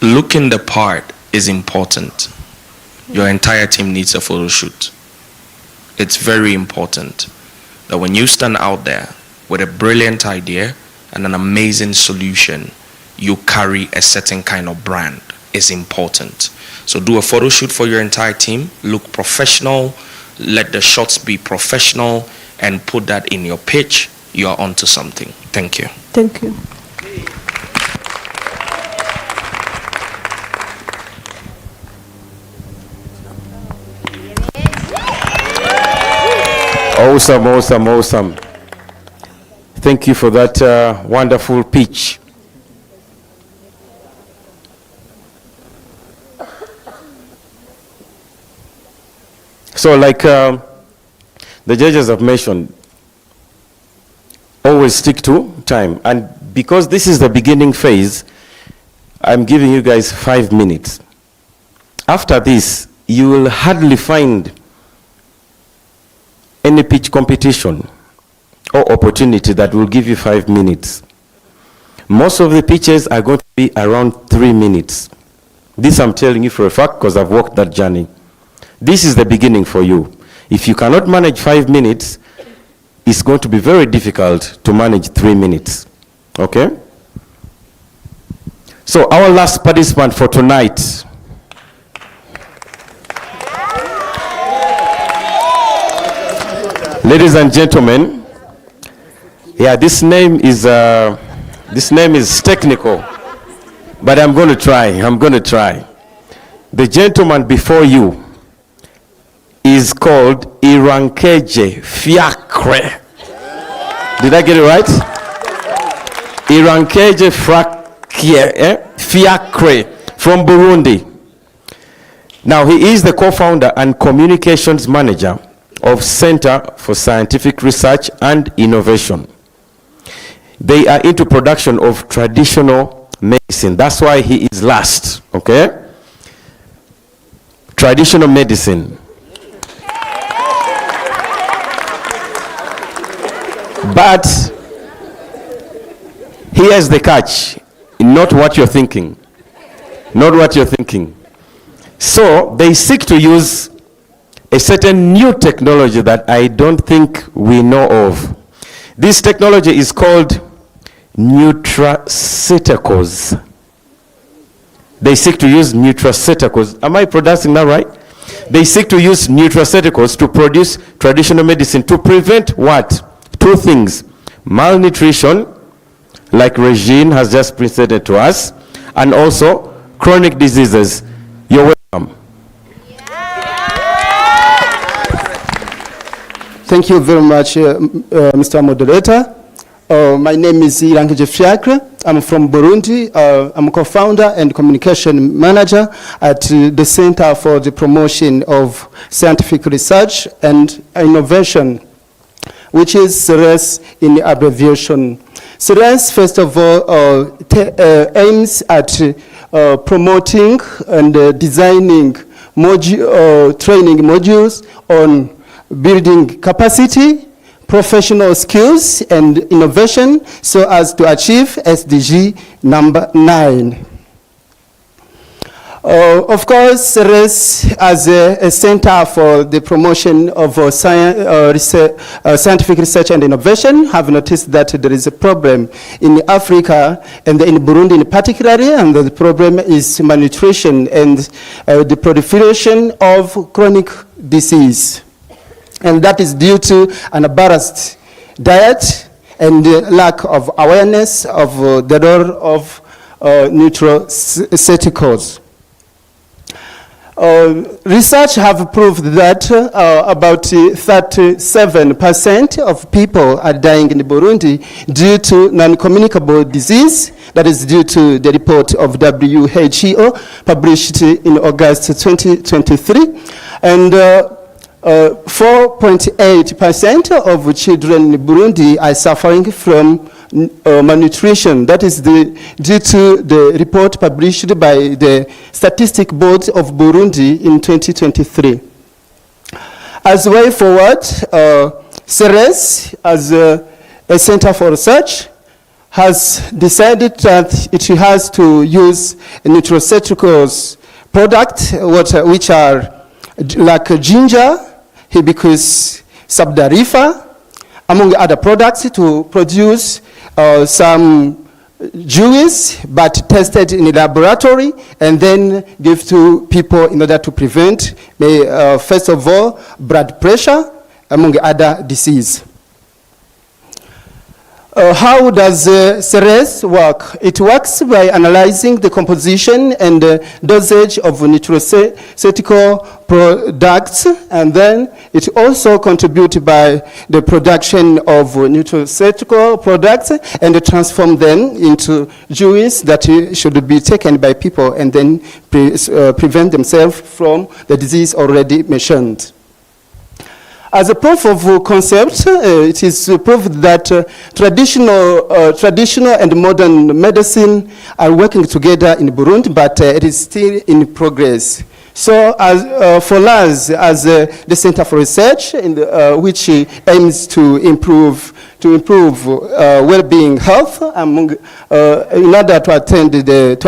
looking the part is important. Your entire team needs a photo shoot. It's very important that when you stand out there with a brilliant idea and an amazing solution, you carry a certain kind of brand. It's important. So do a photo shoot for your entire team. Look professional. Let the shots be professional and put that in your pitch. You are onto something. Thank you. Thank you. Awesome, awesome, awesome. Thank you for that wonderful pitch. So like the judges have mentioned, always stick to time. And because this is the beginning phase, I'm giving you guys 5 minutes. After this, you will hardly find any pitch competition or opportunity that will give you 5 minutes. Most of the pitches are going to be around 3 minutes. This I'm telling you for a fact because I've walked that journey. This is the beginning for you. If you cannot manage 5 minutes, it's going to be very difficult to manage 3 minutes. Okay? So our last participant for tonight. Ladies and gentlemen, yeah, this name is technical, but I'm going to try. The gentleman before you is called Irankeje Fiacre. Did I get it right? Irankeje Fiacre from Burundi. Now he is the co-founder and communications manager of Center for Scientific Research and Innovation. They are into production of traditional medicine. That's why he is last, okay? Traditional medicine. But here's the catch, not what you're thinking. Not what you're thinking. So they seek to use a certain new technology that I don't think we know of. This technology is called nutraceuticals. They seek to use nutraceuticals. Am I pronouncing that right? They seek to use nutraceuticals to produce traditional medicine to prevent what? 2 things. Malnutrition, like Regine has just presented to us, and also chronic diseases. You're welcome. Thank you very much, Mr. Moderator. My name is Irankeje Fiacre. I'm from Burundi. I'm a co-founder and communication manager at the Center for the Promotion of Scientific Research and Innovation, which is CERES in abbreviation. Ceres, first of all, aims at promoting and designing training modules on building capacity, professional skills, and innovation so as to achieve SDG number 9. Of course, Ceres, as a center for the promotion of scientific research and innovation, have noticed that there is a problem in Africa and in Burundi in particular, and the problem is malnutrition and the proliferation of chronic disease. And that is due to an unbalanced diet and the lack of awareness of the role of nutraceuticals. Research have proved that about 37% of people are dying in Burundi due to non-communicable disease. That is due to the report of WHO published in August 2023. And 4.8% of children in Burundi are suffering from malnutrition. That is due to the report published by the Statistic Board of Burundi in 2023. As way forward, Ceres, as a center for research, has decided that it has to use nutraceuticals products which are like ginger, hibiscus subdarifa, among other products, to produce some juice but tested in a laboratory and then give to people in order to prevent, first of all, blood pressure, among other disease. How does Ceres work? It works by analyzing the composition and dosage of nutraceutical products, and then it also contributes by the production of nutraceutical products and transform them into juice that should be taken by people and then prevent themselves from the disease already mentioned. As a proof of concept, it is proved that traditional and modern medicine are working together in Burundi, but it is still in progress. So for us, as the Center for Research, which aims to improve well-being health in order to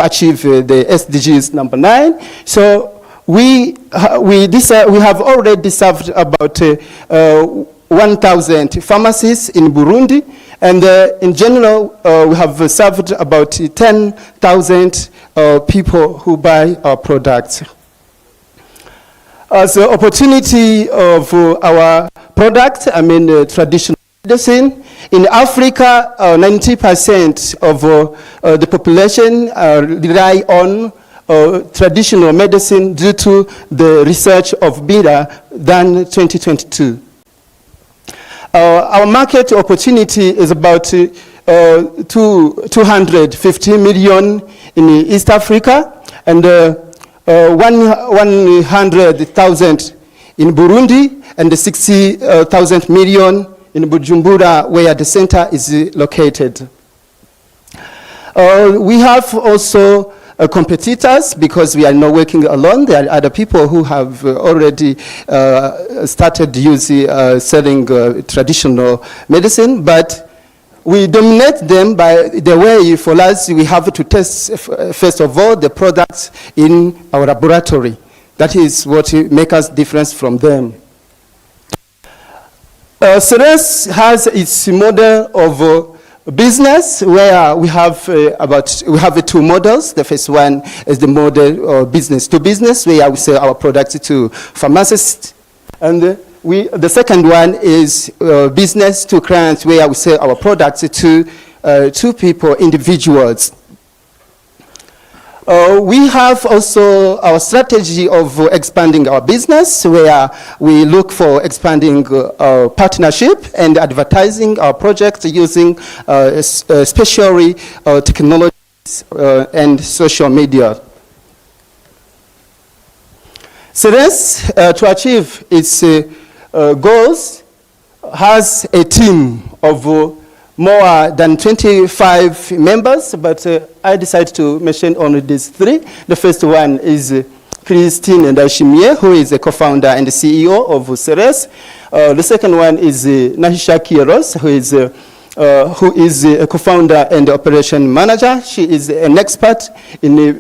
achieve the SDGs number 9. So we have already served about 1,000 pharmacies in Burundi, and in general, we have served about 10,000 people who buy our products. As an opportunity of our product, traditional medicine, in Africa, 90% of the population rely on traditional medicine due to the research of BIRA than 2022. Our market opportunity is about 250 million in East Africa and 100,000 in Burundi and 60,000 million in Bujumbura, where the center is located. We have also competitors, because we are not working alone. There are other people who have already started selling traditional medicine, but we dominate them by the way. For us, we have to test, first of all, the products in our laboratory. That is what makes us different from them. Ceres has its model of business, where we have two models. The first one is the model business to business, where we sell our products to pharmacists, and the second one is business to clients, where we sell our products to people, individuals. We have also our strategy of expanding our business, where we look for expanding partnership and advertising our projects using especially technologies and social media. Ceres, to achieve its goals, has a team of more than 25 members, but I decided to mention only these three. The first one is Christine Ndashimiye, who is a co-founder and the CEO of Ceres. The second one is Nahisha Kieros, who is a co-founder and operation manager. She is an expert in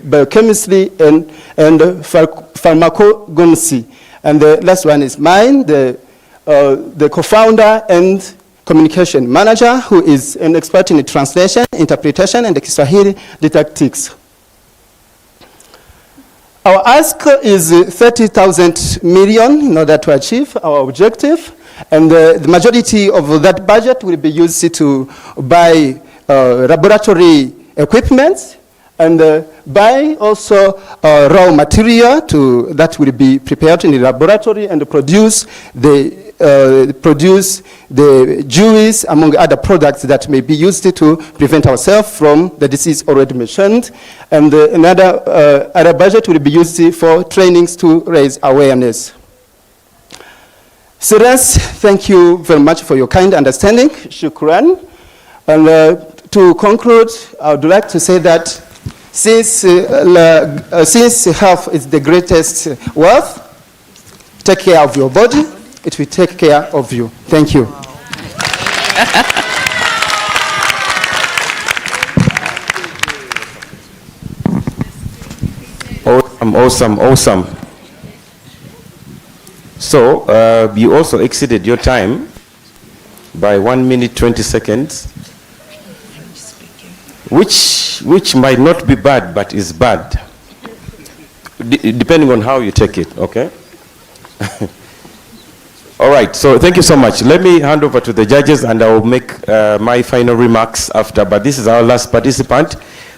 biochemistry and pharmacognosy. And the last one is mine, the co-founder and communication manager, who is an expert in translation, interpretation, and Kiswahili didactics. Our ask is 30,000 million in order to achieve our objective. And the majority of that budget will be used to buy laboratory equipment and buy also raw material that will be prepared in the laboratory and produce the juice, among other products that may be used to prevent ourselves from the disease already mentioned. And other budget will be used for trainings to raise awareness. Ceres, thank you very much for your kind understanding. Shukran. And to conclude, I would like to say that since health is the greatest wealth, take care of your body. It will take care of you. Thank you. Awesome. So, you also exceeded your time by 1 minute 20 seconds, which might not be bad, but is bad, depending on how you take it, okay? All right, so thank you so much. Let me hand over to the judges and I will make my final remarks after, but this is our last participant.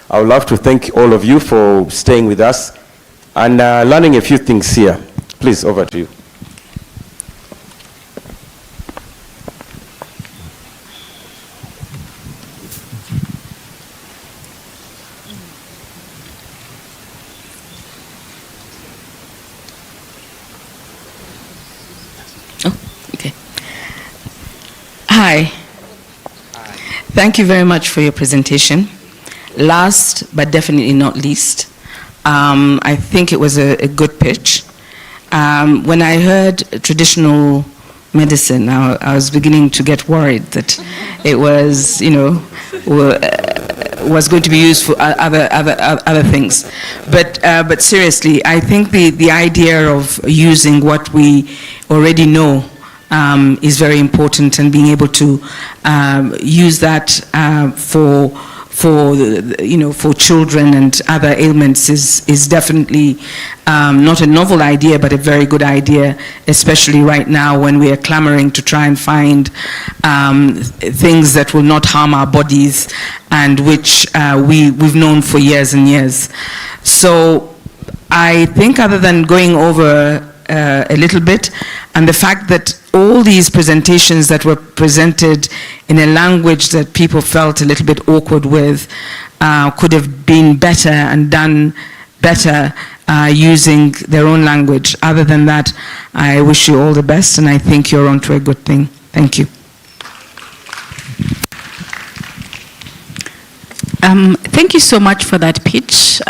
I would love to thank all of you for staying with us and learning a few things here. Please, over to you. Hi. Thank you very much for your presentation. Last, but definitely not least, I think it was a good pitch. When I heard traditional medicine, I was beginning to get worried that it was, was going to be used for other things. But seriously, I think the idea of using what we already know is very important, and being able to use that for children and other ailments is definitely not a novel idea, but a very good idea, especially right now when we are clamoring to try and find things that will not harm our bodies and which we've known for years and years. So I think, other than going over a little bit, and the fact that all these presentations that were presented in a language that people felt a little bit awkward with could have been better and done better using their own language. Other than that, I wish you all the best, and I think you're onto a good thing. Thank you. Thank you so much for that pitch.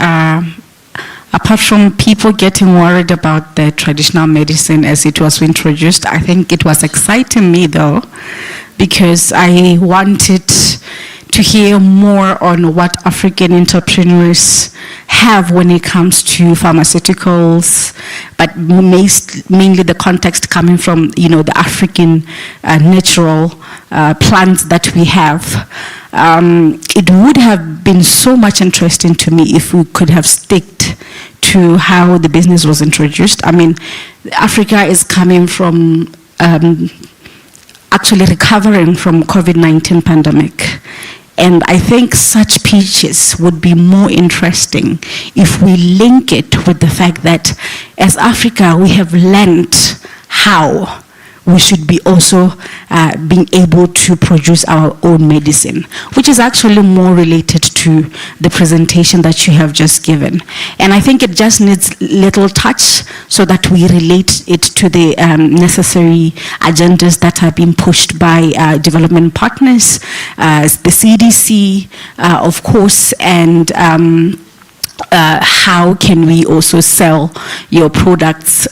Apart from people getting worried about the traditional medicine as it was introduced, I think it was exciting me though, because I wanted to hear more on what African entrepreneurs have when it comes to pharmaceuticals, but mainly the context coming from, the African natural plants that we have. It would have been so much interesting to me if we could have sticked to how the business was introduced. I mean, Africa is coming from actually recovering from COVID-19 pandemic. And I think such pitches would be more interesting if we link it with the fact that as Africa, we have learned how we should be also being able to produce our own medicine, which is actually more related to to the presentation that you have just given. And I think it just needs little touch so that we relate it to the necessary agendas that are being pushed by development partners, the CDC, of course, and how can we also sell your products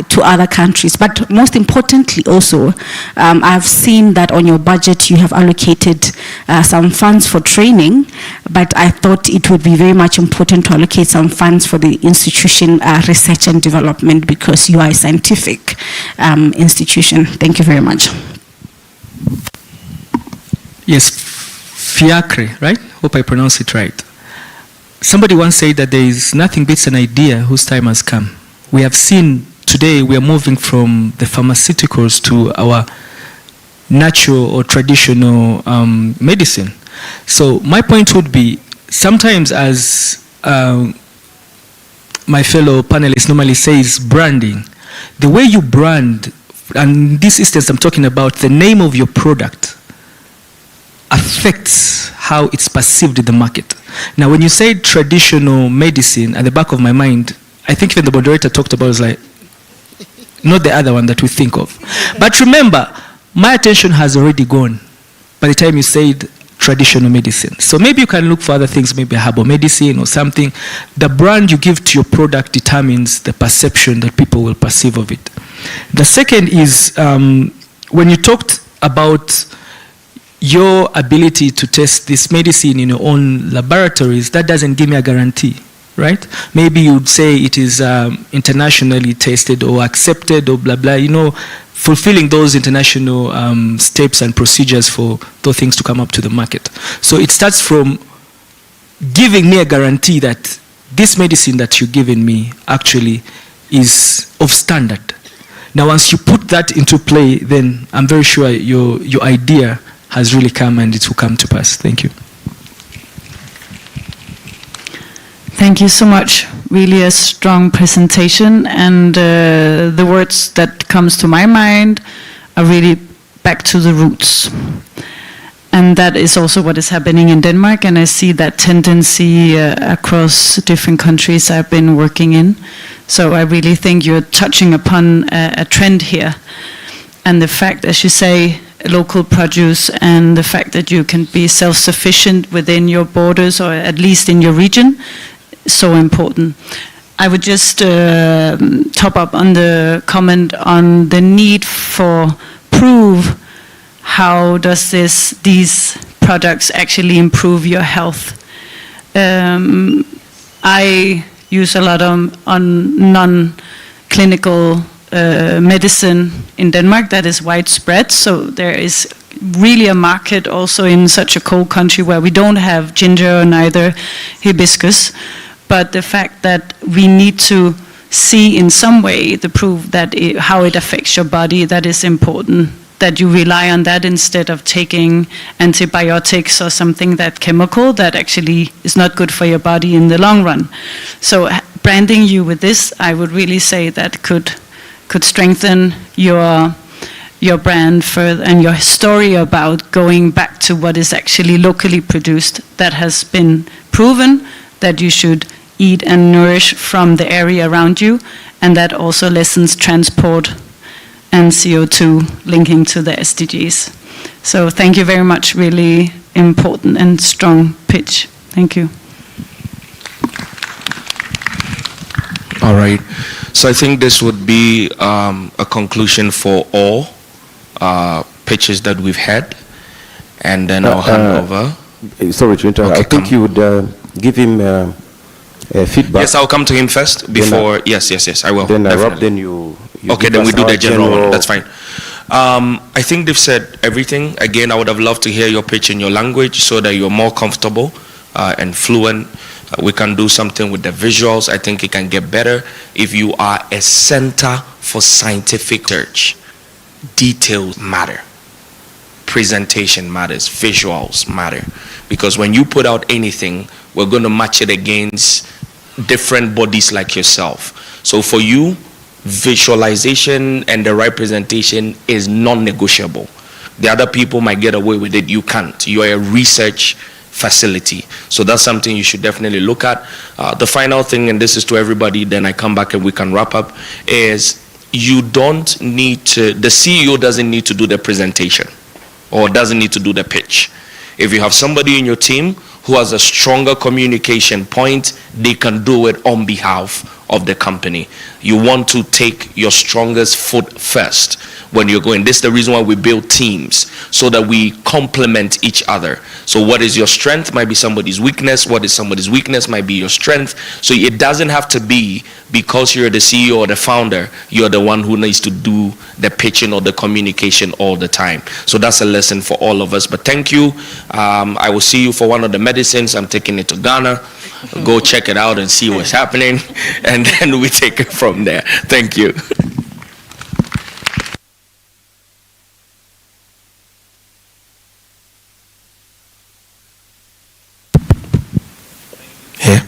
to other countries. But most importantly also, I've seen that on your budget you have allocated some funds for training, but I thought it would be very much important to allocate some funds for the institution research and development, because you are a scientific institution. Thank you very much. Yes, Fiacre, right? Hope I pronounce it right. Somebody once said that there is nothing beats an idea whose time has come. We have seen today we are moving from the pharmaceuticals to our natural or traditional medicine. So my point would be, sometimes as my fellow panelists normally says, branding. The way you brand, and in this instance I'm talking about the name of your product, affects how it's perceived in the market. Now, when you say traditional medicine, at the back of my mind, I think even the moderator talked about is like, not the other one that we think of. But remember, my attention has already gone by the time you said traditional medicine. So maybe you can look for other things, maybe herbal medicine or something. The brand you give to your product determines the perception that people will perceive of it. The second is, when you talked about your ability to test this medicine in your own laboratories, that doesn't give me a guarantee, right? Maybe you'd say it is internationally tested or accepted or blah, blah, you know, fulfilling those international steps and procedures for those things to come up to the market. So it starts from giving me a guarantee that this medicine that you're giving me actually is of standard. Now, once you put that into play, then I'm very sure your idea has really come and it will come to pass. Thank you. Thank you so much. Really a strong presentation, and the words that comes to my mind are really back to the roots. And that is also what is happening in Denmark, and I see that tendency across different countries I've been working in. So I really think you're touching upon a trend here. And the fact, as you say, local produce, and the fact that you can be self-sufficient within your borders, or at least in your region, is so important. I would just top up on the comment on the need for proof. How does these products actually improve your health? I use a lot on non-clinical medicine in Denmark that is widespread, so there is really a market also in such a cold country where we don't have ginger or neither hibiscus, but the fact that we need to see in some way the proof that how it affects your body, that is important, that you rely on that instead of taking antibiotics or something that chemical that actually is not good for your body in the long run. So branding you with this, I would really say that could strengthen your brand further, and your story about going back to what is actually locally produced, that has been proven that you should eat and nourish from the area around you, and that also lessens transport and CO2 linking to the SDGs. So thank you very much, really important and strong pitch. Thank you. All right. So I think this would be a conclusion for all pitches that we've had, and then I'll hand over. Sorry to interrupt. Okay, I think you would give him feedback. Yes, I'll come to him first before. Yes, I will. Then Rob, then you okay, then we do the general one. That's fine. I think they've said everything. Again, I would have loved to hear your pitch in your language so that you're more comfortable and fluent. We can do something with the visuals. I think it can get better if you are a center for scientific research. Details matter. Presentation matters. Visuals matter. Because when you put out anything, we're going to match it against different bodies like yourself. So for you, visualization and the right presentation is non-negotiable. The other people might get away with it. You can't. You are a research facility. So that's something you should definitely look at. The final thing, and this is to everybody, then I come back and we can wrap up, is you don't need to, the CEO doesn't need to do the presentation or doesn't need to do the pitch. If you have somebody in your team who has a stronger communication point, they can do it on behalf of the company. You want to take your strongest foot first when you're going. This is the reason why we build teams, so that we complement each other. So what is your strength might be somebody's weakness. What is somebody's weakness might be your strength. So it doesn't have to be because you're the CEO or the founder, you're the one who needs to do the pitching or the communication all the time. So that's a lesson for all of us. But thank you. I will see you for one of the medicines. I'm taking it to Ghana. Go check it out and see what's happening, and then we take it from there. Thank you. Here.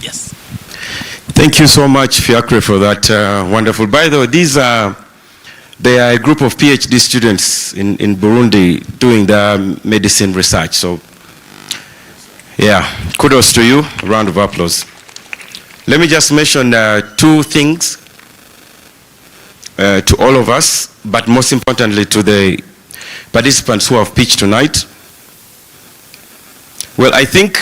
Yes. Thank you so much, Fiacre, for that wonderful. By the way, they are a group of PhD students in Burundi doing their medicine research. So, yeah, kudos to you. A round of applause. Let me just mention two things to all of us, but most importantly to the participants who have pitched tonight. Well, I think,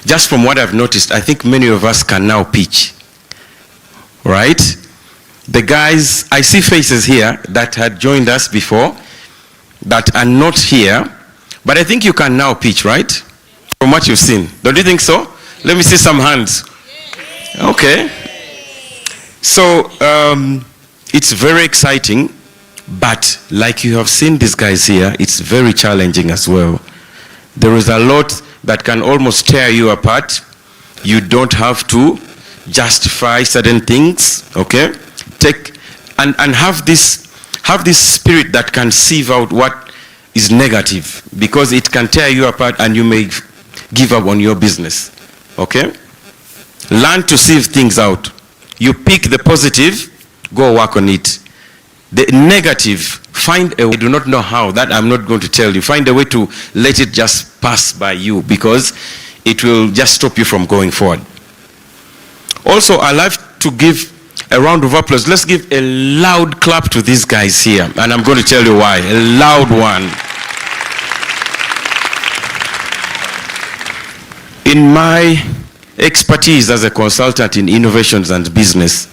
just from what I've noticed, I think many of us can now pitch, right? The guys, I see faces here that had joined us before that are not here, but I think you can now pitch, right? From what you've seen. Don't you think so? Let me see some hands. Okay. So, it's very exciting, but like you have seen these guys here, it's very challenging as well. There is a lot that can almost tear you apart. You don't have to justify certain things, okay? Take and have this spirit that can sieve out what is negative, because it can tear you apart and you may give up on your business, okay? Learn to sieve things out. You pick the positive, go work on it. The negative, find a way. I do not know how, that I'm not going to tell you. Find a way to let it just pass by you, because it will just stop you from going forward. Also, I like to give a round of applause. Let's give a loud clap to these guys here, and I'm going to tell you why. A loud one. In my expertise as a consultant in innovations and business,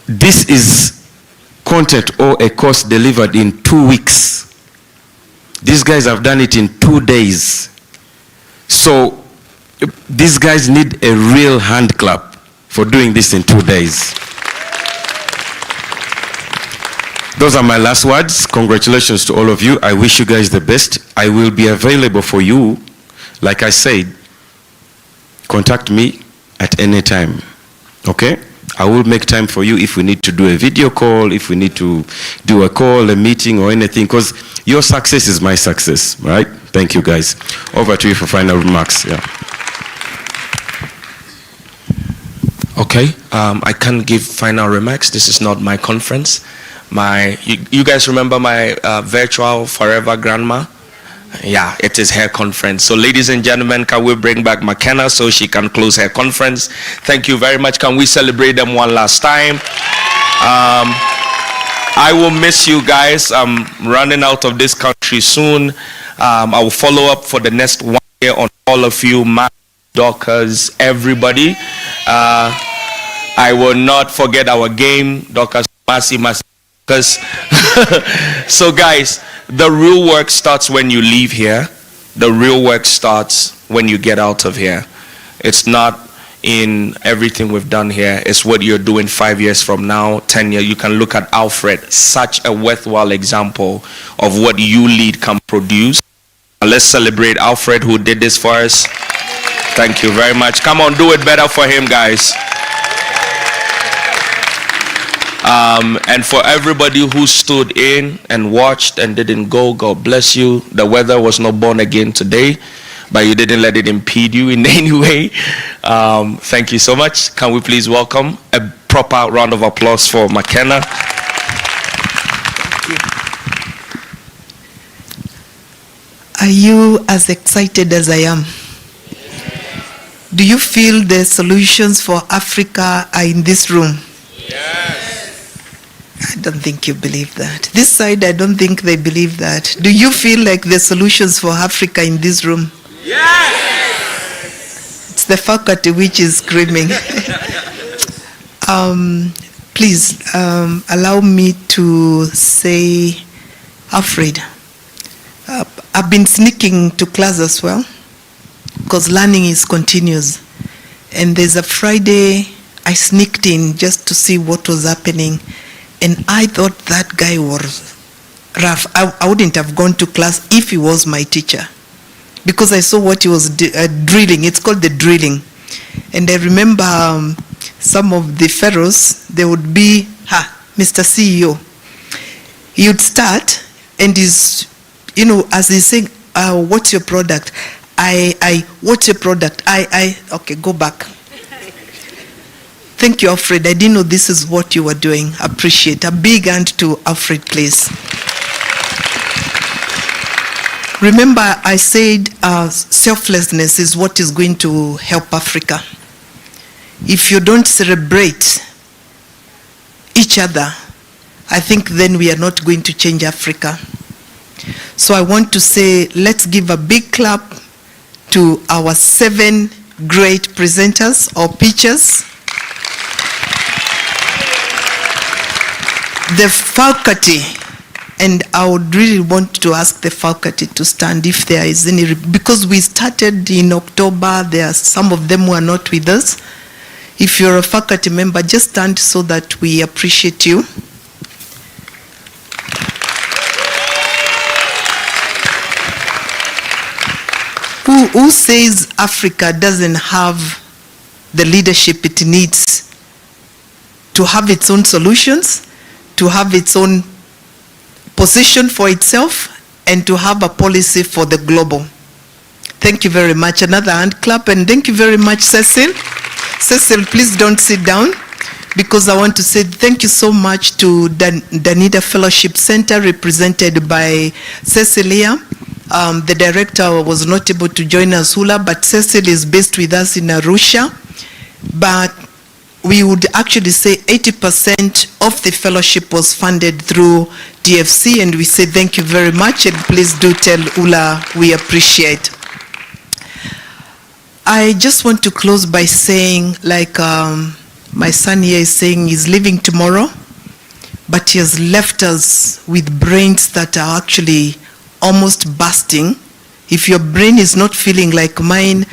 this is content or a course delivered in 2 weeks. These guys have done it in 2 days. So these guys need a real hand clap for doing this in 2 days. Those are my last words. Congratulations to all of you. I wish you guys the best. I will be available for you. Like I said, contact me at any time, okay? I will make time for you if we need to do a video call, if we need to do a call, a meeting or anything, because your success is my success, right? Thank you guys. Over to you for final remarks. Yeah. Okay, I can't give final remarks. This is not my conference. You guys remember my virtual forever grandma? Yeah, it is her conference. So ladies and gentlemen, can we bring back McKenna so she can close her conference? Thank you very much. Can we celebrate them one last time? I will miss you guys. I'm running out of this country soon. I will follow up for the next 1 year on all of you, my Dockers, everybody. I will not forget our game, Dockers, Massey. So guys, the real work starts when you leave here. The real work starts when you get out of here. It's not in everything we've done here. It's what you're doing 5 years from now, 10 years. You can look at Alfred, such a worthwhile example of what YouLead can produce. Let's celebrate Alfred, who did this for us. Thank you very much. Come on, do it better for him, guys. And for everybody who stood in and watched and didn't go, God bless you. The weather was not born again today, but you didn't let it impede you in any way. Thank you so much. Can we please welcome a proper round of applause for McKenna. Are you as excited as I am? Do you feel the solutions for Africa are in this room? I don't think you believe that. This side, I don't think they believe that. Do you feel like the solutions for Africa in this room? It's the faculty which is screaming. Please allow me to say, Alfred, I've been sneaking to class as well, because learning is continuous. And there's a Friday I sneaked in just to see what was happening, and I thought that guy was rough. I wouldn't have gone to class if he was my teacher, because I saw what he was drilling. It's called the drilling. And I remember some of the fellows, they would be, Mr. CEO. He would start, and he's, you know, as he's saying, what's your product? What's your product? Okay, go back. Thank you, Alfred. I didn't know this is what you were doing. Appreciate. A big hand to Alfred, please. Remember, I said selflessness is what is going to help Africa. If you don't celebrate each other, I think then we are not going to change Africa. So I want to say, let's give a big clap to our 7 great presenters or pitchers. The faculty, and I would really want to ask the faculty to stand if there is any, because we started in October, there are some of them who are not with us. If you're a faculty member, just stand so that we appreciate you. Who says Africa doesn't have the leadership it needs to have its own solutions, to have its own position for itself, and to have a policy for the global? Thank you very much. Another hand clap, and thank you very much, Cecil. Cecil, please don't sit down, because I want to say thank you so much to Danida Fellowship Center, represented by Cecilia. The director was not able to join us, Hula, but Cecil is based with us in Arusha. But we would actually say 80% of the fellowship was funded through DFC, and we say thank you very much, and please do tell Ula we appreciate. I just want to close by saying, like my son here is saying, he's leaving tomorrow, but he has left us with brains that are actually almost bursting. If your brain is not feeling like mine,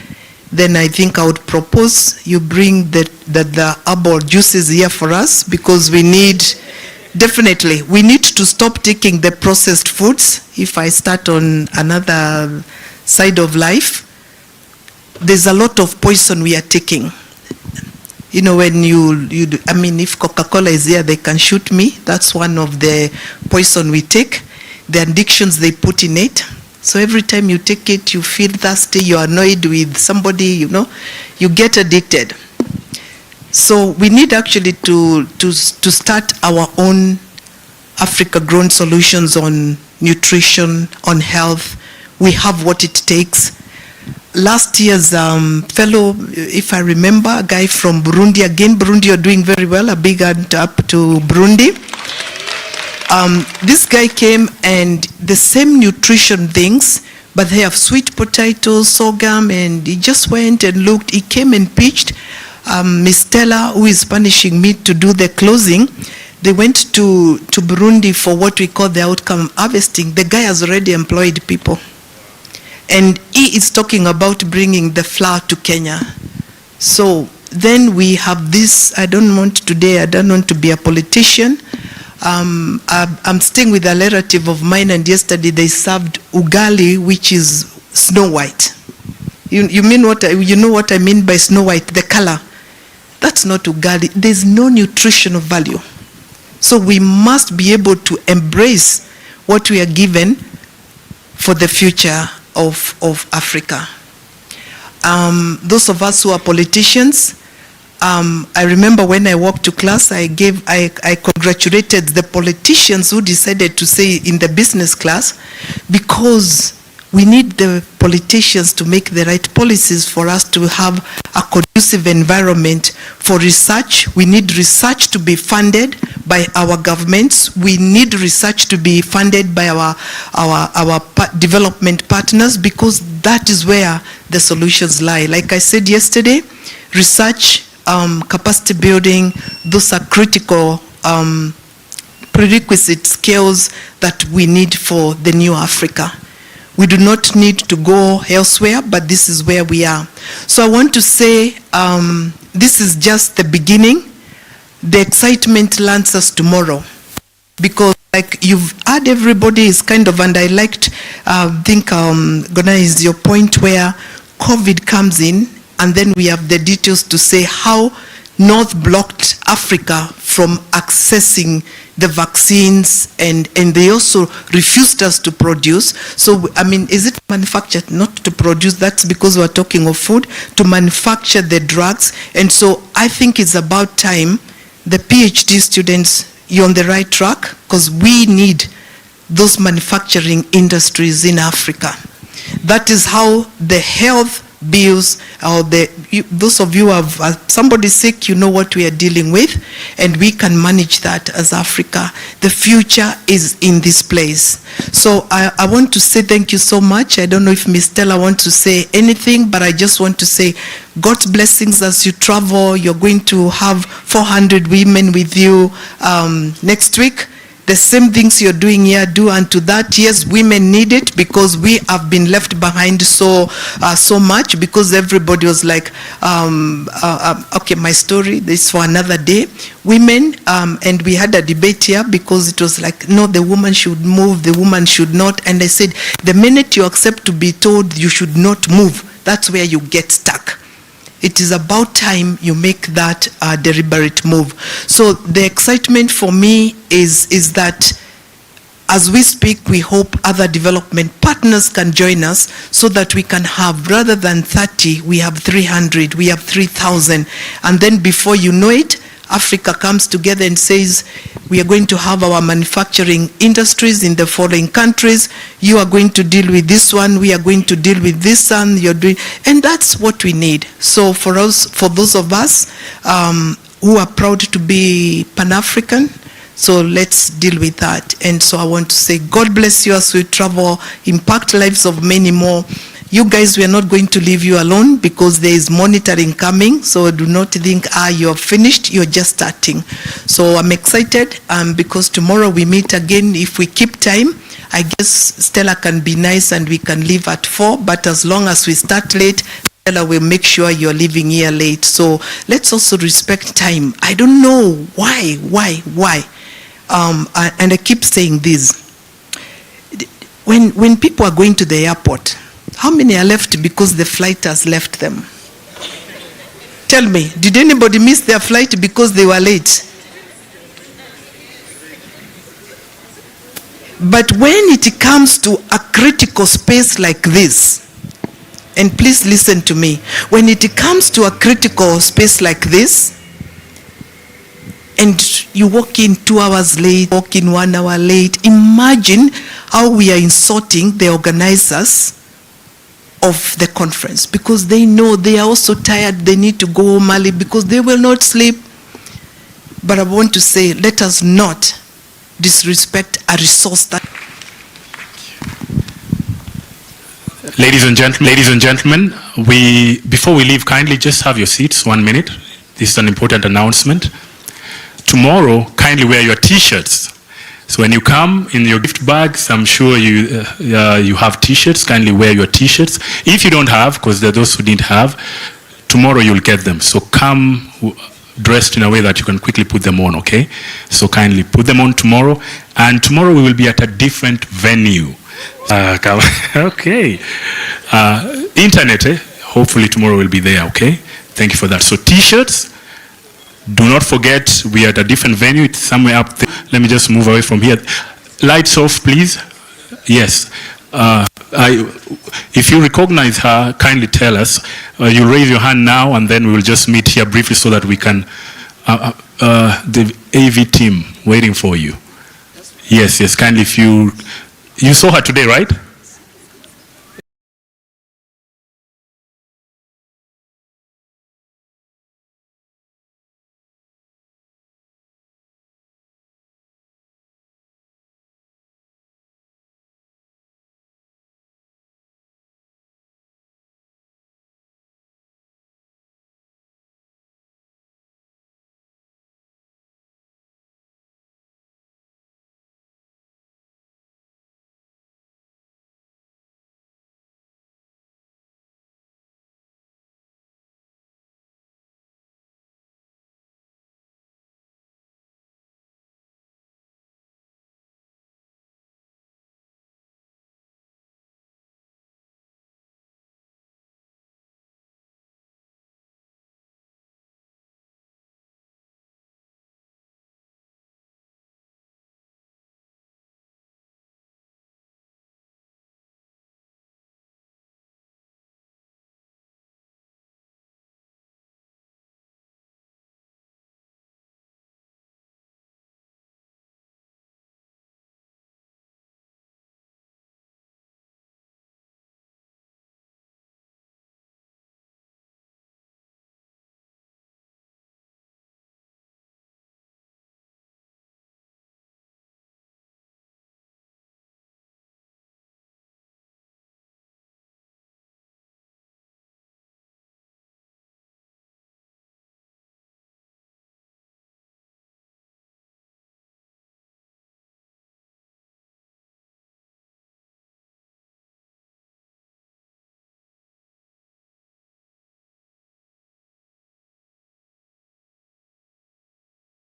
then I think I would propose you bring the herbal juices here for us, because we need, definitely, we need to stop taking the processed foods. If I start on another side of life, there's a lot of poison we are taking. You know, when I mean, if Coca-Cola is here, they can shoot me. That's one of the poison we take, the addictions they put in it. So every time you take it, you feel thirsty, you're annoyed with somebody, you know, you get addicted. So we need actually to start our own Africa-grown solutions on nutrition, on health. We have what it takes. Last year's fellow, if I remember, a guy from Burundi, again, Burundi are doing very well, a big hand up to Burundi. This guy came, and the same nutrition things, but they have sweet potatoes, sorghum, and he just went and looked. He came and pitched. Miss Stella, who is punishing me to do the closing, they went to Burundi for what we call the outcome harvesting. The guy has already employed people. And he is talking about bringing the flour to Kenya. So then we have this, I don't want to be a politician. I'm staying with a relative of mine, and yesterday they served ugali, which is snow white. You know what I mean by snow white, the color. That's not ugali. There's no nutritional value. So we must be able to embrace what we are given for the future of Africa. Those of us who are politicians, I remember when I walked to class, I congratulated the politicians who decided to say in the business class, because we need the politicians to make the right policies for us to have a conducive environment for research. We need research to be funded by our governments. We need research to be funded by our development partners, because that is where the solutions lie. Like I said yesterday, research, capacity building, those are critical prerequisite skills that we need for the new Africa. We do not need to go elsewhere, but this is where we are. So I want to say this is just the beginning. The excitement lands us tomorrow, because like you've had, everybody is kind of, and I liked, think Gona is your point where COVID comes in, and then we have the details to say how North blocked Africa from accessing the vaccines, and they also refused us to produce. So, I mean, is it manufactured? Not to produce, that's because we're talking of food, to manufacture the drugs. And so I think it's about time, the PhD students, you're on the right track, because we need those manufacturing industries in Africa. That is how the health bills, or those of you who have somebody sick, you know what we are dealing with, and we can manage that as Africa. The future is in this place. So I want to say thank you so much. I don't know if Ms. Stella wants to say anything, but I just want to say God's blessings as you travel. You're going to have 400 women with you next week. The same things you're doing here, do unto that. Yes, women need it, because we have been left behind so much, because everybody was like, okay, my story, this for another day. Women, and we had a debate here, because it was like, no, the woman should move, the woman should not. And I said, the minute you accept to be told you should not move, that's where you get stuck. It is about time you make that deliberate move. So the excitement for me is that as we speak, we hope other development partners can join us, so that we can have, rather than 30, we have 300, we have 3,000. And then before you know it, Africa comes together and says, we are going to have our manufacturing industries in the following countries. You are going to deal with this one. We are going to deal with this one. You're doing, and that's what we need. So for us, for those of us who are proud to be Pan-African, so let's deal with that. And so I want to say, God bless you as we travel, impact lives of many more. You guys, we are not going to leave you alone, because there is monitoring coming. So do not think, you're finished, you're just starting. So I'm excited because tomorrow we meet again. If we keep time, I guess Stella can be nice and we can leave at 4. But as long as we start late, Stella will make sure you're leaving here late. So let's also respect time. I don't know why. And I keep saying this. When people are going to the airport, how many are left because the flight has left them? Tell me, did anybody miss their flight because they were late? But when it comes to a critical space like this, and please listen to me, when it comes to a critical space like this, and you walk in 2 hours late, walk in 1 hour late, imagine how we are insulting the organizers of the conference, because they know they are also tired, they need to go home early because they will not sleep. But I want to say, let us not disrespect a resource that... Ladies and gentlemen, before we leave, kindly just have your seats 1 minute. This is an important announcement. Tomorrow, kindly wear your t-shirts. So when you come in your gift bags, I'm sure you have t-shirts. Kindly wear your t-shirts. If you don't have, because there are those who didn't have, tomorrow you'll get them. So come dressed in a way that you can quickly put them on, okay? So kindly put them on tomorrow. And tomorrow we will be at a different venue. Okay. Internet, hopefully tomorrow we'll be there, okay? Thank you for that. So t-shirts. Do not forget, we are at a different venue. It's somewhere up there. Let me just move away from here. Lights off, please. Yes. if you recognize her, kindly tell us. You raise your hand now, and then we will just meet here briefly so that we can. The AV team waiting for you. Yes, kindly. If you saw her today, right?